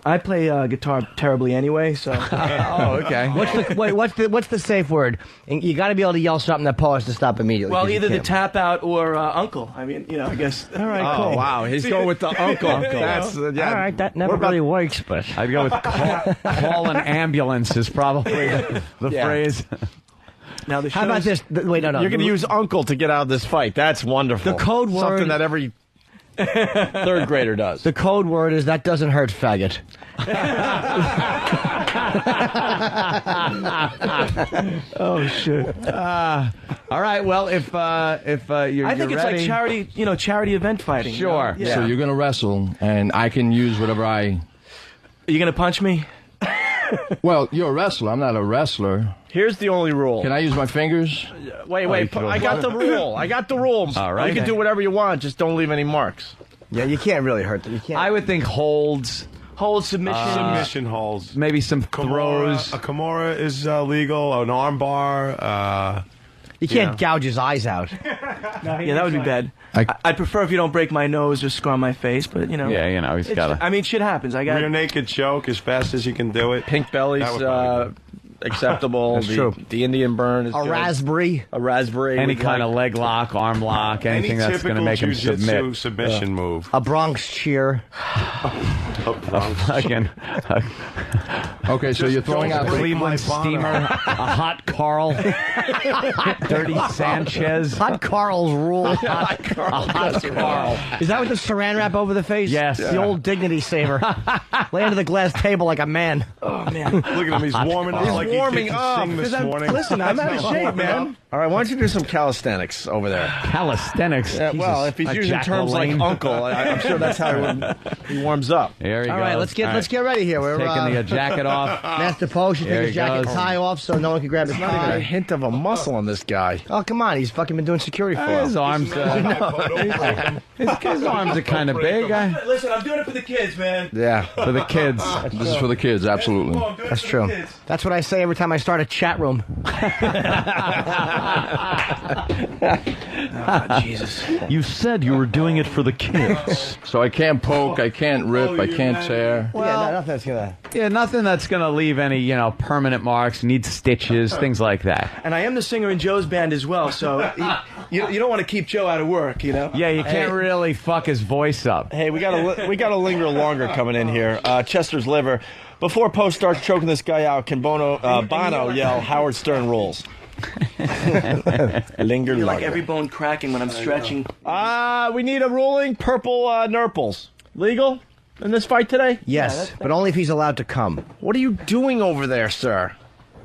guitar terribly anyway, so. Oh, okay. What's the safe word? And you got to be able to yell something that pause to stop immediately. Well, 'cause you either the can't. tap out or uncle. I mean, I guess. All right, cool. Oh, wow. He's going with the uncle. That's, All right, that never really works, but. I'd go with call an ambulance is probably the phrase. Now the How about this? Wait, no. You're going to use uncle to get out of this fight. That's wonderful. The code word. Something that every third grader does. The code word is that doesn't hurt, faggot. Oh shit! All right. Well, if you're, I think it's ready, like charity, charity event fighting. Sure. Yeah. So you're gonna wrestle, and I can use whatever I. Are you gonna punch me? Well, you're a wrestler. I'm not a wrestler. Here's the only rule. Can I use my fingers? Wait. I got the rule. I got the rules. All right. You can do whatever you want. Just don't leave any marks. Yeah, you can't really hurt them. You can't. I would think holds. Hold submission. Submission holds. Maybe some throws. A Kimura is legal. An armbar. You can't gouge his eyes out. Yeah, that would be bad. I- I'd prefer if you don't break my nose or scar my face, but Yeah, he's got to. I mean, shit happens. I got. Rear naked choke as fast as you can do it. Pink belly's That would probably be acceptable. That's true. The Indian burn is A good. raspberry. A raspberry. Any with kind of leg lock, arm lock, anything Any that's going to typical make him jiu-jitsu submit. submission move. A Bronx cheer. Again, Okay, so you're throwing out. Cleveland Steamer, a hot Carl, Dirty Sanchez. Hot Carl's rule. A hot Carl. Is that with the saran wrap over the face? Yes. The old dignity saver. Lay under the glass table like a man. Oh man. Look at him. He's warming up like warming he kicked up, to sing this 'cause morning. Listen, I'm out of shape, man. All right, why don't you do some calisthenics over there? Calisthenics. Well, if he's A using Jack terms like LaLanne. uncle, I'm sure that's how he warms up. There he All goes. right, let's get ready here. We're Taking the jacket off. Master Poe should There take he his jacket goes. tie off so no one can grab his Not even a tie. hint of a muscle on this guy. Oh, come on. He's fucking been doing security for His arms, his arms are kind of big. Listen, I'm doing it for the kids, man. Yeah. For the kids. This is for the kids, absolutely. That's true. That's what I say every time I start a chat room. Jesus. You said you were doing it for the kids. So I can't poke, I can't rip, I can't tear. Yeah, nothing that's gonna. Yeah, nothing that's going to leave any, permanent marks, needs stitches, things like that. And I am the singer in Joe's band as well, so you don't want to keep Joe out of work, Yeah, you can't really fuck his voice up. Hey, we gotta linger longer coming in here. Chester's liver. Before Poe starts choking this guy out, can Bono yell Howard Stern rules? Linger Like longer. every bone cracking when I'm stretching. We need a ruling. Purple nurples. Legal in this fight today? Yes, but only if he's allowed to come. What are you doing over there, sir?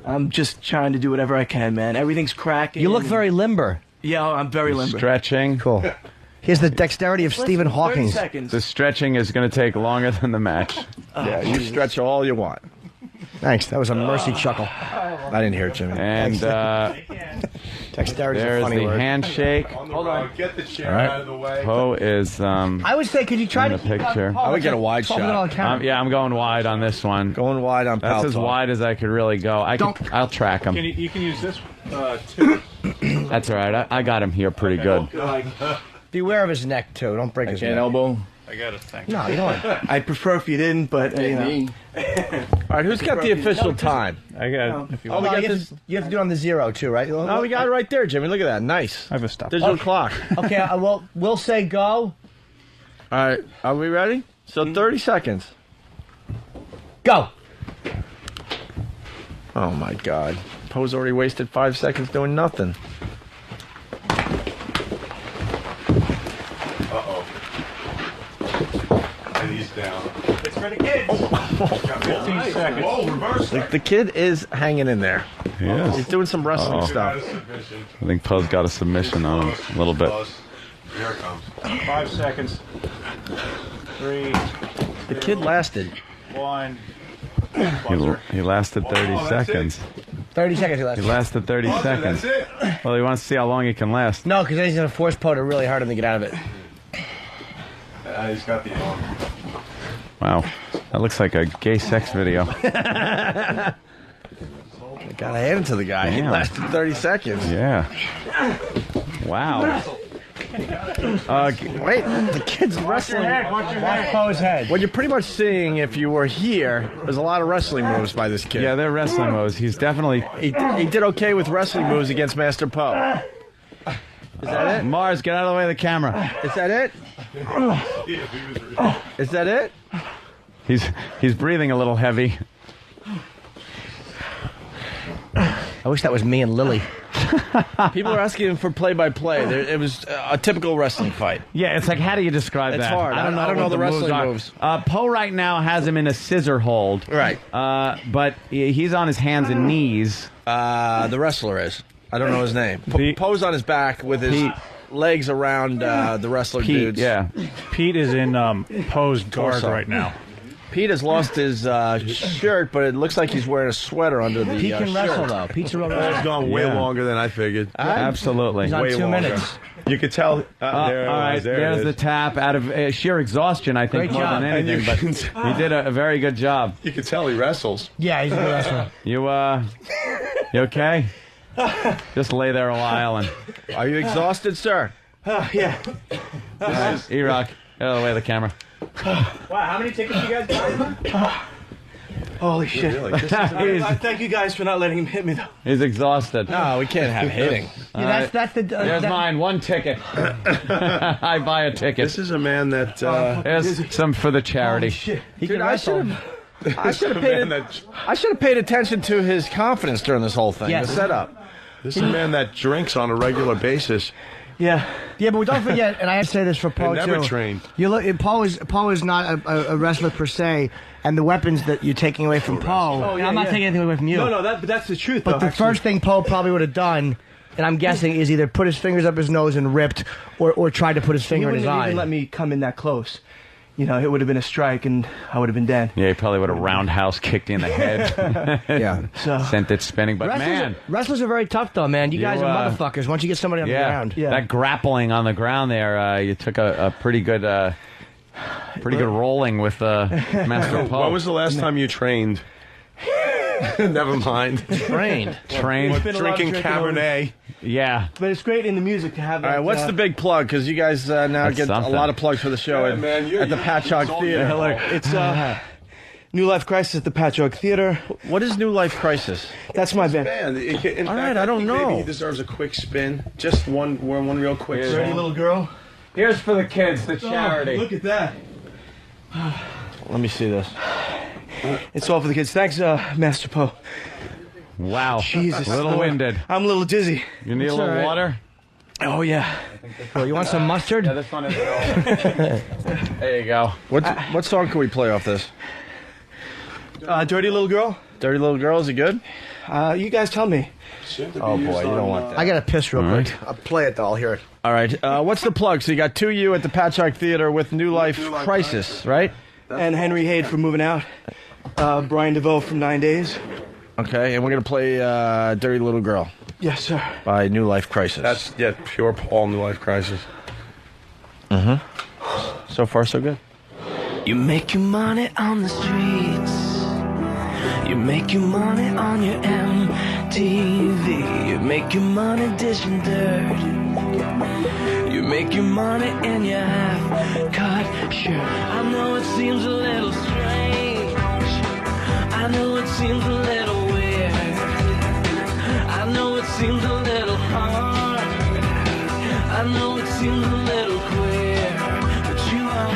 I'm just trying to do whatever I can, man. Everything's cracking. You look very limber. Yeah, I'm very limber. Stretching. Cool. Here's the dexterity of Stephen 30 Hawking. seconds. The stretching is going to take longer than the match. Yeah, you stretch all you want. Thanks. That was a mercy chuckle. I didn't hear it, Jimmy. And Dexterity is a there's funny the word. handshake. Hold on. Get the chair All right. out of the way. Poe is I would say, could you try in to the picture. I would get a wide Hold it on shot. camera. Yeah, I'm going wide on this one. Going wide on That's as Paltalk. wide as I could really go. I'll track him. You can use this too. That's all right. I got him here pretty good. Beware of his neck, too. Don't break his neck. elbow. I got a thing. No, you don't. I'd prefer if you didn't, but All right, who's got the official time? I got. If you Oh, want. you have to do it on the zero, too, right? No, we got it right there, Jimmy. Look at that. Nice. I have a stop. Digital clock. Okay, we'll say go. All right, are we ready? So 30 seconds. Go. Oh, my God. Poe's already wasted 5 seconds doing nothing. And he's down. it's for the kids. 15 seconds. Whoa, reverse. The kid is hanging in there. He He's doing some wrestling Uh-oh. stuff. Submission. I think Poe's got a submission on him a little bit. Close. Here it comes. 5 seconds. 3, The kid lasted. 1. He lasted 30 that's seconds. 30 seconds left. He lasted 30 seconds. That's it. Well, he wants to see how long he can last. No, because then he's going to force Poe to really hurt him to get out of it. He's got the arm. Wow. That looks like a gay sex video. The Gotta hand it to the guy. He Damn. lasted 30 seconds. Yeah. Wow. Wait, the kid's wrestling. Watch Poe's head. What you're pretty much seeing, if you were here, there's a lot of wrestling moves by this kid. Yeah, they're wrestling moves. He's definitely... He did okay with wrestling moves against Master Poe. Is that it? Mars, get out of the way of the camera. Is that it? Is that it? He's breathing a little heavy. I wish that was me and Lily. People are asking for play-by-play. It was a typical wrestling fight. Yeah, it's like, how do you describe It's that? hard. I don't know what the wrestling moves. Poe right now has him in a scissor hold. Right. But he's on his hands and knees. The wrestler is. I don't know his name. Poe's on his back with his legs around the wrestler Pete, dudes. yeah. Pete is in Poe's guard right now. Pete has lost his shirt, but it looks like he's wearing a sweater under the Pete can wrestle, though. Pete's a real wrestler. It's gone way longer than I figured. Absolutely. He's on Way 2 longer. minutes. You could tell. All right, there's the tap out of sheer exhaustion, I think, Great more job. than anything. But he did a very good job. You could tell he wrestles. Yeah, he's a good wrestler. You okay? Just lay there a while and... Are you exhausted, sir? Yeah. E-Rock, get out of the way of the camera. Wow, how many tickets you guys got? Holy shit. Thank you guys for not letting him hit me, though. He's exhausted. No, we can't have hitting. Yeah, that's the. There's mine, 1 ticket. I buy a ticket. This is a man that. There's some for the charity. Dude, I should have paid attention to his confidence during this whole thing. Yes. The setup. This is a man that drinks on a regular basis. Yeah, but don't forget, and I have to say this for Poe never too. trained. You look, Poe is not a wrestler per se, and the weapons that you're taking away from Poe. I'm not taking anything away from you. No, that's the truth. But the first thing Poe probably would have done, and I'm guessing, is either put his fingers up his nose and ripped, or tried to put his finger in his He wouldn't eye. even let me come in that close. You know, it would have been a strike, and I would have been dead. Yeah, he probably would have roundhouse kicked you in the head. Yeah. So Sent it spinning. But wrestlers are very tough, though, man. You guys are motherfuckers. Once you get somebody on the ground, that grappling on the ground there, you took a pretty good rolling with Master Poe. When was the last time you trained? Never mind. Trained. Drinking Cabernet. Yeah. But it's great in the music to have that. All right, what's the big plug? Because you guys now That's get something. a lot of plugs for the show at the Patchogue Theater. It's New Life Crisis at the Patchogue Theater. What is New Life Crisis? That's my band. All right, I don't know. Maybe he deserves a quick spin. Just one real quick Dirty song. Little Girl. Here's for the kids, the charity. Look at that. Let me see this. It's all for the kids. Thanks, Master Poe. Wow. Jesus. A little winded. I'm a little dizzy. You need a little water? Oh, yeah. Oh, you want some mustard? Yeah, this one is There you go. What song can we play off this? Dirty Little Girl. Dirty Little Girl, is it good? You guys tell me. Oh, boy, you don't want that. I gotta piss real quick. I'll play it, though. I'll hear it. All right. What's the plug? So you got 2U at the Patchogue Theater with New Life Crisis, right? And Henry Hayde from Moving Out. Brian DeVoe from 9 Days. Okay, and we're going to play Dirty Little Girl. Yes, sir. By New Life Crisis. That's pure Paul New Life Crisis. Mm-hmm. So far, so good. You make your money on the streets. You make your money on your MTV. You make your money dishing dirt. You make your money in your half-cut shirt. I know it seems a little strange. I know it seems a little weird. I know it seems a little hard. I know it seems a little queer. But you are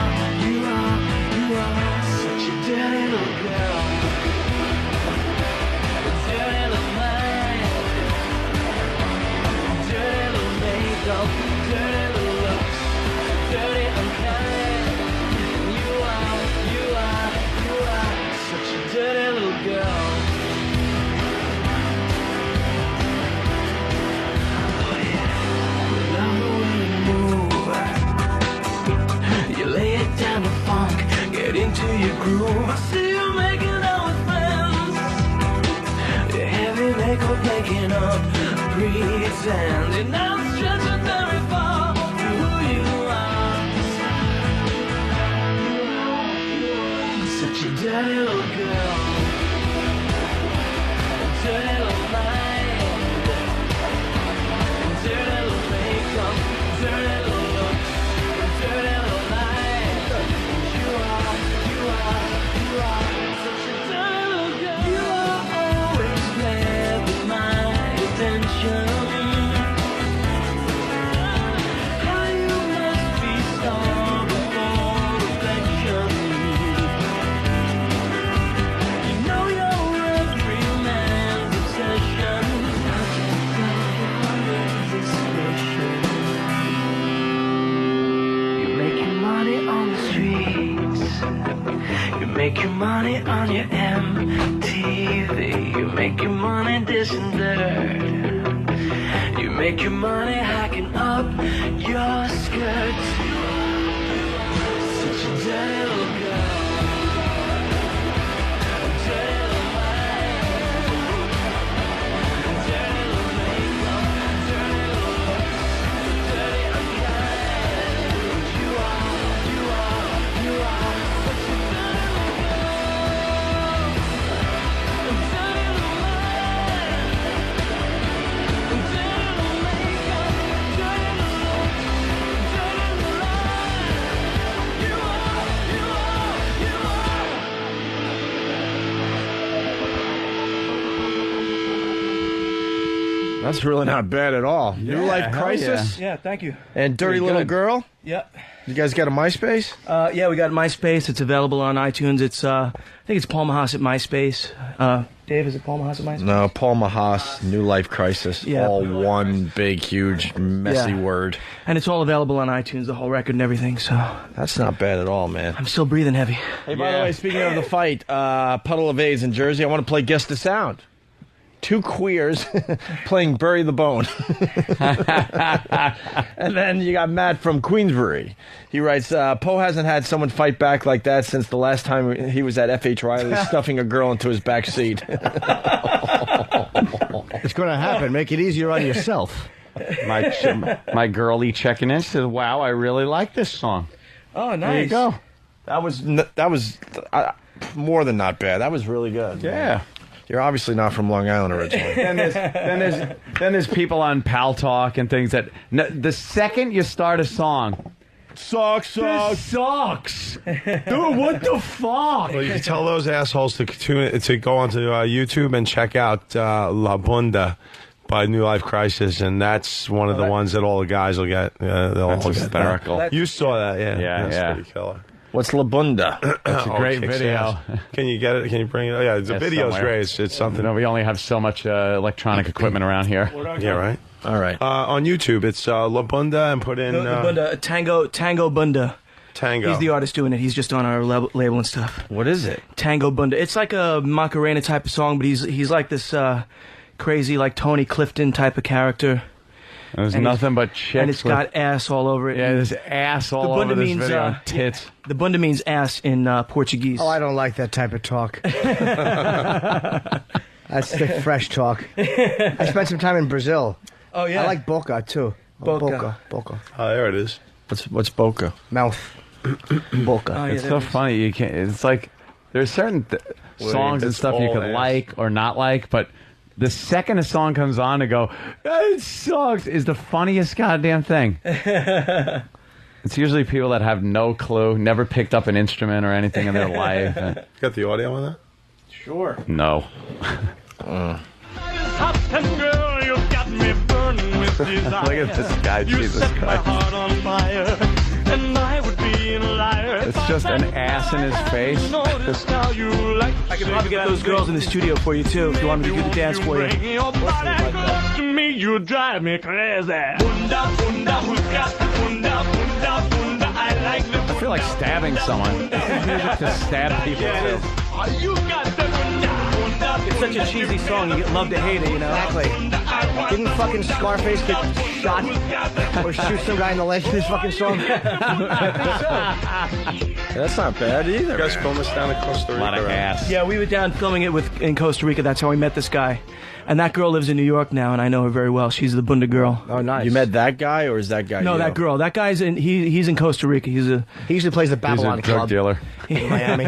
such a dirty little girl. Dirty little mind. Dirty little makeup. Dirty little looks. Dirty unkind. You are such a dirty little girl. Oh yeah. Love the way you move. You lay it down the funk. Get into your groove. I see you making out with friends. Your heavy makeup making up pretend. You're not stretching very far from who you are. Such a dirty little girl. Dirty little Make your money on your MTV. You make your money dishing dirt. You make your money hacking up your skirts. Such a dirty little girl. Dirty little mind. Dirty little makeup. Dirty little looks. Dirty unkind. You are such a That's really not bad at all. New Life Crisis? Yeah, thank you. And Dirty Little Girl? Yep. You guys got a MySpace? Yeah, we got MySpace. It's available on iTunes. It's I think it's Paul Mahas at MySpace. Dave, is it Paul Mahas at MySpace? No, Paul Mahas, New Life Crisis. Yeah. All one big, huge, messy word. And it's all available on iTunes, the whole record and everything, so... That's not bad at all, man. I'm still breathing heavy. Hey, by the way, speaking of the fight, Puddle of A's in Jersey, I want to play Guess the Sound. Two queers playing Bury the Bone. And then you got Matt from Queensbury. He writes, Poe hasn't had someone fight back like that since the last time he was at F.H. Riley stuffing a girl into his back seat. It's going to happen. Make it easier on yourself. My girlie checking in says, wow, I really like this song. Oh, nice. There you go. That was more than not bad. That was really good. Yeah. You're obviously not from Long Island originally. then there's people on Pal Talk and things that the second you start a song, sucks. Dude, what the fuck? Well, you can tell those assholes to go onto YouTube and check out La Bunda by New Life Crisis, and that's one of the ones that all the guys will get. They'll That's all get hysterical. that. You saw that, yeah? Yeah. Pretty killer. What's La Bunda? It's a great video. Can you get it? Can you bring it? Oh, yeah, the video's somewhere. great. It's something. No, we only have so much electronic equipment around here. Yeah, right. All right. On YouTube, it's La Bunda, and put in The Bunda, Tango Bunda. Tango. He's the artist doing it. He's just on our label and stuff. What is it? Tango Bunda. It's like a Macarena type of song, but he's like this crazy, like Tony Clifton type of character. There's nothing but chicks. And it's got ass all over it. Yeah, there's ass all over this video. And tits. The Bunda means ass in Portuguese. Oh, I don't like that type of talk. That's thick, fresh talk. I spent some time in Brazil. Oh, yeah. I like boca, too. Boca. Boca. Oh, there it is. What's boca? Mouth. Boca. Oh, yeah, It's so funny. You can't. It's like there's certain songs and stuff you could like or not like, but the second a song comes on to go, it sucks, is the funniest goddamn thing. It's usually people that have no clue, never picked up an instrument or anything in their life. Got the audio on that? Sure. No. Look at this guy, Jesus Christ. It's just an ass in his face. I could probably get those girls in the studio for you, too, if you want me to do the dance for you. You drive me crazy. I feel like stabbing someone. Just stab people, too. It's such a cheesy song. You get love to hate it, you know? Exactly. Didn't fucking Scarface get shot or shoot some guy in the leg in this fucking song? That's not bad either. You guys film this down in Costa Rica? A lot of ass. Yeah, we were down filming it in Costa Rica. That's how we met this guy. And that girl lives in New York now, and I know her very well. She's the Bunda girl. Oh, nice. You met that guy, or is that guy? No, that girl. That guy's he's in Costa Rica. He usually plays the Babylon He's a drug Club dealer in Miami.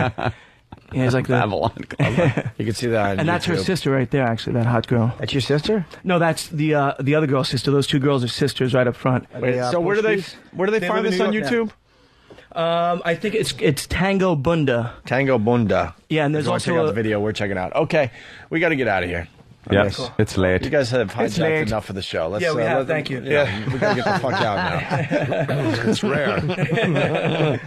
Yeah, he's like the Babylon Club. You can see that on and that's her YouTube. sister right there, actually, that hot girl. That's your sister? No, that's the other girl's sister. Those two girls are sisters right up front. Wait, so where do they find live in this New on York YouTube? I think it's Tango Bunda. Tango Bunda. Yeah, and there's If you wanna also check out a- the video. We're checking out. Okay, we got to get out of here. Yes, it's late. You guys have It's hijacked late. enough of the show. Let's, Yeah, we have. let them- Thank you. Yeah, we got to get the fuck out now. It's rare.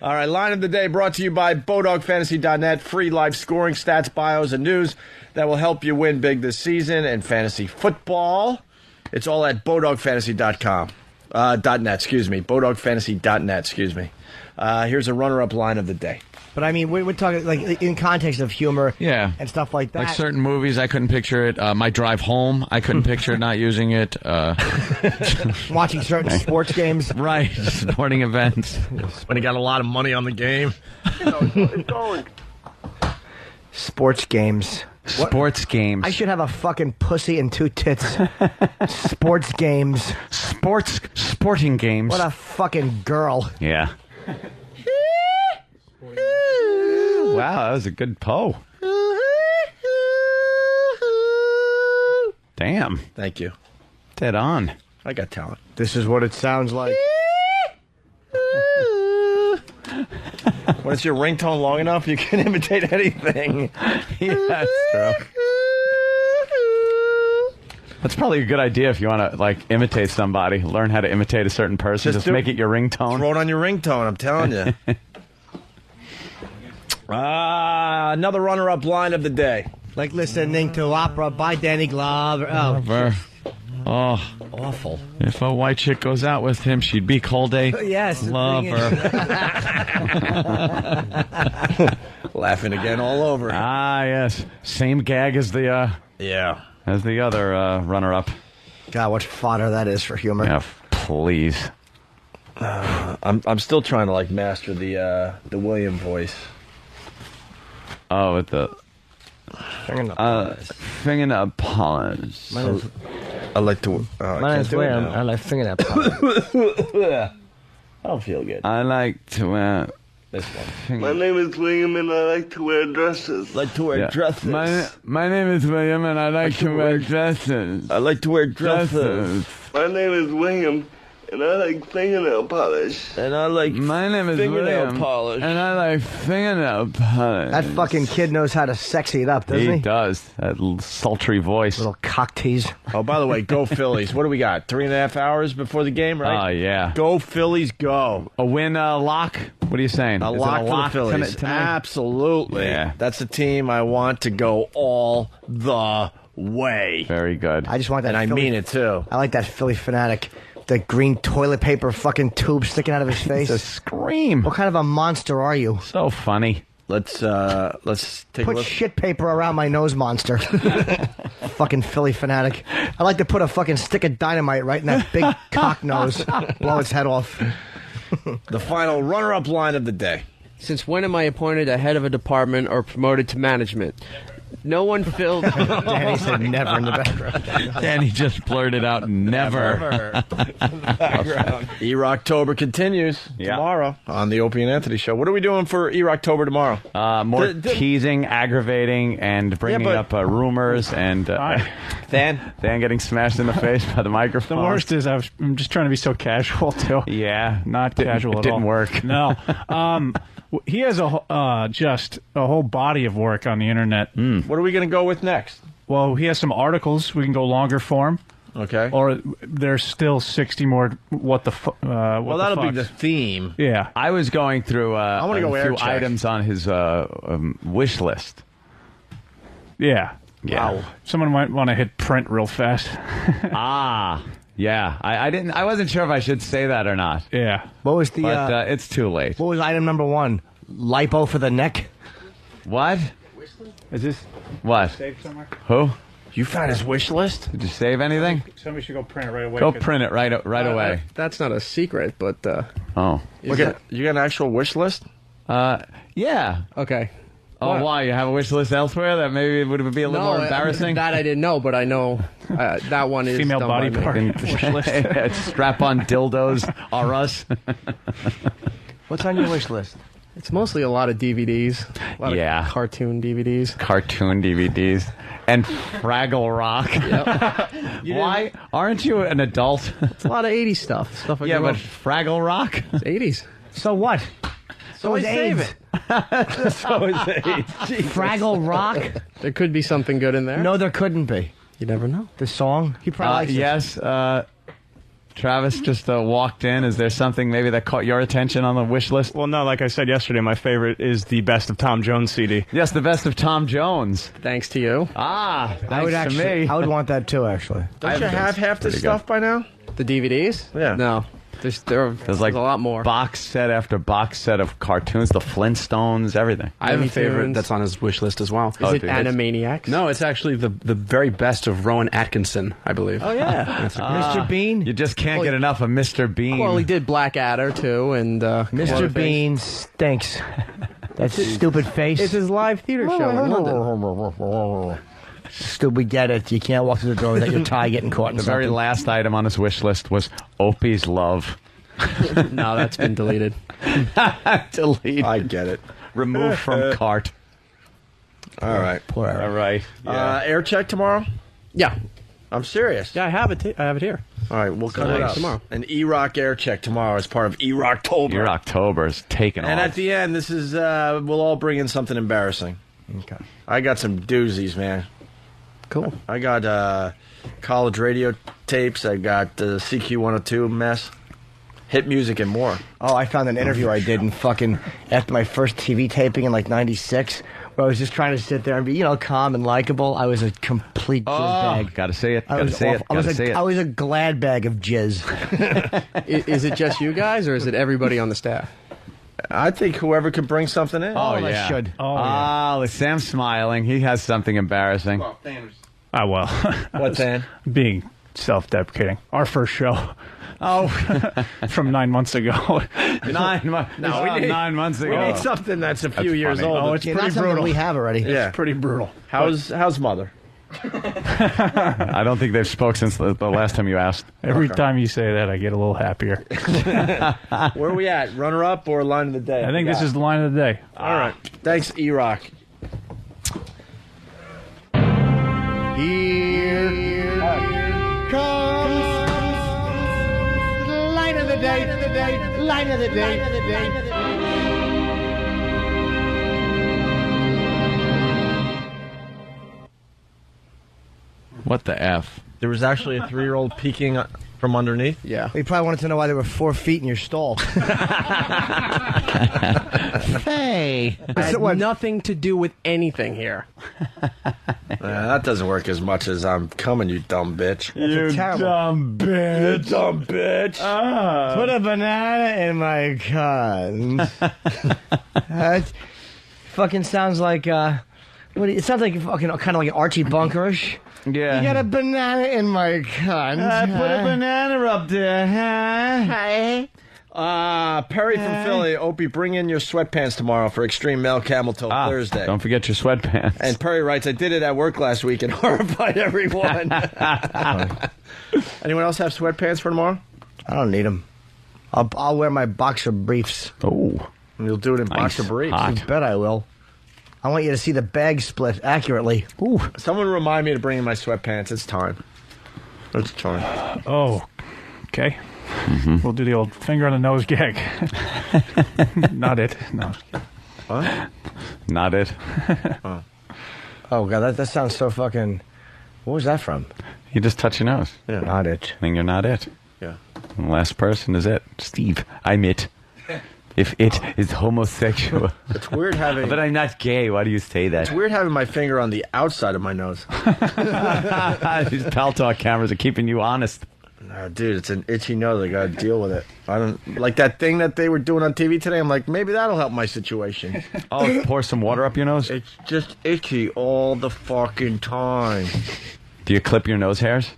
All right, line of the day brought to you by BowDogFantasy.net. Free live scoring, stats, bios, and news that will help you win big this season and fantasy football. It's all at BowDogFantasy.com. .net, excuse me. BowDogFantasy.net, excuse me. Here's a runner-up line of the day. But I mean, we're talking like in context of humor, Yeah. and stuff like that. Like certain movies, I couldn't picture it. My drive home, I couldn't picture not using it. Watching certain sports games. Right, sporting events. When he got a lot of money on the game. Sports games. Sports games. I should have a fucking pussy and two tits. Sports games. Sporting games. What a fucking girl. Yeah. Wow, that was a good Poe. Damn. Thank you. Dead on. I got talent. This is what it sounds like. When it's your ringtone long enough, you can imitate anything. Yeah, that's true. That's probably a good idea if you want to like imitate somebody. Learn how to imitate a certain person. Just make it your ringtone. Throw it on your ringtone, I'm telling you. Another runner-up line of the day. Like listening to opera by Danny Glover. Oh, awful. If a white chick goes out with him, she'd be called a Yes. lover. Laughing again all over. Ah, yes. Same gag as the yeah, as the other runner-up. God, what fodder that is for humor. Yeah, please. I'm still trying to like master the William voice. Oh, with the fingernail polish. I like to. My name's William. I like fingernail polish. I don't feel good. I like to wear this one. My name is William and I like to wear dresses. Like to wear dresses. My name is William and I like to wear dresses. I like to wear dresses. My name is William and I like fingernail polish. And I like My name is fingernail William, polish. and I like fingernail polish. That fucking kid knows how to sexy it up, doesn't he? He does. That sultry voice. Little cock tease. Oh, by the way, go Phillies. What do we got? 3.5 hours before the game, right? Oh, yeah. Go Phillies, go. A win lock? What are you saying? A Is it lock for the Phillies. tonight? Absolutely. Yeah. That's a team I want to go all the way. Very good. I just want that. And I Philly, mean it, too. I like that Philly fanatic. The green toilet paper fucking tube sticking out of his face. It's a scream. What kind of a monster are you? So funny. Let's take a Put look. shit paper around my nose, monster. Fucking Philly fanatic. I like to put a fucking stick of dynamite right in that big cock nose. Blow its head off. The final runner-up line of the day. Since when am I appointed a head of a department or promoted to management? No one filled. Danny said never in the background. Danny just blurted out never. E-Rocktober continues tomorrow on the Opie and Anthony Show. What are we doing for E-Rocktober tomorrow? More teasing, aggravating, and bringing up rumors and Dan getting smashed in the face by the microphone. The worst is I'm just trying to be so casual too. Yeah, not casual at all. Didn't work. No. He has just a whole body of work on the internet. What are we going to go with next? Well, he has some articles. We can go longer form. Okay. Or there's still 60 more. Well, that'll be the theme. Yeah. I was going through I wanna go a air few check. items on his wish list. Yeah. Yeah. Wow. Someone might want to hit print real fast. Yeah. I wasn't sure if I should say that or not. Yeah. What was the? But it's too late. What was item number 1? Lipo for the neck. What? Is this What? saved somewhere? Who? You found his wish list? Did you save anything? Somebody should go print it right away. Go print it right away. That's not a secret, but Oh. You got an actual wish list? Yeah. okay. Oh, What? why? You have a wish list elsewhere that maybe would be a little more embarrassing? That I didn't know, but I know that one is Female done body by me. part. Wish list. Strap-on dildos are us. What's on your wish list? It's mostly a lot of DVDs. A lot of cartoon DVDs. Cartoon DVDs. And Fraggle Rock. Yep. Why aren't you an adult? It's a lot of 80s stuff. Stuff I yeah, grew but up- Fraggle Rock? It's 80s. So what? So is save AIDS. it. So is AIDS. Jesus. Fraggle Rock? There could be something good in there. No, there couldn't be. You never know. The song? He probably likes it. Yes. Travis just walked in. Is there something maybe that caught your attention on the wish list? Well, no, like I said yesterday, my favorite is the Best of Tom Jones CD. Yes, the Best of Tom Jones. Thanks to you. Ah, thanks I would to actually, me. I would want that too, actually. Don't you have half this stuff by now? The DVDs? Yeah. No. There's like a lot more. Box set after box set of cartoons, the Flintstones, everything. I have a Looney favorite Tunes. that's on his wish list as well. Is it Animaniacs? No, it's actually the very best of Rowan Atkinson, I believe. Oh, yeah. That's a- Mr. Bean? You just can't get enough of Mr. Bean. Well, he did Blackadder, too, and... Mr. Bean stinks. That stupid face. It's his live theater show in London. Stupid, get it. You can't walk through the door without your tie getting caught in The very something. last item on his wish list was Opie's Love. No, that's been deleted. Delete. I get it. Removed from cart. All right. Poor Eric. All right. Yeah. Air check tomorrow? Yeah. I'm serious. Yeah, I have it. I have it here. All right, we'll cut it nice. up Tomorrow. An E-Rock air check tomorrow as part of E-Rocktober. E-Rocktober's taken And off. at the end, this is we'll all bring in something embarrassing. Okay. I got some doozies, man. Cool. I got college radio tapes. I got the CQ 102 mess, hit music, and more. Oh, I found an interview I did in fucking after my first TV taping in like '96, where I was just trying to sit there and be, calm and likable. I was a complete jizz bag. Gotta say it. I Gotta was say it. awful. Gotta say it. I was a glad bag of jizz. Is it just you guys, or is it everybody on the staff? I think whoever can bring something in. Oh, I yeah. should. Sam's smiling. He has something embarrassing. Oh, well. What's that? Being self-deprecating. Our first show. Oh, from 9 months ago. 9 months. No, we need 9 months ago. We need something that's a few years funny. old. Oh, it's Yeah, pretty not something brutal. we have already. Yeah. Pretty brutal. How's mother? I don't think they've spoke since the last time you asked. Every time you say that, I get a little happier. Where are we at? Runner up or line of the day? I think this is the line of the day. All right. Thanks, E-Rock. Here comes the line of the day, line of the day. What the F? There was actually a 3-year-old peeking from underneath. Yeah. You probably wanted to know why there were 4 feet in your stall. Hey. It had nothing to do with anything here. That doesn't work as much as I'm coming, you dumb bitch. You dumb bitch. You dumb bitch. Put a banana in my cunt. That fucking sounds like it sounds like fucking kind of like Archie Bunkerish. Yeah. You got a banana in my cunt. Put a banana up there, huh? Perry from Philly. Opie, bring in your sweatpants tomorrow for Extreme Male Camel Toe Thursday. Don't forget your sweatpants. And Perry writes, I did it at work last week and horrified everyone. Anyone else have sweatpants for tomorrow? I don't need them. I'll wear my boxer briefs. Oh. You'll do it in boxer briefs. You bet I will. I want you to see the bag split accurately. Ooh. Someone remind me to bring in my sweatpants. It's time. It's time. Oh, okay. Mm-hmm. We'll do the old finger on the nose gag. Not it. No. What? Not it. Oh, God, that sounds so fucking... What was that from? You just touch your nose. Yeah. Not it. I mean, you're not it. Yeah. And the last person is it. Steve, I'm it. If it is homosexual. It's weird having... But I'm not gay. Why do you say that? It's weird having my finger on the outside of my nose. These Pal Talk cameras are keeping you honest. No, dude, it's an itchy nose. I gotta deal with it. I don't... Like that thing that they were doing on TV today, I'm like, maybe that'll help my situation. Oh, pour some water up your nose? It's just itchy all the fucking time. Do you clip your nose hairs?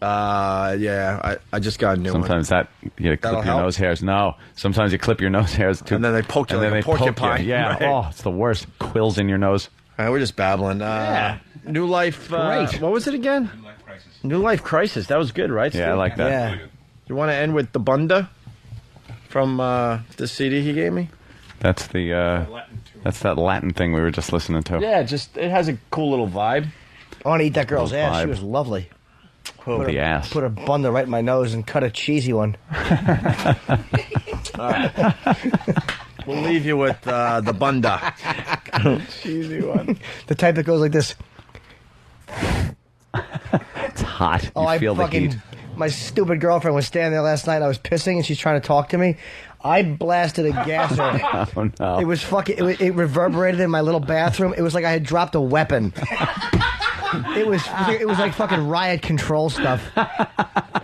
Yeah, I just got a new Sometimes one. you clip your help? nose hairs. No, sometimes you clip your nose hairs too. And then they poke you like a porcupine. Yeah, Right. oh, it's the worst. Quills in your nose. All right, we're just babbling. New Life. Great. What was it again? New Life Crisis. That was good, right? Yeah, Steve? I like that. Yeah. You want to end with the Bunda from the CD he gave me? That's that Latin thing we were just listening to. Yeah, it has a cool little vibe. I want to eat that girl's Little ass. She vibe. was lovely. Put The a, ass. Put a bundle right in my nose and cut a cheesy one. All right. We'll leave you with the bunda. Cheesy one. The type that goes like this. It's hot. Oh, You I feel the fucking. heat. My stupid girlfriend was standing there last night. I was pissing and she's trying to talk to me. I blasted a gasser. Oh no! It was fucking. It reverberated in my little bathroom. It was like I had dropped a weapon. It was like fucking riot control stuff.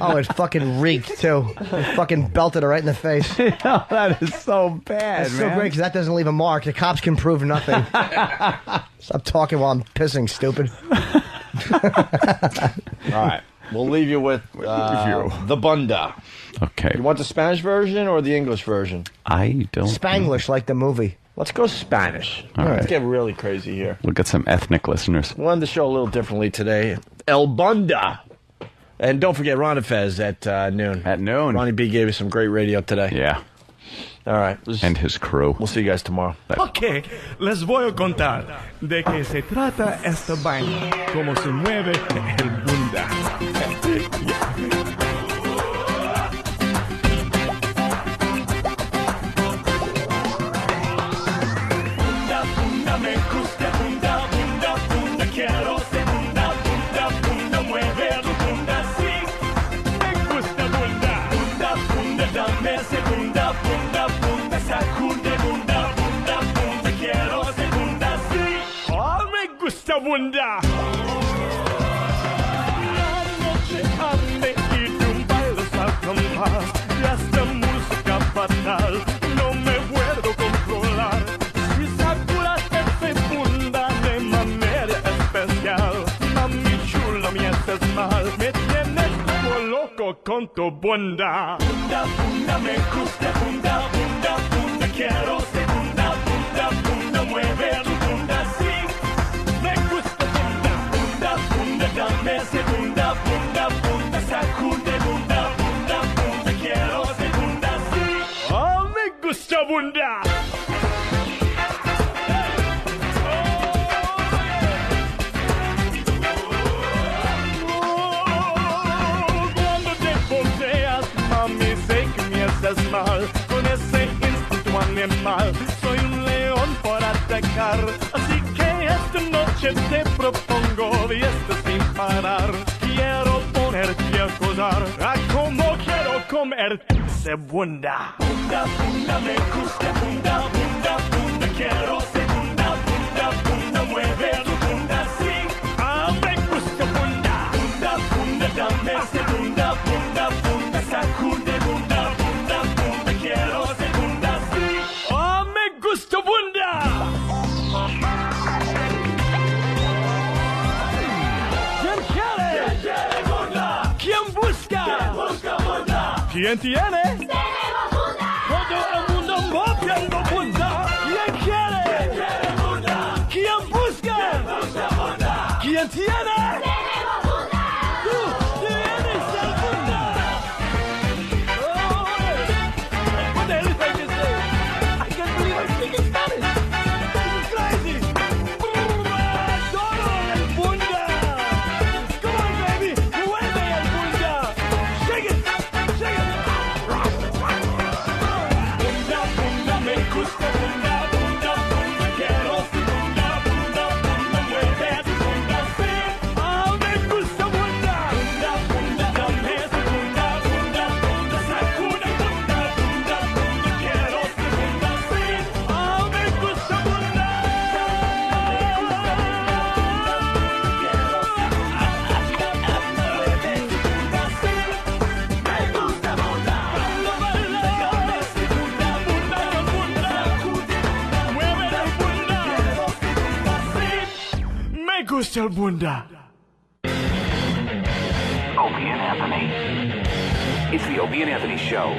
Oh, it fucking reeked too. It fucking belted her right in the face. That is so bad, That's so man. great because that doesn't leave a mark. The cops can prove nothing. Stop talking while I'm pissing, stupid. All right. We'll leave you with the bunda. Okay. You want the Spanish version or the English version? I don't. Spanglish, like the movie. Let's go Spanish. All right. Let's get really crazy here. We'll get some ethnic listeners. We wanted the show a little differently today. El Bunda. And don't forget Ron and Fez at noon. At noon. Ronnie B gave us some great radio today. Yeah. All right. And his crew. We'll see you guys tomorrow. Ok, les voy a contar de qué se trata esta vaina, cómo se mueve el bunda. Bunda, bunda, me gusta, bunda, bunda, bunda, quiero ser bunda, bunda, bunda, mueve tu bunda, sí, me gusta bunda, bunda, bunda, dame segunda, bunda, bunda, sacude bunda, bunda, bunda, quiero ser bunda, sí, oh, me gusta bunda. La noche ande y tú bailas al compás de esta música fatal, no me puedo controlar. Si sacudas ese bunda de manera especial, mami chula, me haces mal, me tienes como loco con tu bunda. Bunda, bunda, me gusta bunda, bunda, bunda, quiero ser bunda, bunda, bunda, mueve tu bunda, sí, me gusta bunda, bunda, bunda, dame segunda, bunda, bunda, sacude bunda, bunda, bunda, quiero ser bunda, sí, oh, me gusta bunda. Cuando te volteas, mami, sé que me haces mal. Con ese instinto animal, soy un león para atacar. Así que esta noche te propongo fiesta sin parar. Quiero ponerte a gozar, como quiero comer segunda. Bunda, bunda, me gusta bunda, bunda, bunda, quiero segunda, bunda, bunda, mueve tu bunda, sí. Ah, me gusta bunda, bunda, bunda, dame segunda, bunda, bunda, sacude bunda, bunda, bunda, quiero segunda, sí. Ah, me gusta bunda. ¿Quién quiere? ¿Quién quiere bunda? ¿Quién busca? ¿Quién busca bunda? ¿Quién tiene? ¡Tenemos bunda! Todo el mundo moviendo bunda. ¿Quién quiere? ¿Quién quiere bunda? ¿Quién busca? ¿Quién busca bunda? ¿Quién tiene? ¡Tenemos bunda! ¡Tú tienes el bunda! Oh, what the hell is that you say? I can't believe I'm speaking Spanish. This is crazy. Todo el bunda. Come on, baby. Mueve el bunda. Shake it. Shake it. Bunda, bunda, me gusta bunda, bunda, bunda, quiero su bunda, bunda, bunda, mueve tu bunda, sí. Ah, me gusta bunda. Bunda, bunda, dame su bunda, bunda, bunda, sacude bunda, bunda, bunda, quiero su bunda, sí. Ah, me gusta bunda. Me gusta el bunda. Opie and Anthony. It's the Opie and Anthony Show.